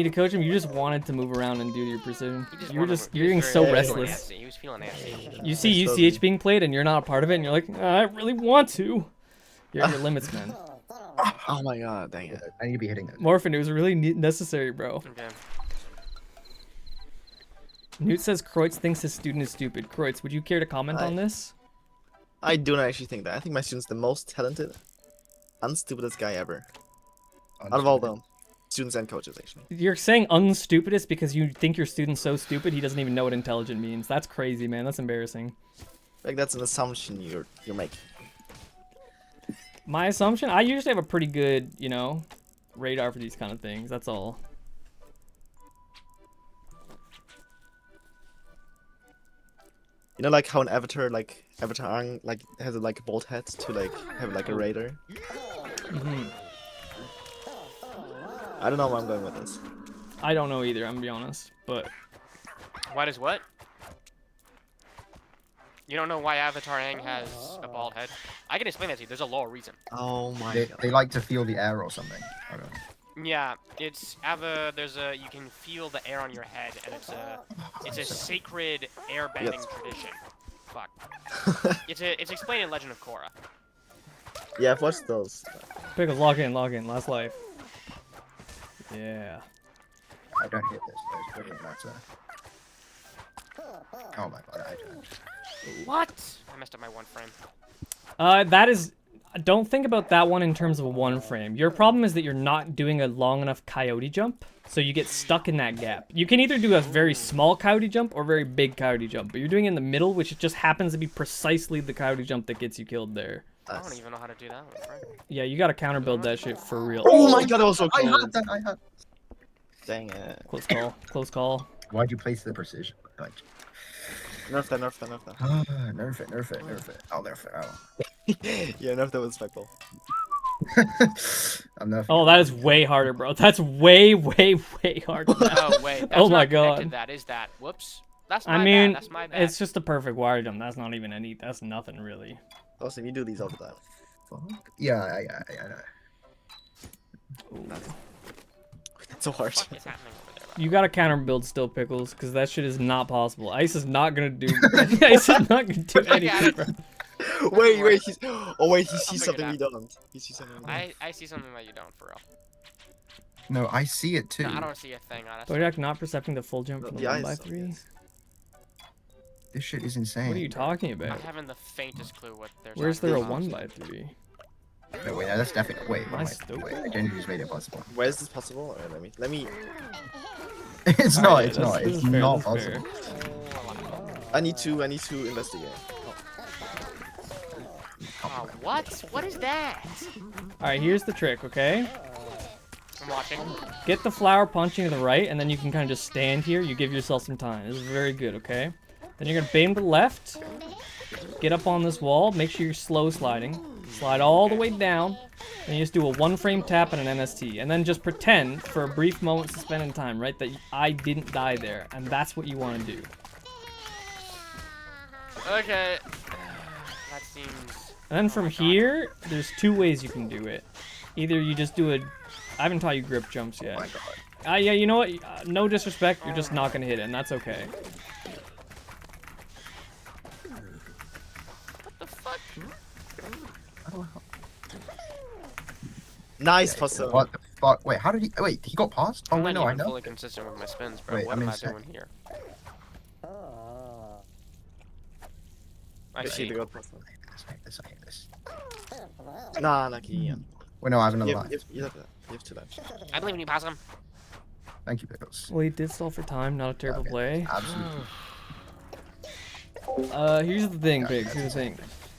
to coach him. You just wanted to move around and do your precision. He just You're wanted- just he you're was getting very- so he was feeling restless. antsy. He was feeling antsy. You see It's UCH being played and you're not a part of it, and you're like, I really want to. You're at your limits, man. Oh my god, dang it. I need to be hitting it. Morphin, it was really necessary, bro. Okay. Newt says Kreutz thinks his student is stupid. Kreutz, would you care to comment on this? I do not actually think that. I think my student's the most talented, unstupidest guy ever. Out of all the students and coaches, actually. You're saying unstupidest because you think your student's so stupid he doesn't even know what intelligent means. That's crazy, man. That's embarrassing. Like, that's an assumption you're making. My assumption? I usually have a pretty good, you know, radar for these kind of things. That's all. You know, like how an avatar, like Avatar, like has a like bald head to like have like a radar. Mhm. I don't know where I'm going with this. I don't know either, I'm gonna be honest. But Why does what? You don't know why Avatar Aang has a bald head? I can explain that to you. There's a lore reason. Oh my They, god. they like to feel the air or something. I don't know. Yeah, it's There's a you can feel the air on your head, and it's a sacred airbending Yes. tradition. Fuck. It's explained in Legend of Korra. Yeah, I've watched those. Pickles, log in, last life. Yeah. I don't hit this. It doesn't matter. Oh my god, I don't. What? I messed up my one frame. That is... Don't think about that one in terms of one frame. Your problem is that you're not doing a long enough coyote jump, so you get stuck in that gap. You can either do a very small coyote jump or a very big coyote jump, but you're doing it in the middle, which just happens to be precisely the coyote jump that gets you killed there. I don't even know how to do that one, Frank. Yeah, you gotta counter build that shit for real. Oh my god, that was so I close. had that. I had. Dang it. Close call, close call. Why'd you place the precision? Like, Nerf that, nerf that, nerf that. nerf it, nerf it, nerf it. I'll nerf it. Yeah, nerf that was respectful. I'm nerfing. Oh, that is way harder, bro. That's way, way, way harder. Oh wait. That's Oh my not connected, God. That is that. Whoops. That's my I mean, bad. That's my bad. it's just a perfect wire jump. That's not even any. That's nothing really. Austin, you do these all the time. Fuck. Yeah, I know. It's so hard. What is happening over there? You gotta counter build still, Pickles, because that shit is not possible. Ice is not gonna do. Ice is not gonna do anything, bro. Wait, he's... Oh wait, he sees figure it something we out. don't. He sees something we don't. I see something that you don't, for real. No, I see it too. No, I don't see a thing, honestly. Bojack not percepting the full jump from the The 1x3. eyes. This shit is insane. What are you talking I'm about? having the faintest clue what there's. Where's there a happening. 1x3? No, wait, that's definitely. Wait, Am I wait, stupid? wait. I genuinely just made it possible. Where is this possible? Let me. It's not. Alright, It's yeah, not. this It's is fair, not this is fair. possible. I need to investigate. Oh, what? What is that? Alright, here's the trick, okay? I'm watching. Get the flower punching to the right, and then you can kind of just stand here. You give yourself some time. This is very good, okay? Then you're gonna bend to the left. Get up on this wall. Make sure you're slow sliding. Slide all the way down. And you just do a one frame tap and an NST. And then just pretend for a brief moment suspend in time, right? That I didn't die there. And that's what you want to do. Okay. That seems. And then from here, there's two ways you can do it. Either you just do a... I haven't taught you grip jumps yet. Oh my god. Yeah, you know what? No disrespect, you're just not gonna hit it, and that's okay. What the fuck? Nice puzzle. What the fuck? Wait, how did he? Wait, he got past? Oh I'm wait, not no, I even know. fully consistent with my spins, bro. Wait, What I'm am in I sec. doing here? I I see see. the good puzzle. I hate this. I hate this. Nah, lucky. Yeah. Wait, no, I have another You life. have that. You have 2 lives. I believe in you, Possum. Thank you, Pickles. Well, he did stall for time. Not a terrible Okay. play. Absolutely. Here's the thing, Biggs. Here's the thing.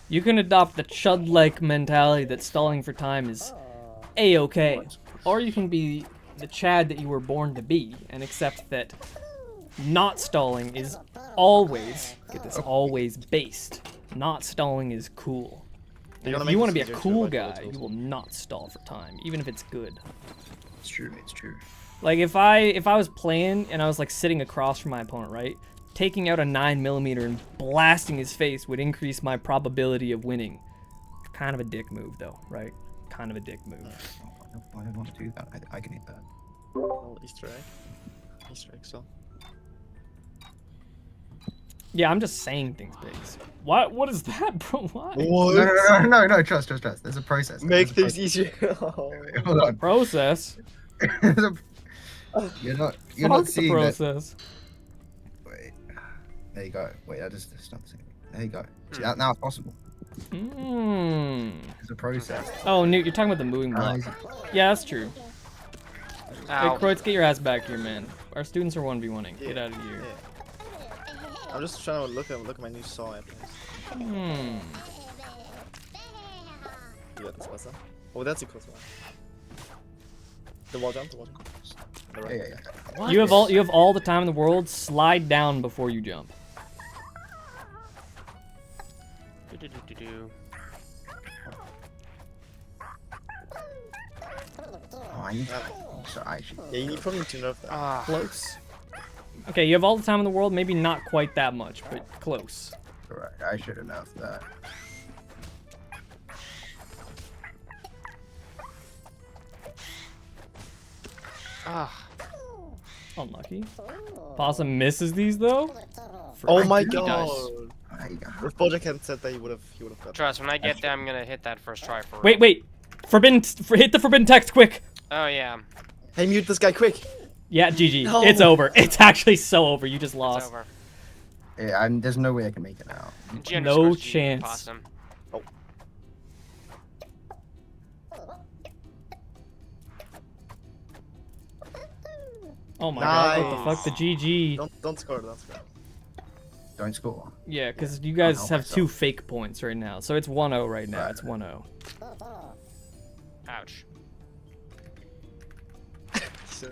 You can adopt the chud-like mentality that stalling for time is a-okay, or you can be the Chad that you were born to be and accept that not stalling is always, get this, always based. Not stalling is cool. And gotta if make you want to this be a easier to cool avoid bullet guy, holes. you will not stall for time, even if it's good. It's true. It's true. Like if I was playing and I was like sitting across from my opponent, right? Taking out a 9mm and blasting his face would increase my probability of winning. Kind of a dick move though, right? Kind of a dick move. I don't want to do that. I can eat that. Oh, Easter egg. Easter egg, so. Yeah, I'm just saying things, Biggs. What is that, bro? Why? No, trust. There's a process. Make There's things easier. a Hold on. Process? There's a- you're not What's the seeing that. process? Wait. There you go. Wait, I just stopped saying. There you go. See, now it's possible. There's a process. Oh, Newt, you're talking about the moving block. Yeah, that's true. Hey, Ow. Kreutz, get your ass back here, man. Our students are 1v1ing. Get Yeah, out of here. Yeah. I'm just trying to look at my new saw at least. Hmm. You got this awesome. Oh, that's a close one. The wall jump. The right. Yeah. You have all the time in the world. Slide down before you jump. Do-do-do-do-do. Oh, I need to. So I should. Yeah, you probably need to nerf that. Ah, Close. Okay, you have all the time in the world. Maybe not quite that much, but close. Correct. I should have known that. ah. Unlucky. Possum misses these though. Oh my does. god! There you go. If Bojack hadn't said that, he would have got. Trust, when I get there, I'm gonna hit that first try for real. Wait. Hit the forbidden text quick. Oh, yeah. Hey, mute this guy quick! Yeah, GG. No. It's over. It's actually so over. You just It's lost. over. Yeah, there's no way I can make it now. G No underscore G, chance. Possum. Oh my god, what the Nice. fuck? The GG. Don't score. Don't score. Yeah, because you guys help have myself. 2 fake points right now. So it's 1-0 right now. Right. It's 1-0. Ouch. So,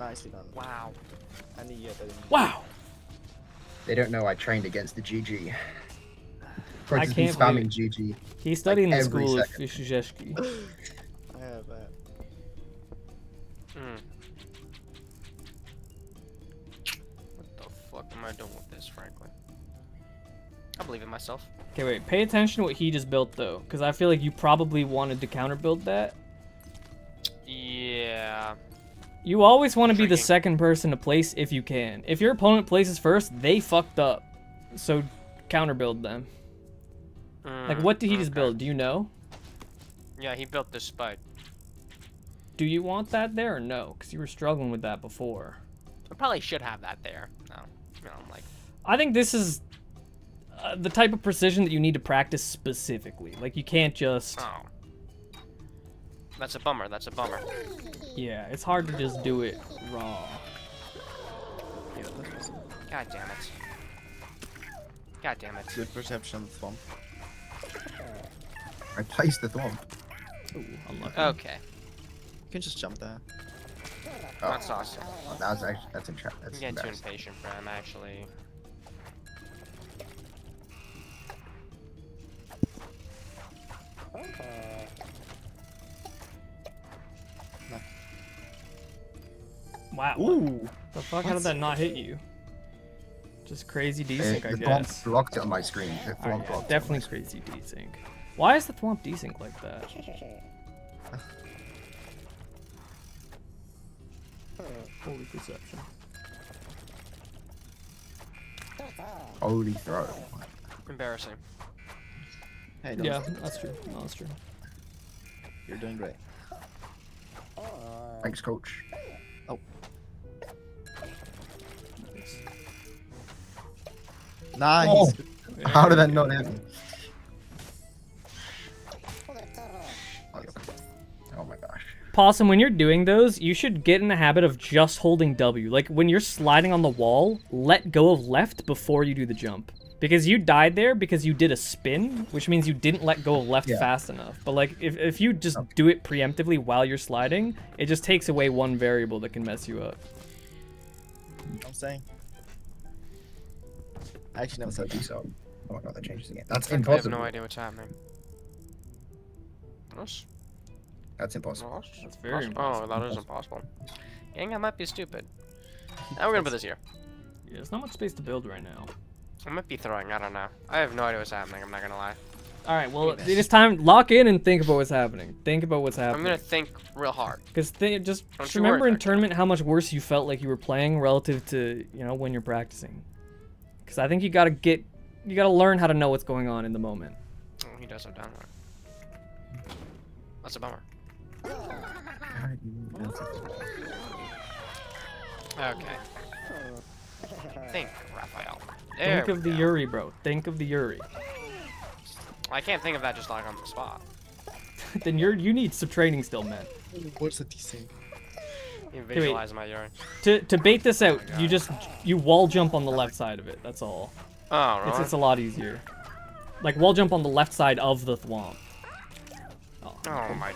nicely done. Wow. And he that in. Wow. They don't know I trained against the GG. I Has been can't spamming GG. He's studying the every school of second. Ishizeshki. I have that. Hmm. What the fuck am I doing with this, frankly? I believe in myself. Okay, wait. Pay attention to what he just built, though. Because I feel like you probably wanted to counter-build that. Yeah. You always want to be the Drinking. second person to place if you can. If your opponent places first, they fucked up. So counter-build them. Like, what did he just okay. build? Do you know? Yeah, he built this spike. Do you want that there or no? Because you were struggling with that before. I probably should have that there. No, I'm like, I think this is the type of precision that you need to practice specifically. Like, you can't just... oh. That's a bummer. That's a bummer. Yeah, it's hard to just do it raw. Yeah, that's awesome. God damn it. God damn it. Good perception on the thumb. I placed the thwomp. Ooh, unlucky. Okay. You can just jump there. Oh, That's awesome. oh, that's actually that's a trap. I'm That's getting too embarrassing. impatient for him, actually. Wow. Ooh! The fuck? How did that not hit you? Just crazy desync, I The guess. thwomp blocked it on my screen. The Alright, thwomp yeah, blocked it. definitely crazy desync. Why is the thwomp desync like that? Holy perception. Holy throw. Embarrassing. Hey, don't Yeah, that's true. No, that's true. You're doing great. Thanks, coach. Nice! Oh. Yeah, How did that okay. not hit me? Possum, when you're doing those, you should get in the habit of just holding W. Like, when you're sliding on the wall, let go of left before you do the jump. Because you died there because you did a spin, which means you didn't let go of left fast enough. But, like, if you just do it preemptively while you're sliding, it just takes away one variable that can mess you up. I'm saying. I actually never said that. So, oh my god, that changes again. That's I have impossible. no idea what's happening. Yes. That's impossible. That's very Oh, impossible. that is impossible. Gang, I might be stupid. Now we're gonna put this here. Yeah, there's not much space to build right now. I might be throwing, I don't know. I have no idea what's happening, I'm not gonna lie. Alright, well, it is time. Lock in and think about what's happening. Think about what's I'm happening. gonna think real hard. Because just Don't you remember worry, in Victor. tournament how much worse you felt like you were playing relative to, you know, when you're practicing. Because I think you gotta learn how to know what's going on in the moment. Oh, he does have down there. That's a bummer. Okay. Think, Raphael. There Think we of the go. Yuri, bro. Think of the Yuri. I can't think of that just like on the spot. Then you need some training still, man. What's the DC? You visualize my urine. To bait this out, Oh my God. you wall jump on the left side of it. That's all. Oh, really? It's a lot easier. Like wall jump on the left side of the thwomp. Oh my.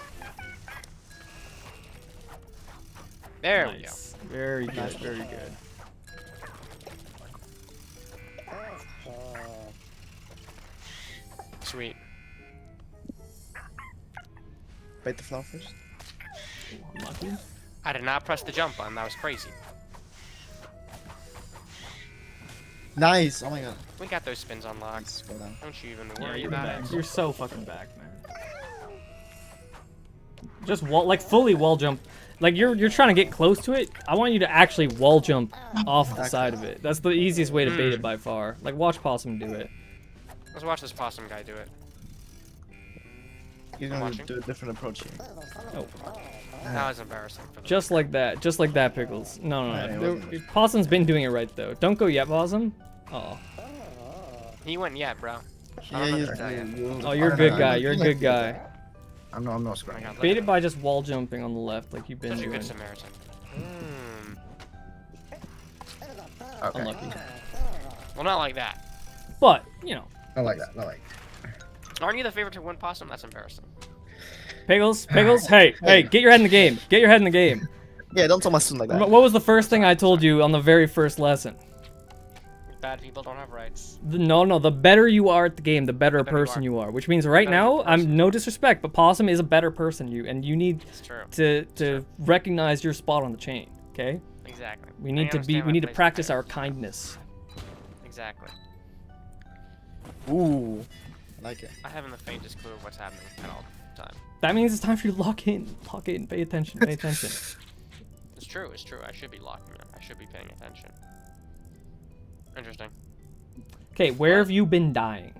There we go. Nice. Very good. Very good. Sweet. Bait the flower first. Lucky. I did not press the jump button. That was crazy. Nice. Oh my god. We got those spins unlocked. Slow down. Don't you even Yeah, worry you're about back. it. You're so fucking back, man. Just fully wall jump. Like you're trying to get close to it. I want you to actually wall jump off the side of it. That's the easiest way to bait it by far. Like watch Possum do it. Let's watch this possum guy do it. You're I'm gonna watching. do a different approach here. Oh, That was embarrassing for them. just like that. Just like that, Pickles. No, Alright, no, it no. wasn't. Possum's been doing it right though. Don't go yet, Possum. Oh, He went yet, bro. Yeah, you- oh, you're a good guy. You're a good guy. I'm not Oh my square. God, look Bait at it by just wall jumping on the left, like you've been Such a doing. good Samaritan. Okay. Unlucky. Well, not like that. But you know, Not like that. Not like. Aren't you the favorite to win possum? That's embarrassing. Pickles. Hey, get your head in the game. Get your head in the game. Yeah, don't tell my student like that. What was the first thing I told you on the very first lesson? Bad people don't have rights. No, the better you are at the game, the better a better you person are. you are. Which means right Better now, person. I'm no disrespect, but Possum is a better person and you need It's true. to recognize your spot on the chain. Okay? Exactly. We need to practice our kindness. Exactly. Ooh. I like it. I haven't the faintest clue of what's happening at all time. That means it's time for you to lock in. Lock in. Pay attention. Pay attention. It's true. It's true. I should be locking in. I should be paying attention. Interesting. Okay, where have you been dying?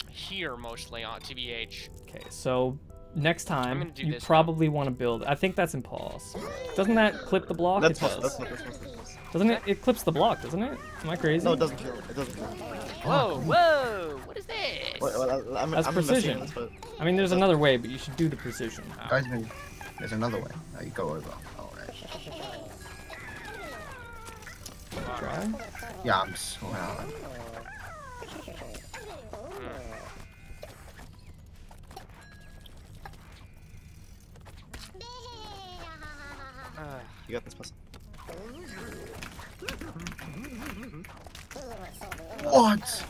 Here mostly on TBH. Okay, so next time gonna do you this now. probably want to build. I think that's impossible. Doesn't that clip the block? That's It possible. does. That's Doesn't it? It clips the block, doesn't it? Am I crazy? No, it doesn't kill. It doesn't kill. Whoa, whoa! What is this? I'm That's I'm precision. investigating this, I mean, there's another way, but you should do the precision. Guys, there's another way. You go over. All right. Try. Yeah, I'm so out. You got this person. What?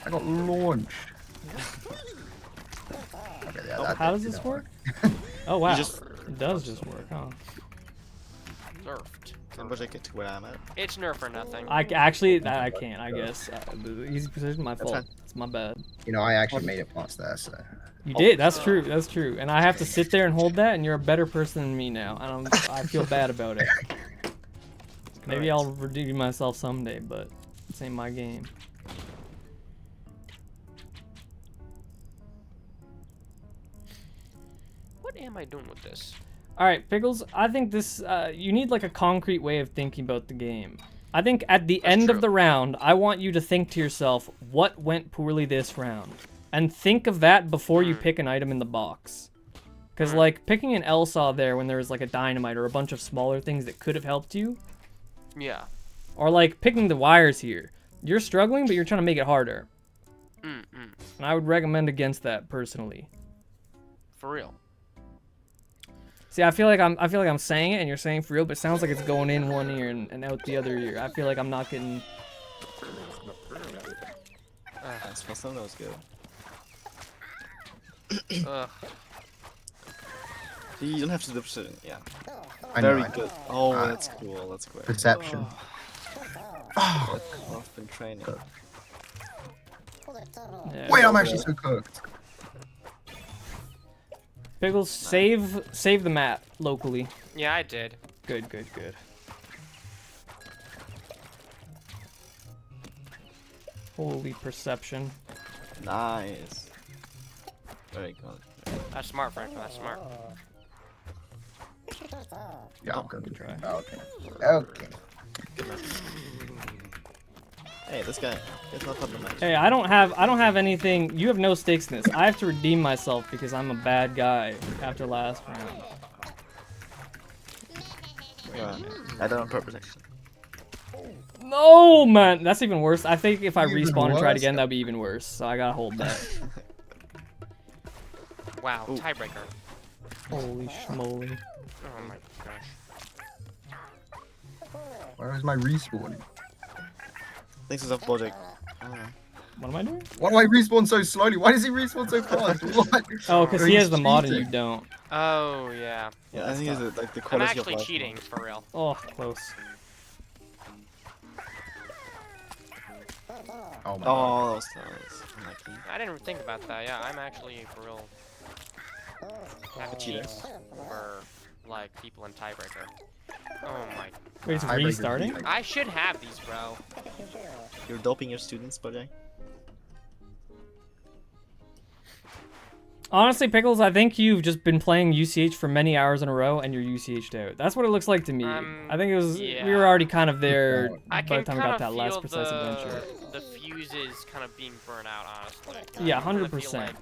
I got launched. Okay, yeah, Oh, that how does didn't this work? Oh wow, just- it does just work, huh? Nerfed. Can I get to where I'm at? It's nerf or nothing. I can't. I guess the easy precision, my fault. fine. It's my bad. You know, I actually made it past there, so. You did. That's true. That's true. And I have to sit there and hold that, and you're a better person than me now, and I feel bad about it. Maybe I'll redeem myself someday, but this ain't my game. What am I doing with this? All right, Pickles. I think this. You need like a concrete way of thinking about the game. I think at the end of true. the round, I want you to think to yourself, what went poorly this round? And think of that before you pick an item in the box. Because, like, picking an L-Saw there when there's, like, a dynamite or a bunch of smaller things that could have helped you. Yeah. Or, like, picking the wires here. You're struggling, but you're trying to make it harder. And I would recommend against that, personally. For real. See, I feel like I'm saying it, and you're saying for real, but it sounds like it's going in one ear and out the other ear. I feel like I'm not getting... I suppose some of that was good. You don't have to do precision, yeah. I know, Very I know. good. Oh, that's cool. That's great. Perception. I've been training. Yeah, Wait, I'm actually so cooked. Pickles, save the mat locally. Yeah, I did. Good. Holy perception. Nice. Very good. That's smart, Frank. That's smart. Yeah, I'm good. Try. Okay. Hey, this guy. It's not fun to match. Hey, I don't have anything. You have no stakes in this. I have to redeem myself because I'm a bad guy after last round. I did it on purpose, actually. No, man, that's even worse. I think if I Even respawn and try it worse? again, that'd be even worse. So I gotta hold that. Wow, tiebreaker. Holy schmoly. Oh my gosh. Where is my respawn? Thanks for Bojack. What am I doing? Why do I respawn so slowly? Why does he respawn so fast? What? Oh, because Oh, he he's has the mod and you cheating. don't. Oh yeah. Yeah, I think it's like the I'm quality actually of life. cheating for real. Oh, close. Oh my god. Oh, those stars. Unlucky. I didn't even think about that. Yeah, I'm actually for real. Have cheater. cheats for like people in tiebreaker. Oh my. Wait, it's Tiebreaker restarting? cheating. I should have these, bro. You're doping your students, Bojack? Honestly, Pickles, I think you've just been playing UCH for many hours in a row and you're UCH'd out. That's what it looks like to me. I think it was yeah. we were already kind of there I by can the time we kind got of that last feel precise adventure. the fuses kind of being burnt out, honestly. Yeah, I kinda feel 100%. like-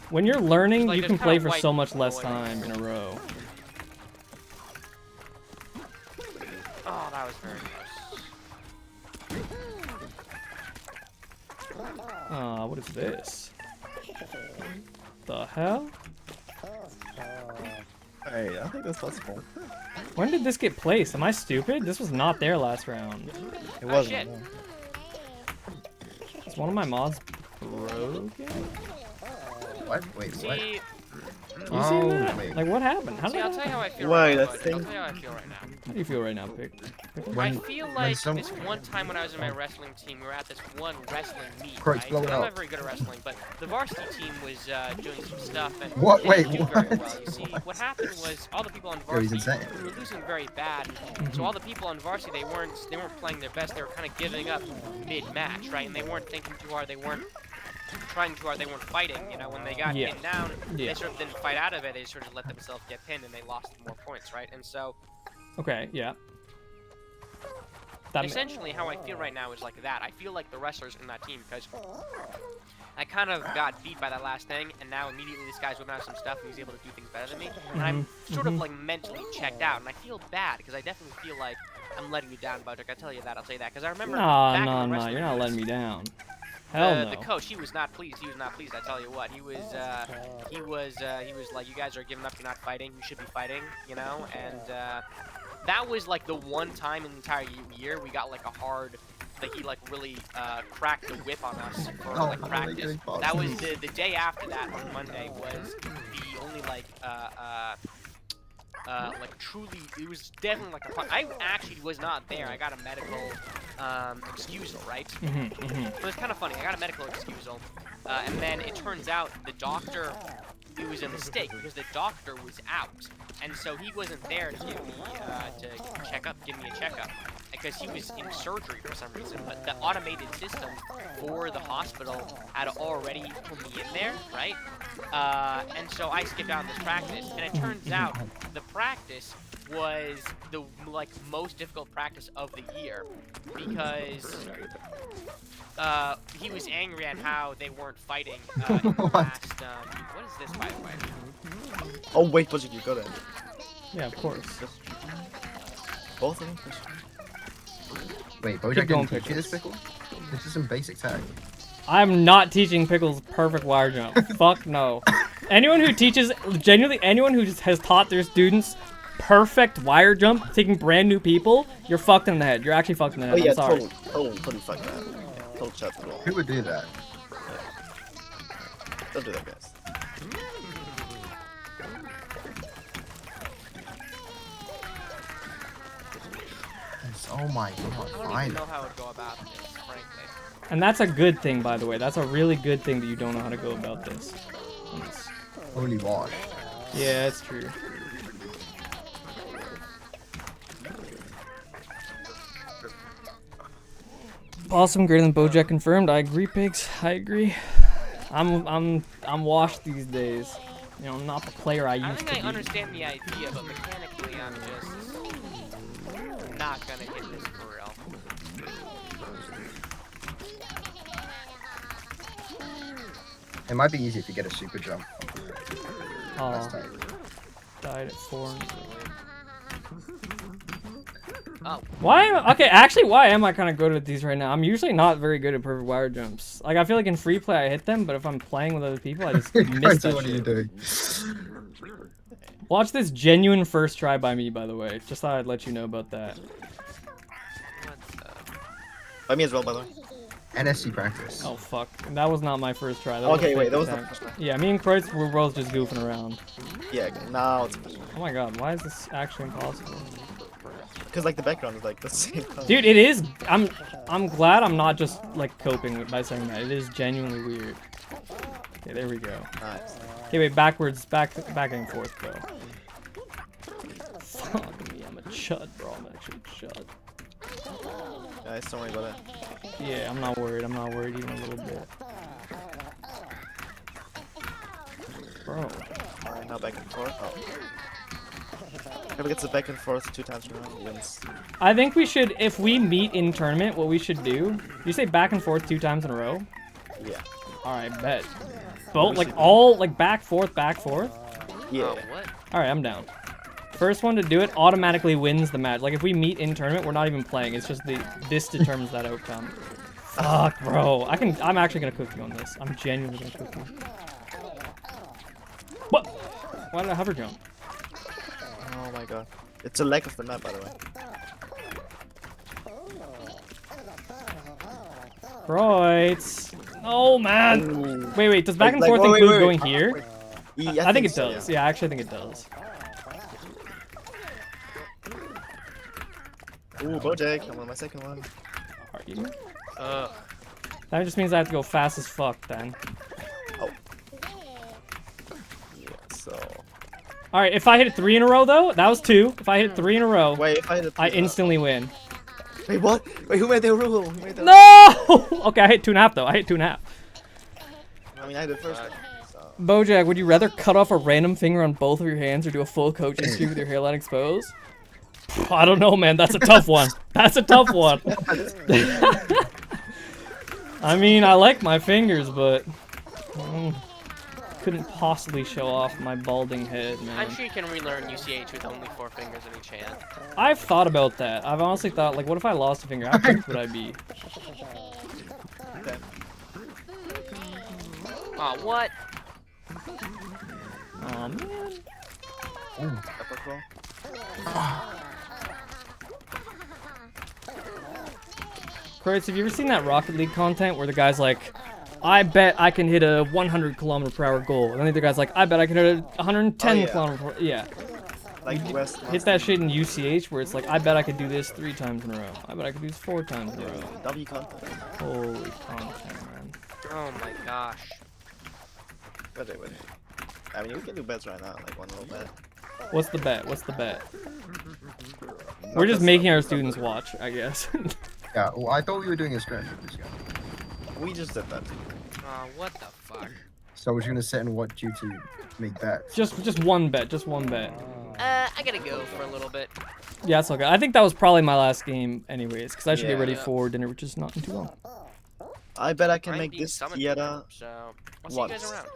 When you're learning, Like, you there's can kinda play for white so much less noise. time in a row. Oh, that was very close. What is this? The hell? Hey, I think that's possible. When did this get placed? Am I stupid? This was not there last round. It Oh, wasn't. shit. no. Is one of my mods broken? What? Wait, what? See, You see that? wait. Like, what happened? How see, did I'll that tell you how I feel Wait, right now. that Bud. I'll thing- tell you how I feel right now. How do you feel right now, Pick? I feel like some- this one time when I was in my wrestling team, we were at this one wrestling meet, Christ, right? blow it And I'm out. not very good at wrestling, but the varsity team was doing some stuff and What? they Wait, didn't do very what? well. You see, what happened was all the people on Yo, he's varsity insane. we were losing very bad. So all the people on varsity they weren't playing their best. They were kind of giving up mid-match, right? And they weren't thinking too hard. They weren't trying too hard. They weren't fighting. You know, when they got Yeah. pinned down, Yeah. they sort of didn't fight out of it. They sort of let themselves get pinned and they lost more points, right? And so Okay, yeah. That essentially how I feel right now is like that. I feel like the wrestlers in that team because I kind of got beat by that last thing, and now immediately this guy's whipping out some stuff and he's able to do things better than me. And I'm sort of like mentally checked out, and I feel bad because I definitely feel like I'm letting you down, Budrick. I tell you that, I'll say that because I remember. back in the No, wrestling you're not letting meets, me down. Hell no. The coach, he was not pleased. He was not pleased. I tell you what, he was like, you guys are giving up. You're not fighting. You should be fighting. You know, and that was like the one time in the entire year we got like a hard, like he like really cracked the whip on us for Oh, like they're practice. getting That was the day after that on Monday was the only like truly, it was definitely like a. I actually was not there. I got a medical excusal, right? It was kind of funny. I got a medical excusal, and then it turns out the doctor. It was a mistake because the doctor was out, and so he wasn't there to give me give me a checkup, because he was in surgery for some reason. But the automated system for the hospital had already put me in there, right? And so I skipped out on this practice, and it turns out the practice was the most difficult practice of the year because he was angry at how they weren't fighting in the What? last. What is this, by the way? Oh wait, Budget, you got it. Yeah, of course. Both of them. Wait, Keep Bojack going, didn't teach you this, Pickles. Pickle? This is some basic tag. I'm not teaching Pickles perfect wire jump. Fuck no. Anyone who teaches, genuinely, anyone who just has taught their students perfect wire jump, taking brand new people, you're fucked in the head. You're actually fucked in the head. Oh yeah, I'm sorry. totally fuck that. Yeah, total shut the door. Who would do that? Don't do that, guys. Oh my god, I don't even fine. know how to go about this, frankly. And that's a good thing, by the way. That's a really good thing that you don't know how to go about this. It's- Holy wash. Yeah, it's true. Awesome, greater than Bojack confirmed. I agree, pigs. I agree. I'm washed these days. You know, I'm not the player I I used think to I be. understand the idea, but mechanically, I'm just not gonna hit this for real. It might be easy if you get a super jump. That's Oh, tight. died at 4. Oh, Okay, actually, why am I kind of good at these right now? I'm usually not very good at perfect wire jumps. Like, I feel like in free play I hit them, but if I'm playing with other people, I just miss that What are you shit. doing? Watch this genuine first try by me, by the way. Just thought I'd let you know about that. what the... By me as well, by the way. NST practice. Oh, fuck. That was not my first try. That was Okay, a wait, fake that was the attempt. first one. Yeah, me and Kreutz were both just goofing around. Yeah, now it's Oh my god, why is this actually impossible? because like the background is like the same. Dude, it is. I'm glad I'm not just like coping by saying that. It is genuinely weird. Okay, there we go. Nice. Okay, wait, back and forth, though. Fuck me, I'm a chud, bro. I'm actually a chud. Guys, don't worry about it. Yeah, I'm not worried. I'm not worried even a little bit. Bro. Alright, now back and forth. Oh. Whoever gets the back and forth 2 times in a row wins. I think we should, if we meet in tournament, what we should do. You say back and forth 2 times in a row? Yeah. Alright, bet. Both, like, all, like, back, forth, back, forth? Yeah. Oh, what? Alright, I'm down. First one to do it automatically wins the match. Like, if we meet in tournament, we're not even playing. It's just this determines that outcome. Fuck, bro. I'm actually gonna cook you on this. I'm genuinely gonna cook you. What? Why did I hover jump? Oh my god. It's a lack of the map, by the way. Right. Oh, man. Ooh. Wait. Does back and Like, forth wait, include wait, going wait. here? Yeah, I think it so, does. Yeah, actually, I think it does. Ooh, Bojack, I'm on my second one. Are you? Ugh. That just means I have to go fast as fuck, then. Oh. Yeah, so. Alright, if I hit 3 in a row, though, that was 2. If I hit 3 in a row, Wait, if I hit a I instantly win. Wait, what? Wait, who made the rule? Who made the No! Okay, I hit 2.5, though. I hit 2.5. I mean, I did first. So. Bojack, would you rather cut off a random finger on both of your hands or do a full coaching stream with your hairline exposed? I don't know, man. That's a tough one. That's a tough one. I mean, I like my fingers, but couldn't possibly show off my balding head, man. I'm sure you can relearn UCH with only 4 fingers in each hand. I've thought about that. I've honestly thought, like, what if I lost a finger? How pissed would I be? Okay. Oh, what? Aw, man. Upper claw. Kreutz, have you ever seen that Rocket League content where the guy's like, I bet I can hit a 100 kilometer per hour goal, and then the other guy's like, I bet I can hit a 110 Oh, yeah. kilometer per yeah. Like West. Hit that shit in UCH where it's like, I bet I could do this 3 times in a row. I bet I could do this 4 times in a row. W content. Holy content, man. Oh my gosh. Wait. I mean, we can do bets right now, like one little bet. What's the bet? What's the bet? We're just making our students watch, I guess. Yeah, well, I thought we were doing a script with this guy. We just did that. What the fuck? So we're just gonna sit and watch you to make bets. just one bet, just one bet. I gotta go for a little bit. Yeah, it's okay. I think that was probably my last game anyways, because I should get Yeah. ready for dinner, which is not too long. I bet I can I'm make being this summoned Tiara. so I'll see you guys once. around.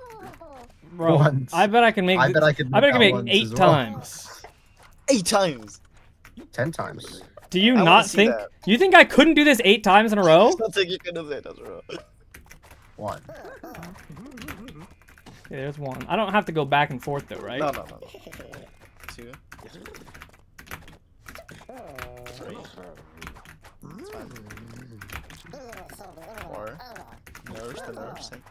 Bro, Once. I bet I can make. I bet I could. I bet I can make once 8 as well. times. 8 times. 10 times. Do you I wanna not see think? that. You think I couldn't do this 8 times in a row? I don't think you can do that, bro. 1. Okay, there's 1. I don't have to go back and forth though, right? No. 2. 3. It's fine. 4. Nerves, the nerves. 5.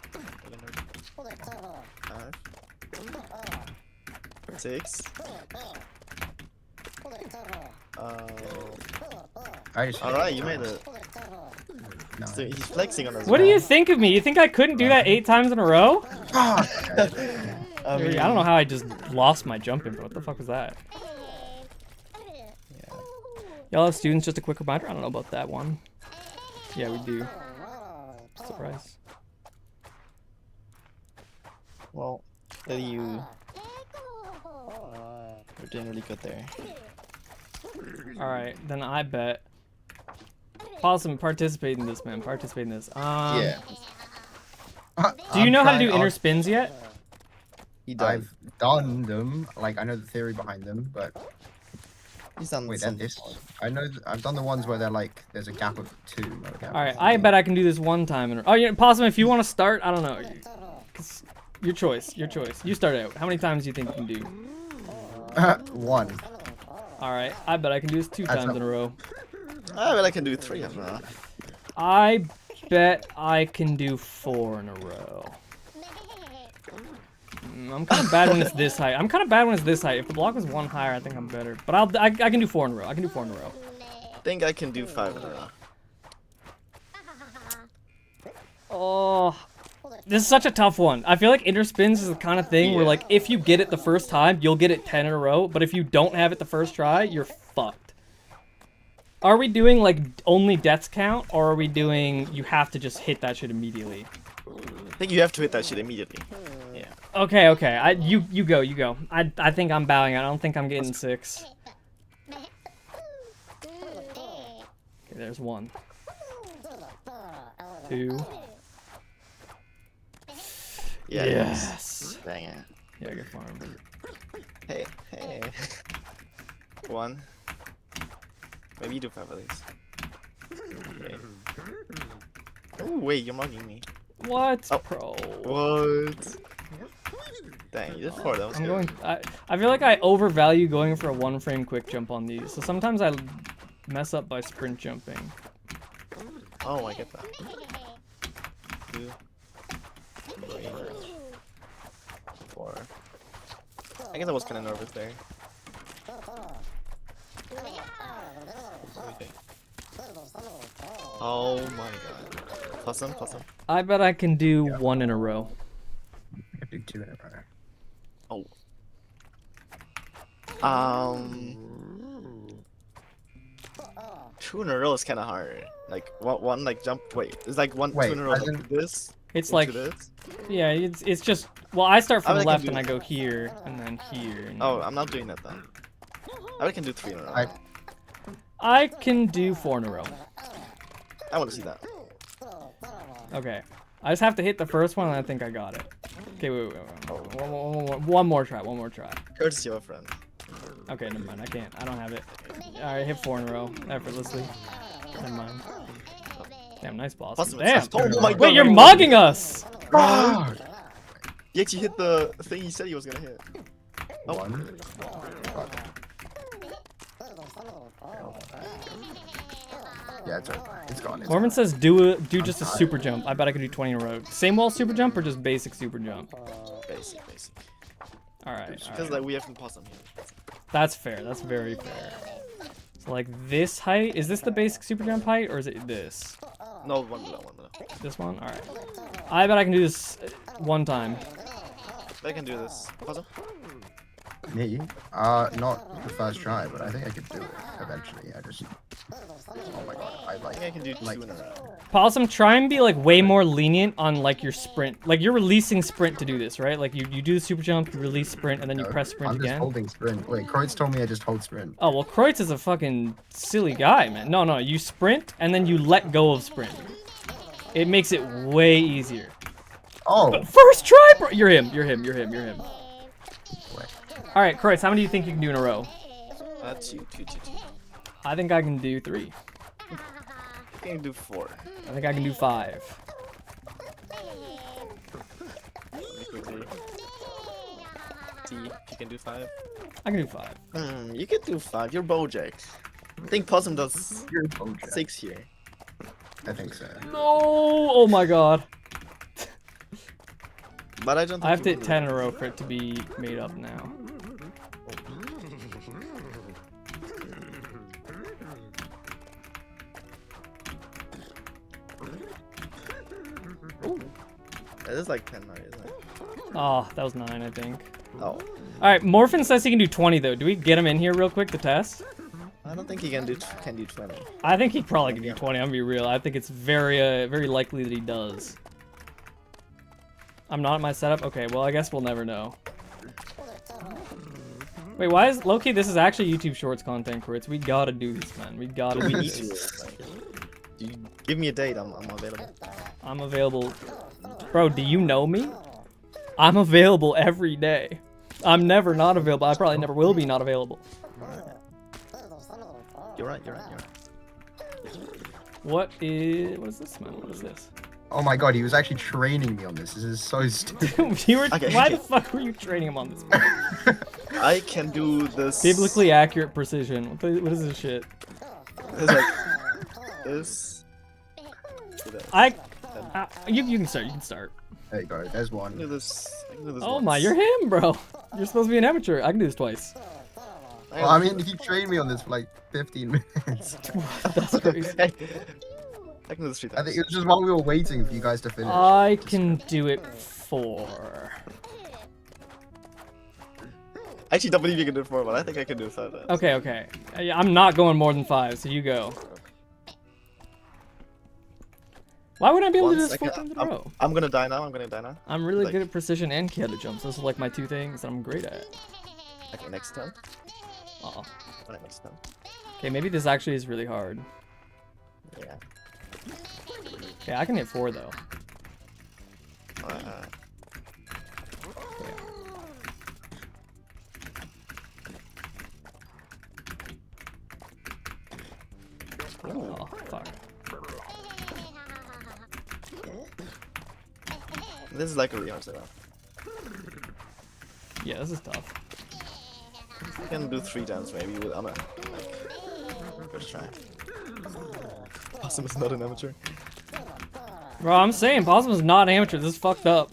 6. Alright, you made it. Nice. So he's flexing on us. What do you think of me? You think I couldn't do that 8 times in a row? Fuck! I I don't know how I just lost my jump info. What the fuck was that? Y'all have students, just a quick reminder. I don't know about that one. Yeah, we do. Surprise. Well, you... You're doing really good there. Alright, then I bet. Possum, participate in this, man. Participate in this. Yeah. Do you know how to do inner spins yet? I've done them. Like, I know the theory behind them, but... He's done Wait, some then this... I know... I've done the ones where they're like, there's a gap of 2. Alright, I bet I can do this 1 time. Oh, yeah, Possum, if you want to start, I don't know. Your choice, your choice. You start out. How many times do you think you can do? 1. Alright, I bet I can do this 2 times in a row. I bet I can do 3 of them. I bet I can do 4 in a row. I'm kind of bad when it's this height. If the block was 1 higher, I think I'm better. But I can do 4 in a row. I can do 4 in a row. I think I can do 5 in a row. Oh, this is such a tough one. I feel like inner spins is the kind of thing where, like, if you get it the first time, you'll get it 10 in a row. But if you don't have it the first try, you're fucked. Are we doing, like, only deaths count? Or are we doing you have to just hit that shit immediately? I think you have to hit that shit immediately. Yeah. Okay. You go. I think I'm bowing out. I don't think I'm getting 6. Okay, there's 1. 2. Yeah. Yes. Dang it. Yeah, good farm. Hey. 1. Maybe you do 5 of these. Okay. Oh wait, you're mugging me. What? Oh. Pro. What? Dang, you did 4. That was I'm good. going. I feel like I overvalue going for a 1-frame quick jump on these. So sometimes I mess up by sprint jumping. Oh, I get that. 2. 3. 4. I guess I was kind of nervous there. Okay. Oh my god. Possum. I bet I can do 1 in a row. I do 2 in a row. Oh. 2 in a row is kind of hard. Like one like jump. Wait, it's like 2 in a row. as in- Like this. It's into like, this. yeah, it's just. Well, I start from I the bet I left can and I do go here and then here. And Oh, I'm not doing that then. I bet I can do 3 in a row. I can do 4 in a row. I want to see that. Okay. I just have to hit the first one and I think I got it. Okay, wait. One more try. Courtesy of a friend. Okay, never mind. I can't. I don't have it. Alright, hit 4 in a row. Effortlessly. Never mind. Damn, nice boss. Possum, Damn. oh my god. Wait, you're mugging us! Fuck! He actually hit the thing he said he was gonna hit. Oh. 1. Yeah, it's right. It's gone. Mormon says do just a super jump. I bet I could do 20 in a row. Same wall super jump or just basic super jump? Basic. Alright. Because like we have some possum here. That's fair. That's very fair. So like this height, is this the basic super jump height or is it this? No, one below. This one? Alright. I bet I can do this 1 time. I can do this. Possum? Me? Not the first try, but I think I could do it eventually. Oh my god, I think I can do 2 in a row. Possum, try and be like way more lenient on like your sprint. Like you're releasing sprint to do this, right? Like you do the super jump, you release sprint, and then you press sprint I'm just again. holding sprint. Wait, Kreutz told me I just hold sprint. Oh, well, Kreutz is a fucking silly guy, man. No, you sprint, and then you let go of sprint. It makes it way easier. Oh, First try, bro. You're him. You're him. You're him. You're him. wait. All right, Kreutz, how many do you think you can do in a row? Two. I think I can do 3. I can do 4. I think I can do 5. T, you can do 5. I can do 5. You can do 5. You're Bojack. I think Possum does You're Bojack. 6 here. I think so. No! Oh my god. But I don't. I have to think hit 10 in a row for it to be made up now. It is like 10 now, isn't it? Oh, that was 9, I think. Oh. Alright, Morphin says he can do 20 though. Do we get him in here real quick to test? I don't think he can do 20. I think he probably can do 20, I'm gonna be real. I think it's very very likely that he does. I'm not at my setup? Okay, well I guess we'll never know. Wait, why is low-key this is actually YouTube Shorts content, Kreutz. We gotta do this, man. We gotta do this. You give me a date, I'm available. I'm available. Bro, do you know me? I'm available every day. I'm never not available. I probably never will be not available. You're right. What is this, man? What is this? Oh my god, he was actually training me on this. This is so stupid. You were, Okay. why the fuck were you training him on this? Man? I can do this. Biblically accurate precision. What is this shit? It's like this. You can start. You can start. There you go, there's I can do one. this. I can do this Oh once. my, you're him, bro. You're supposed to be an amateur. I can do this twice. Well, I mean, he trained me on this for like 15 minutes. That's crazy. I can do this 3 I times. think it was just while we were waiting for you guys to finish. I can do it 4. I actually don't believe you can do 4, but I think I can do 5 times. Okay. I'm not going more than 5, so you go. Why would I be able to do Once this I 4 can- times in a row? I'm gonna die now. I'm really like- good at precision and Kyoto jumps. Those are like my 2 things that I'm great at. Okay, next time. Aw. Alright, next time. Okay, maybe this actually is really hard. Yeah. Okay, I can hit 4 though. Oh, fuck. This is like a really hard setup. Yeah, this is tough. I can do 3 times maybe with Anna. First try. Possum is not an amateur. Bro, I'm saying Possum is not amateur. This is fucked up.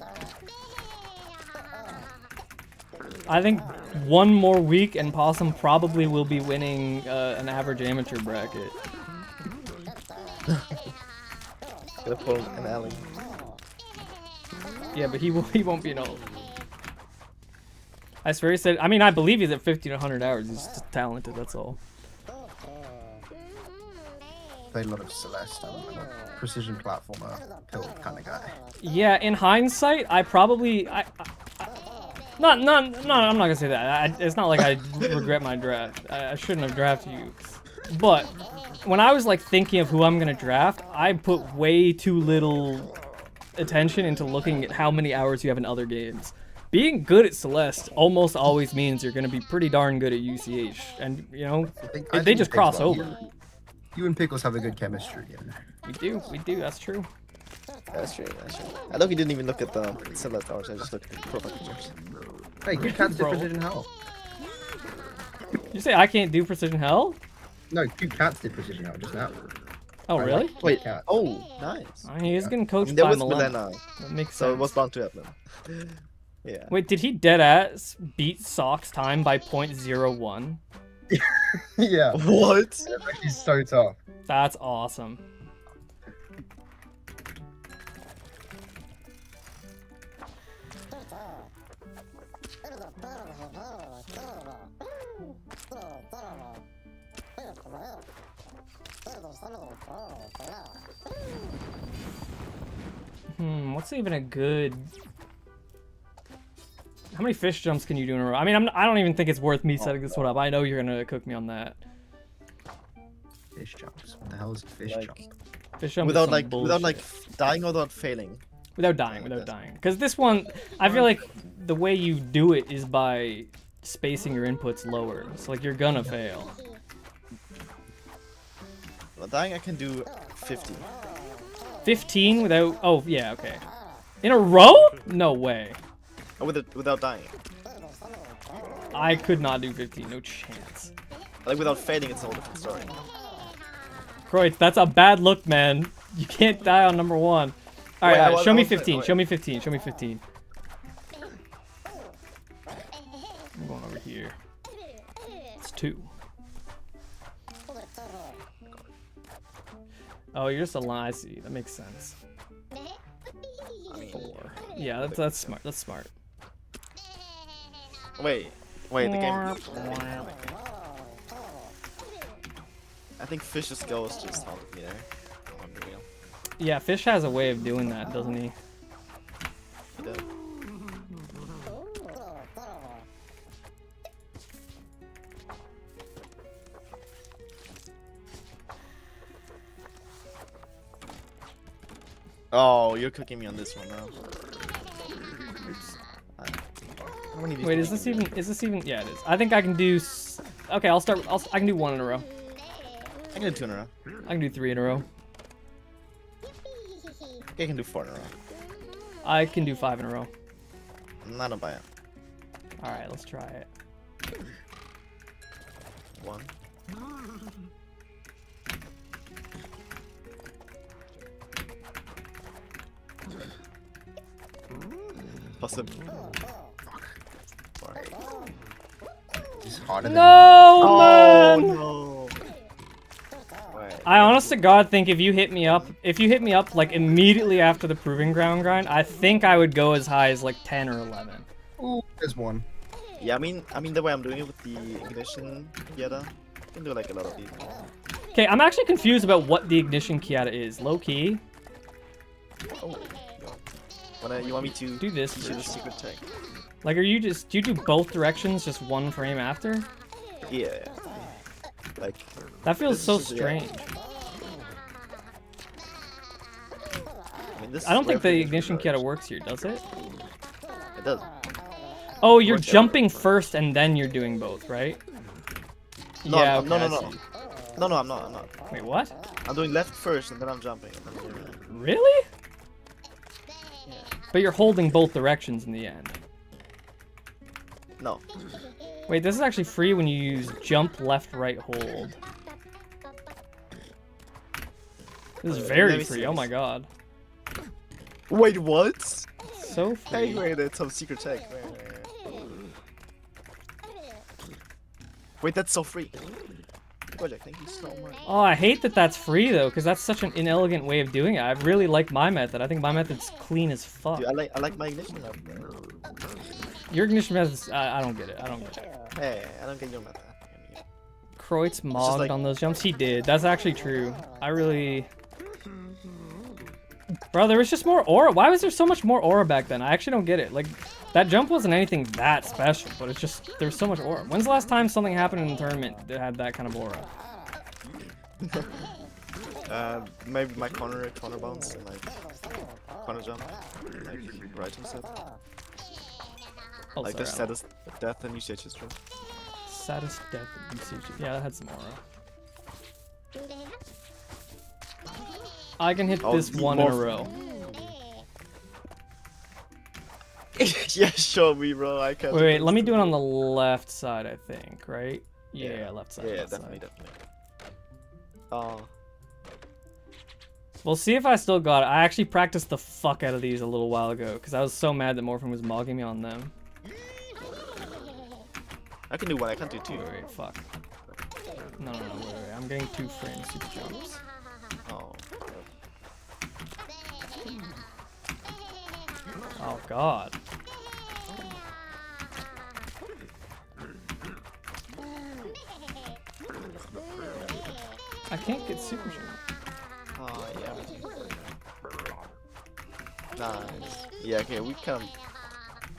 I think one more week and Possum probably will be winning an average amateur bracket. Gonna pull an alley. Yeah, but he won't be an old. I swear he said. I mean, I believe he's at 50 to 100 hours. He's just talented. That's all. Played a lot of Celeste. I'm a precision platformer, pill kind of guy. Yeah, in hindsight, I probably no, I'm not gonna say that. It's not like I regret my draft. I shouldn't have drafted you. But when I was like thinking of who I'm gonna draft, I put way too little attention into looking at how many hours you have in other games. Being good at Celeste almost always means you're gonna be pretty darn good at UCH, and you know I they think just Pickles cross are- over. You and Pickles have a good chemistry. And We do. That's true. That's true. I know he didn't even look at the Celeste hours. I just looked at the profile pictures. hey, you can't do Bro. precision hell. You say I can't do precision hell? No, two cats did precision hell just now. Oh really? Wait. Cat. Oh, nice. I mean, he's getting coached There by was Millennium. Milena, That makes so it sense. was bound to happen. Yeah. Wait, did he deadass beat Sock's time by 0.01? Yeah. What? That's actually so tough. That's awesome. What's even a good... How many fish jumps can you do in a row? I mean, I don't even think it's worth me setting this one up. I know you're gonna cook me on that. Fish jumps. What the hell is a fish Like, jump? Fish jump is Without some like bullshit. dying or without failing. Without dying. Because this one, I feel like the way you do it is by spacing your inputs lower. So like you're gonna fail. Well, dying I can do 50. 15 without. Oh yeah, okay. In a row? No way. Without dying. I could not do 15. No chance. Like without failing, it's a whole different story. Kreutz, that's a bad look, man. You can't die on number 1. All right, Wait, show me I was- 15. wait. Show me 15. Show me 15. I'm going over here. It's 2. Oh, you're just a lie. I see. That makes sense. I mean, 4. Yeah, that's smart. That's smart. wait, the game. I think Fish's ghost just haunted me there. I'm being real. Yeah, Fish has a way of doing that, doesn't he? He did. Oh, you're cooking me on this one now. How many of these Wait, do is you this do? even? Yeah, it is. I think I can do. Okay, I'll start. I can do 1 in a row. I can do 2 in a row. I can do 3 in a row. I can do 4 in a row. I can do 5 in a row. I don't buy it. All right, let's try it. 1. Possible. He's harder than No, Oh man! no! Wait. I honest to God think if you hit me up like immediately after the proving ground grind, I think I would go as high as like 10 or 11. Ooh, there's one. Yeah, I mean the way I'm doing it with the ignition Kieta, I can do like a lot of these. Okay, I'm actually confused about what the ignition Kieta is. Low key. Oh, you want me to Do this teach you the first. secret tech? Like, do you do both directions just 1 frame after? Yeah. Like That feels This so is- yeah. strange. I mean, this I don't is way think the pretty ignition good. Kieta works here, does it? It does. Oh, you're Works jumping everywhere. first and then you're doing both, right? No, yeah, no, okay, no, I no. see. No, I'm not. Wait, what? I'm doing left first and then I'm jumping. And then I'm doing right. Really? But you're holding both directions in the end. No. Wait, this is actually free when you use jump, left, right, hold. This is Let very me see free. Oh this. my god. Wait, what? So Hey, free. wait, that's some secret tech. Wait, that's so free. Project, thank you so much. Oh, I hate that that's free though, because that's such an inelegant way of doing it. I really like my method. I think my method's clean as fuck. Dude, I like my ignition method. Your ignition method's, I don't get it. I don't get it. Hey, I don't get your method. Kreutz mogged like- on those jumps. He did. That's actually true. I really... Bro, there was just more aura. Why was there so much more aura back then? I actually don't get it. Like, that jump wasn't anything that special, but it's just, there's so much aura. When's the last time something happened in the tournament that had that kind of aura? Maybe my corner bounce and like corner jump, like right and stuff. Oh, Like the sorry, saddest death in UCH history. Saddest death in UCH. Yeah, that had some aura. I can hit Oh, this the 1 in a more- row. Yeah, show me, bro. I can't. Wait, let me do it on the left side, I think, right? Yeah, Yeah. left side. Yeah, left definitely, side. definitely. Oh, We'll see if I still got it. I actually practiced the fuck out of these a little while ago, because I was so mad that Morphin was mogging me on them. I can do 1. I can't do 2. Wait, fuck. No, wait. I'm getting 2 frames, super jumps. Oh. Oh, God. I can't get super jump. Oh yeah. Nice. Yeah. Okay, we can.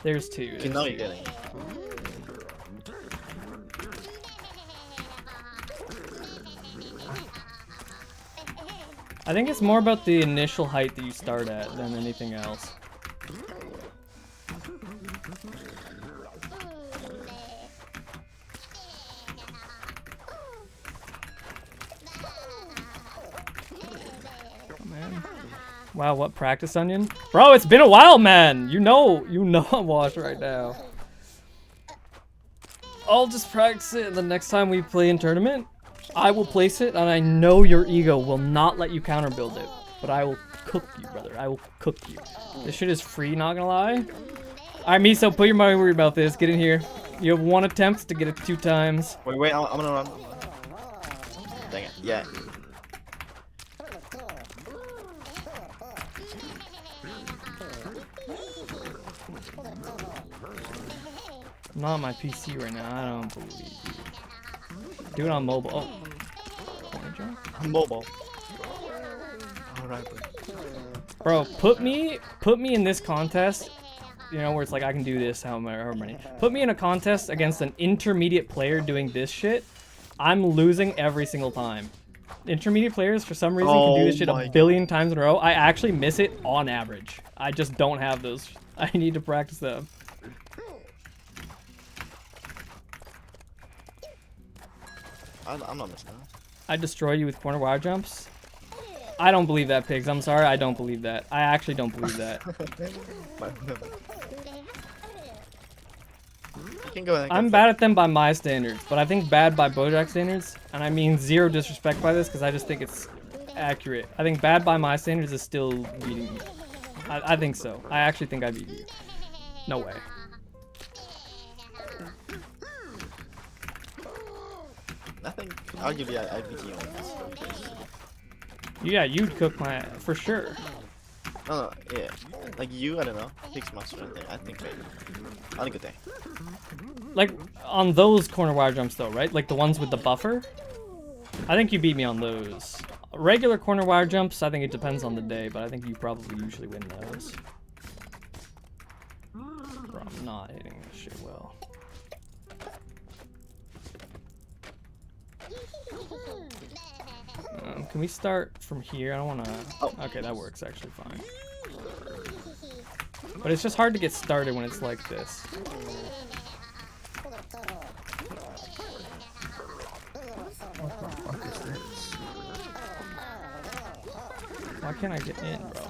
There's 2. Okay, there's now 2. you're getting. I think it's more about the initial height that you start at than anything else. Oh, man. Wow, what practice onion? Bro, it's been a while, man. You know I'm washed right now. I'll just practice it, and the next time we play in tournament, I will place it, and I know your ego will not let you counter build it. But I will cook you, brother. I will cook you. This shit is free, not gonna lie. Alright, Miso, put your money where your mouth is. Get in here. You have 1 attempt to get it 2 times. Wait, I'm gonna run. Dang it. Yeah. I'm not on my PC right now. I don't believe you. Do it on mobile. Oh. Corner jump? Mobile. Alright, bro. Put me in this contest, you know, where it's like I can do this, however many. Put me in a contest against an intermediate player doing this shit. I'm losing every single time. Intermediate players, for some reason, can do this shit a billion times in a row. I actually miss it on average. I just don't have those. I need to practice them. I'm not missing that. I destroy you with corner wire jumps. I don't believe that, Pigs. I'm sorry, I don't believe that. I actually don't believe that. You can go ahead. I'm bad at them by my standards, but I think bad by Bojack standards, and I mean zero disrespect by this because I just think it's accurate. I think bad by my standards is still beating you. I think so. I actually think I beat you. No way. I think arguably I beat you on this. Yeah, you'd cook my for sure. No, yeah. Like you, I don't know. Takes much right there. I think maybe. On a good day. Like on those corner wire jumps though, right? Like the ones with the buffer? I think you beat me on those. Regular corner wire jumps, I think it depends on the day, but I think you probably usually win those. Bro, I'm not hitting this shit well. Can we start from here? I don't want to... Oh, okay, that works actually fine. But it's just hard to get started when it's like this. What the fuck is this? Why can't I get in, bro?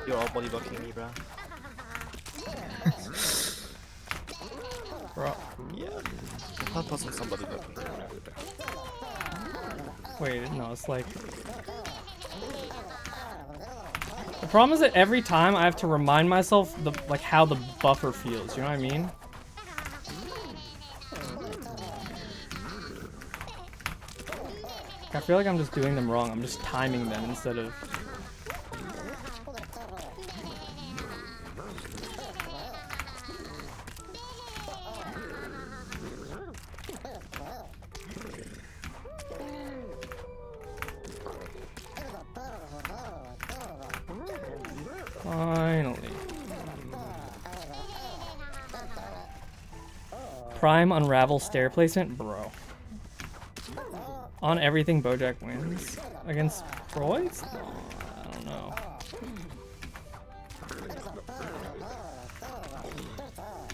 You're all body blocking me, bro. Bro. Yeah. How wasn't somebody blocking me? Wait, no, it's like... The problem is that every time I have to remind myself like how the buffer feels, you know what I mean? I feel like I'm just doing them wrong. I'm just timing them instead of... Finally. Prime unravel stair placement? Bro. On everything Bojack wins? Against Croix? No, I don't know.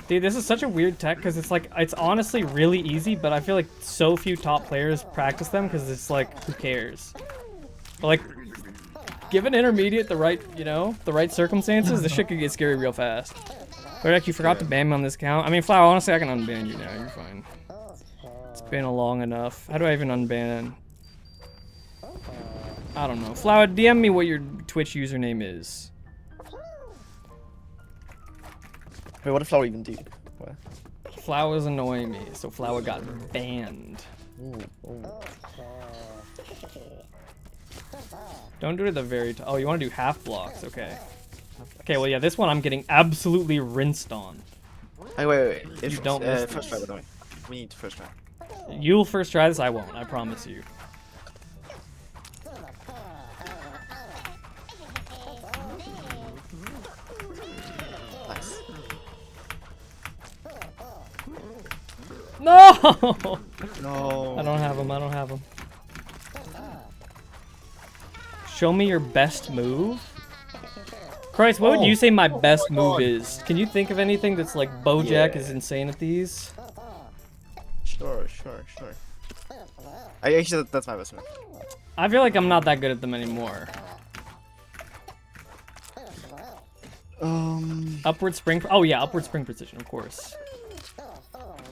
Dude, this is such a weird tech because it's like, it's honestly really easy, but I feel like so few top players practice them because it's like, who cares? But like, give an intermediate the right, you know, the right circumstances, this shit could get scary real fast. Bojack, you forgot to ban me on this count. I mean, Flower, honestly, I can unban you now. You're fine. It's been a long enough. How do I even unban? I don't know. Flower, DM me what your Twitch username is. Wait, what did Flower even do? What? Flower's annoying me, so Flower got banned. Ooh. Don't do it at the very top. Oh, you want to do half blocks? Okay. Okay, well, yeah, this one I'm getting absolutely rinsed on. Hey, wait. If You don't miss first this. try, by the way. We need first try. You'll first try this, I won't. I promise you. Nice. No! No. I don't have them. I don't have them. Show me your best move. Christ, what would you say my best move is? Can you think of anything that's like Bojack is insane at these? Sure. Actually, that's my best move. I feel like I'm not that good at them anymore. Upward spring. Oh yeah, upward spring precision, of course.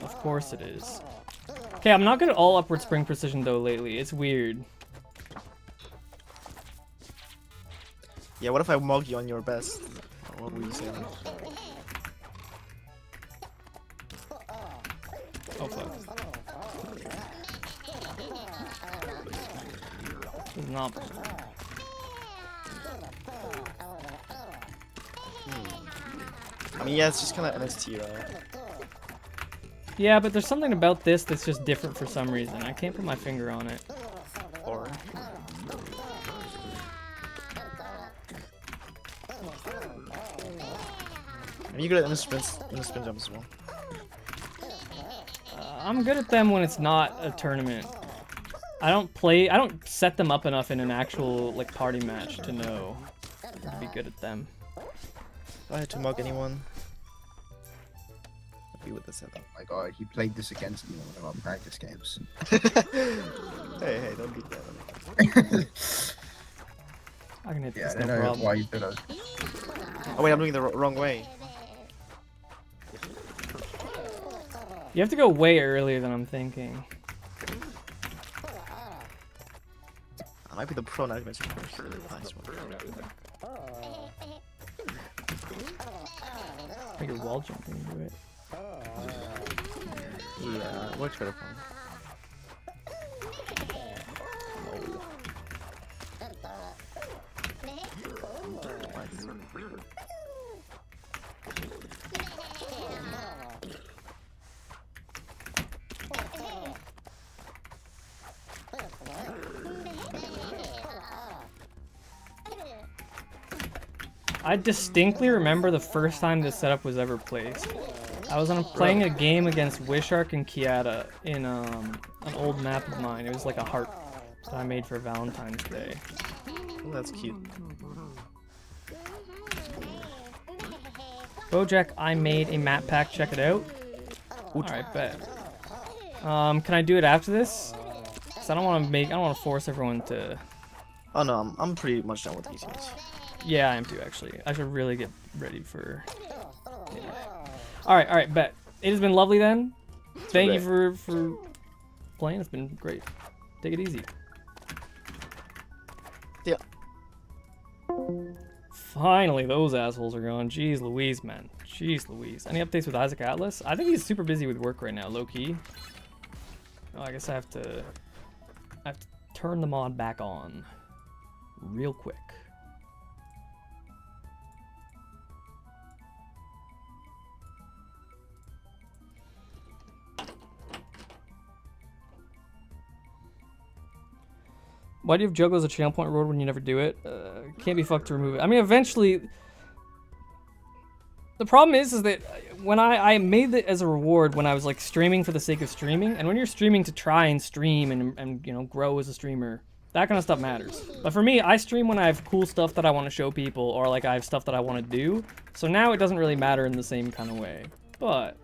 Of course it is. Okay, I'm not good at all upward spring precision though lately. It's weird. Yeah, what if I mug you on your best? What would you say? Oh fuck. It's not. I mean, yeah, it's just kind of NST, right? Yeah, but there's something about this that's just different for some reason. I can't put my finger on it. Or are you good at spin jump as well? I'm good at them when it's not a tournament. I don't set them up enough in an actual like party match to know to be good at them. If I had to mug anyone, I'd be with the setup. Oh my god, he played this against me in one of our practice games. Hey, don't beat that. I can hit Yeah, this, I don't no know problem. why you did it. Oh wait, I'm doing the wrong way. You have to go way earlier than I'm thinking. I might be the pro now. Nice one. I think you're wall jumping into it. Yeah, works better for me. I distinctly remember the first time this setup was ever placed. I was playing a game against Wishark and Kiata in an old map of mine. It was like a heart that I made for Valentine's Day. Oh, that's cute. Bojack, I made a map pack. Check it out. Alright, bet. Can I do it after this? Cause I don't want to force everyone to. Oh no, I'm pretty much done with UCH. Yeah, I am too, actually. I should really get ready for... Yeah. Alright, bet. It has been lovely then. Thank you for playing. It's been great. Take it easy. Yeah. Finally, those assholes are gone. Jeez Louise, man. Jeez Louise. Any updates with Isaac Atlas? I think he's super busy with work right now, low-key. Oh, I guess I have to turn the mod back on real quick. Why do you have Juggle as a channel point reward when you never do it? Can't be fucked to remove it. I mean, eventually... The problem is that when I made it as a reward when I was like streaming for the sake of streaming, and when you're streaming to try and stream and you know, grow as a streamer, that kind of stuff matters. But for me, I stream when I have cool stuff that I want to show people, or like I have stuff that I want to do. So now it doesn't really matter in the same kind of way. But...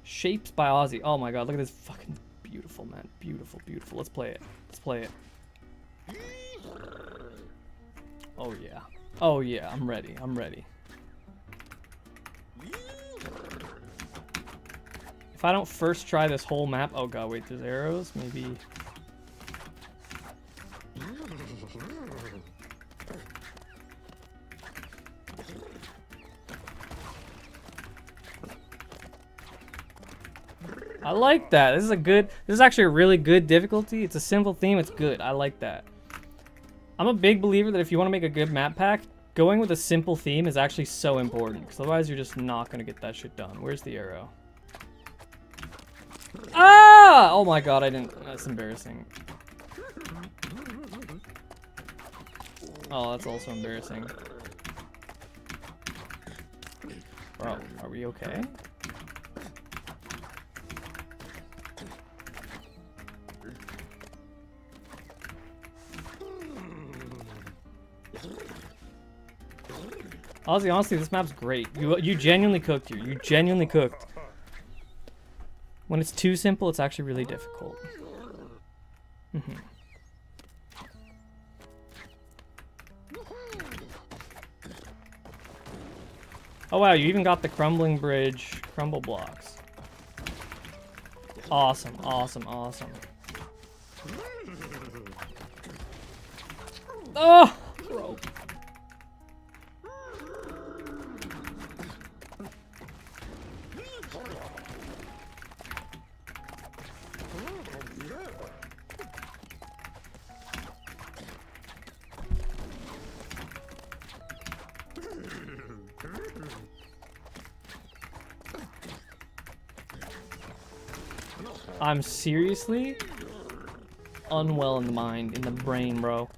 Shapes by Ozzy. Oh my god, look at this fucking beautiful, man. Beautiful, beautiful. Let's play it. Let's play it. Oh yeah. Oh yeah, I'm ready. I'm ready. If I don't first try this whole map... Oh god, wait, there's arrows? Maybe... I like that. This is actually a really good difficulty. It's a simple theme. It's good. I like that. I'm a big believer that if you want to make a good map pack, going with a simple theme is actually so important, because otherwise you're just not going to get that shit done. Where's the arrow? Ah! Oh my god, I didn't... That's embarrassing. Oh, that's also embarrassing. Bro, are we okay? Honestly, this map's great. You genuinely cooked here. You genuinely cooked. When it's too simple, it's actually really difficult. Oh wow, you even got the crumbling bridge crumble blocks. Awesome, awesome, awesome. Oh! Bro. I'm seriously unwell in the mind, in the brain, bro.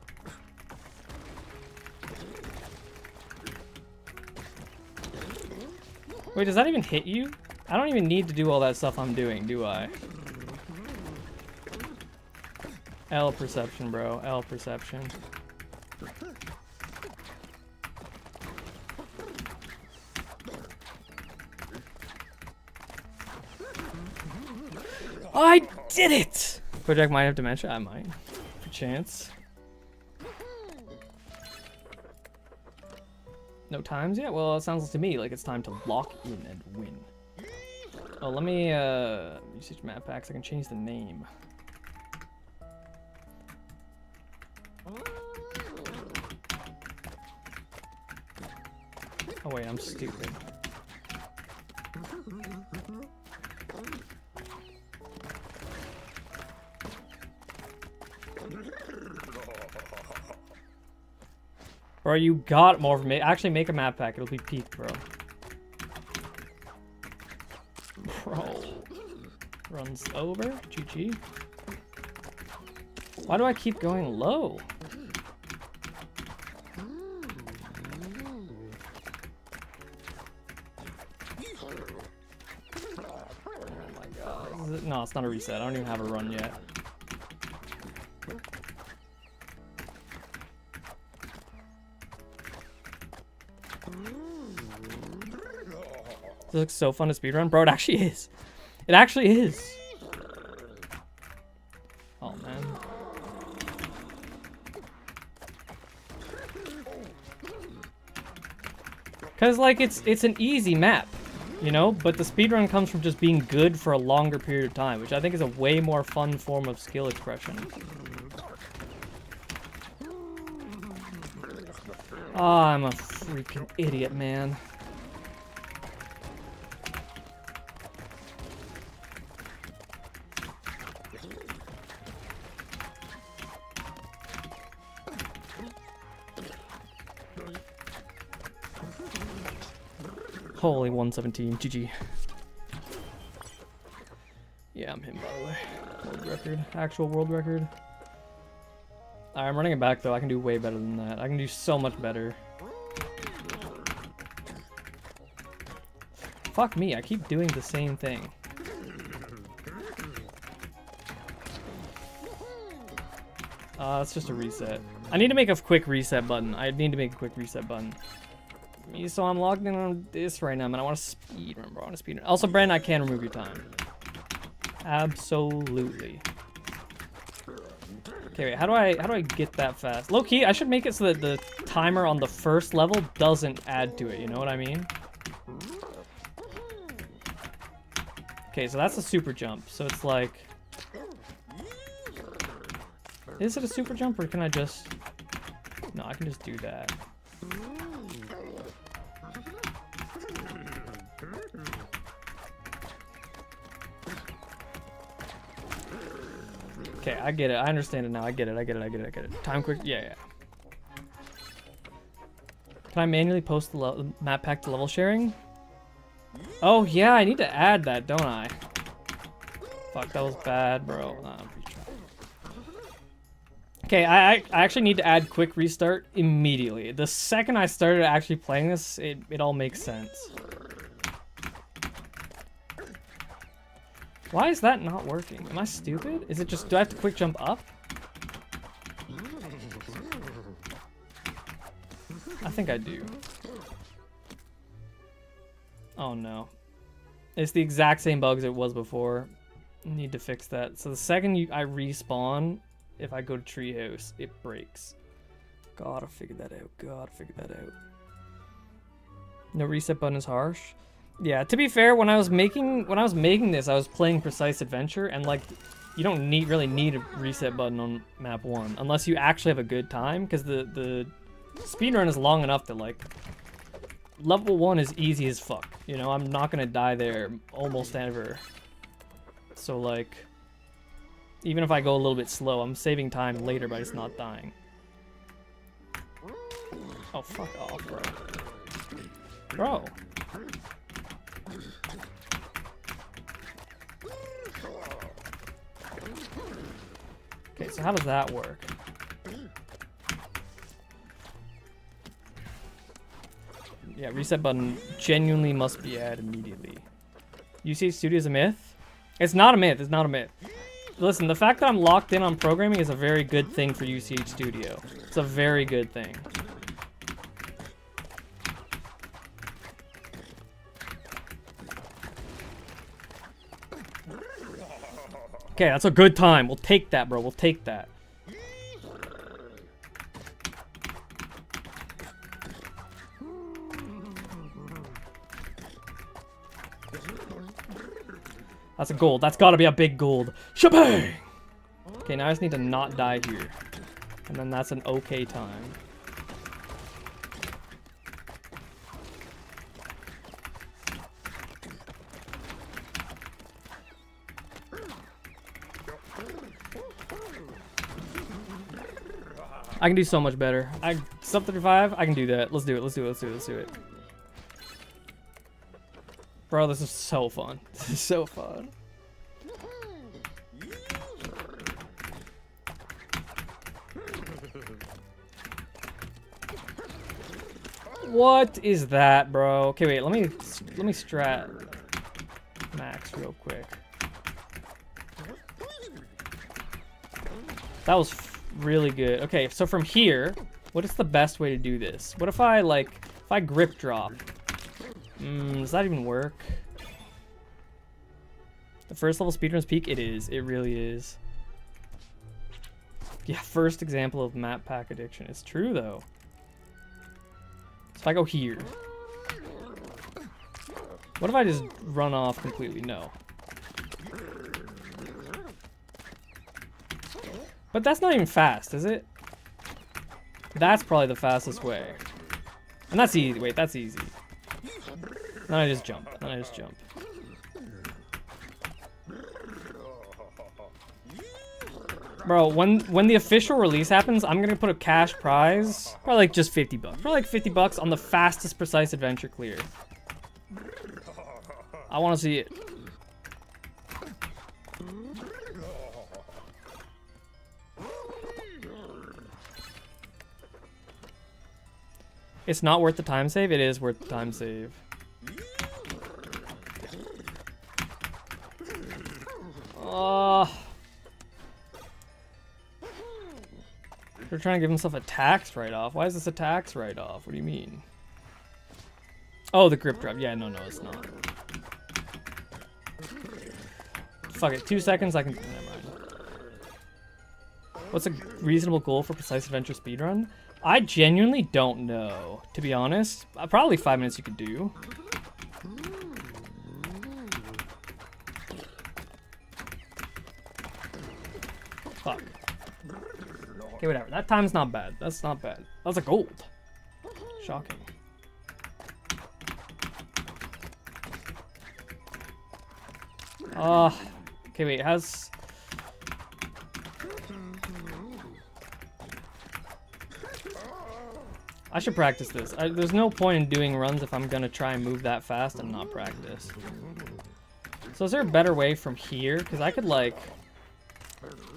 Wait, does that even hit you? I don't even need to do all that stuff I'm doing, do I? L perception, bro. L perception. I did it! Project might have dementia. I might. For chance. No times yet? Well, it sounds to me like it's time to lock in and win. Oh, let me UCH map packs. I can change the name. Oh wait, I'm stupid. Bro, you got more from me. Actually, make a map pack. It'll be peak, bro. Bro. Runs over. GG. Why do I keep going low? Oh my god. No, it's not a reset. I don't even have a run yet. This looks so fun to speedrun. Bro, it actually is. It actually is. Oh, man. Because, like, it's an easy map, you know? But the speedrun comes from just being good for a longer period of time, which I think is a way more fun form of skill expression. Oh, I'm a freaking idiot, man. Holy 117, GG. Yeah, I'm him, by the way. World record, actual world record. Alright, I'm running it back though. I can do way better than that. I can do so much better. Fuck me, I keep doing the same thing. It's just a reset. I need to make a quick reset button. I need to make a quick reset button. So I'm logged in on this right now, man. I want to speed run, bro. I want to speed run. Also, Brandon, I can remove your time. Absolutely. Okay, wait. How do I get that fast? Low key, I should make it so that the timer on the first level doesn't add to it. You know what I mean? Okay, so that's a super jump. So it's like, is it a super jump or can I just? No, I can just do that. Okay, I get it. I understand it now. I get it. I get it. I get it. I get it. Time quick. Yeah, yeah. Can I manually post the map pack to level sharing? Oh, yeah. I need to add that, don't I? Fuck, that was bad, bro. Okay, I actually need to add quick restart immediately. The second I started actually playing this, it all makes sense. Why is that not working? Am I stupid? Is it just, do I have to quick jump up? I think I do. Oh no. It's the exact same bugs it was before. Need to fix that. So the second I respawn, if I go to treehouse, it breaks. Gotta figure that out. Gotta figure that out. No reset button is harsh. Yeah, to be fair, when I was making this, I was playing Precise Adventure, and like, you don't really need a reset button on map 1 unless you actually have a good time, because the speedrun is long enough that like level 1 is easy as fuck. You know, I'm not gonna die there almost ever. So like, even if I go a little bit slow, I'm saving time later by just not dying. Oh, fuck off, bro. Bro. Okay, so how does that work? Yeah, reset button genuinely must be added immediately. UCH Studio is a myth? It's not a myth, it's not a myth. Listen, the fact that I'm locked in on programming is a very good thing for UCH Studio. It's a very good thing. Okay, that's a good time. We'll take that, bro. We'll take that. That's a gold. That's gotta be a big gold. Shabang! Okay, now I just need to not die here. And then that's an okay time. I can do so much better. Sub 35, I can do that. Let's do it, let's do it, let's do it, let's do it. Bro, this is so fun. This is so fun. What is that, bro? Okay, wait, let me strat max real quick. That was really good. Okay, so from here, what is the best way to do this? What if I grip drop? Does that even work? The first level speedrun's peak? It is. It really is. Yeah, first example of map pack addiction. It's true, though. So if I go here. What if I just run off completely? No. But that's not even fast, is it? That's probably the fastest way. And that's easy. Wait, that's easy. Then I just jump. Then I just jump. Bro, when the official release happens, I'm gonna put a cash prize, probably like just $50. Probably like $50 on the fastest Precise Adventure clear. I want to see it. It's not worth the time save. It is worth the time save. They're trying to give himself a tax write-off. Why is this a tax write-off? What do you mean? Oh, the grip drop. Yeah, no, it's not. Fuck it. 2 seconds, I can... Never mind. What's a reasonable goal for Precise Adventure speedrun? I genuinely don't know, to be honest. Probably 5 minutes you could do. Fuck. Okay, whatever. That time's not bad. That's not bad. That's a gold. Shocking. Okay, wait. How's... I should practice this. There's no point in doing runs if I'm gonna try and move that fast and not practice. So is there a better way from here? Because I could like...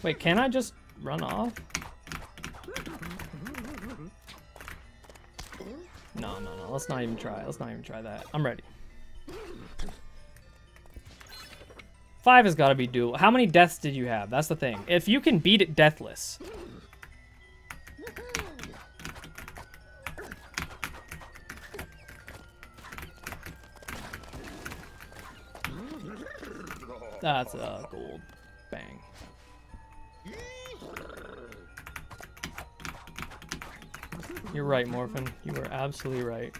Wait, can I just run off? No. Let's not even try. Let's not even try that. I'm ready. 5 has got to be doable. How many deaths did you have? That's the thing. If you can beat it deathless... That's a gold. Bang. You're right, Morphin. You are absolutely right.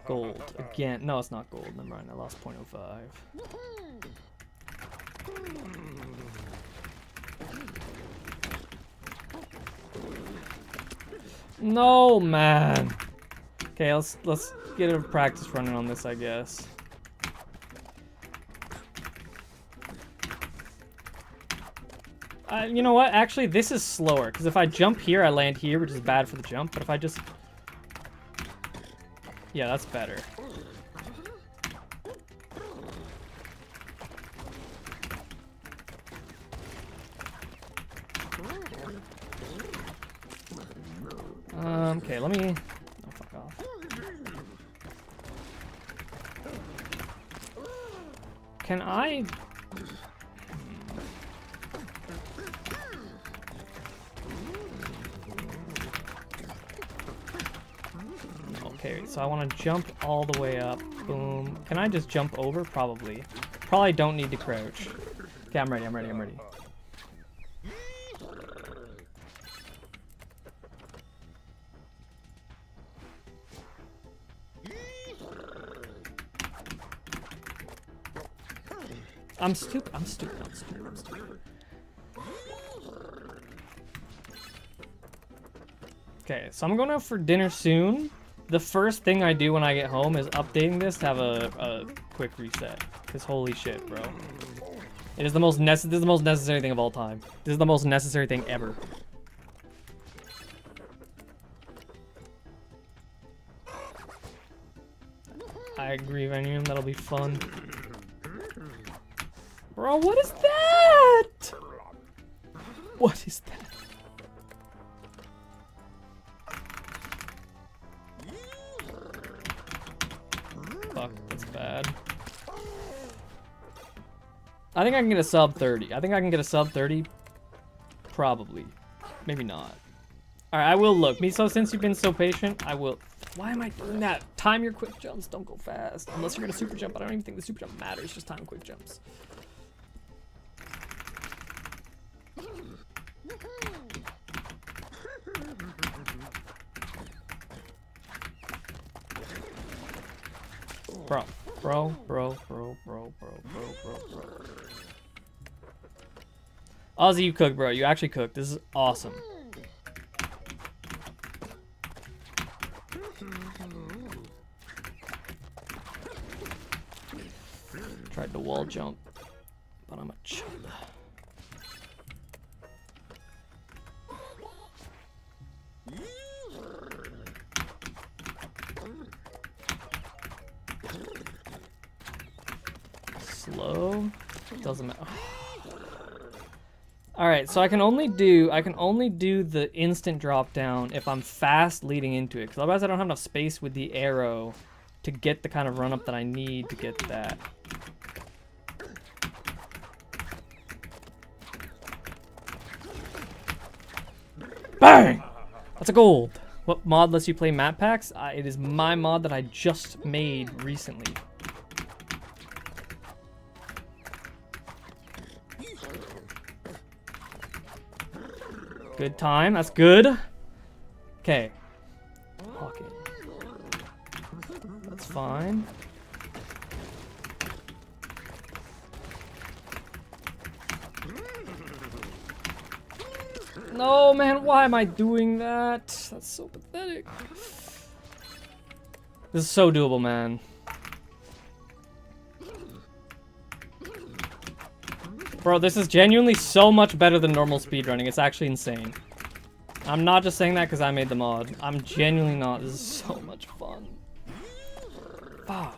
Gold. Again. No, it's not gold. Never mind. I lost 0.05. No, man. Okay, let's get a practice running on this, I guess. You know what? Actually, this is slower, because if I jump here, I land here, which is bad for the jump. But if I just... Yeah, that's better. Okay, let me... Oh, fuck off. Can I... Okay, so I want to jump all the way up. Boom. Can I just jump over? Probably. Probably don't need to crouch. Okay, I'm ready, I'm ready, I'm ready. I'm stupid, I'm stupid, I'm stupid, I'm stupid. Okay, so I'm going out for dinner soon. The first thing I do when I get home is updating this to have a quick reset. Because holy shit, bro. It is the most this is the most necessary thing of all time. This is the most necessary thing ever. I agree, Venium, that'll be fun. Bro, what is that? What is that? Fuck, that's bad. I think I can get a sub 30. I think I can get a sub 30. Probably. Maybe not. Alright, I will look. Miso, since you've been so patient, I will... Why am I doing that? Time your quick jumps. Don't go fast. Unless you're gonna super jump. I don't even think the super jump matters. Just time quick jumps. Bro. Ozzy, you cook, bro. You actually cook. This is awesome. Tried to wall jump, but I'm a chump. Slow. Doesn't matter. Alright, so I can only do the instant drop down if I'm fast leading into it, because otherwise I don't have enough space with the arrow to get the kind of run up that I need to get that. Bang! That's a gold. What mod lets you play map packs? It is my mod that I just made recently. Good time. That's good. Okay. Pocket. That's fine. No, man. Why am I doing that? That's so pathetic. This is so doable, man. Bro, this is genuinely so much better than normal speedrunning. It's actually insane. I'm not just saying that because I made the mod. I'm genuinely not. This is so much fun. Ah.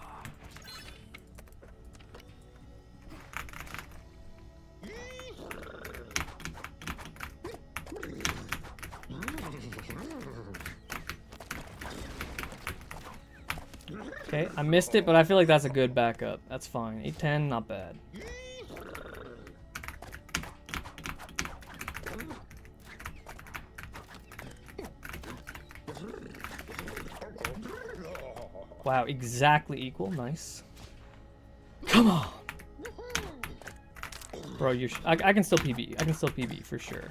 Okay, I missed it, but I feel like that's a good backup. That's fine. 810, not bad. Wow, exactly equal. Nice. Bro, I can still PB. I can still PB for sure.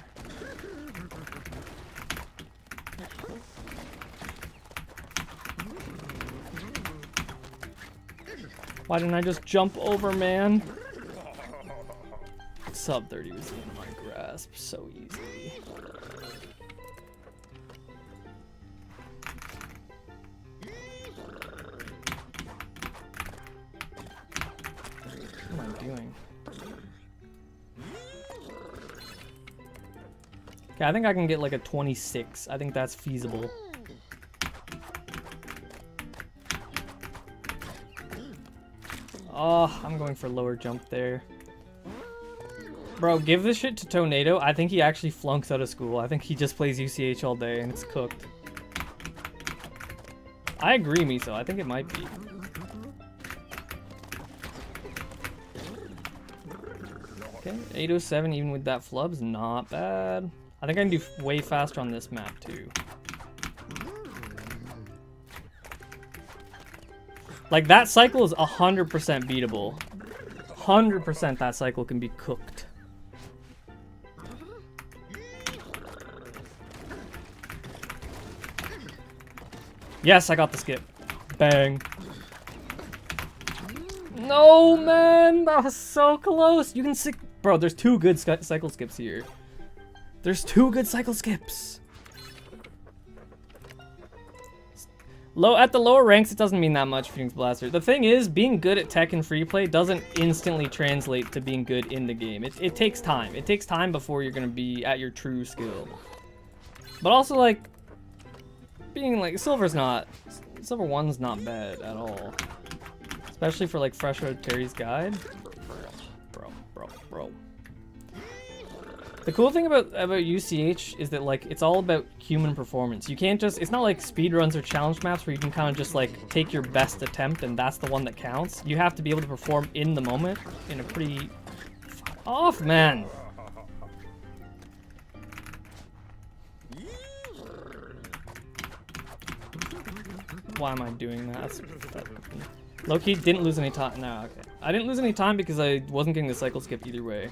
Why didn't I just jump over, man? Sub 30 was in my grasp so easily. What am I doing? Okay, I think I can get like a 26. I think that's feasible. Oh, I'm going for lower jump there. Bro, give this shit to Tornado. I think he actually flunks out of school. I think he just plays UCH all day and it's cooked. I agree, Miso. I think it might be. Okay, 807 even with that flub's not bad. I think I can do way faster on this map too. Like, that cycle is 100% beatable. 100% that cycle can be cooked. Yes, I got the skip. Bang. No, man! That was so close! You can see... Bro, there's 2 good cycle skips here. There's 2 good cycle skips. At the lower ranks, it doesn't mean that much, Phoenix Blaster. The thing is, being good at tech and free play doesn't instantly translate to being good in the game. It takes time. It takes time before you're gonna be at your true skill. But also, like, being like, Silver 1's not bad at all. Especially for like fresh out of Terry's guide. Bro. The cool thing about UCH is that, like, it's all about human performance. You can't just, it's not like speedruns or challenge maps where you can kind of just like take your best attempt and that's the one that counts. You have to be able to perform in the moment in a pretty off, man. Why am I doing that? Low-key didn't lose any time. No, okay. I didn't lose any time because I wasn't getting the cycle skip either way.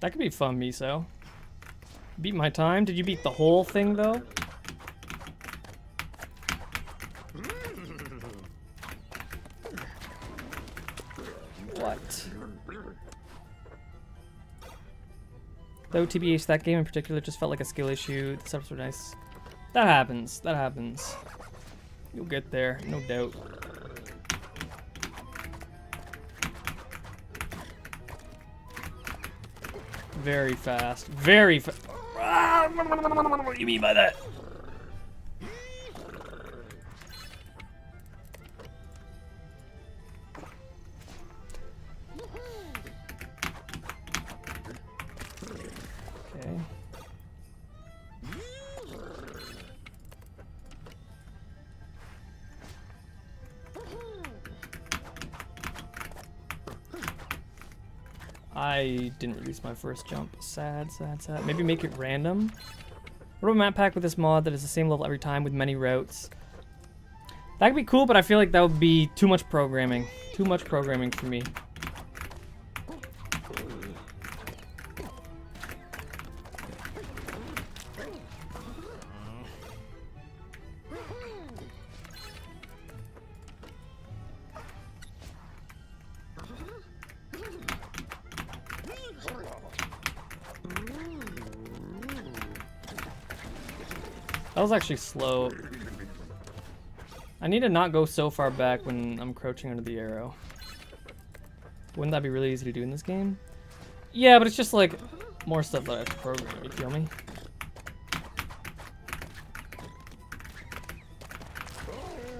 That could be fun, Miso. Beat my time? Did you beat the whole thing, though? What? Though, TBH, that game in particular just felt like a skill issue. The setups were nice. That happens. That happens. You'll get there, no doubt. Very fast. Very fast. What do you mean by that? Okay. I didn't release my first jump. Sad. Maybe make it random. What about a map pack with this mod that is the same level every time with many routes? That could be cool, but I feel like that would be too much programming. Too much programming for me. That was actually slow. I need to not go so far back when I'm crouching under the arrow. Wouldn't that be really easy to do in this game? Yeah, but it's just like more stuff that I have to program, you feel me?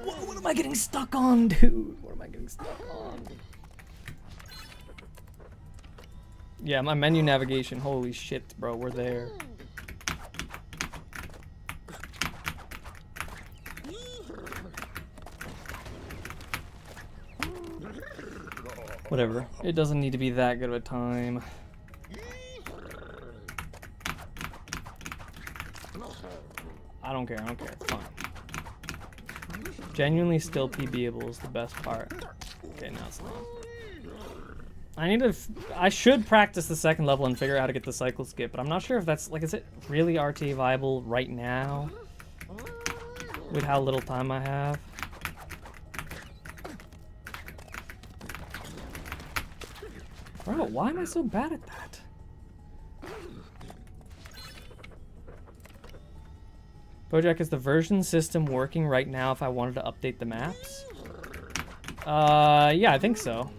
What am I getting stuck on, dude? What am I getting stuck on? Yeah, my menu navigation. Holy shit, bro. We're there. Whatever. It doesn't need to be that good of a time. I don't care. I don't care. Fine. Genuinely still PBable is the best part. Okay, now it's not. I should practice the second level and figure out how to get the cycle skip, but I'm not sure if that's, like, is it really RTA viable right now? With how little time I have? Bro, why am I so bad at that? Bojack, is the version system working right now if I wanted to update the maps? Yeah, I think so.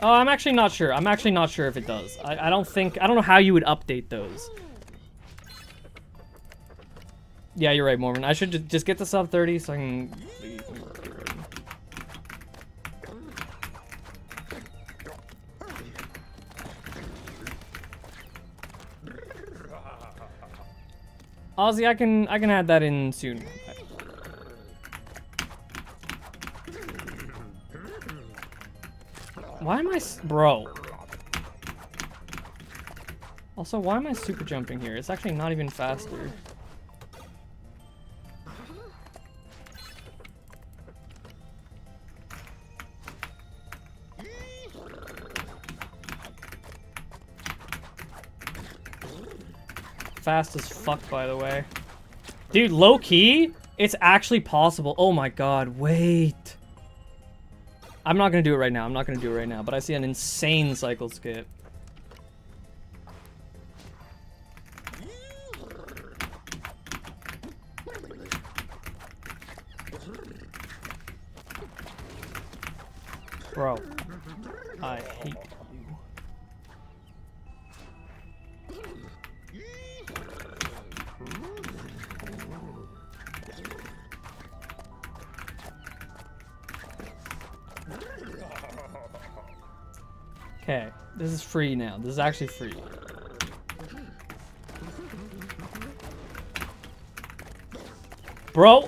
Oh, I'm actually not sure. I'm actually not sure if it does. I don't know how you would update those. Yeah, you're right, Mormon. I should just get the sub 30 so I can leave. Ozzy, I can add that in soon. Why am I bro? Also, why am I super jumping here? It's actually not even faster. Fast as fuck, by the way. Dude, low key, it's actually possible. Oh my god, wait. I'm not gonna do it right now. I'm not gonna do it right now, but I see an insane cycle skip. Bro, I hate you. Okay, this is free now. This is actually free. Bro!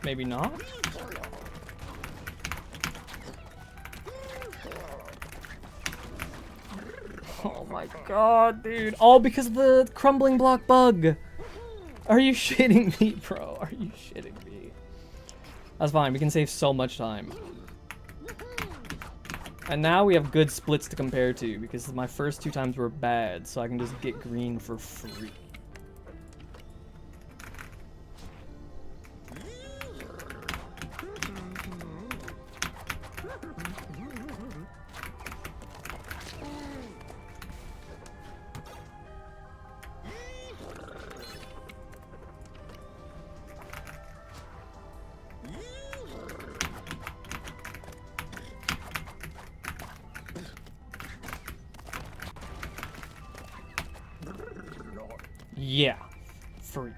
Maybe not? Oh my god, dude. All because of the crumbling block bug. Are you shitting me, bro? Are you shitting me? That's fine. We can save so much time. And now we have good splits to compare to, because my first 2 times were bad, so I can just get green for free. Yeah, free.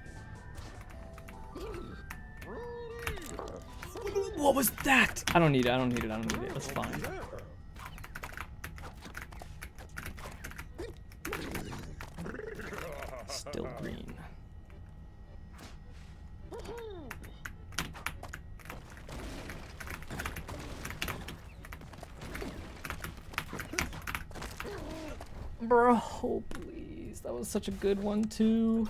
What was that? I don't need it, I don't need it, I don't need it. That's fine. Still green. Bro, please. That was such a good one, too.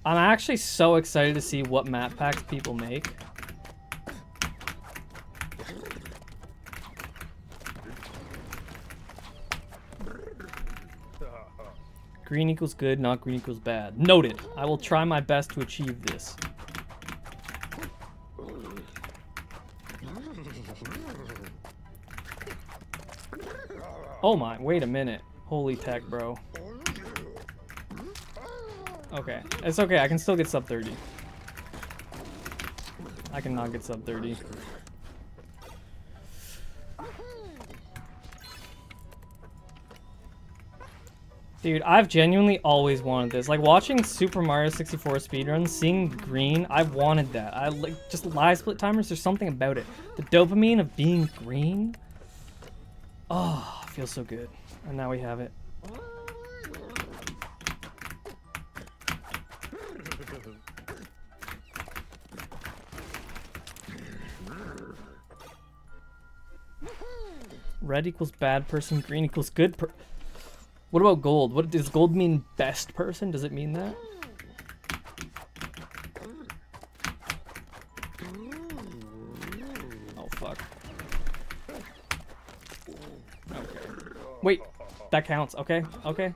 I'm actually so excited to see what map packs people make. Green equals good, not green equals bad. Noted. I will try my best to achieve this. Oh my, wait a minute. Holy tech, bro. Okay, it's okay, I can still get sub 30. I cannot get sub 30. Dude, I've genuinely always wanted this. Like, watching Super Mario 64 speedruns, seeing green, I've wanted that. I like, just live split timers, there's something about it. The dopamine of being green, oh, feels so good. And now we have it. Red equals bad person, green equals good per... What about gold? What does gold mean? Best person? Does it mean that? Oh, fuck. Okay. Wait, that counts. Okay, okay.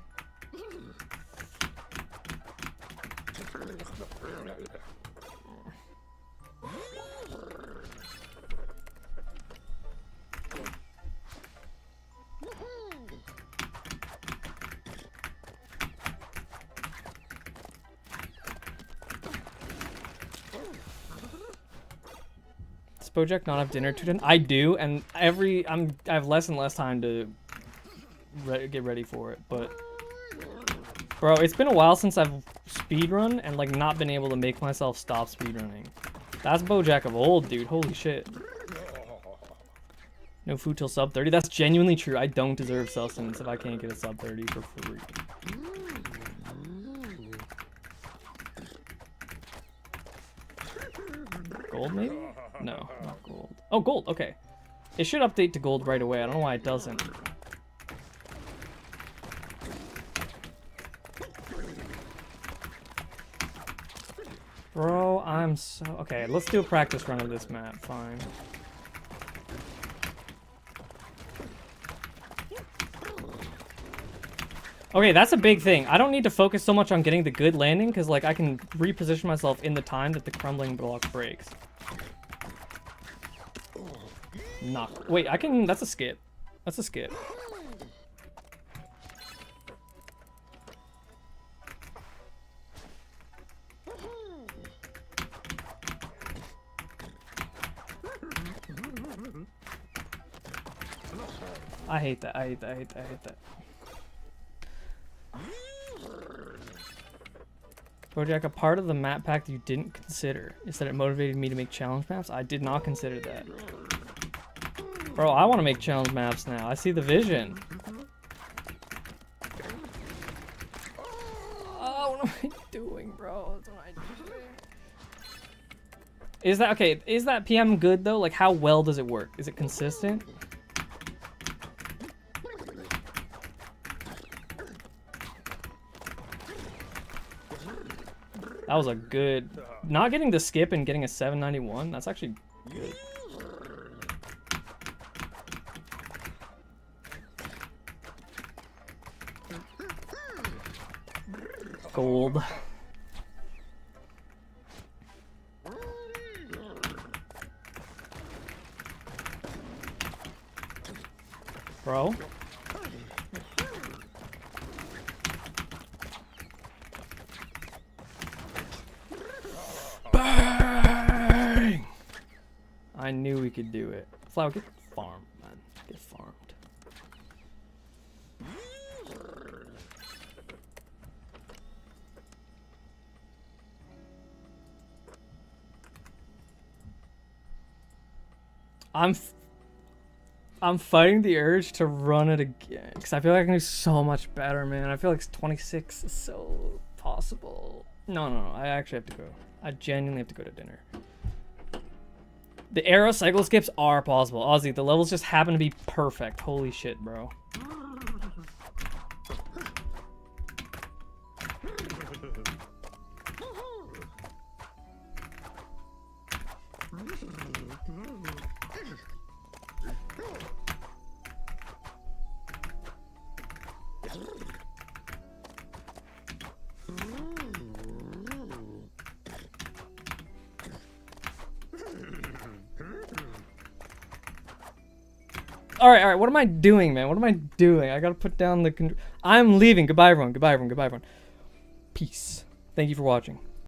Bojack not have dinner today? I do, and I have less and less time to get ready for it. But bro, it's been a while since I've speedrun and like not been able to make myself stop speedrunning. That's Bojack of old, dude. Holy shit. No food till sub 30. That's genuinely true. I don't deserve sustenance if I can't get a sub 30 for free. Gold maybe? No, not gold. Oh, gold. Okay. It should update to gold right away. I don't know why it doesn't. Bro, I'm so... Okay, let's do a practice run of this map. Fine. Okay, that's a big thing. I don't need to focus so much on getting the good landing, because like I can reposition myself in the time that the crumbling block breaks. Knock. Wait, I can... That's a skip. That's a skip. I hate that. I hate that. I hate that. I hate that. Bojack, a part of the map pack that you didn't consider is that it motivated me to make challenge maps. I did not consider that. Bro, I want to make challenge maps now. I see the vision. Oh, what am I doing, bro? That's what I'm doing. Is that okay? Is that PM good though? Like, how well does it work? Is it consistent? That was a good... Not getting the skip and getting a 791, that's actually good. Gold. Bro. Bang! I knew we could do it. Flower, get farmed, man. Get farmed. I'm fighting the urge to run it again because I feel like I can do so much better, man. I feel like 26 is so possible. No, I actually have to go. I genuinely have to go to dinner. The arrow cycle skips are possible. Ozzy, the levels just happen to be perfect. Holy shit, bro. All right, what am I doing, man? What am I doing? I gotta put down the... I'm leaving. Goodbye, everyone. Goodbye, everyone. Goodbye, everyone. Peace. Thank you for watching.